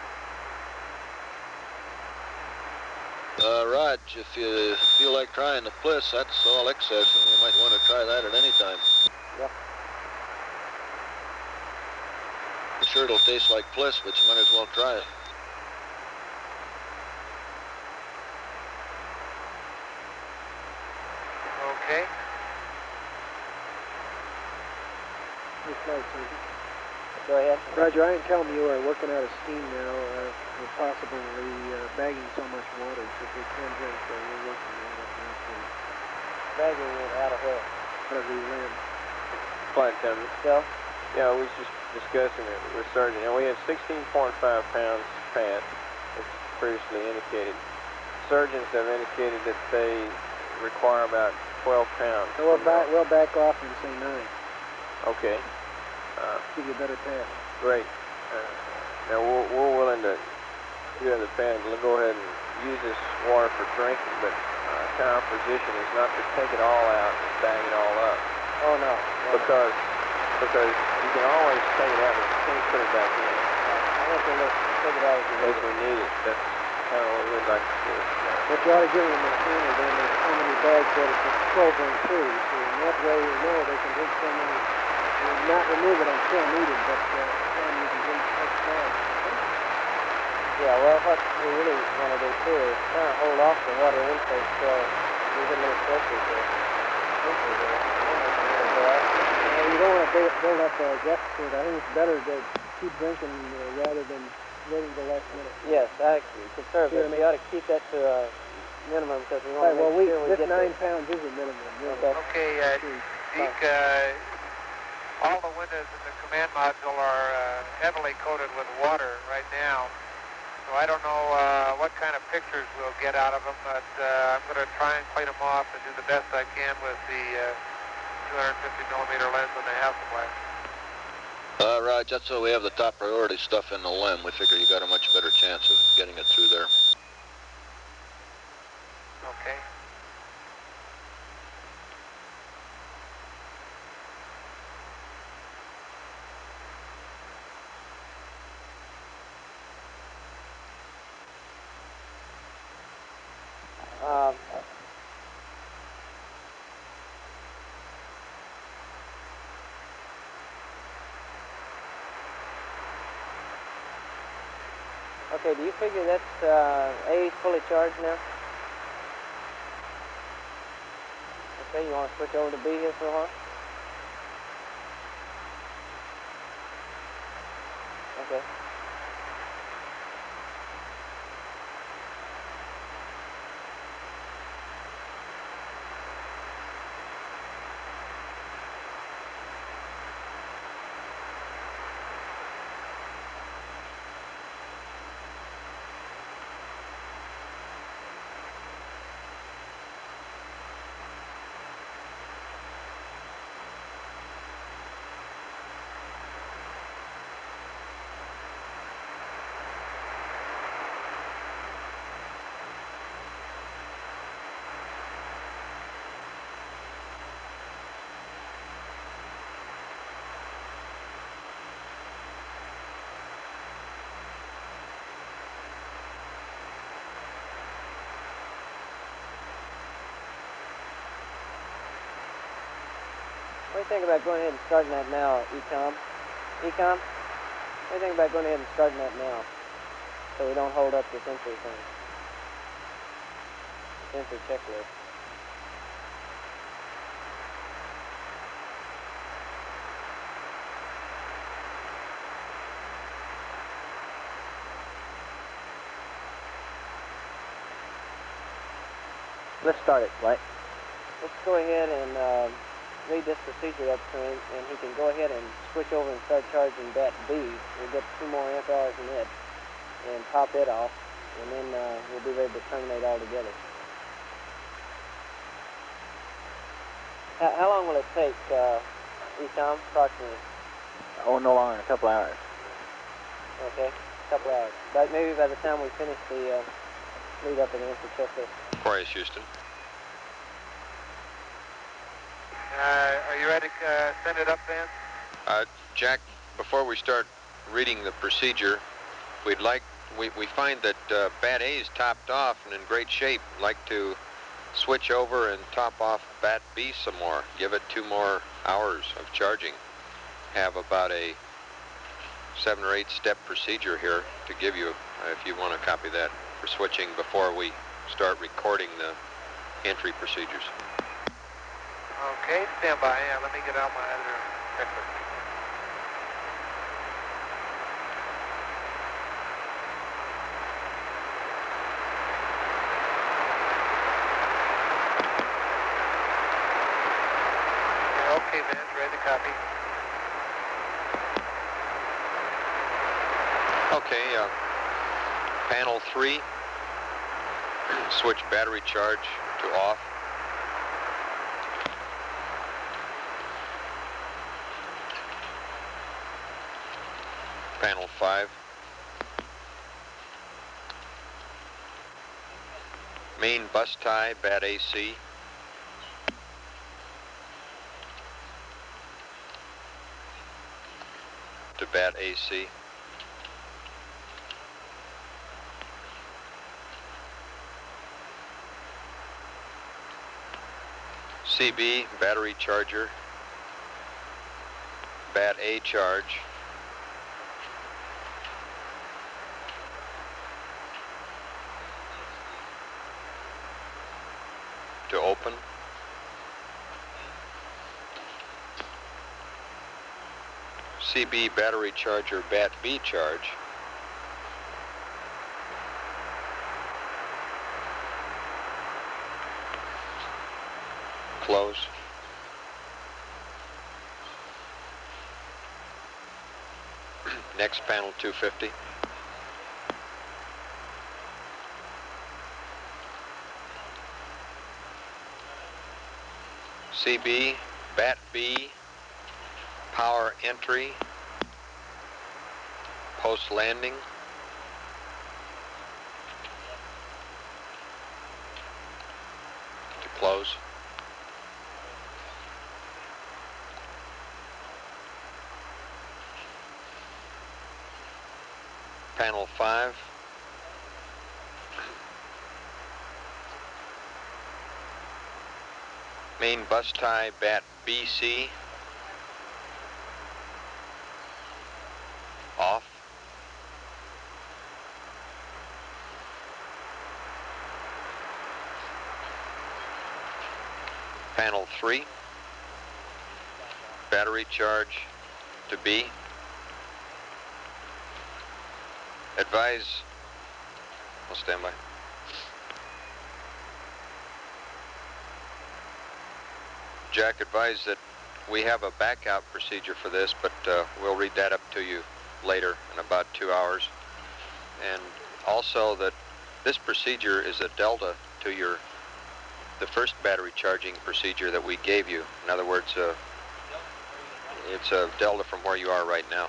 Raj, if you feel like trying the Bliss, that's all excess, and you might want to try that at any time. Yep. I'm sure it'll taste like Bliss, but you might as well try it. Okay. Go ahead. Roger, I can tell them you are working out of steam now, with possibly bagging so much water that they can't drink, so you're working that up now too. Bagging it out of where? Out of the LEM. Flight attendant. Still? Yeah, we was just discussing it with Sergeant. And we had 16.5 pounds fat, as previously indicated. Surgeons have indicated that they require about 12 pounds. So we'll back off and say 9. Okay. Give you a better pad. Great. Now we're willing to do the pad. We'll go ahead and use this water for drinking, but our position is not to take it all out and bag it all up. Oh no. Because you can always take it out, but you can't put it back in. I want to take it out As we need it. That's kind of what we'd like to do. But you ought to give them a standard then of how many bags that it's a 12-ring crew. So in that way, you know they can drink so many. Not remove it until needed, but then you can drink 6 bags. Yeah, well, what we really want to do too is kind of hold off the water intake till we get a little closer to empty there. You don't want to build up a deficit. I think it's better to keep drinking rather than waiting till the last minute. Yes, I conserve it. We ought to keep that to a minimum because we want to make sure we this get 9 pounds is a minimum. Really. Okay, Deke, all the windows in the command module are heavily coated with water right now. So I don't know what kind of pictures we'll get out of them, but I'm going to try and clean them off and do the best I can with the 250 millimeter lens and the Hasselblad. Raj, that's why we have the top priority stuff in the LEM. We figure you got a much better chance of getting it through there. Okay. Okay, do you figure that's A is fully charged now? Okay, you want to switch over to B here for a while? Okay. What do you think about going ahead and starting that now, Ecom? Ecom? What do you think about going ahead and starting that now, so we don't hold up this entry thing? This entry checklist. Let's start it, Dwight. Let's go ahead and read this procedure up to him, and he can go ahead and switch over and start charging bat B. We'll get 2 more amp hours in it, and top it off, and then we'll be ready to terminate altogether. How long will it take, Ecom, approximately? Oh, no longer than a couple hours. Okay, a couple hours. But maybe by the time we finish the lead up of the entry checklist. Aquarius, Houston. Are you ready to send it up then? Jack, before we start reading the procedure, we find that bat A is topped off and in great shape. We'd like to switch over and top off bat B some more. Give it 2 more hours of charging. Have about a 7 or 8 step procedure here to give you, if you want to copy that, for switching before we start recording the entry procedures. Okay, stand by. Let me get out my other checklist. Okay, man, ready to copy. Okay, panel 3, switch battery charge to off. Panel 5. Main bus tie, bat AC. To bat AC. CB, battery charger. Bat A charge. To open. CB battery charger, bat B charge. Close. Next panel 250. CB, bat B, power entry, post landing, to close. Panel 5. Main bus tie, bat BC. Off. Panel 3. Battery charge to B. Advise. We'll stand by. Jack, advised that we have a backout procedure for this, but we'll read that up to you later in about 2 hours. And also that this procedure is a delta to the first battery charging procedure that we gave you. In other words, it's a delta from where you are right now.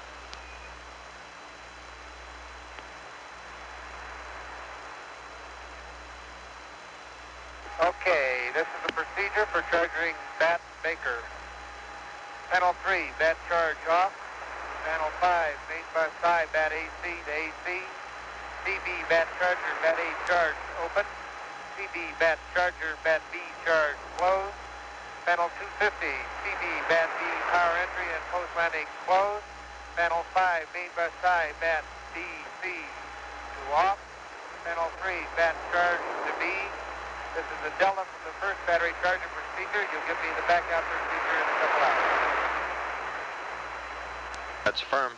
Okay, this is the procedure for charging bat Baker. Panel 3, bat charge off. Panel 5, main bus tie, bat AC to AC. CB, bat charger, bat A charge open. CB, bat charger, bat B charge closed. Panel 250, TV, bat B, power entry and post landing closed. Panel 5, main bus side, bat D, C, to off. Panel 3, bat charge to B. This is a Delta from the first battery charger procedure. You'll give me the backup procedure in a couple hours. That's firm.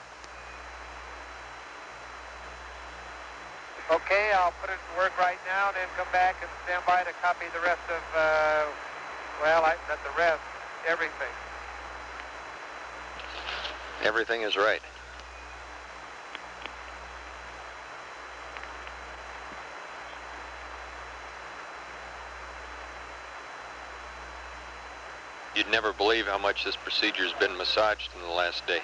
Okay, I'll put it to work right now and then come back and stand by to copy the rest of, not the rest, everything. Everything is right. You'd never believe how much this procedure's been massaged in the last day.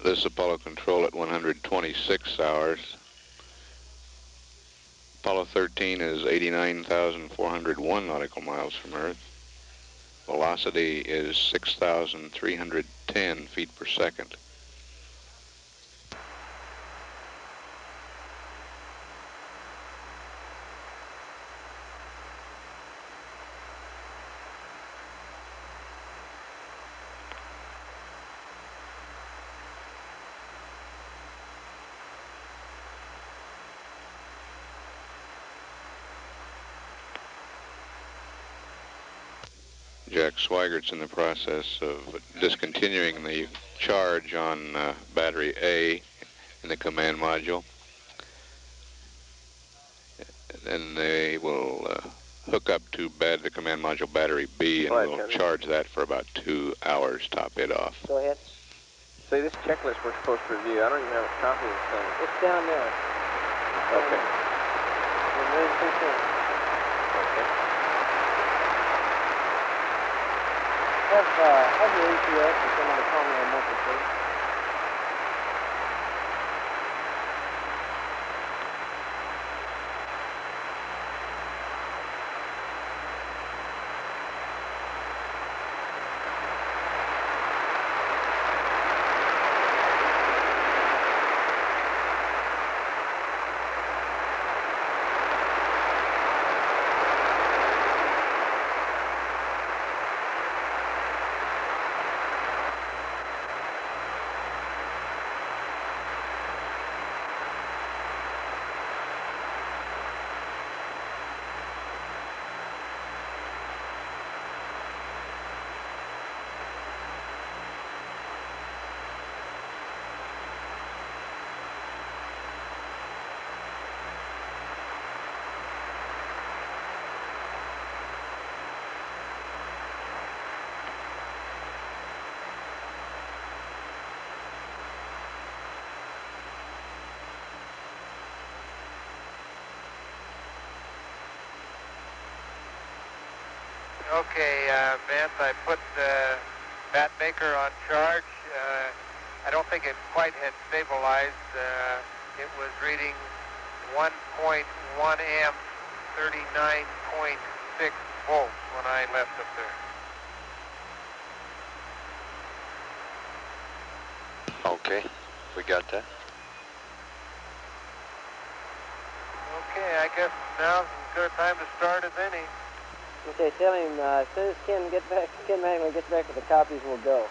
This is Apollo Control at 126 hours. Apollo 13 is 89,401 nautical miles from Earth. Velocity is 6,310 feet per second. Jack Sweigert's in the process of discontinuing the charge on battery A in the command module. And they will hook up to the command module battery B, and we'll charge that for about 2 hours, top it off. Go ahead. Say, this checklist we're supposed to review, I don't even have a copy of this thing. It's down there. Okay. We're very pretty soon. Okay. Have your ETS and someone to call me in a month or two. Okay, Vance, I put Bat Baker on charge. I don't think it quite had stabilized. It was reading 1.1 amps, 39.6 volts when I left up there. Okay, we got that. Okay, I guess now's as good a time to start as any. Okay, tell him as soon as Ken Manley gets back with the copies, we'll go.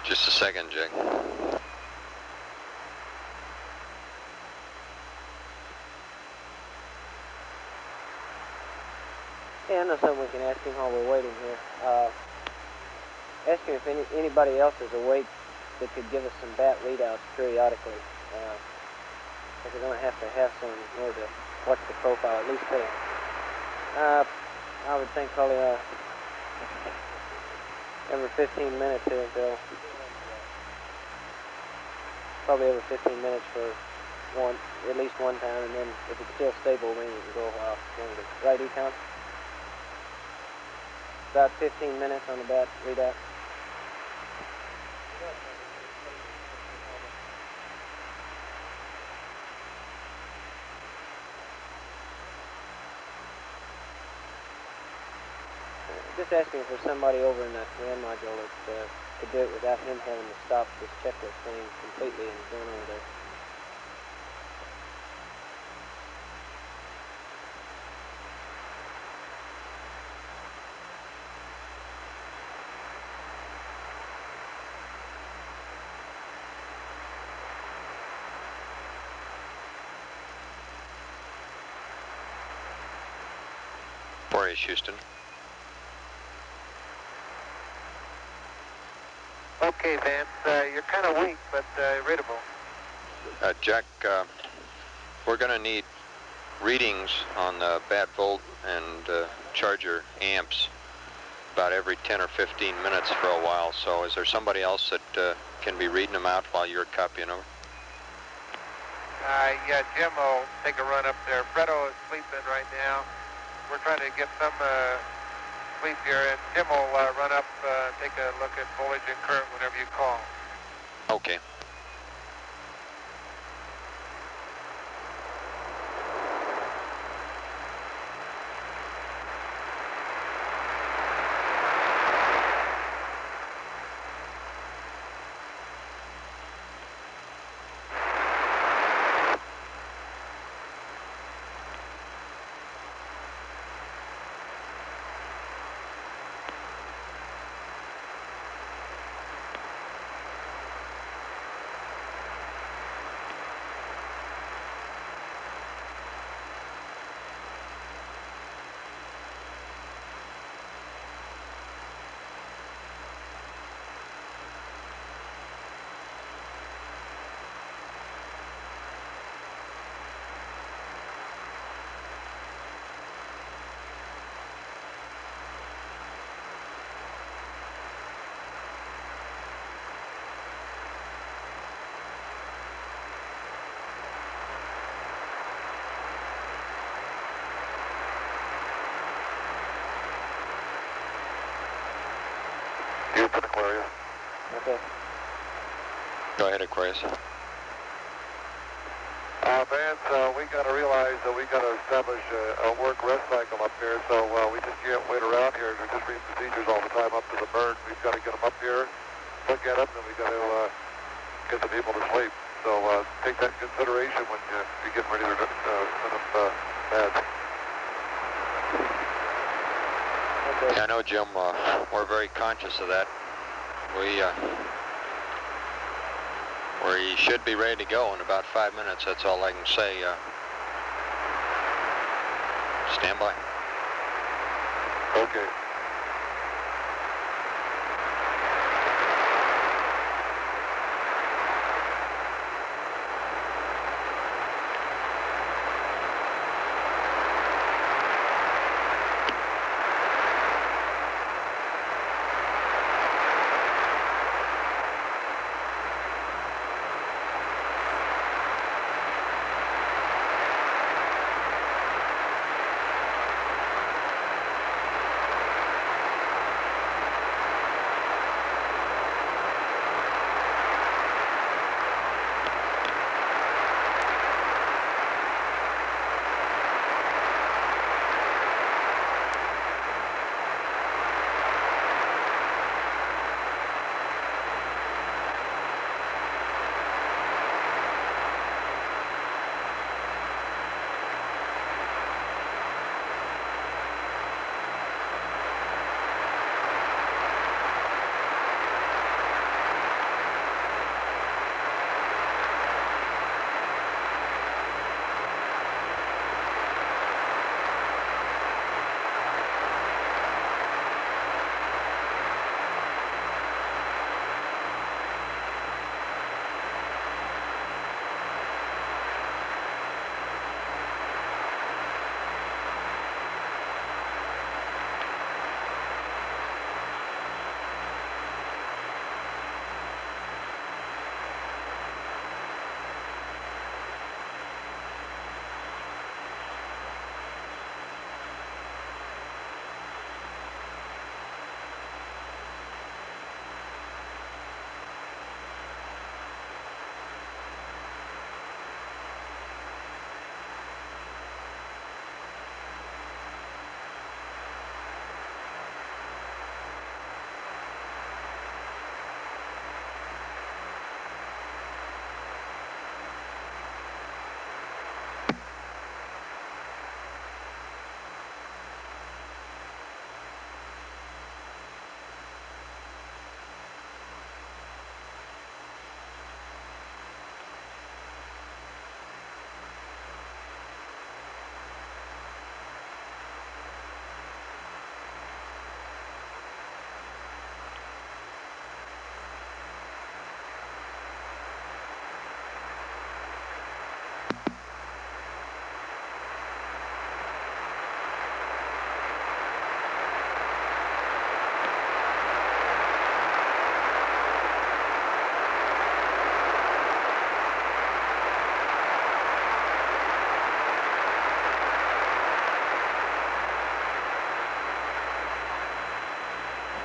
Just a second, Jake. Hey, I know something we can ask him while we're waiting here. Ask him if anybody else is awake that could give us some bat readouts periodically. Because we're going to have some in order to watch the profile, at least today. I would think probably every 15 minutes here until... Probably every 15 minutes for at least one time, and then if it's still stable, then you can go a while longer. Right, Econ? About 15 minutes on the bat readout. Just asking for somebody over in that command module that could do it without him having to stop this checklist thing completely and going over there. Where is Houston? Okay, Vance, you're kind of weak, but readable. Jack, we're going to need readings on the bat volt and charger amps about every 10 or 15 minutes for a while. So is there somebody else that can be reading them out while you're copying over? Yeah, Jim will take a run up there. Fredo is sleeping right now. We're trying to get some sleep here, and Jim will run up, take a look at voltage and current whenever you call. Okay. Houston, Aquarius. Okay. Go ahead, Aquarius. Vance, we got to realize that we got to establish a work-rest cycle up here, so we just can't wait around here. We just read procedures all the time up to the burn. We've got to get them up here, look at them, and we got to get the people to sleep. So take that in consideration when you get ready to send them beds. Yeah, I know, Jim. We're very conscious of that. We should be ready to go in about 5 minutes. That's all I can say. Stand by. Okay.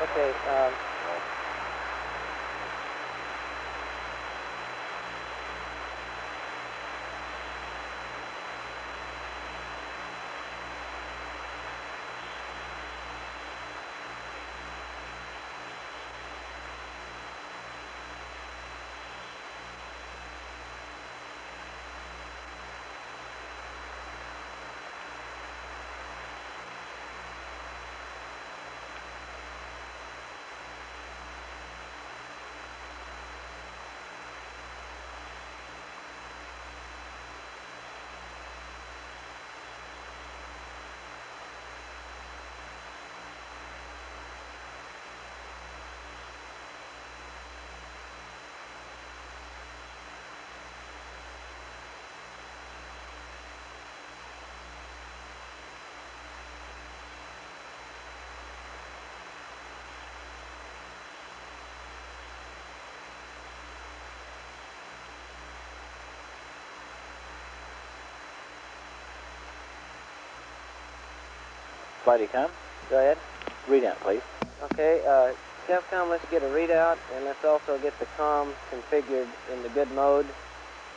Okay, Flight Econ, go ahead. readout, please. Okay, Capcom, let's get a readout, and let's also get the comm configured in the good mode,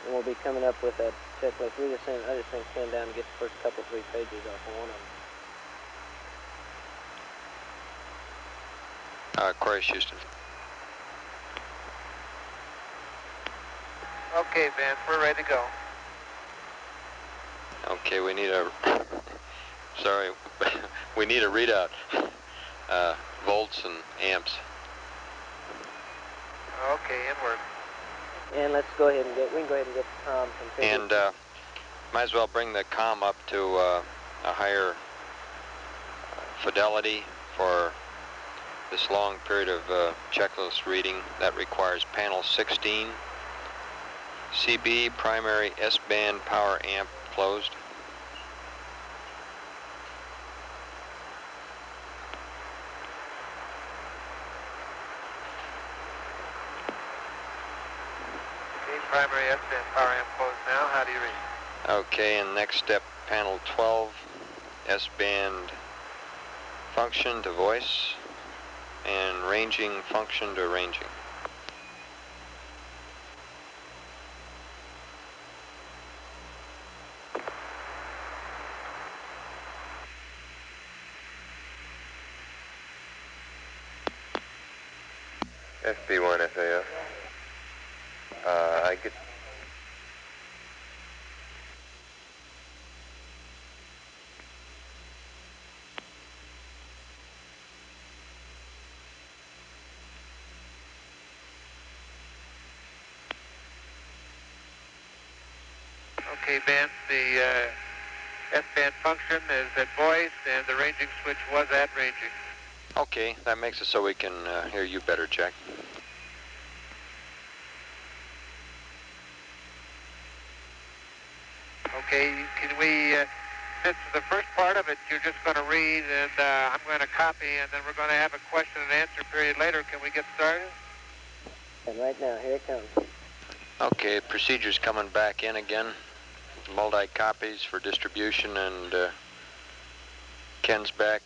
and we'll be coming up with that checklist. I just sent Ken down to get the first couple, 3 pages off of one of them. Aquarius, Houston. Okay, Ben, we're ready to go. Okay, we need a... Sorry, we need a readout. Volts and amps. Okay, in work. And let's go ahead and we can go ahead and get the comm configured. And might as well bring the comm up to a higher fidelity for this long period of checklist reading. That requires panel 16. CB, primary S-band power amp closed. Primary S-band power amp closed now. How do you read? Okay, and next step, panel 12, S-band function to voice, and ranging function to ranging. FB1 FAO. I get... Okay, Ben, the S-band function is at voice, and the ranging switch was at ranging. Okay, that makes it so we can hear you better, Jack. Okay, can we, since the first part of it you're just going to read and I'm going to copy, and then we're going to have a question and answer period later, can we get started? And right now, here it comes. Okay, procedure's coming back in again. Multi-copies for distribution, and Ken's back.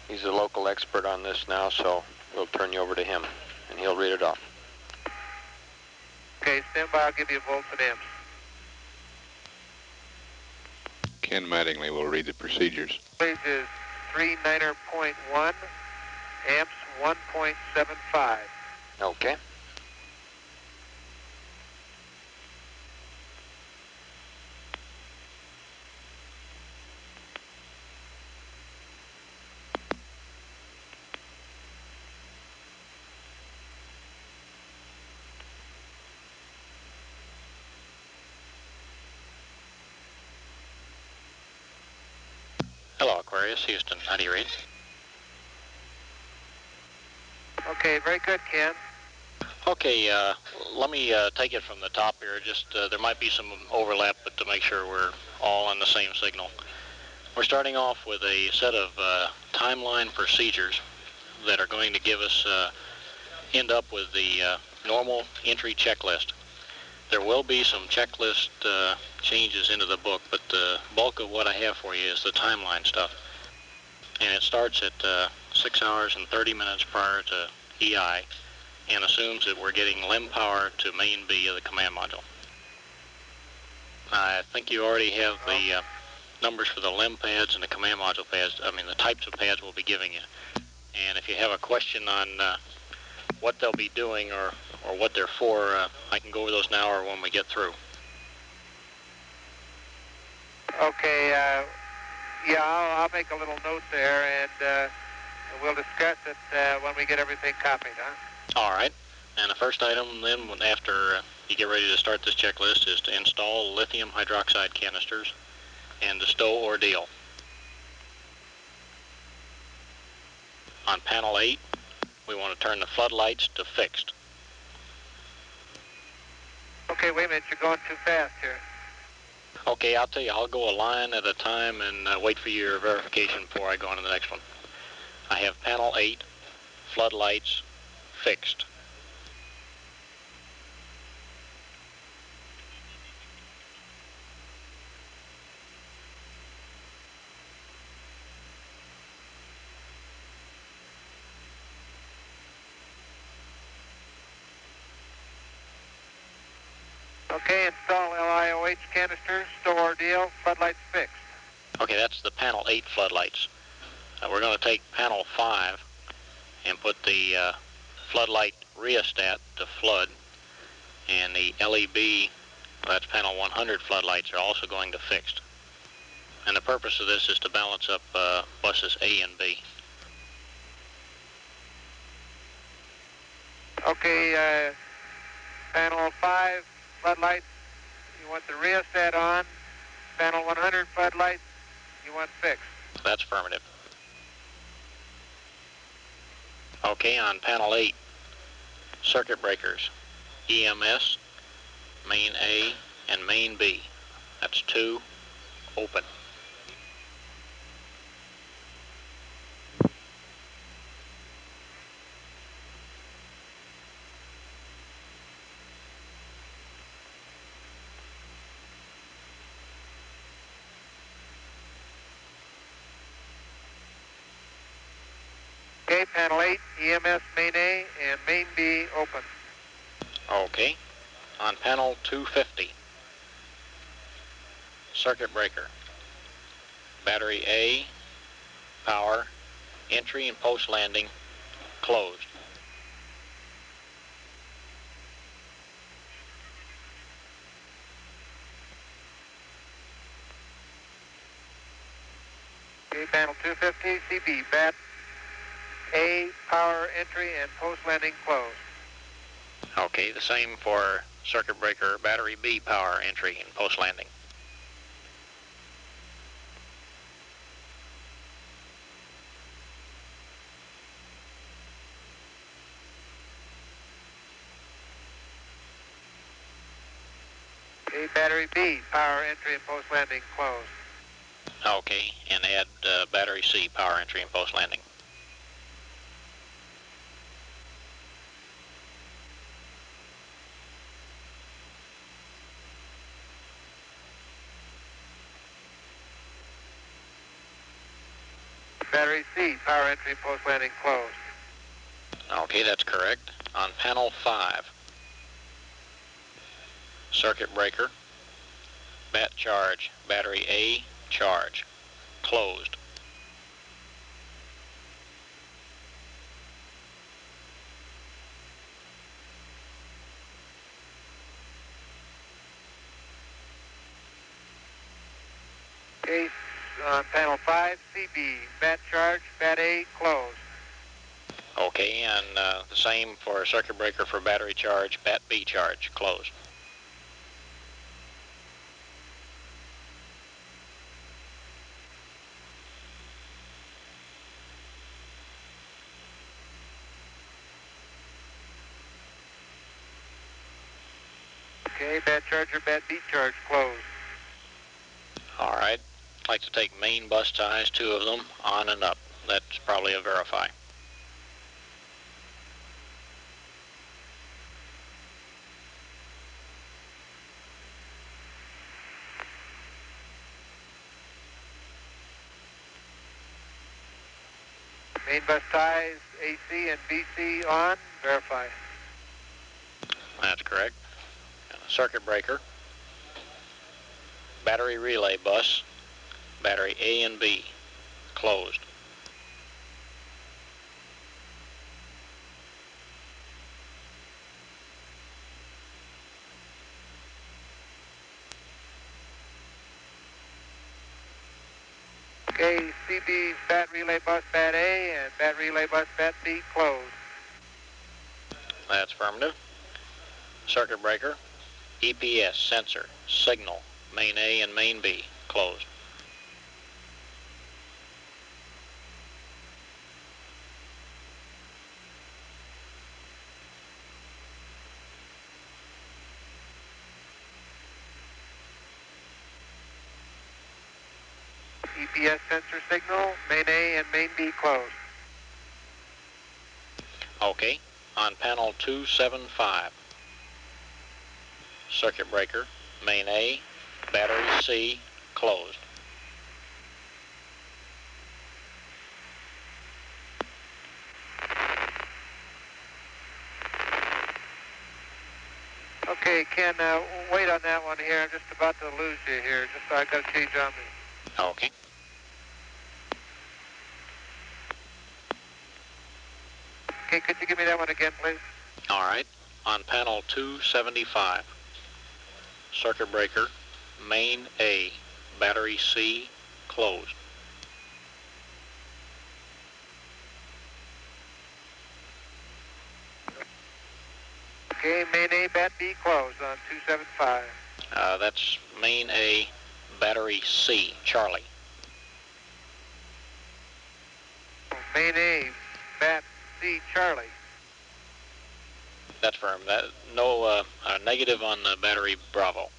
He's a local expert on this now, so we'll turn you over to him, and he'll read it off. Okay, stand by. I'll give you volts and amps. Ken Mattingly will read the procedures. Phase is 39.1, amps 1.75. Okay. Hello, Aquarius, Houston. How do you read? Okay, very good, Ken. Okay, let me take it from the top here. Just there might be some overlap, but to make sure we're all on the same signal. We're starting off with a set of timeline procedures that are going to give us end up with the normal entry checklist. There will be some checklist changes into the book, but the bulk of what I have for you is the timeline stuff. And it starts at 6 hours and 30 minutes prior to EI and assumes that we're getting LEM power to main B of the command module. I think you already have the numbers for the LEM pads and the command module pads, the types of pads we'll be giving you. And if you have a question on what they'll be doing or what they're for, I can go over those now or when we get through. Okay, yeah, I'll make a little note there, and we'll discuss it when we get everything copied, huh? All right. And the first item then, after you get ready to start this checklist, is to install lithium hydroxide canisters and to stow ordeal. On panel 8, we want to turn the floodlights to fixed. Okay, wait a minute, you're going too fast here. Okay, I'll tell you, I'll go a line at a time and wait for your verification before I go on to the next one. I have panel 8, floodlights, fixed. Okay, install LiOH canisters, stow ordeal, floodlights fixed. Okay, that's the panel 8 floodlights. We're going to take panel 5 and put the floodlight rheostat to flood, and the LEB, that's panel 100 floodlights, are also going to fixed. And the purpose of this is to balance up buses A and B. Okay, panel 5 floodlights, you want the rheostat on. Panel 100 floodlights, you want fixed. That's affirmative. Okay, on panel 8, circuit breakers, EMS, main A, and main B. That's 2, open. Okay, panel 8, EMS main A and main B open. Okay, on panel 250, circuit breaker, battery A, power, entry and post landing, closed. Okay, panel 250, CB, bat A, power, entry, and post landing closed. Okay, the same for circuit breaker, battery B, power, entry, and post landing. Okay, battery B, power, entry, and post landing closed. Okay, and add battery C, power, entry, and post landing. Battery C, power, entry, and post landing closed. Okay, that's correct. On panel 5, circuit breaker, bat charge, battery A, charge, closed. Okay, on panel 5, CB, bat charge, bat A, closed. Okay, and the same for circuit breaker for battery charge, bat B charge, closed. Okay, bat charger, bat B charge, closed. All right, I'd like to take main bus ties, 2 of them, on and up. That's probably a verify. Main bus ties, AC and BC on. Verify. That's correct. And a circuit breaker. Battery relay bus. Battery A and B. Closed. Okay, CB bat relay bus bat A and bat relay bus bat B closed. That's affirmative. Circuit breaker. EPS sensor. Signal. Main A and main B. Closed. EPS sensor signal, main A and main B closed. Okay. On panel 275. Circuit breaker. Main A. Battery C. Closed. Okay, Ken, wait on that one here. I'm just about to lose you here. Just so I got to change on me. Okay. Okay, could you give me that one again, please? All right. On panel 275. Circuit breaker. Main A. Battery C. Closed. Okay, main A, bat B closed on 275. That's main A. Battery C. Charlie. Main A, bat C, Charlie. That's firm. No negative on the battery Bravo.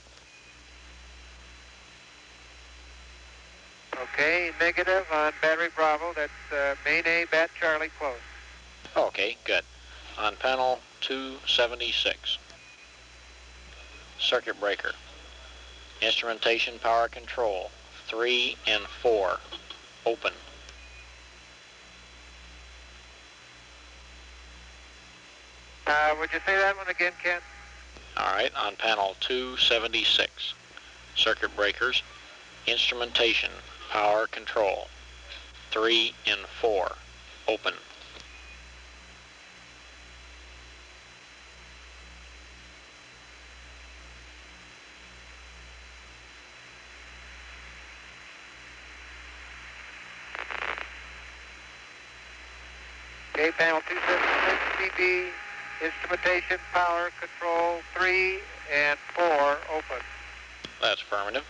Okay, negative on battery Bravo. That's main A, bat Charlie closed. Okay, good. On panel 276. Circuit breaker. Instrumentation power control. 3 and 4. Open. Would you say that one again, Ken? All right, on panel 276. Circuit breakers. Instrumentation power control. 3 and 4. Open. Okay, panel 276, CB, instrumentation, power, control, 3 and 4, open. That's affirmative.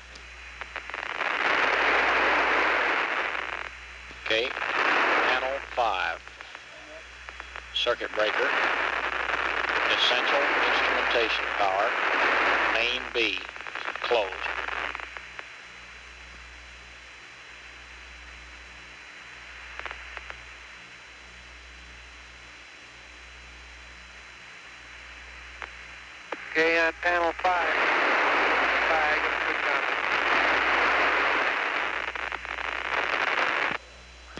Okay, panel 5. Circuit breaker. Essential instrumentation power. Main B. Closed. Okay, on panel 5. I got a quick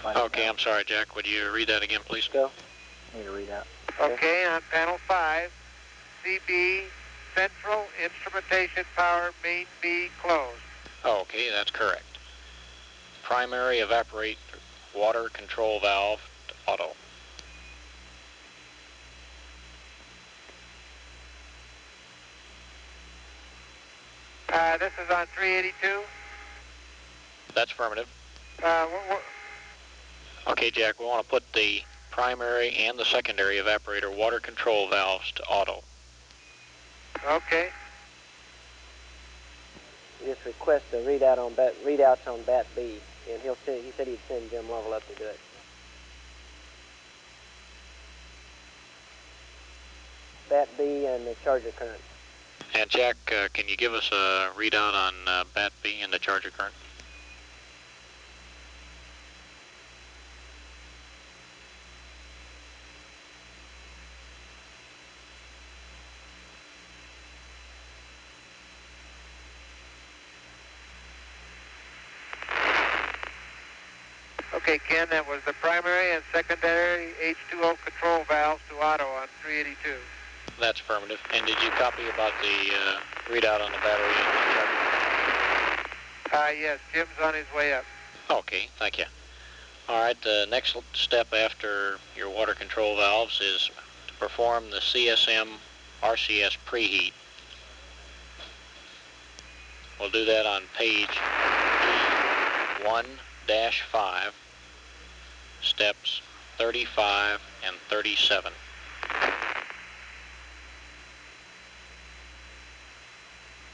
comment. Okay, I'm sorry, Jack. Would you read that again, please? Go. Need to read out. Okay, on panel 5, CB, central instrumentation power, main B closed. Okay, that's correct. Primary evaporate water control valve to auto. This is on 382. That's affirmative. What? Okay, Jack, we want to put the primary and the secondary evaporator water control valves to auto. Okay. Just request a readouts on bat B, and he said he'd send Jim Lovell up to do it. Bat B and the charger current. And Jack, can you give us a readout on bat B and the charger current? Okay, Ken, that was the primary and secondary H2O control valves to auto on 382. That's affirmative. And did you copy about the readout on the battery? Yes, Jim's on his way up. Okay, thank you. All right, the next step after your water control valves is to perform the CSM RCS preheat. We'll do that on page 1-5, steps 35 and 37.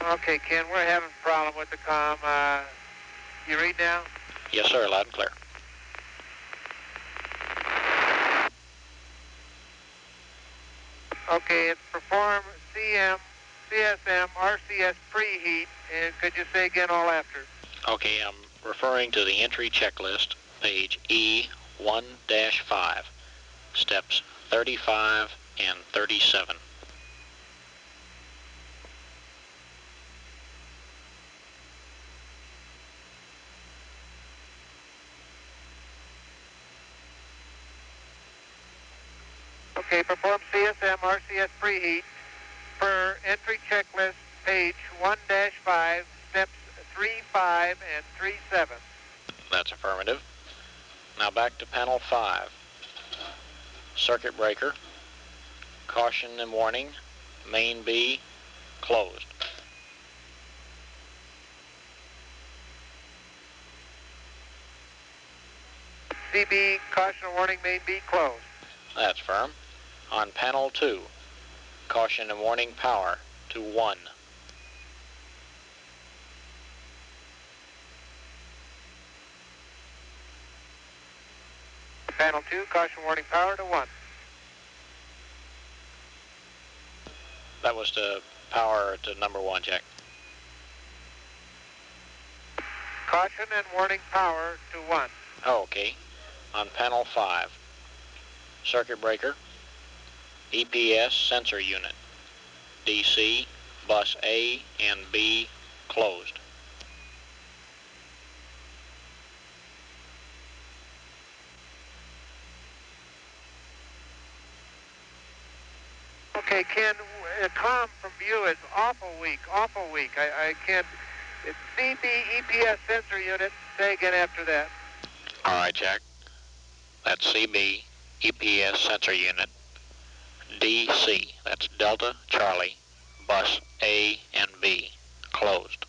Okay, Ken, we're having a problem with the comm. You read now? Yes, sir, loud and clear. Okay, it's perform CSM RCS preheat, and could you say again all after? Okay, I'm referring to the entry checklist, page E1-5, steps 35 and 37. Okay, perform CSM RCS preheat per entry checklist, page 1-5, steps 35 and 37. That's affirmative. Now back to panel 5. Circuit breaker, caution and warning, main B, closed. CB, caution warning, main B, closed. That's firm. On panel 2, caution and warning power to 1. Panel 2, caution warning power to 1. That was to power to number 1, Jack. Caution and warning power to 1. Oh, okay. On panel 5, circuit breaker, EPS sensor unit, DC, bus A and B, closed. Okay, Ken, comm from you is awful weak, awful weak. I can't. It's CB EPS sensor unit. Say again after that. All right, Jack. That's CB, EPS sensor unit, DC, that's Delta Charlie, bus A and B, closed.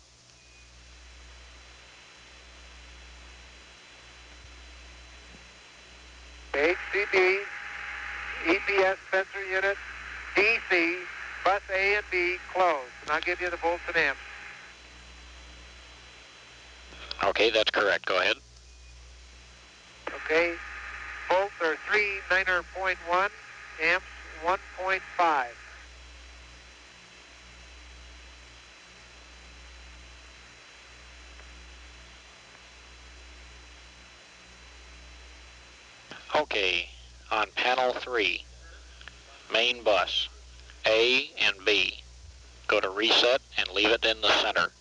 HCB EPS sensor unit, DC, bus A and B, closed. And I'll give you the volts and amps. Okay, that's correct. Go ahead. Okay, volts are 390.1, amps 1.5. Okay, on panel 3, main bus, A and B, go to reset and leave it in the center.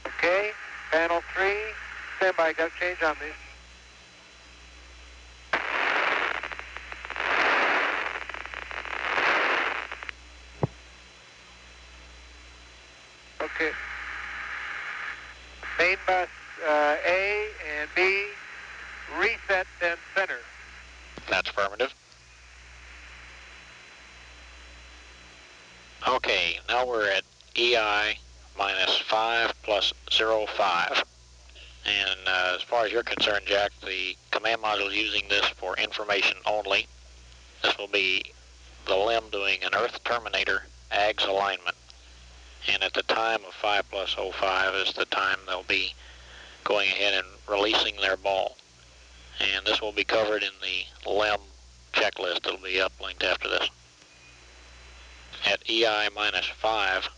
Okay, panel 3, stand by, got to change on this. Okay. Main bus A and B, reset, then center. That's affirmative. Okay, now we're at EI minus 5 plus 0.5. And as far as you're concerned, Jack, the command module is using this for information only. This will be the LEM doing an Earth Terminator AGS alignment. And at the time of 5 plus 0.5 is the time they'll be going ahead and releasing their ball. And this will be covered in the LEM checklist that'll be uplinked after this. At EI minus 5,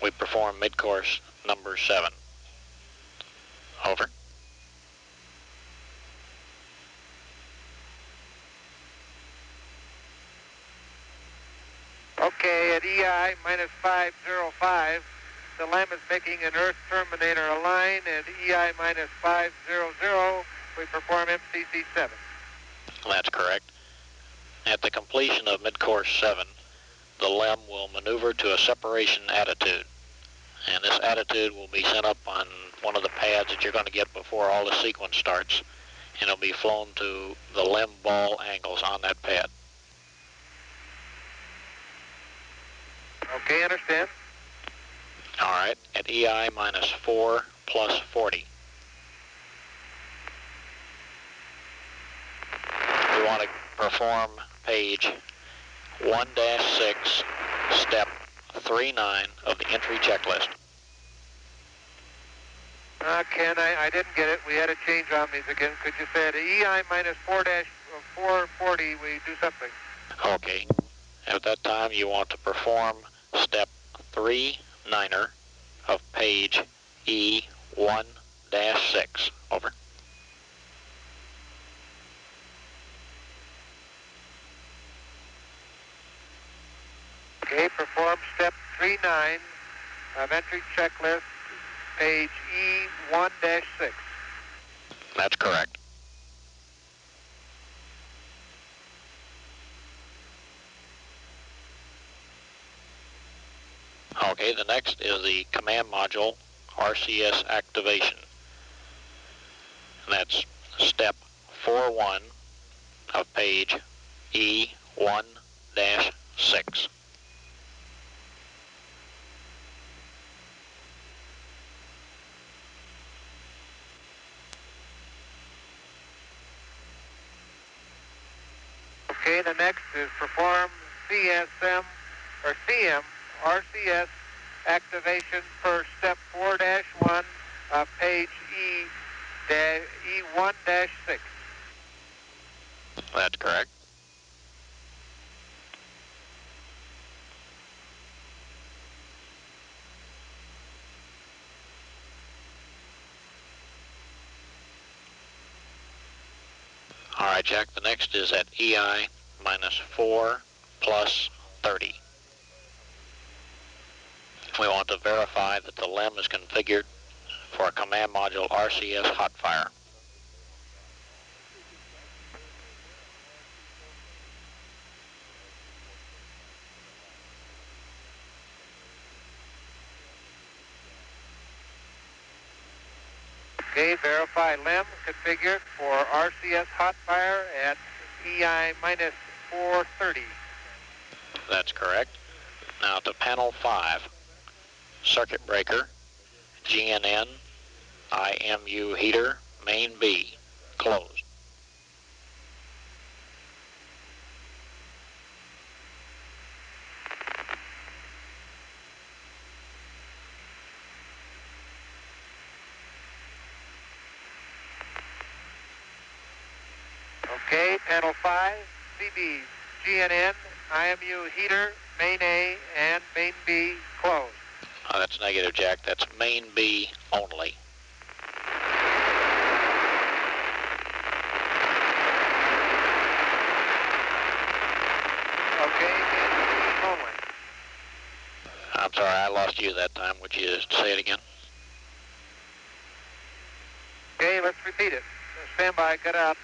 we perform mid-course number 7. Over. Okay, at EI minus 505, the LEM is making an Earth terminator align, and EI minus 500, we perform MCC7. That's correct. At the completion of mid-course 7, the LEM will maneuver to a separation attitude. And this attitude will be sent up on one of the pads that you're going to get before all the sequence starts. And it'll be flown to the LEM ball angles on that pad. Okay, understand. All right, at EI minus 4 plus 40. We want to perform page 1-6, step 39 of the entry checklist. Ken, I didn't get it. We had a change on these again. Could you say at EI minus 4-440, we do something? Okay. At that time, you want to perform step 39er of page E1-6. Over. Okay, perform step 39 of entry checklist, page E1-6. That's correct. Okay, the next is the command module RCS activation. And that's step 41 of page E1-6. Okay, the next is perform CSM or CM RCS activation per step 4-1 of page E1-6. That's correct. All right, Jack, the next is at EI minus 4 plus 30. We want to verify that the LEM is configured for a command module RCS hot fire. Okay, verify LEM configured for RCS hot fire at EI minus 430. That's correct. Now to panel 5, circuit breaker, GNN, IMU heater, main B, closed. Okay, panel 5, CB, GNN, IMU heater, main A, and main B closed. That's negative, Jack. That's main B only. Okay, main B only. I'm sorry, I lost you that time. Would you say it again? Okay, let's repeat it. Stand by, get up.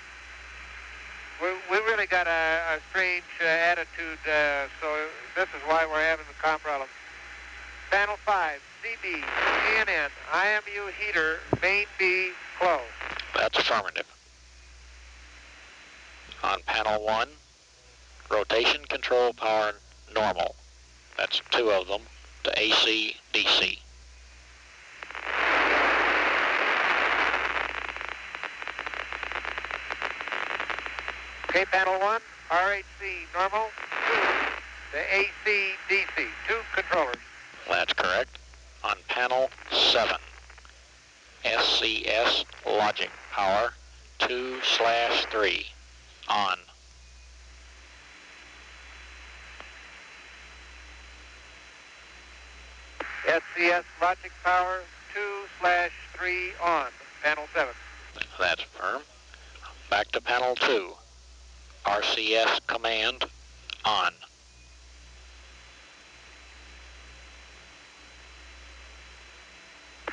We really got a strange attitude, so this is why we're having the comm problem. Panel 5, CB, GNN, IMU heater, main B, closed. That's affirmative. On panel 1, rotation control power normal. That's 2 of them to AC, DC. Okay, panel 1, RHC normal, 2 to AC, DC, 2 controllers. That's correct. On panel 7, SCS logic power 2/3 on. SCS logic power 2/3 on, panel 7. That's firm. Back to panel 2, RCS command on.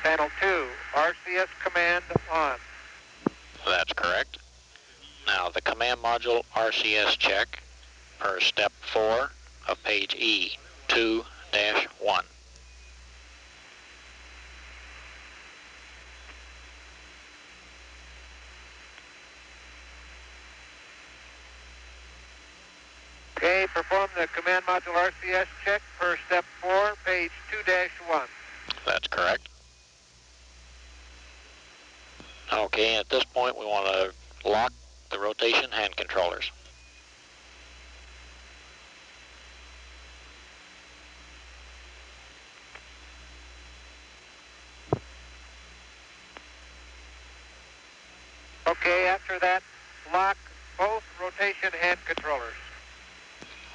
panel 2, RCS command on. That's correct. Now the command module RCS check per step 4 of page E, 2-1. Okay, perform the command module RCS check per step 4, page 2-1. That's correct. Okay, at this point we want to lock the rotation hand controllers. Okay, after that, lock both rotation hand controllers.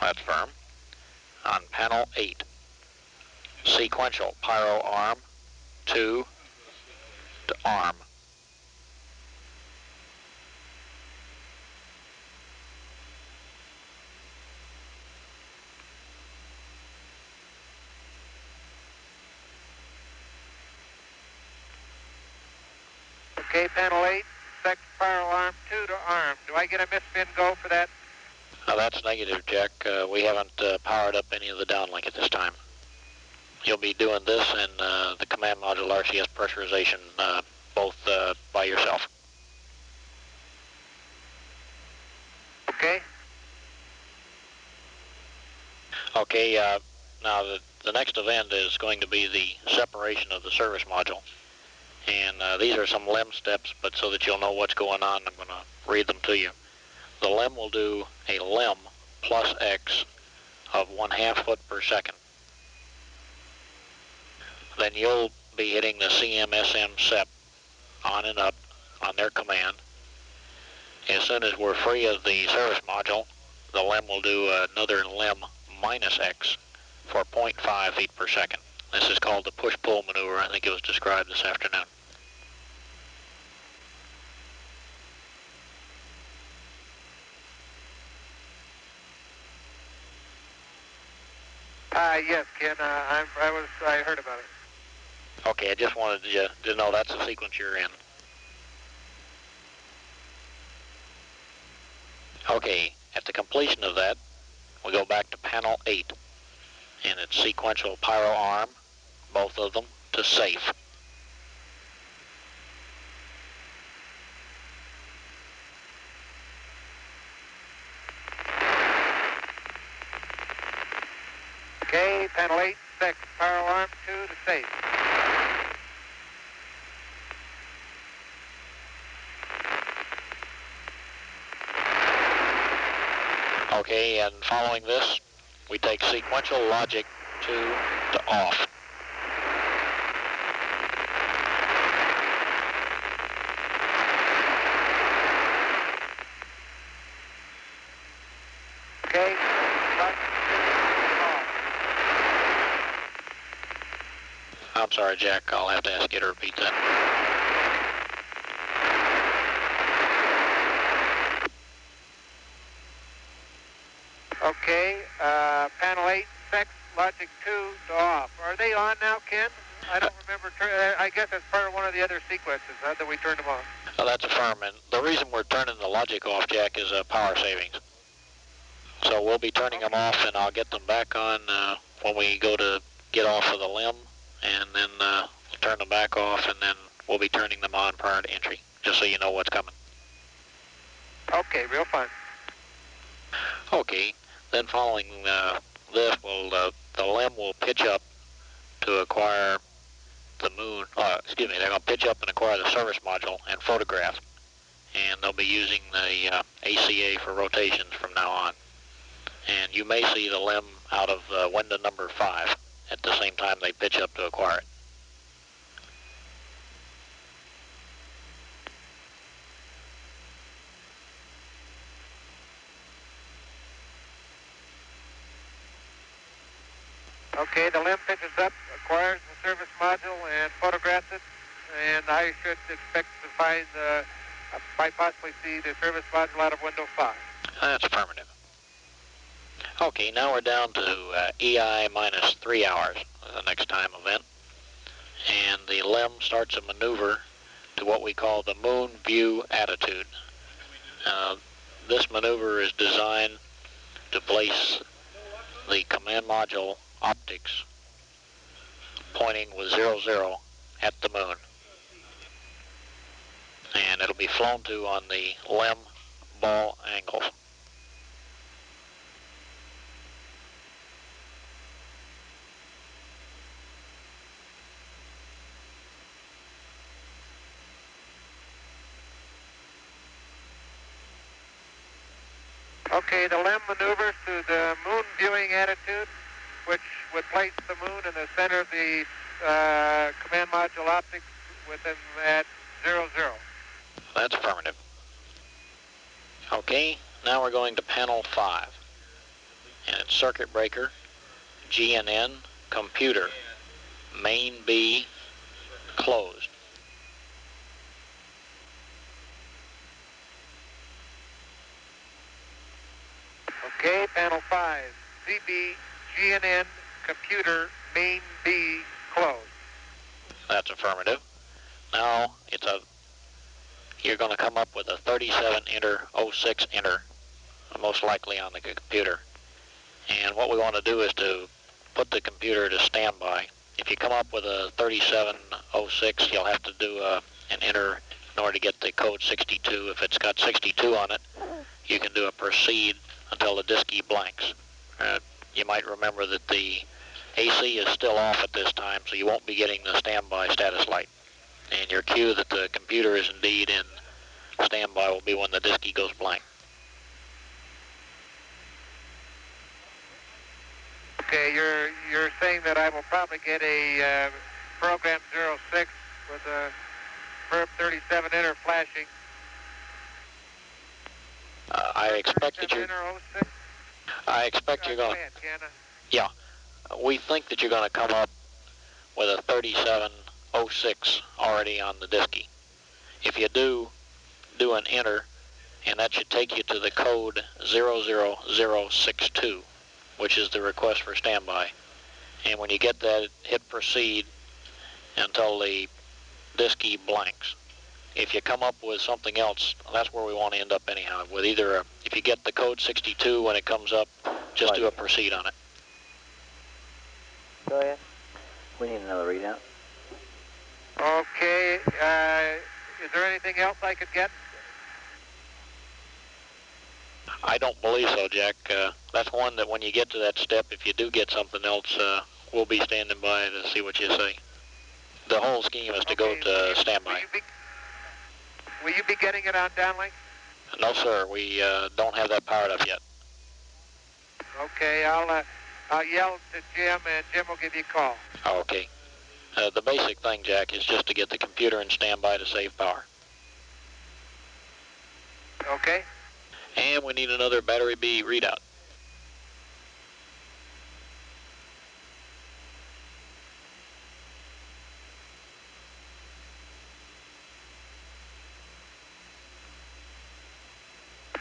That's firm. On panel 8, sequential pyro arm 2 to arm. Okay, panel 8, second pyro arm 2 to arm. Do I get a misspin go for that? That's negative, Jack. We haven't powered up any of the downlink at this time. You'll be doing this and the command module RCS pressurization both by yourself. Okay. Okay, now the next event is going to be the separation of the service module. And these are some LEM steps, but so that you'll know what's going on, I'm going to read them to you. The LEM will do a LEM plus X of 1/2 foot per second. Then you'll be hitting the CM-SM SEP on and up on their command. As soon as we're free of the service module, the LEM will do another LEM minus X for 0.5 feet per second. This is called the push-pull maneuver. I think it was described this afternoon. Yes, Ken, I heard about it. Okay, I just wanted you to know that's the sequence you're in. Okay, at the completion of that, we go back to panel 8, and it's sequential pyro arm, both of them, to safe. Okay, panel 8, second pyro arm 2 to safe. Okay, and following this, we take sequential logic 2 to off. Okay, I'm sorry, Jack, I'll have to ask you to repeat that. Okay, panel 8, sex, logic 2 to off. Are they on now, Ken? I don't remember. I guess that's part of one of the other sequences, that we turned them on. Oh, that's affirm, and the reason we're turning the logic off, Jack, is power savings. So we'll be turning them off, and I'll get them back on when we go to get off of the LEM, and then we'll turn them back off, and then we'll be turning them on prior to entry, just so you know what's coming. Okay, real fine. Okay, then following this, the LEM will pitch up to acquire the moon, they're going to pitch up and acquire the service module and photograph, and they'll be using the ACA for rotations from now on. And you may see the LEM out of window number 5 at the same time they pitch up to acquire it. Okay, the LEM pitches up, acquires the service module, and photographs it, and I should expect to find, might possibly see the service module out of window 5. That's affirmative. Okay, now we're down to EI minus 3 hours, the next time event, and the LEM starts a maneuver to what we call the moon view attitude. This maneuver is designed to place the command module optics pointing with 00 at the moon. And it'll be flown to on the LEM ball angles. Okay, the LEM maneuvers to the moon viewing attitude, which would place the moon in the center of the command module optics within that 00. That's affirmative. Okay, now we're going to panel 5. And it's circuit breaker, GNN, computer, main B, closed. Okay, panel 5, CB, GNN, computer, main B, closed. That's affirmative. Now you're going to come up with a 37 enter, 06 enter, most likely on the computer. And what we want to do is to put the computer to standby. If you come up with a 3706, you'll have to do an enter in order to get the code 62. If it's got 62 on it, you can do a proceed until the diskey blanks. You might remember that the AC is still off at this time, so you won't be getting the standby status light. And your cue that the computer is indeed in standby will be when the diskey goes blank. Okay, you're saying that I will probably get a program 06 with a verb 37 enter flashing. I expect that you're going to. Yeah, we think that you're going to come up with a 3706 already on the diskey. If you do an enter, and that should take you to the code 00062, which is the request for standby. And when you get that, hit proceed until the diskey blanks. If you come up with something else, that's where we want to end up anyhow. With either, if you get the code 62 when it comes up, just do a proceed on it. Go ahead. We need another readout. Okay, is there anything else I could get? I don't believe so, Jack. That's one that when you get to that step, if you do get something else, we'll be standing by to see what you say. The whole scheme is to go to standby. Will you be getting it on downlink? No, sir. We don't have that powered up yet. Okay, I'll yell to Jim, and Jim will give you a call. Okay. The basic thing, Jack, is just to get the computer in standby to save power. Okay. And we need another battery B readout.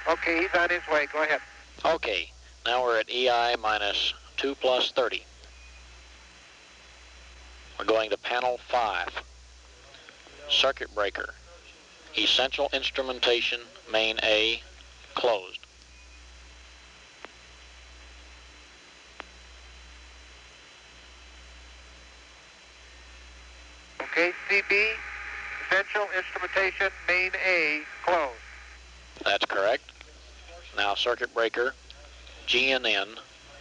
Okay, he's on his way. Go ahead. Okay, now we're at EI minus 2 plus 30. We're going to panel 5. Circuit breaker. Essential instrumentation, main A, closed. Okay, CB, essential instrumentation, main A, closed. That's correct. Now circuit breaker, GNN,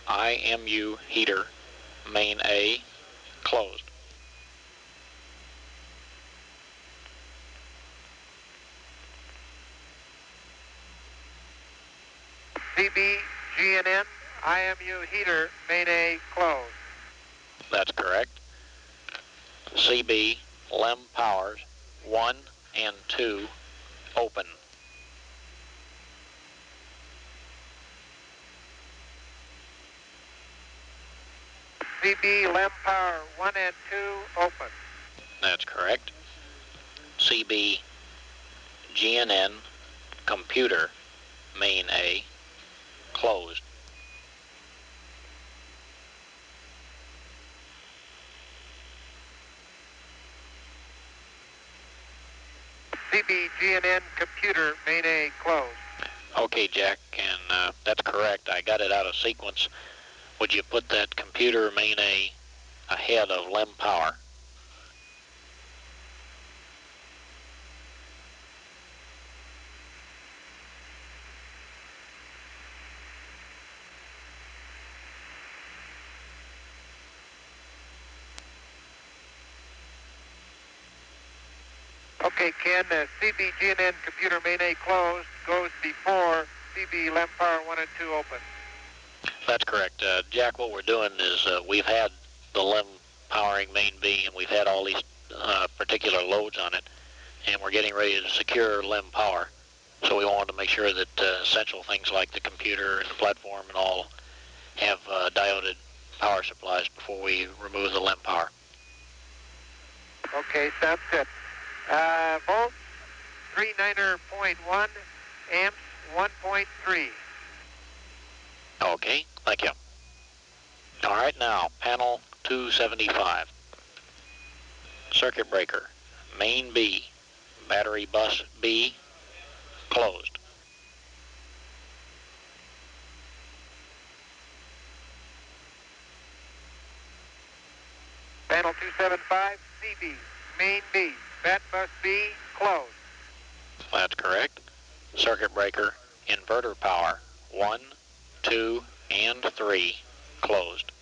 IMU heater, main A, closed. CB, GNN, IMU heater, main A, closed. That's correct. CB, LEM powers, 1 and 2, open. CB, LEM power, 1 and 2, open. That's correct. CB, GNN, computer, main A, closed. CBGNN computer main A closed. Okay, Jack, and that's correct. I got it out of sequence. Would you put that computer main A ahead of LEM power? Okay, Ken, CBGNN computer main A closed goes before CB LEM power 1 and 2 open. That's correct. Jack, what we're doing is we've had the LEM powering main B, and we've had all these particular loads on it, and we're getting ready to secure LEM power. So we wanted to make sure that essential things like the computer and the platform and all have dioded power supplies before we remove the LEM power. Okay, sounds good. Volts, 39.1, amps, 1.3. Okay, thank you. All right, now, panel 275. Circuit breaker, main B, battery bus B, closed. Panel 275, CB, main B, bat bus B, closed. That's correct. Circuit breaker, inverter power, 1, 2, and 3, closed.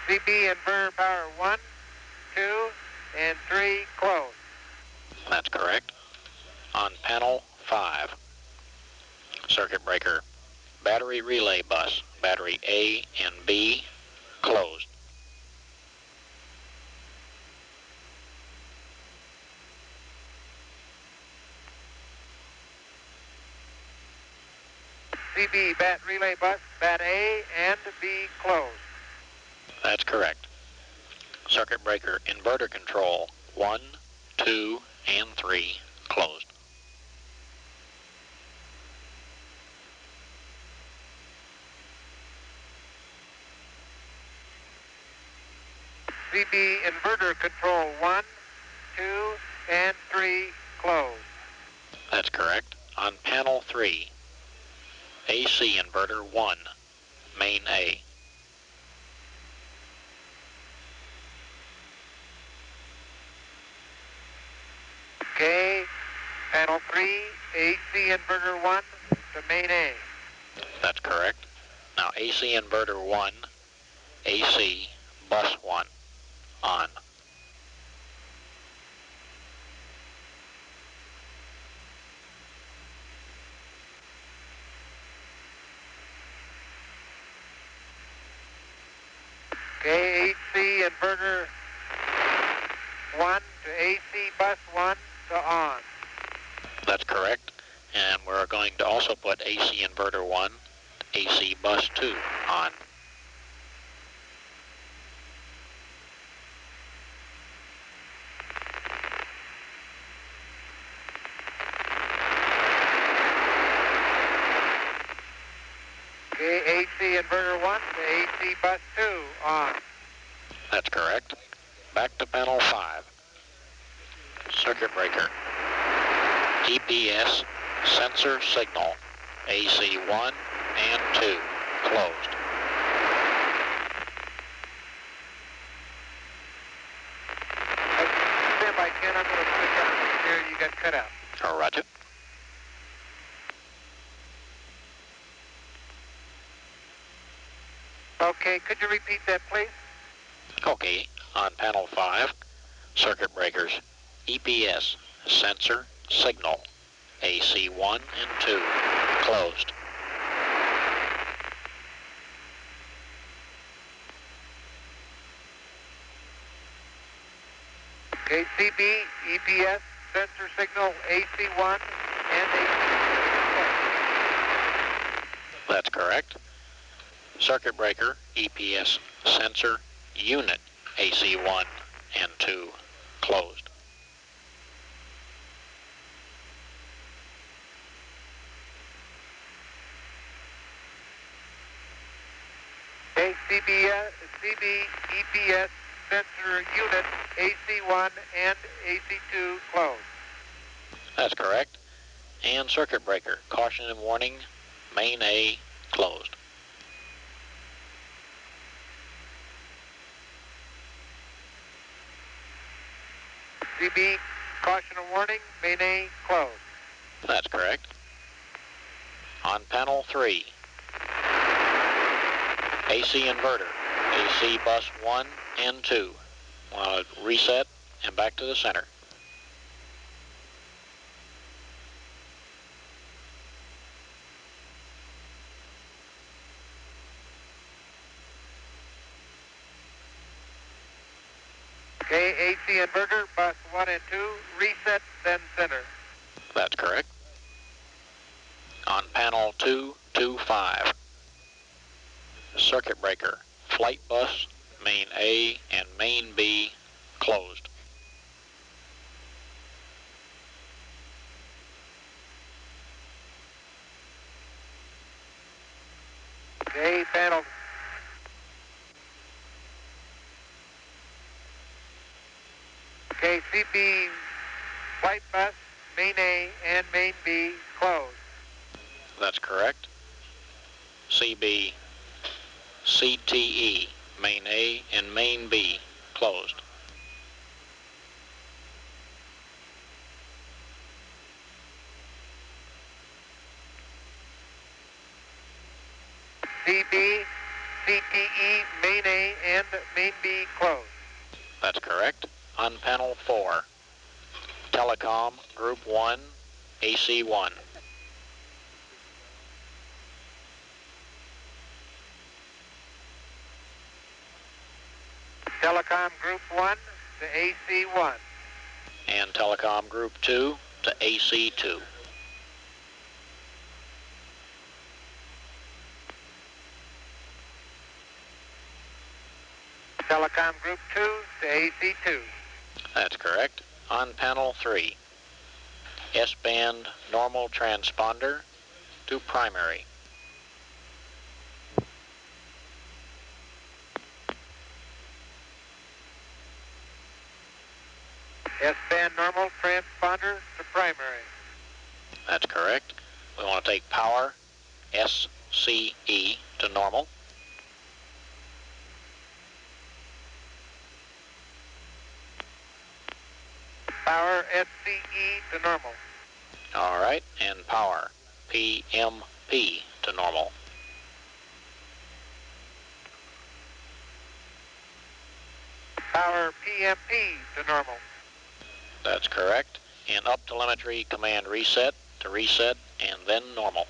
CB inverter power 1, 2, and 3, closed. That's correct. On panel 5, circuit breaker, battery relay bus, battery A and B, closed. CB bat relay bus, bat A and B, closed. That's correct. Circuit breaker inverter control, 1, 2, and 3, closed. CB inverter control 1, 2, and 3, closed. That's correct. On panel 3, AC inverter 1, main A. Okay, panel 3, AC inverter 1 to main A. That's correct. Now AC inverter 1, AC bus 1, on. Okay, AC inverter 1 to AC bus 1 to on. That's correct. And we're going to also put AC inverter 1, AC bus 2 on. Okay, AC inverter 1 to AC bus 2 on. That's correct. Back to panel 5. Circuit breaker. EPS sensor signal. AC 1 and 2 closed. Stand by, Ken. I'm going to switch on here. You got cut out. Roger. Okay, could you repeat that, please? Okay, on panel 5, circuit breakers, EPS, sensor, signal, AC 1 and 2, closed. Okay, CB, EPS, sensor signal, AC1 and That's correct. Circuit breaker, EPS, sensor, unit, AC 1 and 2, closed. Okay, CB EPS sensor unit AC1 and AC2 closed. That's correct. And circuit breaker, caution and warning, main A closed. CB, caution and warning, main A closed. That's correct. On panel 3, AC inverter, AC bus 1 and 2. Want to reset and back to the center. Okay, AC inverter, bus 1 and 2, reset, then center. That's correct. On panel 225, circuit breaker, flight bus, main A and main B closed. Okay, panel. Okay, CB flight bus, main A and main B closed. That's correct. CB CTE, main A and main B closed. CB CTE, main A and main B closed. That's correct. On panel 4, telecom group 1, AC1. Telecom group 1 to AC1. And telecom group 2 to AC2. Telecom group 2 to AC2. That's correct. On panel 3, S-band normal transponder to primary. S-band normal transponder to primary. That's correct. We want to take power, SCE, to normal. Power SCE to normal. All right, and power, PMP, to normal. Power PMP to normal. That's correct. And up telemetry command reset to reset and then normal.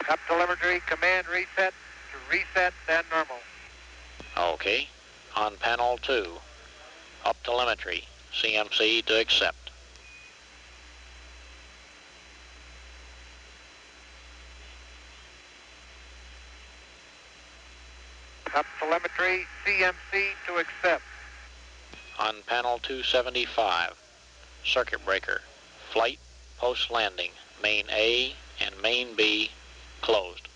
Up telemetry command reset to reset then normal. Okay. On panel 2, up telemetry, CMC to accept. Up telemetry CMC to accept. On panel 275, circuit breaker, flight post landing, main A and main B closed.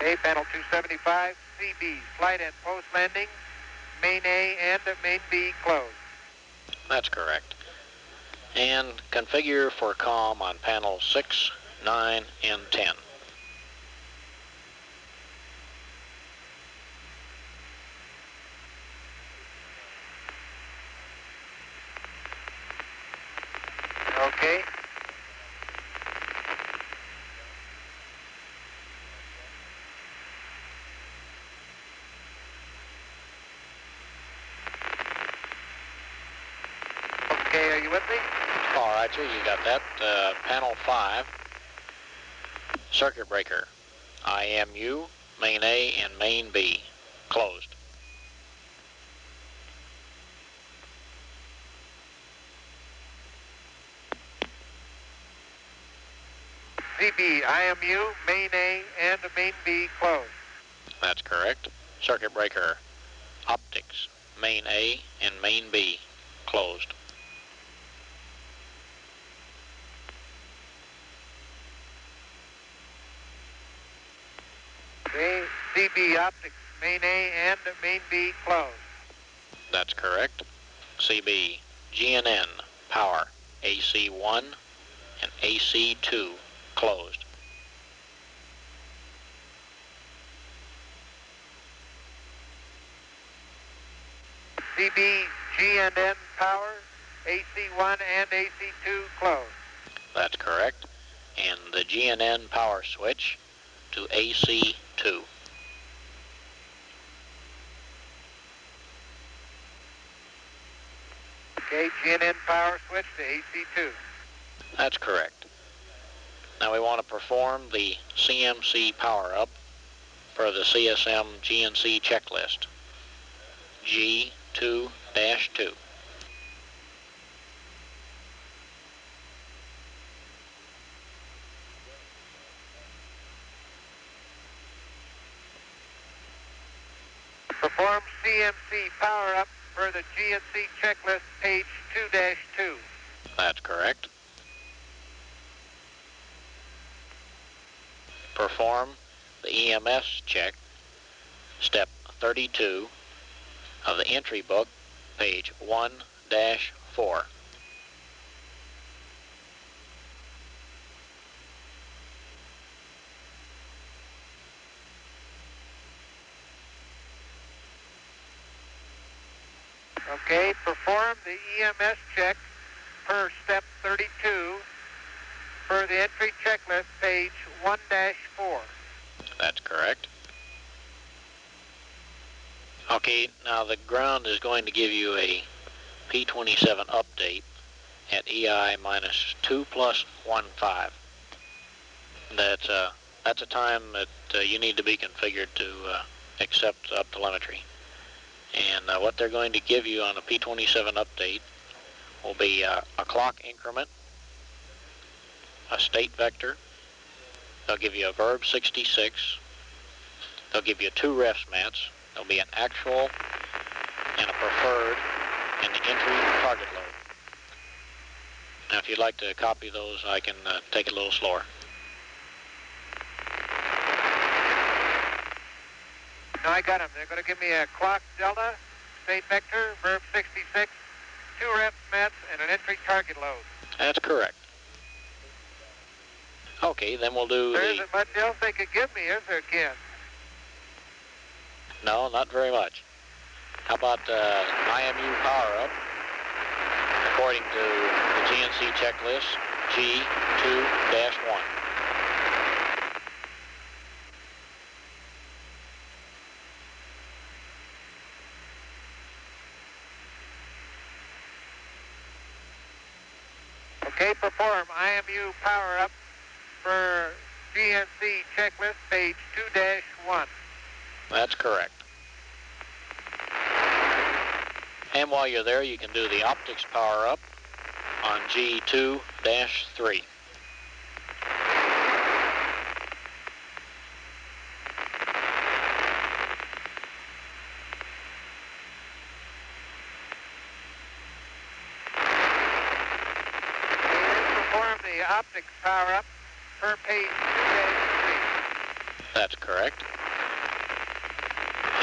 A panel 275, CB, flight and post landing, main A and main B closed. That's correct. And configure for COM on panel 6, 9, and 10. Okay. Okay, are you with me? All right, sir, you got that. Panel 5, circuit breaker, IMU, main A and main B closed. CB, IMU, main A, and main B closed. That's correct. Circuit breaker optics, main A and main B closed. CB optics, main A and main B closed. That's correct. CB, GNN, power, AC1 and AC2 closed. CB, GNN power, AC1 and AC2 closed. That's correct. And the GNN power switch to AC2. Okay, GNN power switch to AC2. That's correct. Now we want to perform the CMC power-up for the CSM GNC checklist. G2-2. Perform CMC power-up for the GNC checklist, page 2-2. That's correct. Perform the EMS check, step 32 of the entry book, page 1-4. Okay, perform the EMS check per step 32 for the entry checklist, page 1-4. That's correct. Okay, now the ground is going to give you a P27 update at EI minus 2 plus 1.5. That's a time that you need to be configured to accept up telemetry. And what they're going to give you on a P27 update will be a clock increment, a state vector. They'll give you a verb 66. They'll give you 2 refs mats. There'll be an actual and a preferred and the entry target load. Now if you'd like to copy those, I can take it a little slower. No, I got them. They're going to give me a clock delta, state vector, verb 66, 2 ref mats, and an entry target load. That's correct. Okay, then we'll do There isn't much else they could give me, is there, Ken? No, not very much. How about IMU power-up, according to the GNC checklist, G2-1. Okay, perform IMU power-up for GNC checklist, page 2-1. That's correct. And while you're there, you can do the optics power-up on G2-3. Perform the optics power-up per page 2-3. That's correct.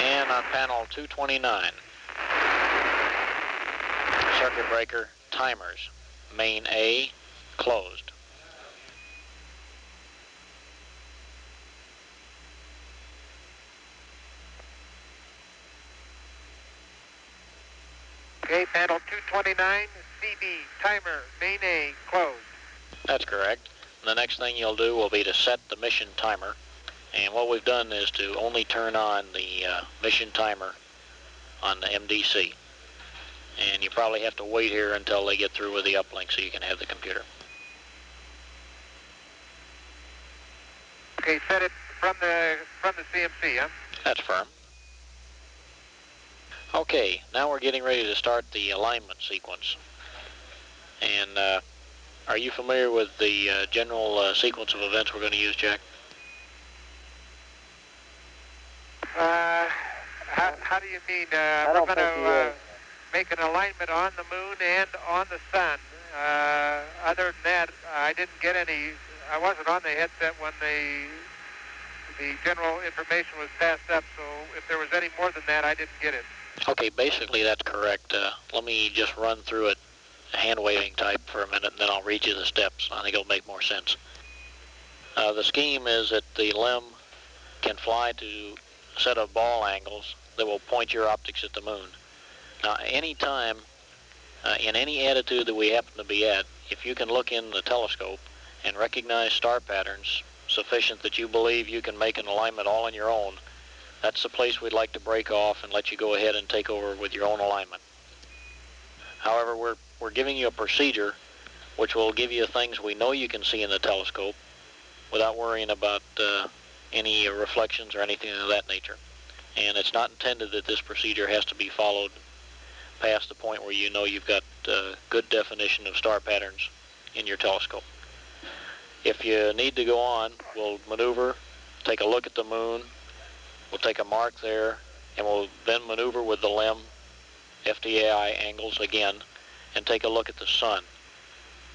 And on panel 229, circuit breaker timers, main A closed. Okay, panel 229, CB, timer, main A, closed. That's correct. The next thing you'll do will be to set the mission timer. And what we've done is to only turn on the mission timer on the MDC. And you probably have to wait here until they get through with the uplink so you can have the computer. Okay, set it from the CMC, huh? That's firm. Okay, now we're getting ready to start the alignment sequence. And Are you familiar with the general sequence of events we're going to use, Jack? How do you mean? We're going to make an alignment on the moon and on the sun. Other than that, I didn't get any. I wasn't on the headset when the general information was passed up, so if there was any more than that, I didn't get it. Okay, basically that's correct. Let me just run through it hand-waving type for a minute, and then I'll read you the steps. I think it'll make more sense. The scheme is that the LEM can fly to a set of ball angles that will point your optics at the moon. Now, any time, in any attitude that we happen to be at, if you can look in the telescope and recognize star patterns sufficient that you believe you can make an alignment all on your own, that's the place we'd like to break off and let you go ahead and take over with your own alignment. However, we're giving you a procedure which will give you things we know you can see in the telescope without worrying about any reflections or anything of that nature. And it's not intended that this procedure has to be followed past the point where you know you've got good definition of star patterns in your telescope. If you need to go on, we'll maneuver, take a look at the moon, we'll take a mark there, and we'll then maneuver with the LEM FDAI angles again and take a look at the sun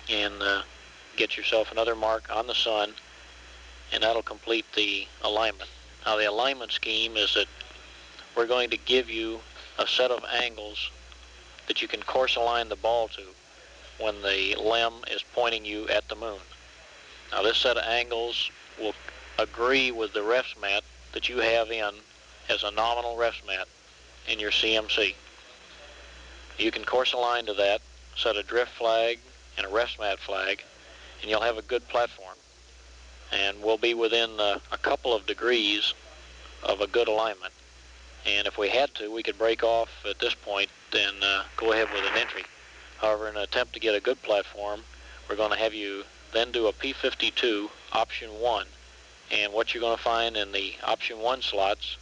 and get yourself another mark on the sun, and that'll complete the alignment. Now, the alignment scheme is that we're going to give you a set of angles that you can course align the ball to when the LEM is pointing you at the moon. Now, this set of angles will agree with the refs mat that you have in as a nominal refs mat in your CMC. You can course align to that, set a drift flag and a refs mat flag, and you'll have a good platform. And we'll be within a couple of degrees of a good alignment. And if we had to, we could break off at this point and go ahead with an entry. However, in an attempt to get a good platform, we're going to have you then do a P52 option 1. And what you're going to find in the option 1 slots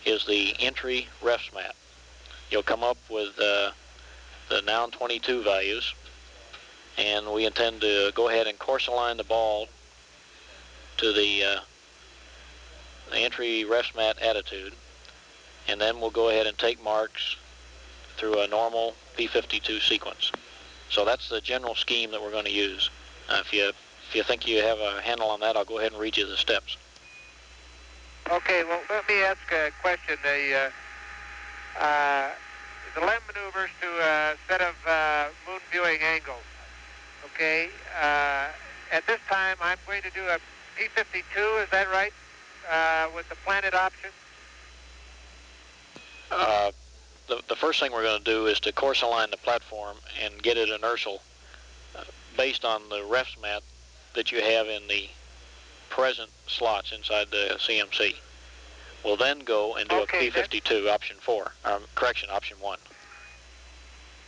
is the entry refs mat. You'll come up with the noun 22 values, and we intend to go ahead and course align the ball to the entry refs mat attitude, and then we'll go ahead and take marks through a normal P52 sequence. So that's the general scheme that we're going to use. If you think you have a handle on that, I'll go ahead and read you the steps. Okay, well, let me ask a question. The LEM maneuvers to a set of moon viewing angles. Okay, at this time I'm going to do a P52, is that right, with the planet option? The first thing we're going to do is to course align the platform and get it inertial based on the refs mat that you have in the present slots inside the CMC. We'll then go and do a P52, option 4, option 1.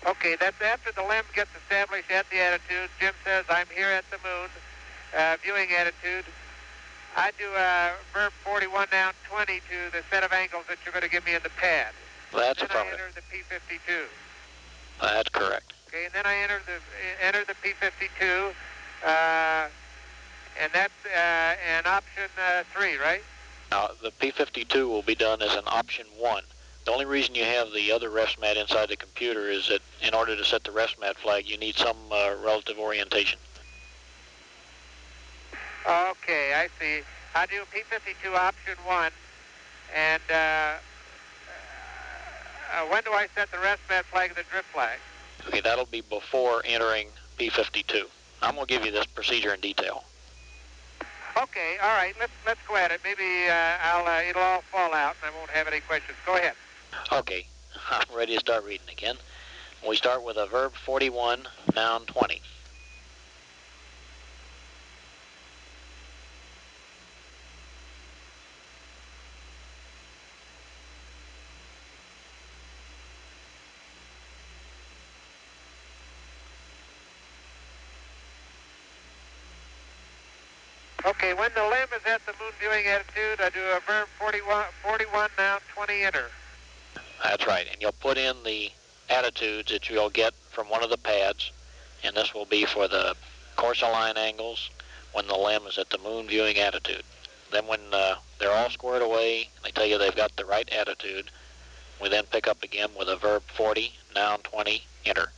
Okay, that's after the LEM gets established at the attitude. Jim says, I'm here at the moon, viewing attitude. I do a verb 41 down 20 to the set of angles that you're going to give me in the pad. That's then affirmative. I enter the P52. That's correct. Okay, and then I enter the P52, and that's an option 3, right? Now, the P52 will be done as an option 1. The only reason you have the other refs mat inside the computer is that in order to set the refs mat flag, you need some relative orientation. Okay, I see. I do P52 option 1, and when do I set the refs mat flag and the drift flag? Okay, that'll be before entering P52. I'm going to give you this procedure in detail. Okay, all right, let's go at it. Maybe it'll all fall out and I won't have any questions. Go ahead. Okay, I'm ready to start reading again. We start with a verb 41, noun 20. Okay, when the LEM is at the moon viewing attitude, I do a verb 41 noun 20 enter. That's right, and you'll put in the attitudes that you'll get from one of the pads, and this will be for the course align angles when the LEM is at the moon viewing attitude. Then when they're all squared away, they tell you they've got the right attitude, we then pick up again with a verb 40, noun 20, enter.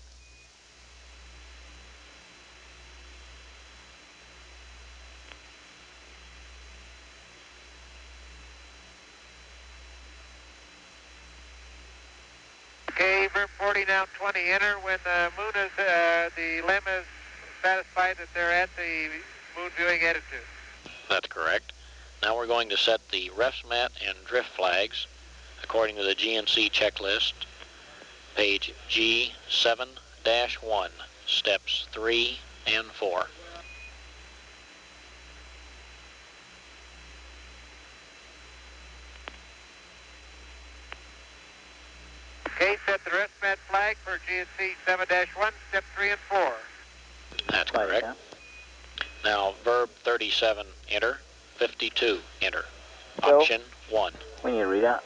Okay, verb 40, noun 20, enter when the moon is, the LEM is satisfied that they're at the moon viewing attitude. That's correct. Now we're going to set the refs mat and drift flags according to the GNC checklist, page G7-1, steps 3 and 4. Okay, set the rest mat flag for GNC 7-1, step 3 and 4. That's correct. Now verb 37, enter. 52, enter. Option 1. We need to read out.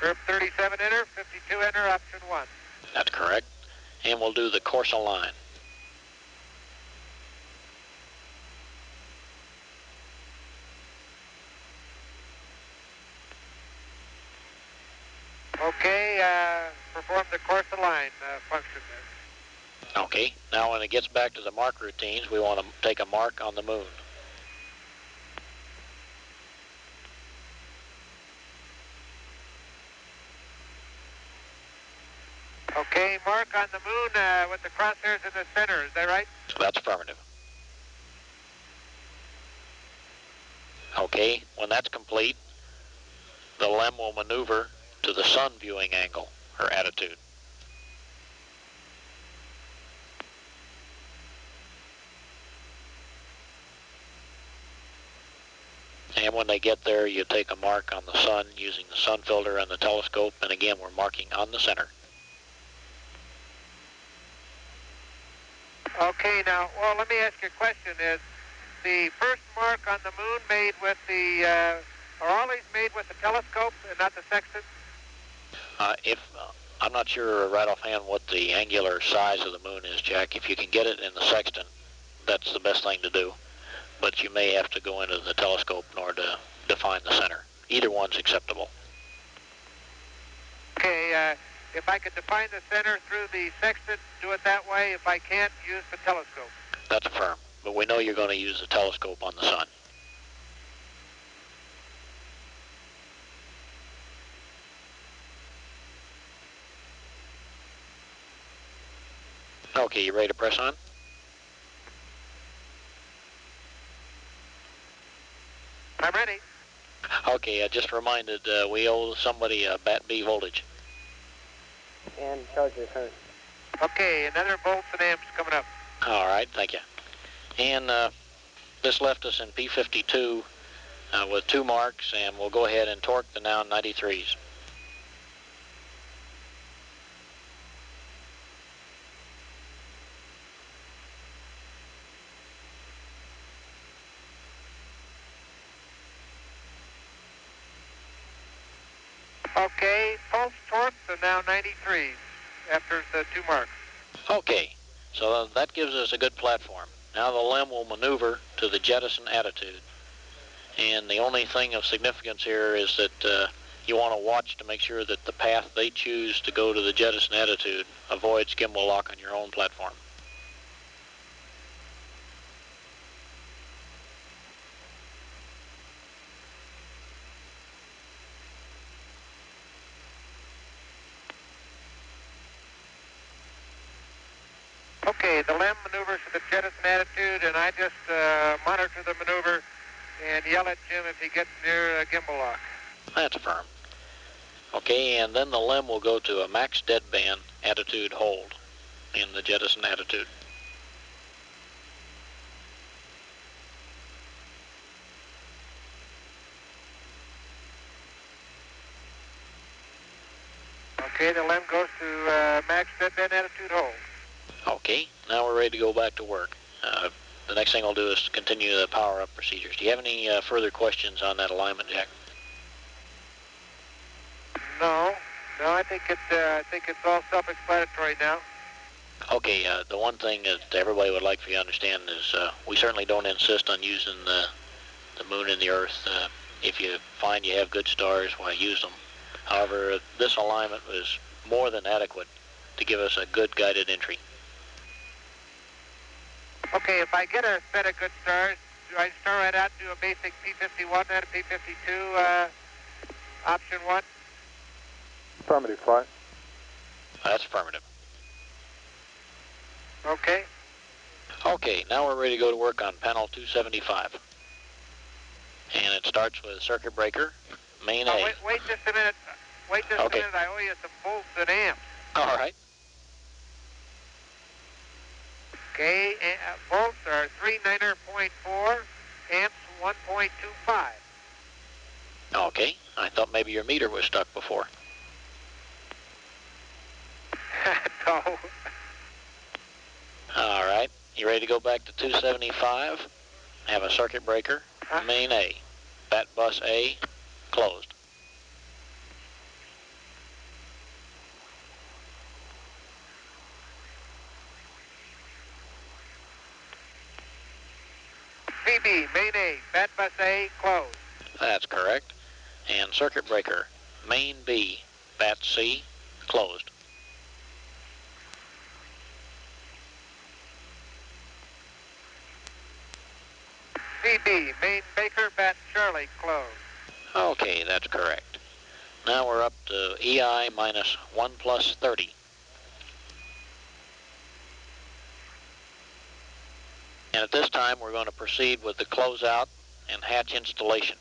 Verb 37, enter. 52, enter. Option 1. That's correct. And we'll do the course align. Okay, perform the course align function there. Okay, now when it gets back to the mark routines, we want to take a mark on the moon. Okay, mark on the moon with the crosshairs in the center, is that right? That's affirmative. Okay, when that's complete, the LEM will maneuver to the sun viewing angle, or attitude. And when they get there, you take a mark on the sun using the sun filter and the telescope, and again, we're marking on the center. Okay, now, well, let me ask you a question. Is the first mark on the moon made with the, are all these made with the telescope and not the sextant? I'm not sure right offhand what the angular size of the moon is, Jack. If you can get it in the sextant, that's the best thing to do. But you may have to go into the telescope in order to define the center. Either one's acceptable. Okay, if I could define the center through the sextant, do it that way. If I can't, use the telescope. That's firm. But we know you're going to use the telescope on the sun. Okay, you ready to press on? I'm ready. Okay, I just reminded we owe somebody a bat B voltage. And charger current. Okay, another volts and amps coming up. All right, thank you. And this left us in P52 with 2 marks, and we'll go ahead and torque the noun 93s. Okay, pulse torque, so now 93 after the 2 marks. Okay, so that gives us a good platform. Now the LEM will maneuver to the jettison attitude. And the only thing of significance here is that you want to watch to make sure that the path they choose to go to the jettison attitude avoids gimbal lock on your own platform. Okay, the LEM maneuvers to the jettison attitude, and I just monitor the maneuver and yell at Jim if he gets near a gimbal lock. That's firm. Okay, and then the LEM will go to a max deadband attitude hold in the jettison attitude. Okay, the LEM goes to max deadband attitude hold. Okay, now we're ready to go back to work. The next thing I'll do is continue the power-up procedures. Do you have any further questions on that alignment, Jack? No. No, I think it's all self-explanatory now. Okay, the one thing that everybody would like for you to understand is we certainly don't insist on using the moon and the earth. If you find you have good stars, why use them. However, this alignment was more than adequate to give us a good guided entry. Okay, if I get a set of good stars, do I start right out and do a basic P51 and a P52 option 1? Affirmative, flight. That's affirmative. Okay. Okay, now we're ready to go to work on panel 275. And it starts with circuit breaker, main A. Wait just a minute. Wait just a minute. I owe you some volts and amps. All right. Okay, volts are 39.4, amps 1.25. Okay, I thought maybe your meter was stuck before. No. All right, you ready to go back to 275? Have a circuit breaker, main A. Bat bus A, closed. CB, main A, bat bus A, closed. That's correct. And circuit breaker, main B, bat C, closed. CB, main Baker, bat Charlie, closed. Okay, that's correct. Now we're up to EI minus 1 plus 30. And at this time, we're going to proceed with the closeout and hatch installation.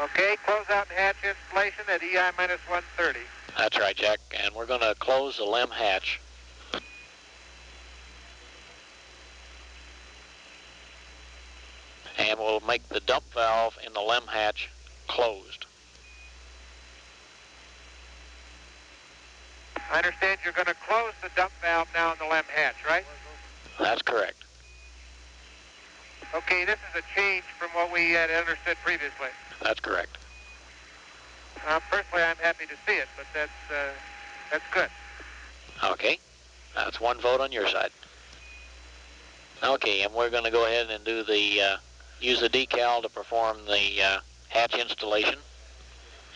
Okay, close out and hatch installation at EI minus 130. That's right, Jack. And we're going to close the LEM hatch. And we'll make the dump valve in the LEM hatch closed. I understand you're going to close the dump valve now in the LEM hatch, right? That's correct. Okay, this is a change from what we had understood previously. That's correct. Personally, I'm happy to see it, but that's good. Okay, that's one vote on your side. Okay, and we're going to go ahead and do the use the decal to perform the hatch installation,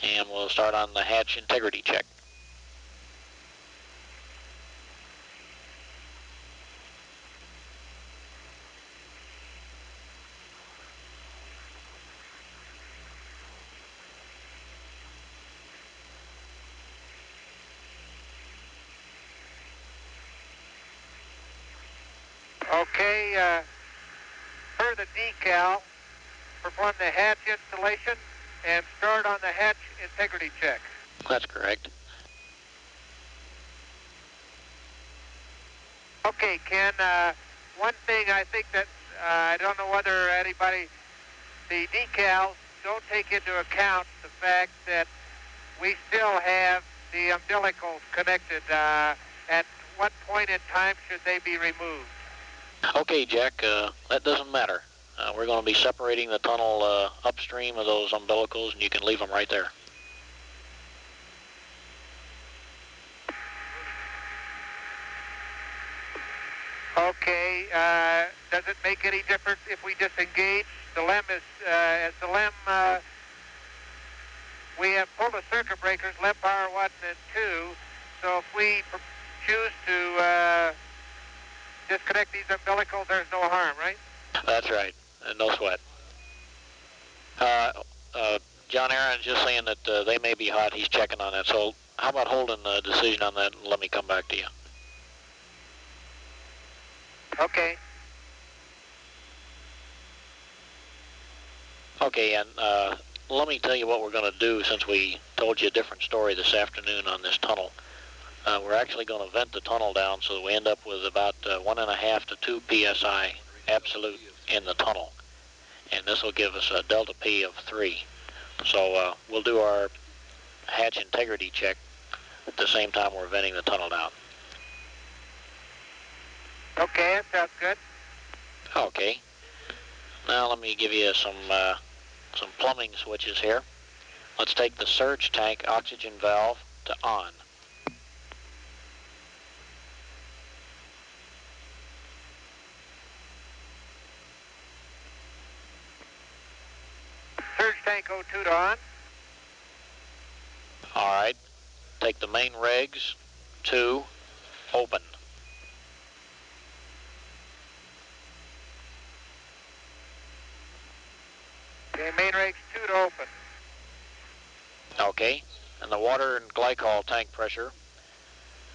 and we'll start on the hatch integrity check. Okay, per the decal, perform the hatch installation and start on the hatch integrity check. That's correct. Okay, Ken, one thing I think that, I don't know whether anybody, the decals don't take into account the fact that we still have the umbilicals connected. At what point in time should they be removed? Okay, Jack, that doesn't matter. We're going to be separating the tunnel upstream of those umbilicals, and you can leave them right there. Okay, does it make any difference if we disengage? The LEM is, as the LEM, we have pulled the circuit breakers, LEM power 1 and 2, so if we choose to disconnect these umbilicals, there's no harm, right? That's right, no sweat. John Aaron's just saying that they may be hot. He's checking on that, so how about holding the decision on that and let me come back to you? Okay. Okay, and let me tell you what we're going to do since we told you a different story this afternoon on this tunnel. We're actually going to vent the tunnel down so that we end up with about 1.5 to 2 psi absolute in the tunnel. And this will give us a delta P of 3. So we'll do our hatch integrity check at the same time we're venting the tunnel down. Okay, that sounds good. Okay. Now let me give you some plumbing switches here. Let's take the surge tank oxygen valve to on. Surge tank O2 to on. All right. Take the main regs to open. Okay, main regs 2 to open. Okay. And the water and glycol tank pressure,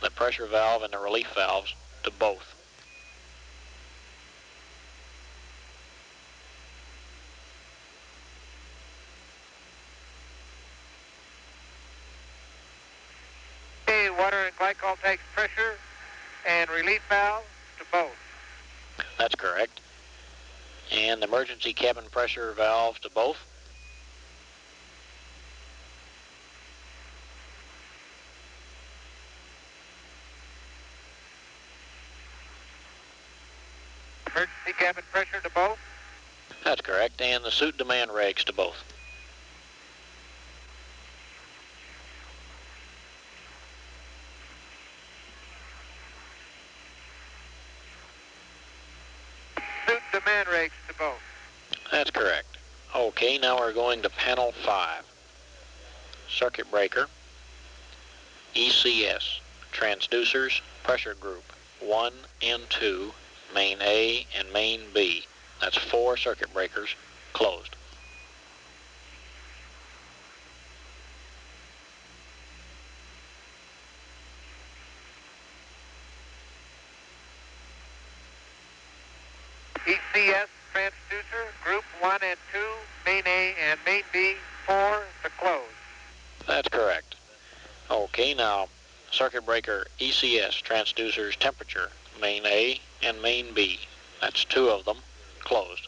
the pressure valve and the relief valves to both. Okay, water and glycol tank pressure and relief valve to both. That's correct. And the emergency cabin pressure valve to both. Emergency cabin pressure to both. That's correct. And the suit demand regs to both. Suit demand regs to both. That's correct. Okay, now we're going to panel 5. Circuit breaker, ECS, transducers, pressure group 1 and 2, main A and main B. That's 4 circuit breakers closed. ECS transducer, group 1 and 2, main A and main B, 4 to close. That's correct. Okay, now circuit breaker ECS transducers temperature, main A and main B. That's 2 of them closed.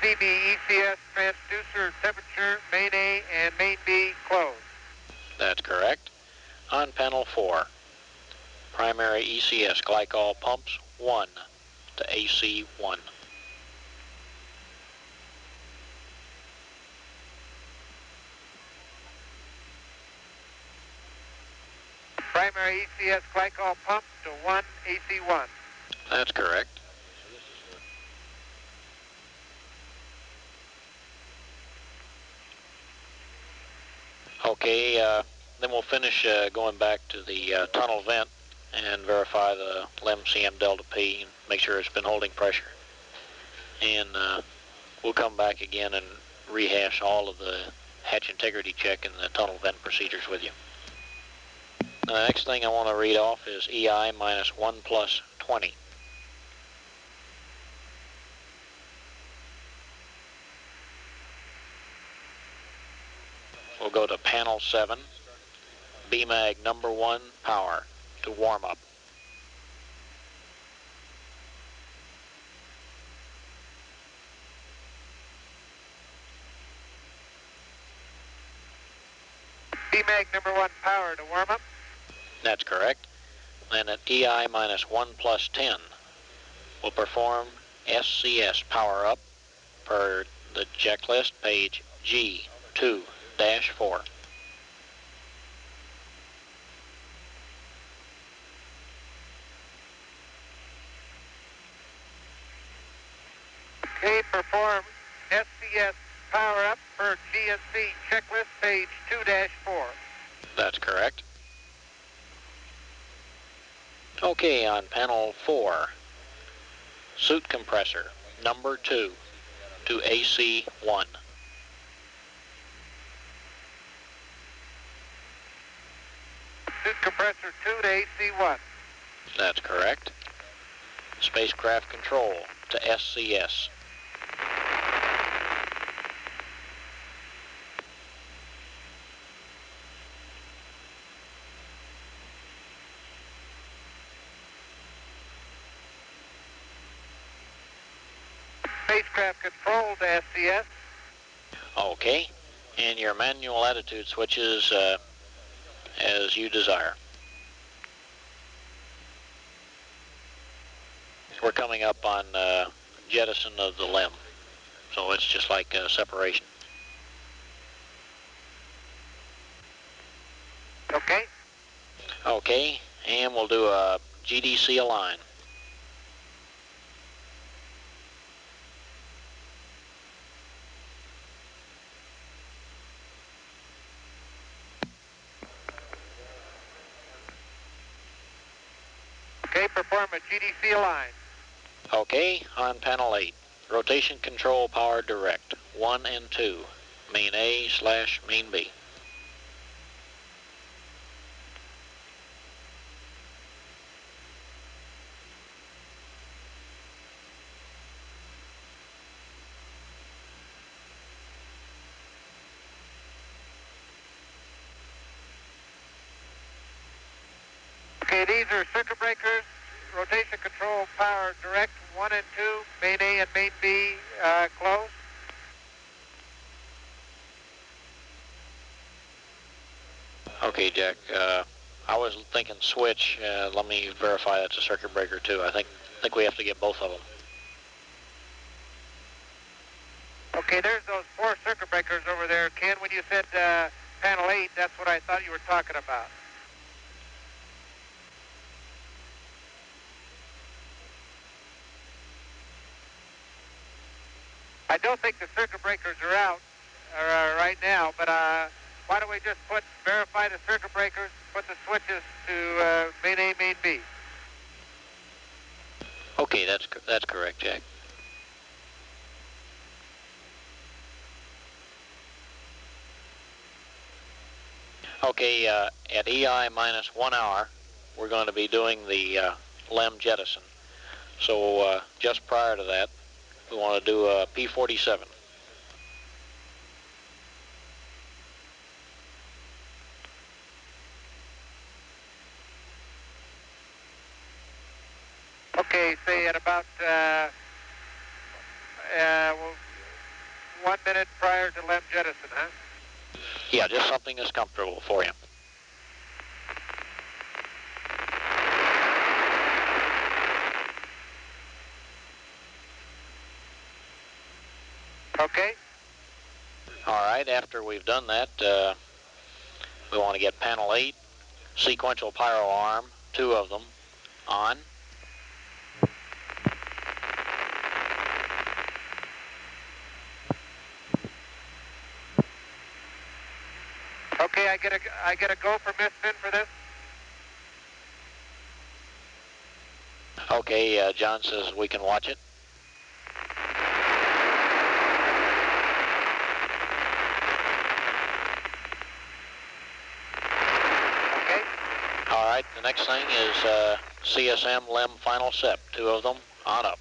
CB ECS transducer temperature, main A and main B closed. That's correct. On panel 4, primary ECS glycol pumps 1 to AC1. Primary ECS glycol pump to 1 AC1. That's correct. Okay, then we'll finish going back to the tunnel vent and verify the LEM CM delta P and make sure it's been holding pressure. And we'll come back again and rehash all of the hatch integrity check and the tunnel vent procedures with you. The next thing I want to read off is EI minus 1 plus 20. We'll go to panel 7, BMAG number 1 power to warm up. BMAG number 1 power to warm up. That's correct. Then at EI minus 1 plus 10, we'll perform SCS power up per the checklist page G2-4. Okay, perform SCS power up per GSC checklist page 2-4. That's correct. Okay, on panel 4, suit compressor number 2 to AC1. Suit compressor 2 to AC1. That's correct. Spacecraft control to SCS. spacecraft control to SCS. Okay, and your manual attitude switches as you desire. We're coming up on jettison of the LEM, so it's just like separation. Okay. Okay, and we'll do a GDC align. Okay, perform a GDC align. Okay, on panel 8, rotation control power direct, 1 and 2, main A / main B. Okay, these are circuit breakers, rotation control power direct, 1 and 2, main A and main B closed. Okay, Jack, I was thinking switch. Let me verify that's a circuit breaker too. I think we have to get both of them. Okay, there's those 4 circuit breakers over there. Ken, when you said panel 8, that's what I thought you were talking about. I don't think the circuit breakers are out right now, but why don't we just verify the circuit breakers, put the switches to main A, main B. Okay, that's correct, Jack. Okay, at EI minus 1 hour, we're going to be doing the LEM jettison. So just prior to that, we want to do a P47. Okay, say at about 1 minute prior to LEM jettison, huh? Yeah, just something that's comfortable for you. Okay. All right, after we've done that, we want to get panel 8, sequential pyro arm, 2 of them, on. Okay, I get a go for misspin for this. Okay, John says we can watch it. Okay. All right, the next thing is CSM LEM final SEP, 2 of them, on up.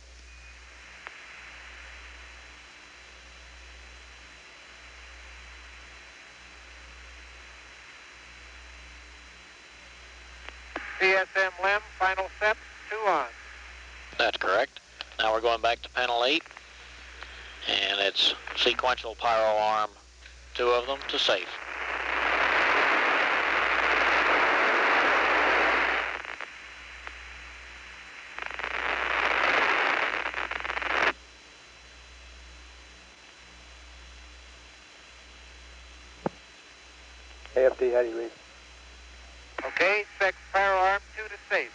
CSM LEM final SEP, 2 on. That's correct. Now we're going back to panel 8, and it's sequential pyro arm, 2 of them, to safe. AFD, how do you read? Okay, sec pyro arm, 2 to safe.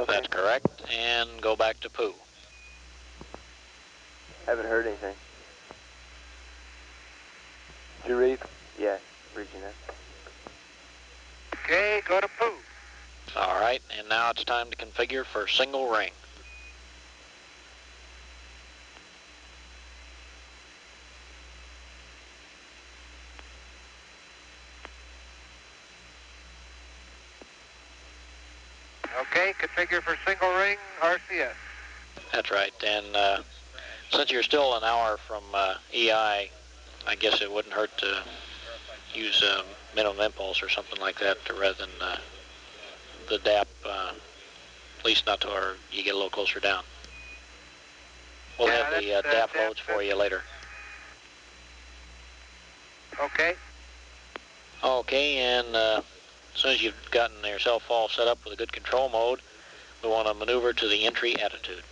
That's correct, and go back to poo. Haven't heard anything. Did you read? Yeah, reaching that. Okay, go to poo. All right, and now it's time to configure for single ring. Okay, configure for single ring RCS. That's right, and since you're still an hour from EI, I guess it wouldn't hurt to use minimum impulse or something like that rather than the DAP, at least not to where you get a little closer down. We'll have the DAP loads for you later. Okay. Okay, and as soon as you've gotten yourself all set up with a good control mode, we want to maneuver to the entry attitude.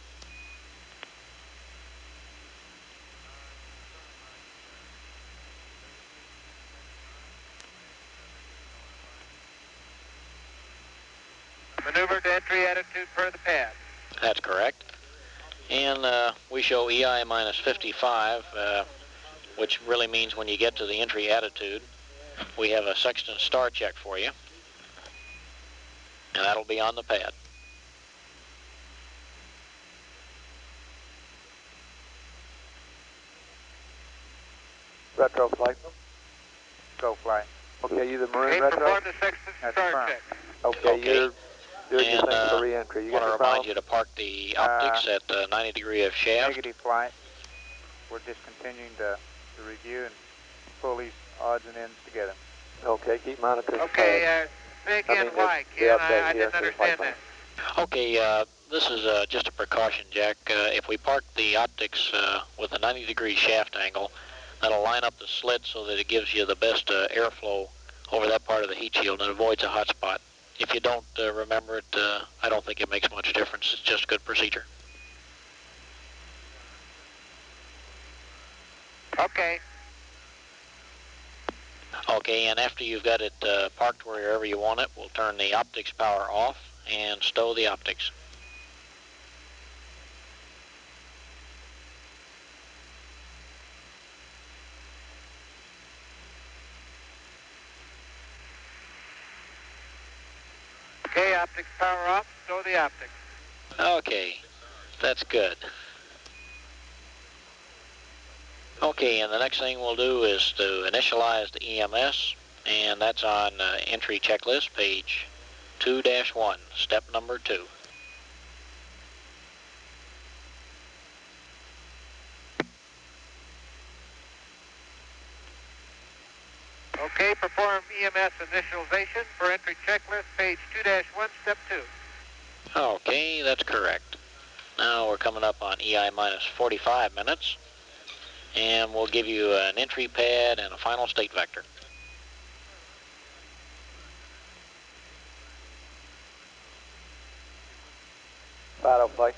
Maneuver to entry attitude per the pad. That's correct. And we show EI minus 55, which really means when you get to the entry attitude, we have a sextant star check for you. And that'll be on the pad. Retro flight. Go flight. Okay, you the Maroon Okay, retro? perform the sextant star check. Okay, you're doing your thing for reentry. You I got want any to remind problems? you to park the optics at 90 degree of shaft. Negative flight. We're just continuing to review and pull these odds and ends together. Okay, keep monitoring. Okay, say again why, Ken? I didn't understand that. Okay, this is just a precaution, Jack. If we park the optics with a 90 degree shaft angle, that'll line up the slit so that it gives you the best airflow over that part of the heat shield and avoids a hot spot. If you don't remember it, I don't think it makes much difference. It's just good procedure. Okay. Okay, and after you've got it parked wherever you want it, we'll turn the optics power off and stow the optics. Okay, optics power off, stow the optics. Okay, that's good. Okay, and the next thing we'll do is to initialize the EMS, and that's on entry checklist, page 2-1, step number 2. Okay, perform EMS initialization for entry checklist, page 2-1, step 2. Okay, that's correct. Now we're coming up on EI minus 45 minutes, and we'll give you an entry pad and a final state vector. Auto flight.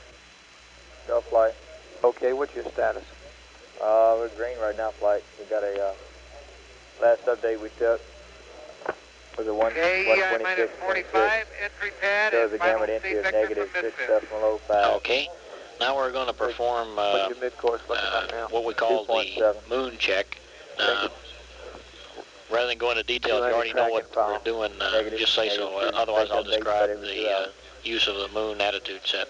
Go flight. Okay, what's your status? We're green right now, flight. We got a last update we took was a 1, Okay, EI minus 45, entry pad, shows and a final gamut state entry of vector negative from midfield. 6.05. Okay, now we're going to perform what we call the moon check. Rather than go into details, you already know what we're doing, just say so. Otherwise, I'll describe the use of the moon attitude set.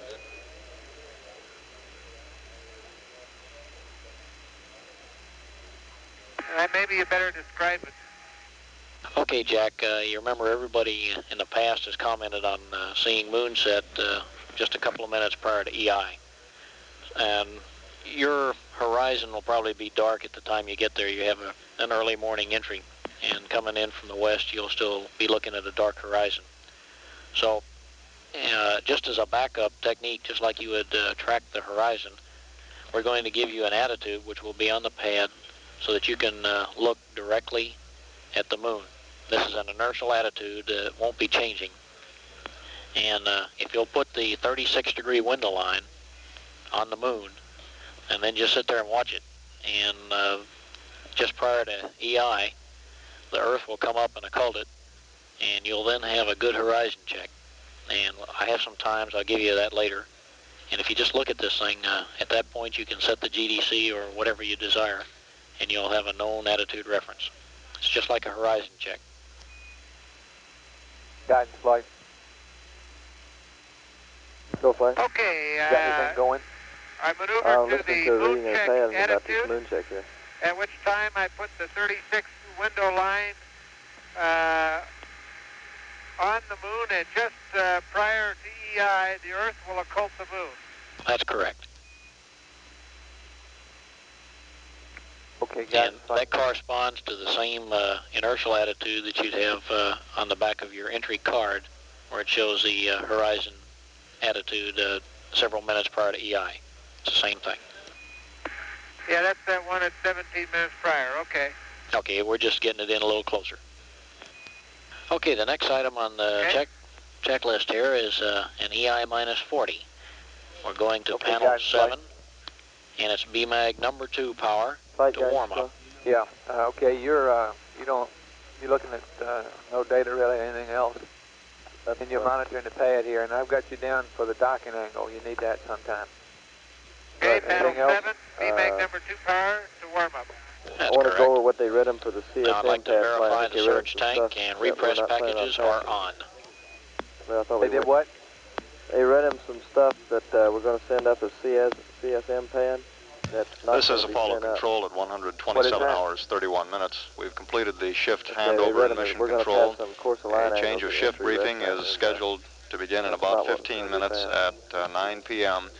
Maybe you better describe it. Okay, Jack, you remember everybody in the past has commented on seeing moonset just a couple of minutes prior to EI. And your horizon will probably be dark at the time you get there. You have an early morning entry, and coming in from the west, you'll still be looking at a dark horizon. So just as a backup technique, just like you would track the horizon, we're going to give you an attitude which will be on the pad so that you can look directly at the moon. This is an inertial attitude. It won't be changing. And if you'll put the 36 degree window line on the moon and then just sit there and watch it, and just prior to EI, the Earth will come up and occult it, and you'll then have a good horizon check. And I have some times, I'll give you that later. And if you just look at this thing, at that point you can set the GDC or whatever you desire, and you'll have a known attitude reference. It's just like a horizon check. Guidance flight. Go flight. Okay, got anything going? I maneuvered to the moon check about this attitude, moon check here. at which time I put the 36 window line on the moon, and just prior to EI, the Earth will occult the moon. That's correct. Okay, and that corresponds to the same inertial attitude that you'd have on the back of your entry card, where it shows the horizon attitude several minutes prior to EI. It's the same thing. Yeah, that's that one at 17 minutes prior. Okay. Okay, we're just getting it in a little closer. Okay, the next item on the checklist here is an EI minus 40. We're going to panel 7, and it's BMAG number 2 power to warm up. Yeah. Okay. You're looking at no data really, anything else, and you're monitoring the pad here. And I've got you down for the docking angle. You need that sometime. Okay, panel 7, BMAG number 2 power to warm up. That's I want to correct. go over what they read them for the CSM Now I'd like to pad verify flight. the surge tank and repress packages are on. Well, I thought They did what? They read him some stuff that we're going to send up as CSM pad. That's not This is gonna be Apollo sent up. Control at 127 hours, 31 minutes. We've completed the shift handover read and 'em as mission we're gonna control. pass some course of line A change angles of and shift entry briefing rest is patterns. scheduled to begin in That's about not what 15 we're gonna be minutes at 9 p.m.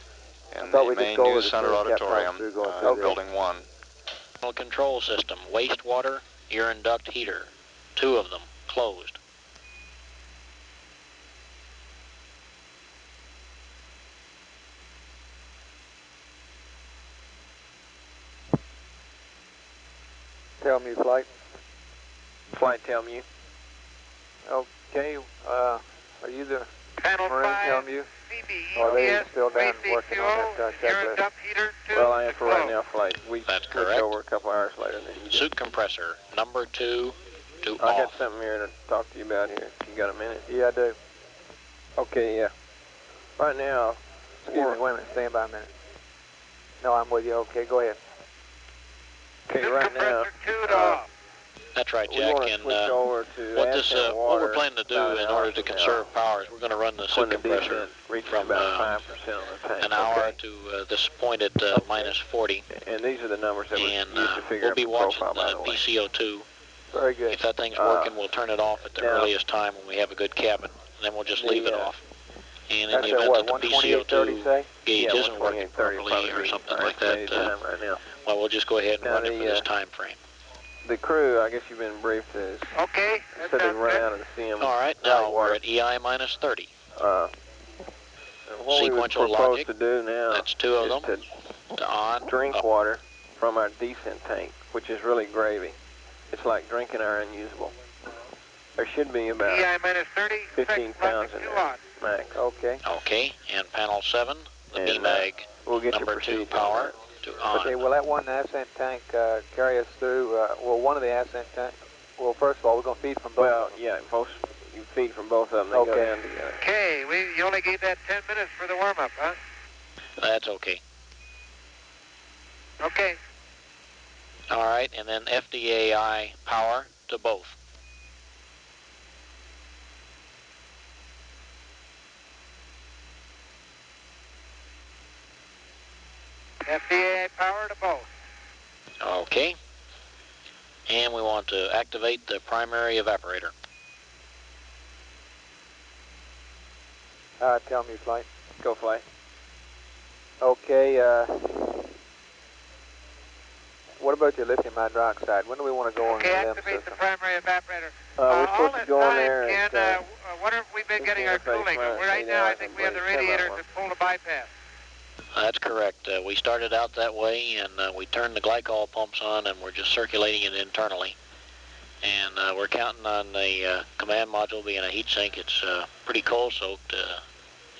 in thought the we'd just main go over news the center things Cap talked auditorium, through going through building 1. Control system, wastewater, urine duct heater. 2 of them closed. Tell me flight. Flight, tell me. Okay. Are you the Panel Marine? 5, Tell me. CBE, Or are they yes, still down basic working on that urine checklist? duct heater 2 Well, I am for right closed. now, flight. We That's switch correct. over a couple hours later. Then you Suit compressor, number 2 to I got off. something here to talk to you about here. You got a minute? Yeah, I do. Okay, yeah. Right now, excuse me, wait a minute, stand by a minute. No, I'm with you. Okay, go ahead. Okay, right now, That's right, we Jack. want to And switch over to what ascent what we're water planning to do about in an order hour to from conserve now. power is we're going to run the suit When the compressor descent reaches from about 5% on the tank. an hour okay? to this point at minus 40. And these are the numbers that we And used to figure we'll out be the watching profile, by the way. BCO2. Very good. If that thing's working, we'll turn it off at the now- earliest time when we have a good cabin. And then we'll just leave it off. And in That's the at event what, that the 128.30 BCO2 say? gauge Yeah, isn't working 128.30 properly or probably something our like that, estimated time right now. well, we'll just go ahead and Now run it for the, this time frame. The crew, I guess you've been briefed, is said they've run out of the CM. All right, now we're at EI minus 30. What Sequential we would propose logic, to do now that's 2 of is them, to on, drink up. water from our descent tank, which is really gravy. It's like drinking our unusable. There should be about EI minus 30, 15 pounds in there, max. Okay. Okay, and panel 7, the BMAG we'll get number your 2 procedure on power to on. Okay, will that one ascent tank carry us through, one of the ascent tanks? Well, first of all, we're going to feed from both of them. Yeah, you feed from both of them. They go down together. Okay, you only gave that 10 minutes for the warm-up, huh? That's okay. Okay. All right, and then FDAI power to both. FDAI power to both. Okay. And we want to activate the primary evaporator. Tell me, flight. Go, flight. Okay, what about your lithium hydroxide? When do we want to go on the LEM Activate system? the primary evaporator. We're supposed to go on there Ken, at... what have we been getting our cooling? Right now, I think we have the radiators at full to bypass. That's correct. We started out that way, and we turned the glycol pumps on, and we're just circulating it internally. And we're counting on the command module being a heat sink. It's pretty cold-soaked,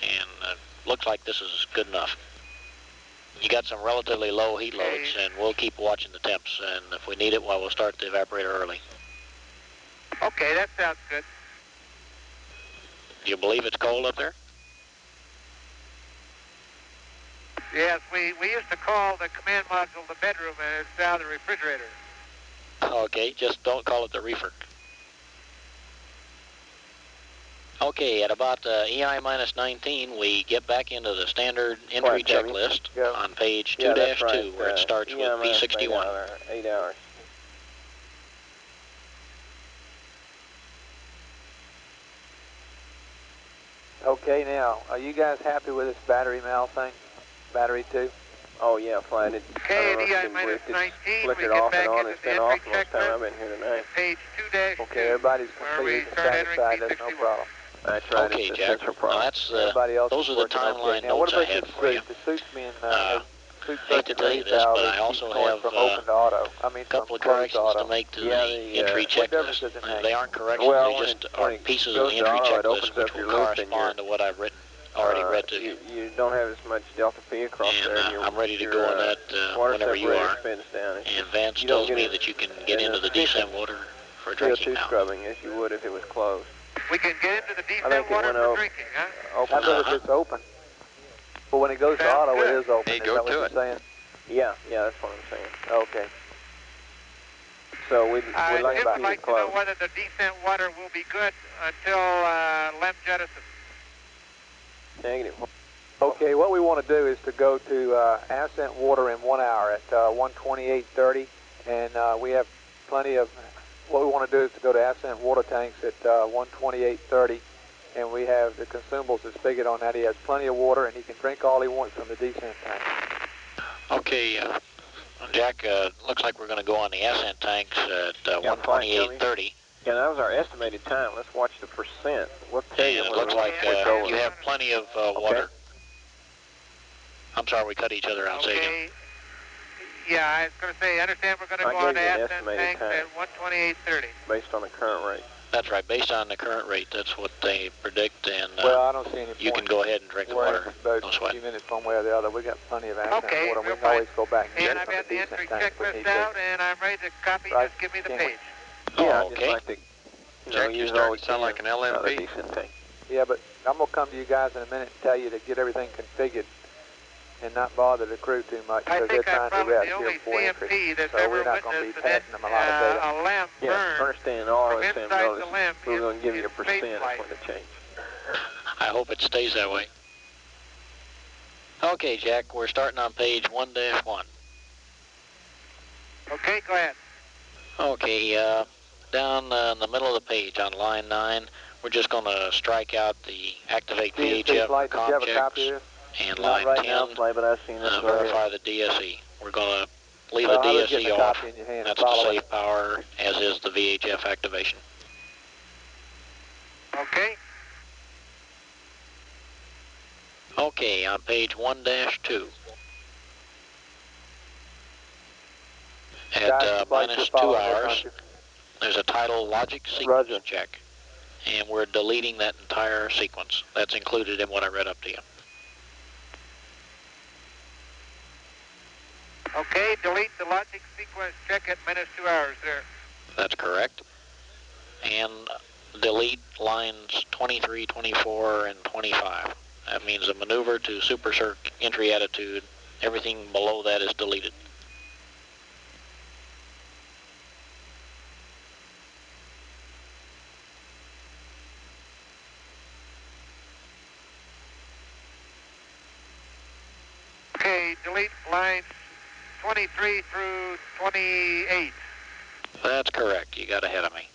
and looks like this is good enough. You got some relatively low heat loads, and we'll keep watching the temps. And if we need it, well, we'll start the evaporator early. Okay, that sounds good. Do you believe it's cold up there? Yes, we used to call the command module the bedroom, and it's now the refrigerator. Okay, just don't call it the reefer. Okay, at about EI minus 19, we get back into the standard entry checklist on page 2-2, where it starts with P61. 8 hours. Okay, now, are you guys happy with this battery mal thing? Battery 2? Oh, yeah, fine. Okay, at EI minus 19, we flickered get off back and on. into It's the been entry off most time I've been here tonight. Page 2-2. Okay, everybody's completely satisfied. That's no problem. That's right. Okay, it's Jack. a problem. Now that's Everybody else those is are the working timeline okay. Now, what notes about I had this for you. suit? The suit's being hate to tell you this, but I also have from open to auto. a couple of corrections to make to the entry checklist. They aren't corrections, they just are pieces of the entry checklist which will correspond to what I've already read to you. You don't have as much delta P across there. And I'm ready to go on that whenever you are. And Vance tells me that you can get into the descent water for drinking CO2 now. scrubbing as you would if it was closed. We can get into the descent water for drinking, huh? Open. If it's open. But when it goes to auto, it is open. Hey, Is go that what to you're it. saying? Yeah, that's what I'm saying. Okay. So we'd like Jim to would like to know whether the descent water will be good until LEM jettison. Negative. Okay, what we want to do is to go to ascent water in 1 hour at 1:28:30, and we have plenty of. What we want to do is to go to ascent water tanks at 1:28:30, and we have the consumables that's figured on that. He has plenty of water, and he can drink all he wants from the descent tank. Okay, Jack, looks like we're going to go on the ascent tanks at 1:28:30. Yeah, that was our estimated time. Let's watch the percent. We'll tell you. And it looks like you have plenty of water. I'm sorry, we cut each other out. Say again. Yeah, I was going to say, I understand we're going to go on the ascent tanks at 1:28:30. Based on the current rate. That's right, based on the current rate. That's what they predict, and well, I don't see any you can go ahead and drink the water. About no a sweat. few minutes one way or the other. We got plenty of ascent water. We can fine. always go back and And get I've from got the the descent entry tank if we checklist need out, to. and I'm ready to copy. Right. Just give me the Can't page. Oh, okay. Just like to, Jack, you starting to sound like an LMP. Yeah, but I'm going to come to you guys in a minute and tell you to get everything configured and not bother the crew too much because they're trying to rest here before entry. So we're not going to be passing them a lot of data. A LEM burn understand all from of us inside the LEM we're going to give you a in percent spaceflight. for the change. I hope it stays that way. Okay, Jack, we're starting on page 1-1. Okay, go ahead. Okay, down in the middle of the page on line 9, we're just going to strike out the activate VHF for comm checks, and line 10, verify the DSE. We're going to leave the DSE off. That's the safe power, as is the VHF activation. Okay. Okay, on page 1-2. At minus 2 hours, there's a tidal logic sequence check, and we're deleting that entire sequence. That's included in what I read up to you. Okay, delete the logic sequence check at minus 2 hours there. That's correct. And delete lines 23, 24, and 25. That means the maneuver to super circ entry attitude, everything below that is deleted. Okay, delete lines 23 through 28. That's correct. You got ahead of me.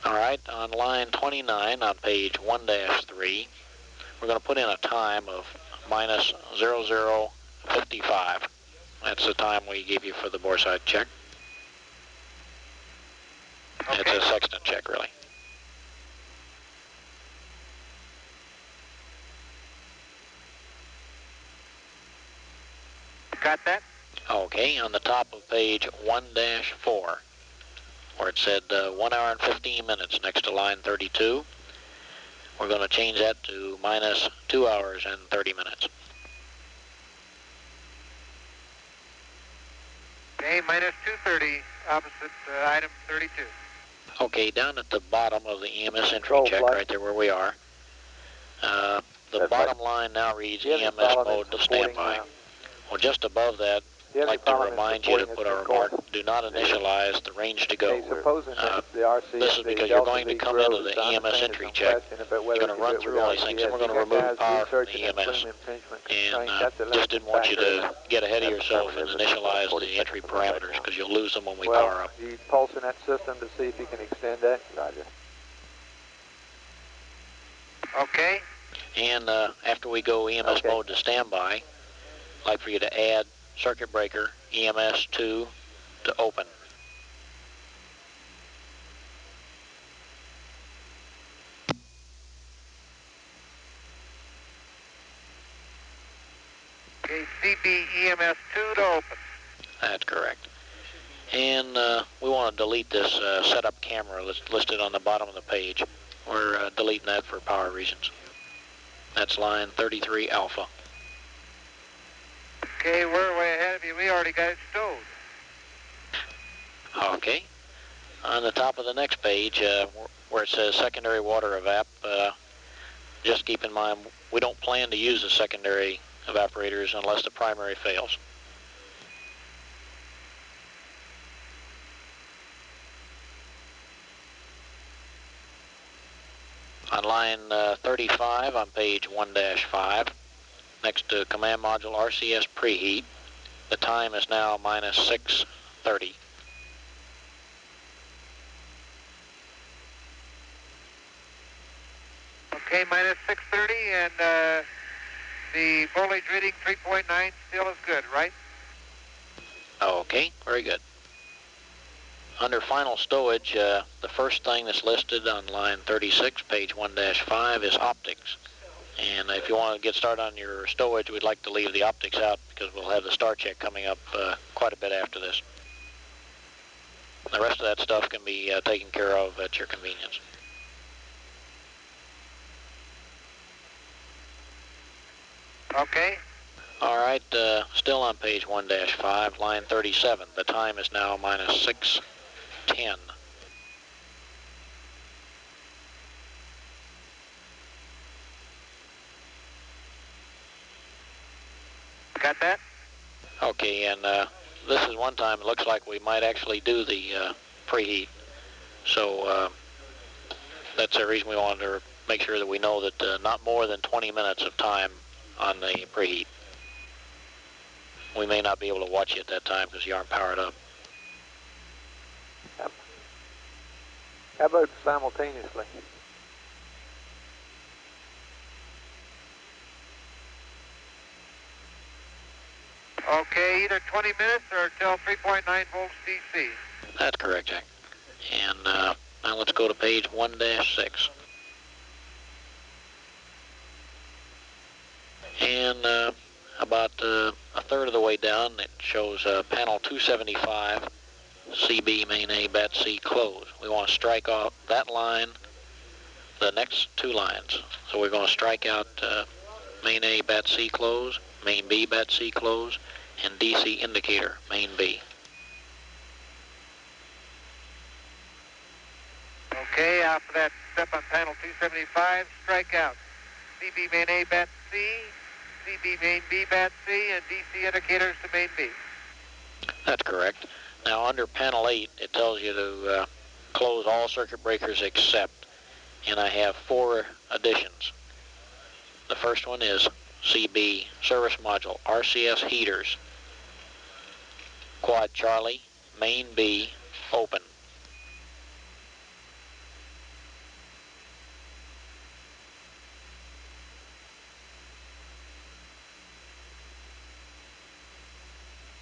All right, on line 29 on page 1-3, we're going to put in a time of minus 0055. That's the time we gave you for the boreside check. Okay. It's a sextant check, really. Got that? Okay, on the top of page 1-4, where it said 1 hour and 15 minutes next to line 32, we're going to change that to minus 2 hours and 30 minutes. Okay, minus 230, opposite item 32. Okay, down at the bottom of the EMS entry check, right there where we are, the bottom line now reads EMS mode to standby. Well, just above that, I'd like to remind you to put a remark, do not initialize the range to go. This is because you're going to come into the EMS entry check, you're going to run through all these things, and we're going to remove power from the EMS. And just didn't want you to get ahead of yourself and initialize the entry parameters, because you'll lose them when we power up. You pulsing that system to see if you can extend that? Roger. Okay. And after we go EMS mode to standby, I'd like for you to add circuit breaker EMS 2 to open. Okay, CB EMS2 to open. That's correct. And we want to delete this setup camera listed on the bottom of the page. We're deleting that for power reasons. That's line 33 alpha. Okay, we're way ahead of you. We already got it stowed. Okay. On the top of the next page, where it says secondary water evap, just keep in mind we don't plan to use the secondary evaporators unless the primary fails. On line 35 on page 1-5, next to command module RCS preheat, the time is now minus 6:30. Okay, minus 6:30, and the voltage reading 3.9 still is good, right? Okay, very good. Under final stowage, the first thing that's listed on line 36, page 1-5, is optics. And if you want to get started on your stowage, we'd like to leave the optics out because we'll have the star check coming up quite a bit after this. The rest of that stuff can be taken care of at your convenience. Okay. All right, still on page 1-5, line 37. The time is now minus 6:10. Got that? Okay, and this is one time it looks like we might actually do the preheat. So that's the reason we wanted to make sure that we know that not more than 20 minutes of time on the preheat. We may not be able to watch you at that time because you aren't powered up. Yep. How about simultaneously? Okay, either 20 minutes or till 3.9 volts DC. That's correct, Jack. And now let's go to page 1-6. And about a third of the way down, it shows panel 275, CB main A, bat C, close. We want to strike out that line, the next two lines. So we're going to strike out main A, bat C, close, main B, bat C, close, and DC indicator, main B. Okay, after that step on panel 275, strike out CB main A, bat C, CB main B, bat C, and DC indicators to main B. That's correct. Now under panel 8, it tells you to close all circuit breakers except, and I have 4 additions. The first one is CB service module, RCS heaters, quad Charlie, main B, open.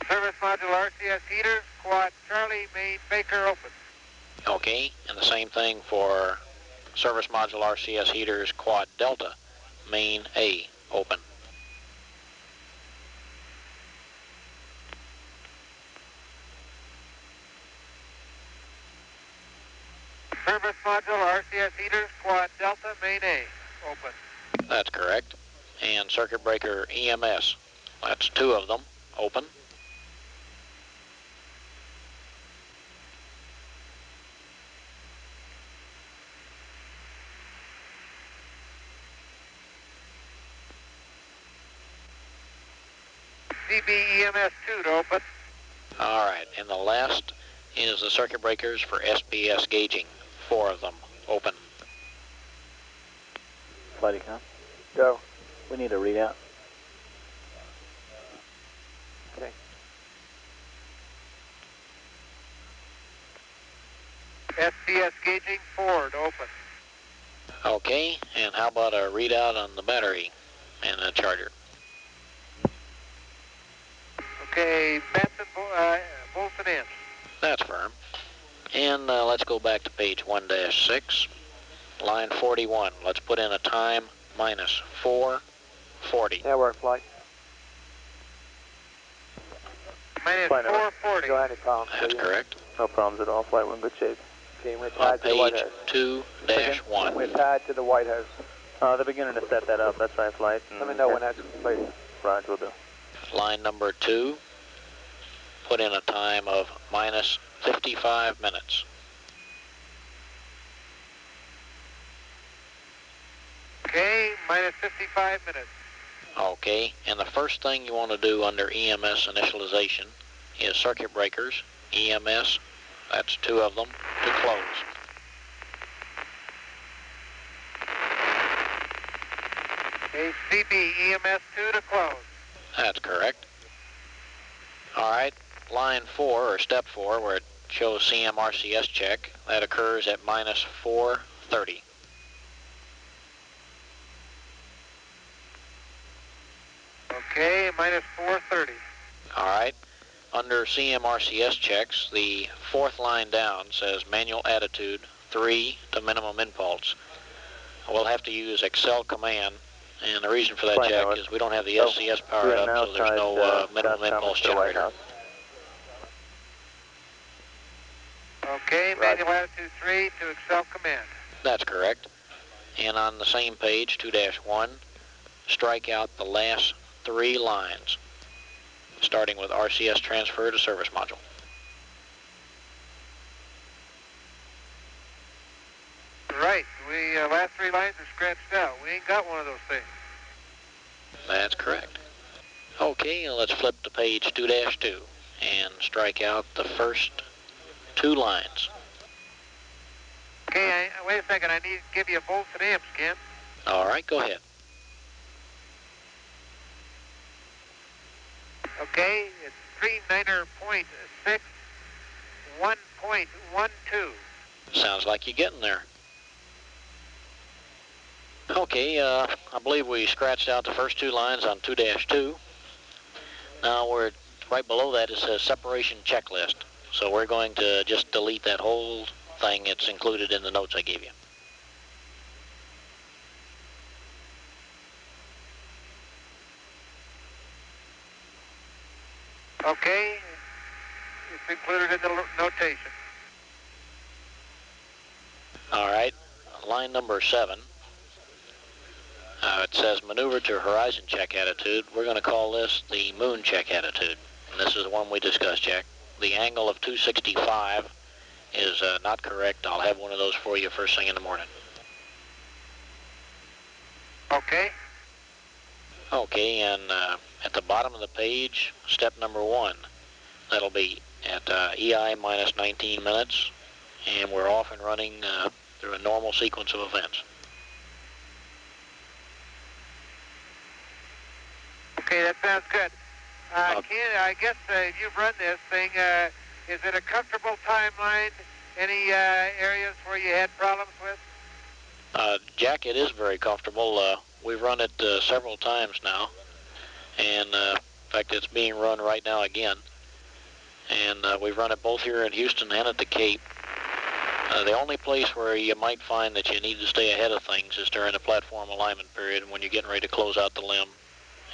Service module RCS heater, quad Charlie, main Baker open. Okay, and the same thing for service module RCS heaters, quad Delta, main A, open. Service module RCS heaters, quad Delta, main A, open. That's correct. And circuit breaker EMS, that's 2 of them, open. CB EMS2 to open. All right, and the last is the circuit breakers for SPS gauging, 4 of them, open. Flight account. Go. We need a readout. Okay. SPS gauging 4 to open. Okay, and how about a readout on the battery and the charger? Okay, bats and volts and amps. That's firm. And let's go back to page 1-6, line 41. Let's put in a time minus 4:40. Network flight. minus Flight number. 440. Go ahead, any problems? That's correct. No problems at all. Flight, we're in good shape. Okay, we're On tied to the White page House. 2-1. We're tied to the White House. They're beginning to set that up. That's right, Flight. Let me know when that's completed. Roger, will do. Line number 2, put in a time of minus 55 minutes. Okay, minus 55 minutes. Okay, and the first thing you want to do under EMS initialization is circuit breakers, EMS, that's 2 of them, to close. Okay, CB, EMS 2 to close. That's correct. All right, line 4, or step 4, where it shows CMRCS check, that occurs at minus 430. Okay, minus 430. All right, under CMRCS checks, the 4th line down says manual attitude 3 to minimum impulse. We'll have to use Excel command, and the reason for that, Jack, is we don't have the SCS powered up, so there's no minimum impulse generator. Okay, manual attitude 3 to Excel command. That's correct. And on the same page, 2-1, strike out the last 3 lines, starting with RCS transfer to service module. Right, we last 3 lines are scratched out. We ain't got one of those things. That's correct. Okay, let's flip to page 2-2 and strike out the first 2 lines. Okay, wait a second. I need to give you volts and amps, Ken. All right, go ahead. Okay, it's 39.6, 1.12. Sounds like you're getting there. Okay, I believe we scratched out the first 2 lines on 2-2. Now we're right below that. It says separation checklist. So we're going to just delete that whole thing. It's included in the notes I gave you. Okay, it's included in the notation. All right, line number 7. It says maneuver to horizon check attitude. We're going to call this the moon check attitude. And this is the one we discussed, Jack. The angle of 265 is not correct. I'll have one of those for you first thing in the morning. Okay. Okay, and at the bottom of the page, step number 1. That'll be at EI minus 19 minutes, and we're off and running through a normal sequence of events. Okay, that sounds good. Ken, I guess you've run this thing. Is it a comfortable timeline? Any areas where you had problems with? Jack, it is very comfortable. We've run it several times now, and in fact, it's being run right now again. And we've run it both here in Houston and at the Cape. The only place where you might find that you need to stay ahead of things is during the platform alignment period when you're getting ready to close out the limb.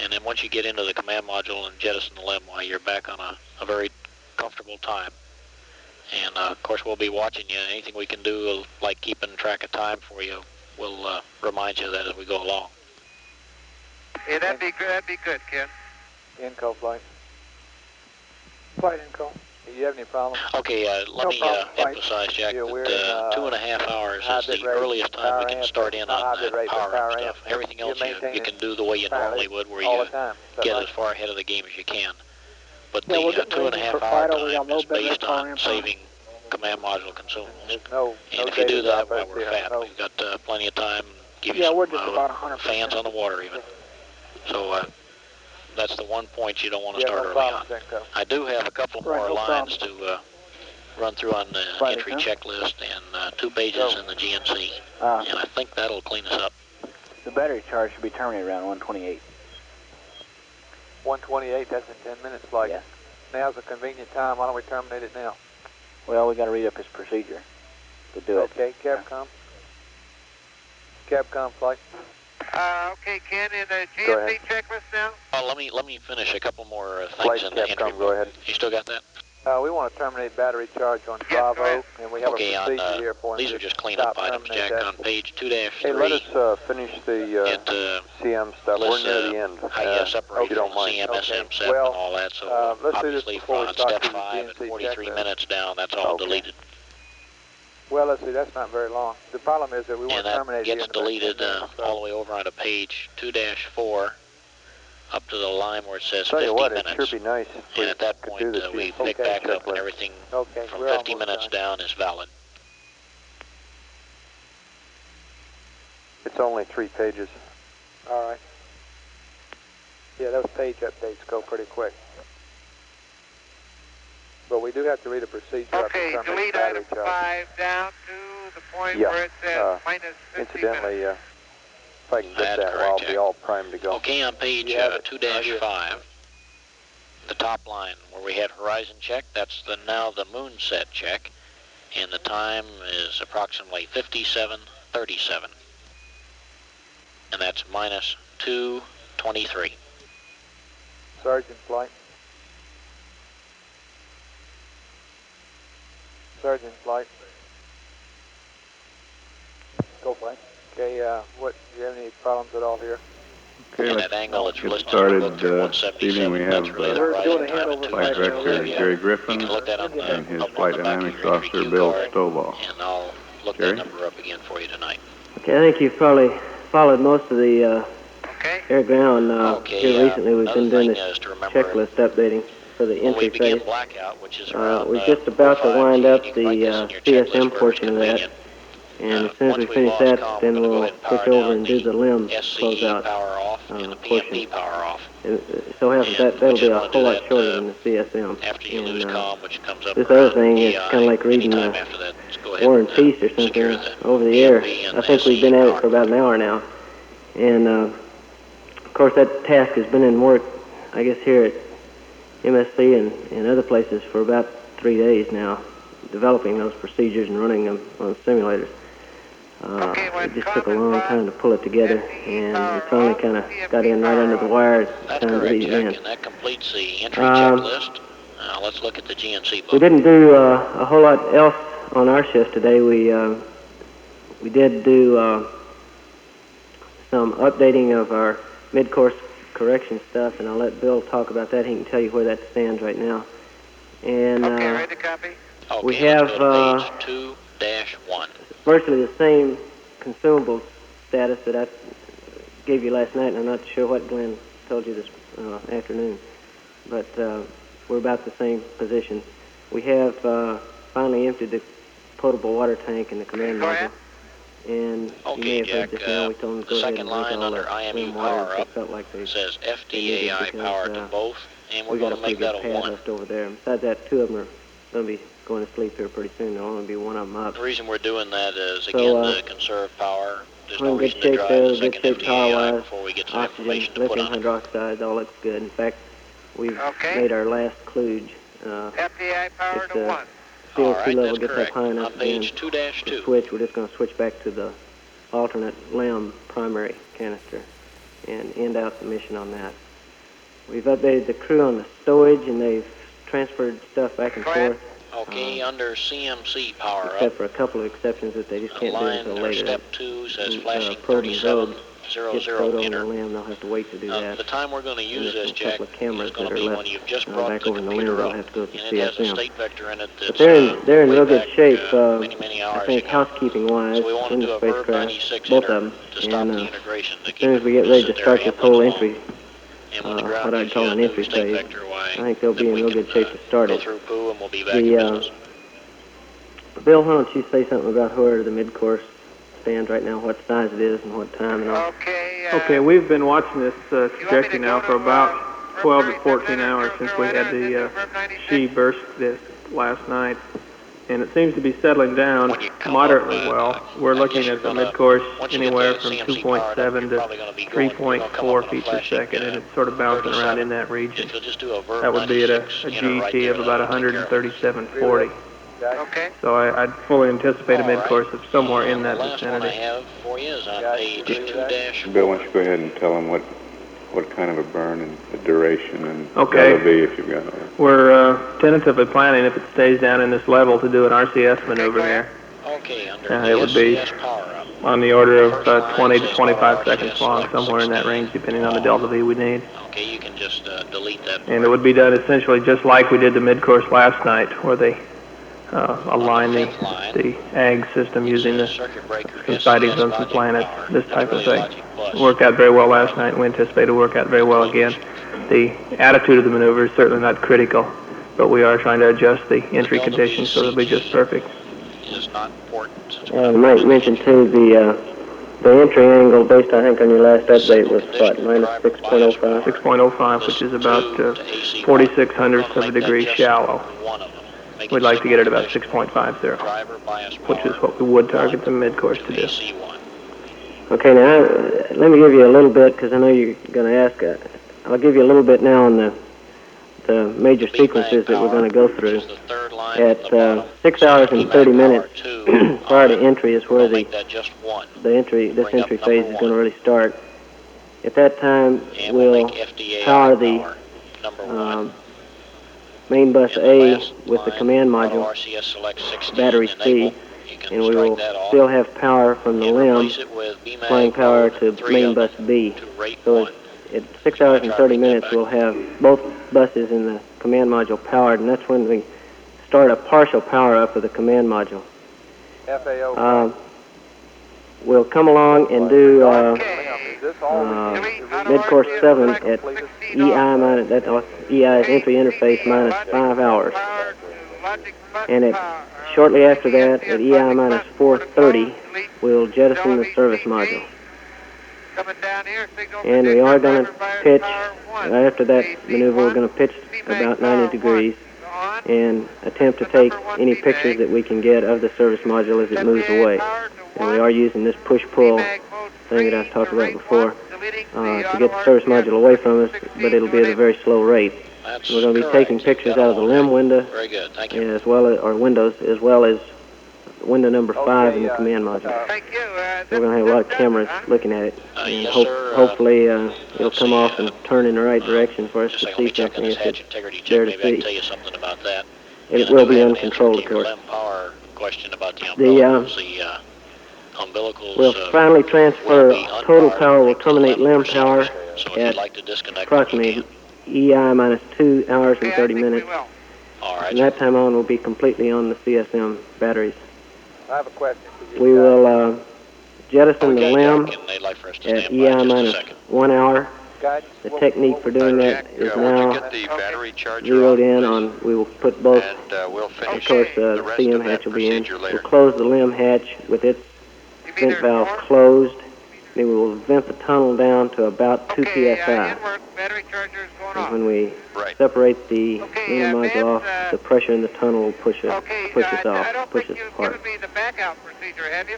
And then once you get into the command module and jettison the limb, you're back on a very comfortable time. And of course, we'll be watching you. Anything we can do, like keeping track of time for you, we'll remind you of that as we go along. Yeah, that'd be good. That'd be good, Ken. Inco flight. Flight Inco. Do you have any problems? Okay, let me emphasize, Jack, that 2.5 hours is the earliest time we can start in on power amp stuff. Everything else you can do the way you normally would, where you get as far ahead of the game as you can. But the 2.5 hour time is based on saving command module consumables. And if you do that, well, we're fat. We've got plenty of time. Give you some fans on the water even. So that's the one point you don't want to start early on. I do have a couple more lines to run through on the entry checklist and 2 pages in the GNC. And I think that'll clean us up. The battery charge should be terminated around 128. 128, that's in 10 minutes, Flight. Yeah. Now's a convenient time. Why don't we terminate it now? Well, we got to read up his procedure to do it. Okay, Capcom. Capcom, Flight. Okay, Ken, in the GMC checklist now? Let me finish a couple more Flight things in the entry Capcom, go ahead. You still got that? We want to terminate battery charge on Bravo, and we have Okay, a procedure here for these are just cleanup items, Jack. On page 2-3. Hey, let us finish the CM stuff. We're near the end. How you separate if you don't mind. CM, SM, SEP, Well, and all that. So let's do this obviously before we on start step the 5 at GNC 43 checklist. minutes down, that's all deleted. Well, let's see, that's not very long. The problem is that we want to terminate And that gets deleted all the way over onto page 2-4. Up to the line where it says 50 minutes. It'd sure be nice if and at that point, we pick back up and everything from 50 minutes down is valid. It's only 3 pages. All right. Yeah, those page updates go pretty quick. But we do have to read a procedure. Okay, delete item 5 down to the point where it says minus 50 incidentally, minutes. if I can get that, I'll be all primed to go. Okay, on page 2-5, the top line where we had horizon check, that's now the moon set check, and the time is approximately 57:37, and that's minus 2:23. Sergeant flight. Sergeant flight. Go flight. Okay, do you have any problems at all here? Okay, that angle that's get listed started. in the book there, This evening we have Flight Director Jerry Griffin and his Flight Dynamics Officer Bill Stovall. And I'll look Jerry? that number up again for you tonight. Okay, I think you've probably followed most of the air ground. Here recently we've been doing this checklist updating for the entry phase. We're just about to wind up the CSM portion of that. And as soon as we finish that, then we'll switch over and do the LIM closeout portion. It so happens that'll be a whole lot shorter than the CSM. And this other thing is kind of like reading War and Peace or something over the air. I think we've been at it for about an hour now. And of course that task has been in work, I guess, here at MSC and other places for about 3 days now, developing those procedures and running them on simulators. It just took a long time to pull it together, and we finally kind of got in right under the wire. That's correct, Jack, and that completes the entry checklist. Let's look at the GNC book. We didn't do a whole lot else on our shift today. We did do some updating of our mid-course correction stuff, and I'll let Bill talk about that. He can tell you where that stands right now. And ready to copy? We have page 2-1. Virtually the same consumable status that I gave you last night, and I'm not sure what Glenn told you this afternoon, but we're about the same position. We have finally emptied the potable water tank in the command module, and you may have heard just now we told them to go ahead and make all the IMU water. It felt like they says FDAI power to both, and we're going to make that a 1. Left over there. Besides that, 2 of them are going to be going to sleep here pretty soon. There'll only be 1 of them up. The reason we're doing that is, again, to conserve power. There's no reason to drive there, the second good shape FDAI before we get some oxygen, information to put lithium on it. hydroxide, all looks good. In fact, we've made our last kludge. FDAI power to 1. CO2 level gets up high enough on page 2-2. To switch. We're just going to switch back to the alternate LEM primary canister and end out the mission on that. We've updated the crew on the stowage, and they've transferred stuff back and forth. Okay, under CMC power except for a couple of exceptions that they just can't do until later. Step 2 says flashing probe and drogue 3700 enter. On the LIM, they'll have to wait to do that. The time we're going to use this, Jack, is cameras going to be when you've just brought back the over in the computer LIM, up, they'll have to go to and it has a CSM. state vector in it that's But they're in real good shape. many hours I think housekeeping-wise, so we want to in do the a verb spacecraft, 96 both enter of them. to stop the integration. As soon as we get ready to start this whole entry, what I'd call an entry phase, I think they'll be in real good shape to start it. Through poo and we'll be back in business. Bill, why don't you say something about where the mid-course stands right now, what size it is, and what time and all? Okay, we've been watching this trajectory now for about 12 to 14 hours since we had the She burst this last night, and it seems to be settling down moderately well. We're looking at the mid-course anywhere from 2.7 to 3.4 feet per second, and it's sort of bouncing around in that region. That would be at a GET of about 137.40. Okay. So I'd fully anticipate a mid-course of somewhere in that The last one I vicinity. have for you is on page 2-4. Bill, why don't you go ahead and tell them what kind of a burn and the duration and Okay. LOV if you've got it. We're tentatively planning, if it stays down in this level, to do an RCS maneuver here. Okay, under It would be SCS power up. on the order of 20 to 25 seconds long, somewhere in that range, depending on the delta V we need. Okay, you can just delete that. And it would be done essentially just like we did the mid-course last night, where they align the ag system using some sightings on some planets, this type of thing. It worked out very well last night, and we anticipate it will work out very well again. The attitude of the maneuver is certainly not critical, but we are trying to adjust the entry conditions so it'll be just perfect. Is not important. I might mention too the entry angle based I think on your last update was what, minus 6.05? 6.05, which is about 46 hundredths of a degree shallow. We'd like to get it about 6.50, which is what we would target the mid-course to do. Okay, now let me give you a little bit, because I know you're going to ask. I'll give you a little bit now on the major sequences that we're going to go through. At 6 hours and 30 minutes prior to entry is where this entry phase is going to really start. At that time, we'll power the main bus A with the command module, battery C, and we will still have power from the LEM supplying power to main bus B. So at 6 hours and 30 minutes, we'll have both buses in the command module powered, and that's when we start a partial power-up of the command module. We'll come along and do mid-course 7 at EI minus, that's EI's entry interface minus 5 hours. And shortly after that, at EI minus 4:30, we'll jettison the service module. And we are going to pitch, after that maneuver, we're going to pitch about 90 degrees and attempt to take any pictures that we can get of the service module as it moves away. And we are using this push-pull thing that I've talked about before to get the service module away from us, but it'll be at a very slow rate. We're going to be taking pictures out of the LEM window, as well as, or windows, as well as window number 5 in the command module. So we're going to have a lot of cameras looking at it, and hopefully it'll come off and turn in the right direction for us to see something if it's there to see. It will be uncontrolled, of course. We'll finally transfer total power. We'll terminate LEM power at approximately EI minus 2 hours and 30 minutes. From that time on, we'll be completely on the CSM batteries. I have a question. We will jettison the LEM at EI minus 1 hour. The technique for doing that is now zeroed in on, we will put both, of course the CM hatch will be in. We'll close the LEM hatch with its vent valve closed. Then we will vent the tunnel down to about 2 psi. And when we separate the LEM module off, the pressure in the tunnel will push us apart.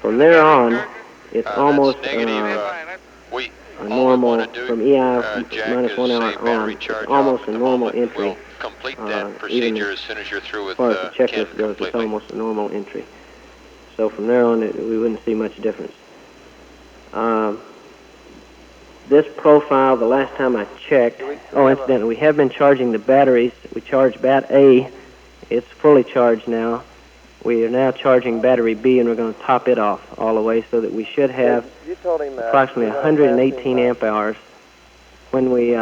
From there on, it's almost a normal, from EI minus 1 hour on, it's almost a normal entry. Even as far as the checklist goes, it's almost a normal entry. So from there on, we wouldn't see much difference. This profile, the last time I checked, incidentally, we have been charging the batteries. We charged Bat A. It's fully charged now. We are now charging battery B, and we're going to top it off all the way so that we should have approximately 118 amp hours when we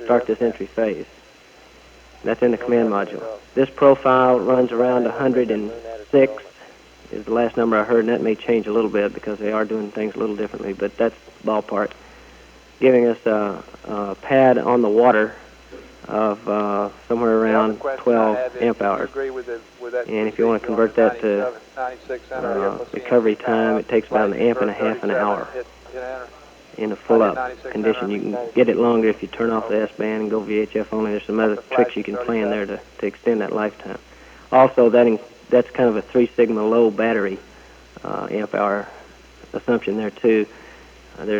start this entry phase. That's in the command module. This profile runs around 106 is the last number I heard, and that may change a little bit because they are doing things a little differently, but that's ballpark, giving us a pad on the water of somewhere around 12 amp hours. And if you want to convert that to recovery time, it takes about 1.5 amps an hour. In a full-up condition, you can get it longer if you turn off the S-band and go VHF only. There's some other tricks you can play in there to extend that lifetime. Also, that's kind of a 3 sigma low battery amp hour assumption there too.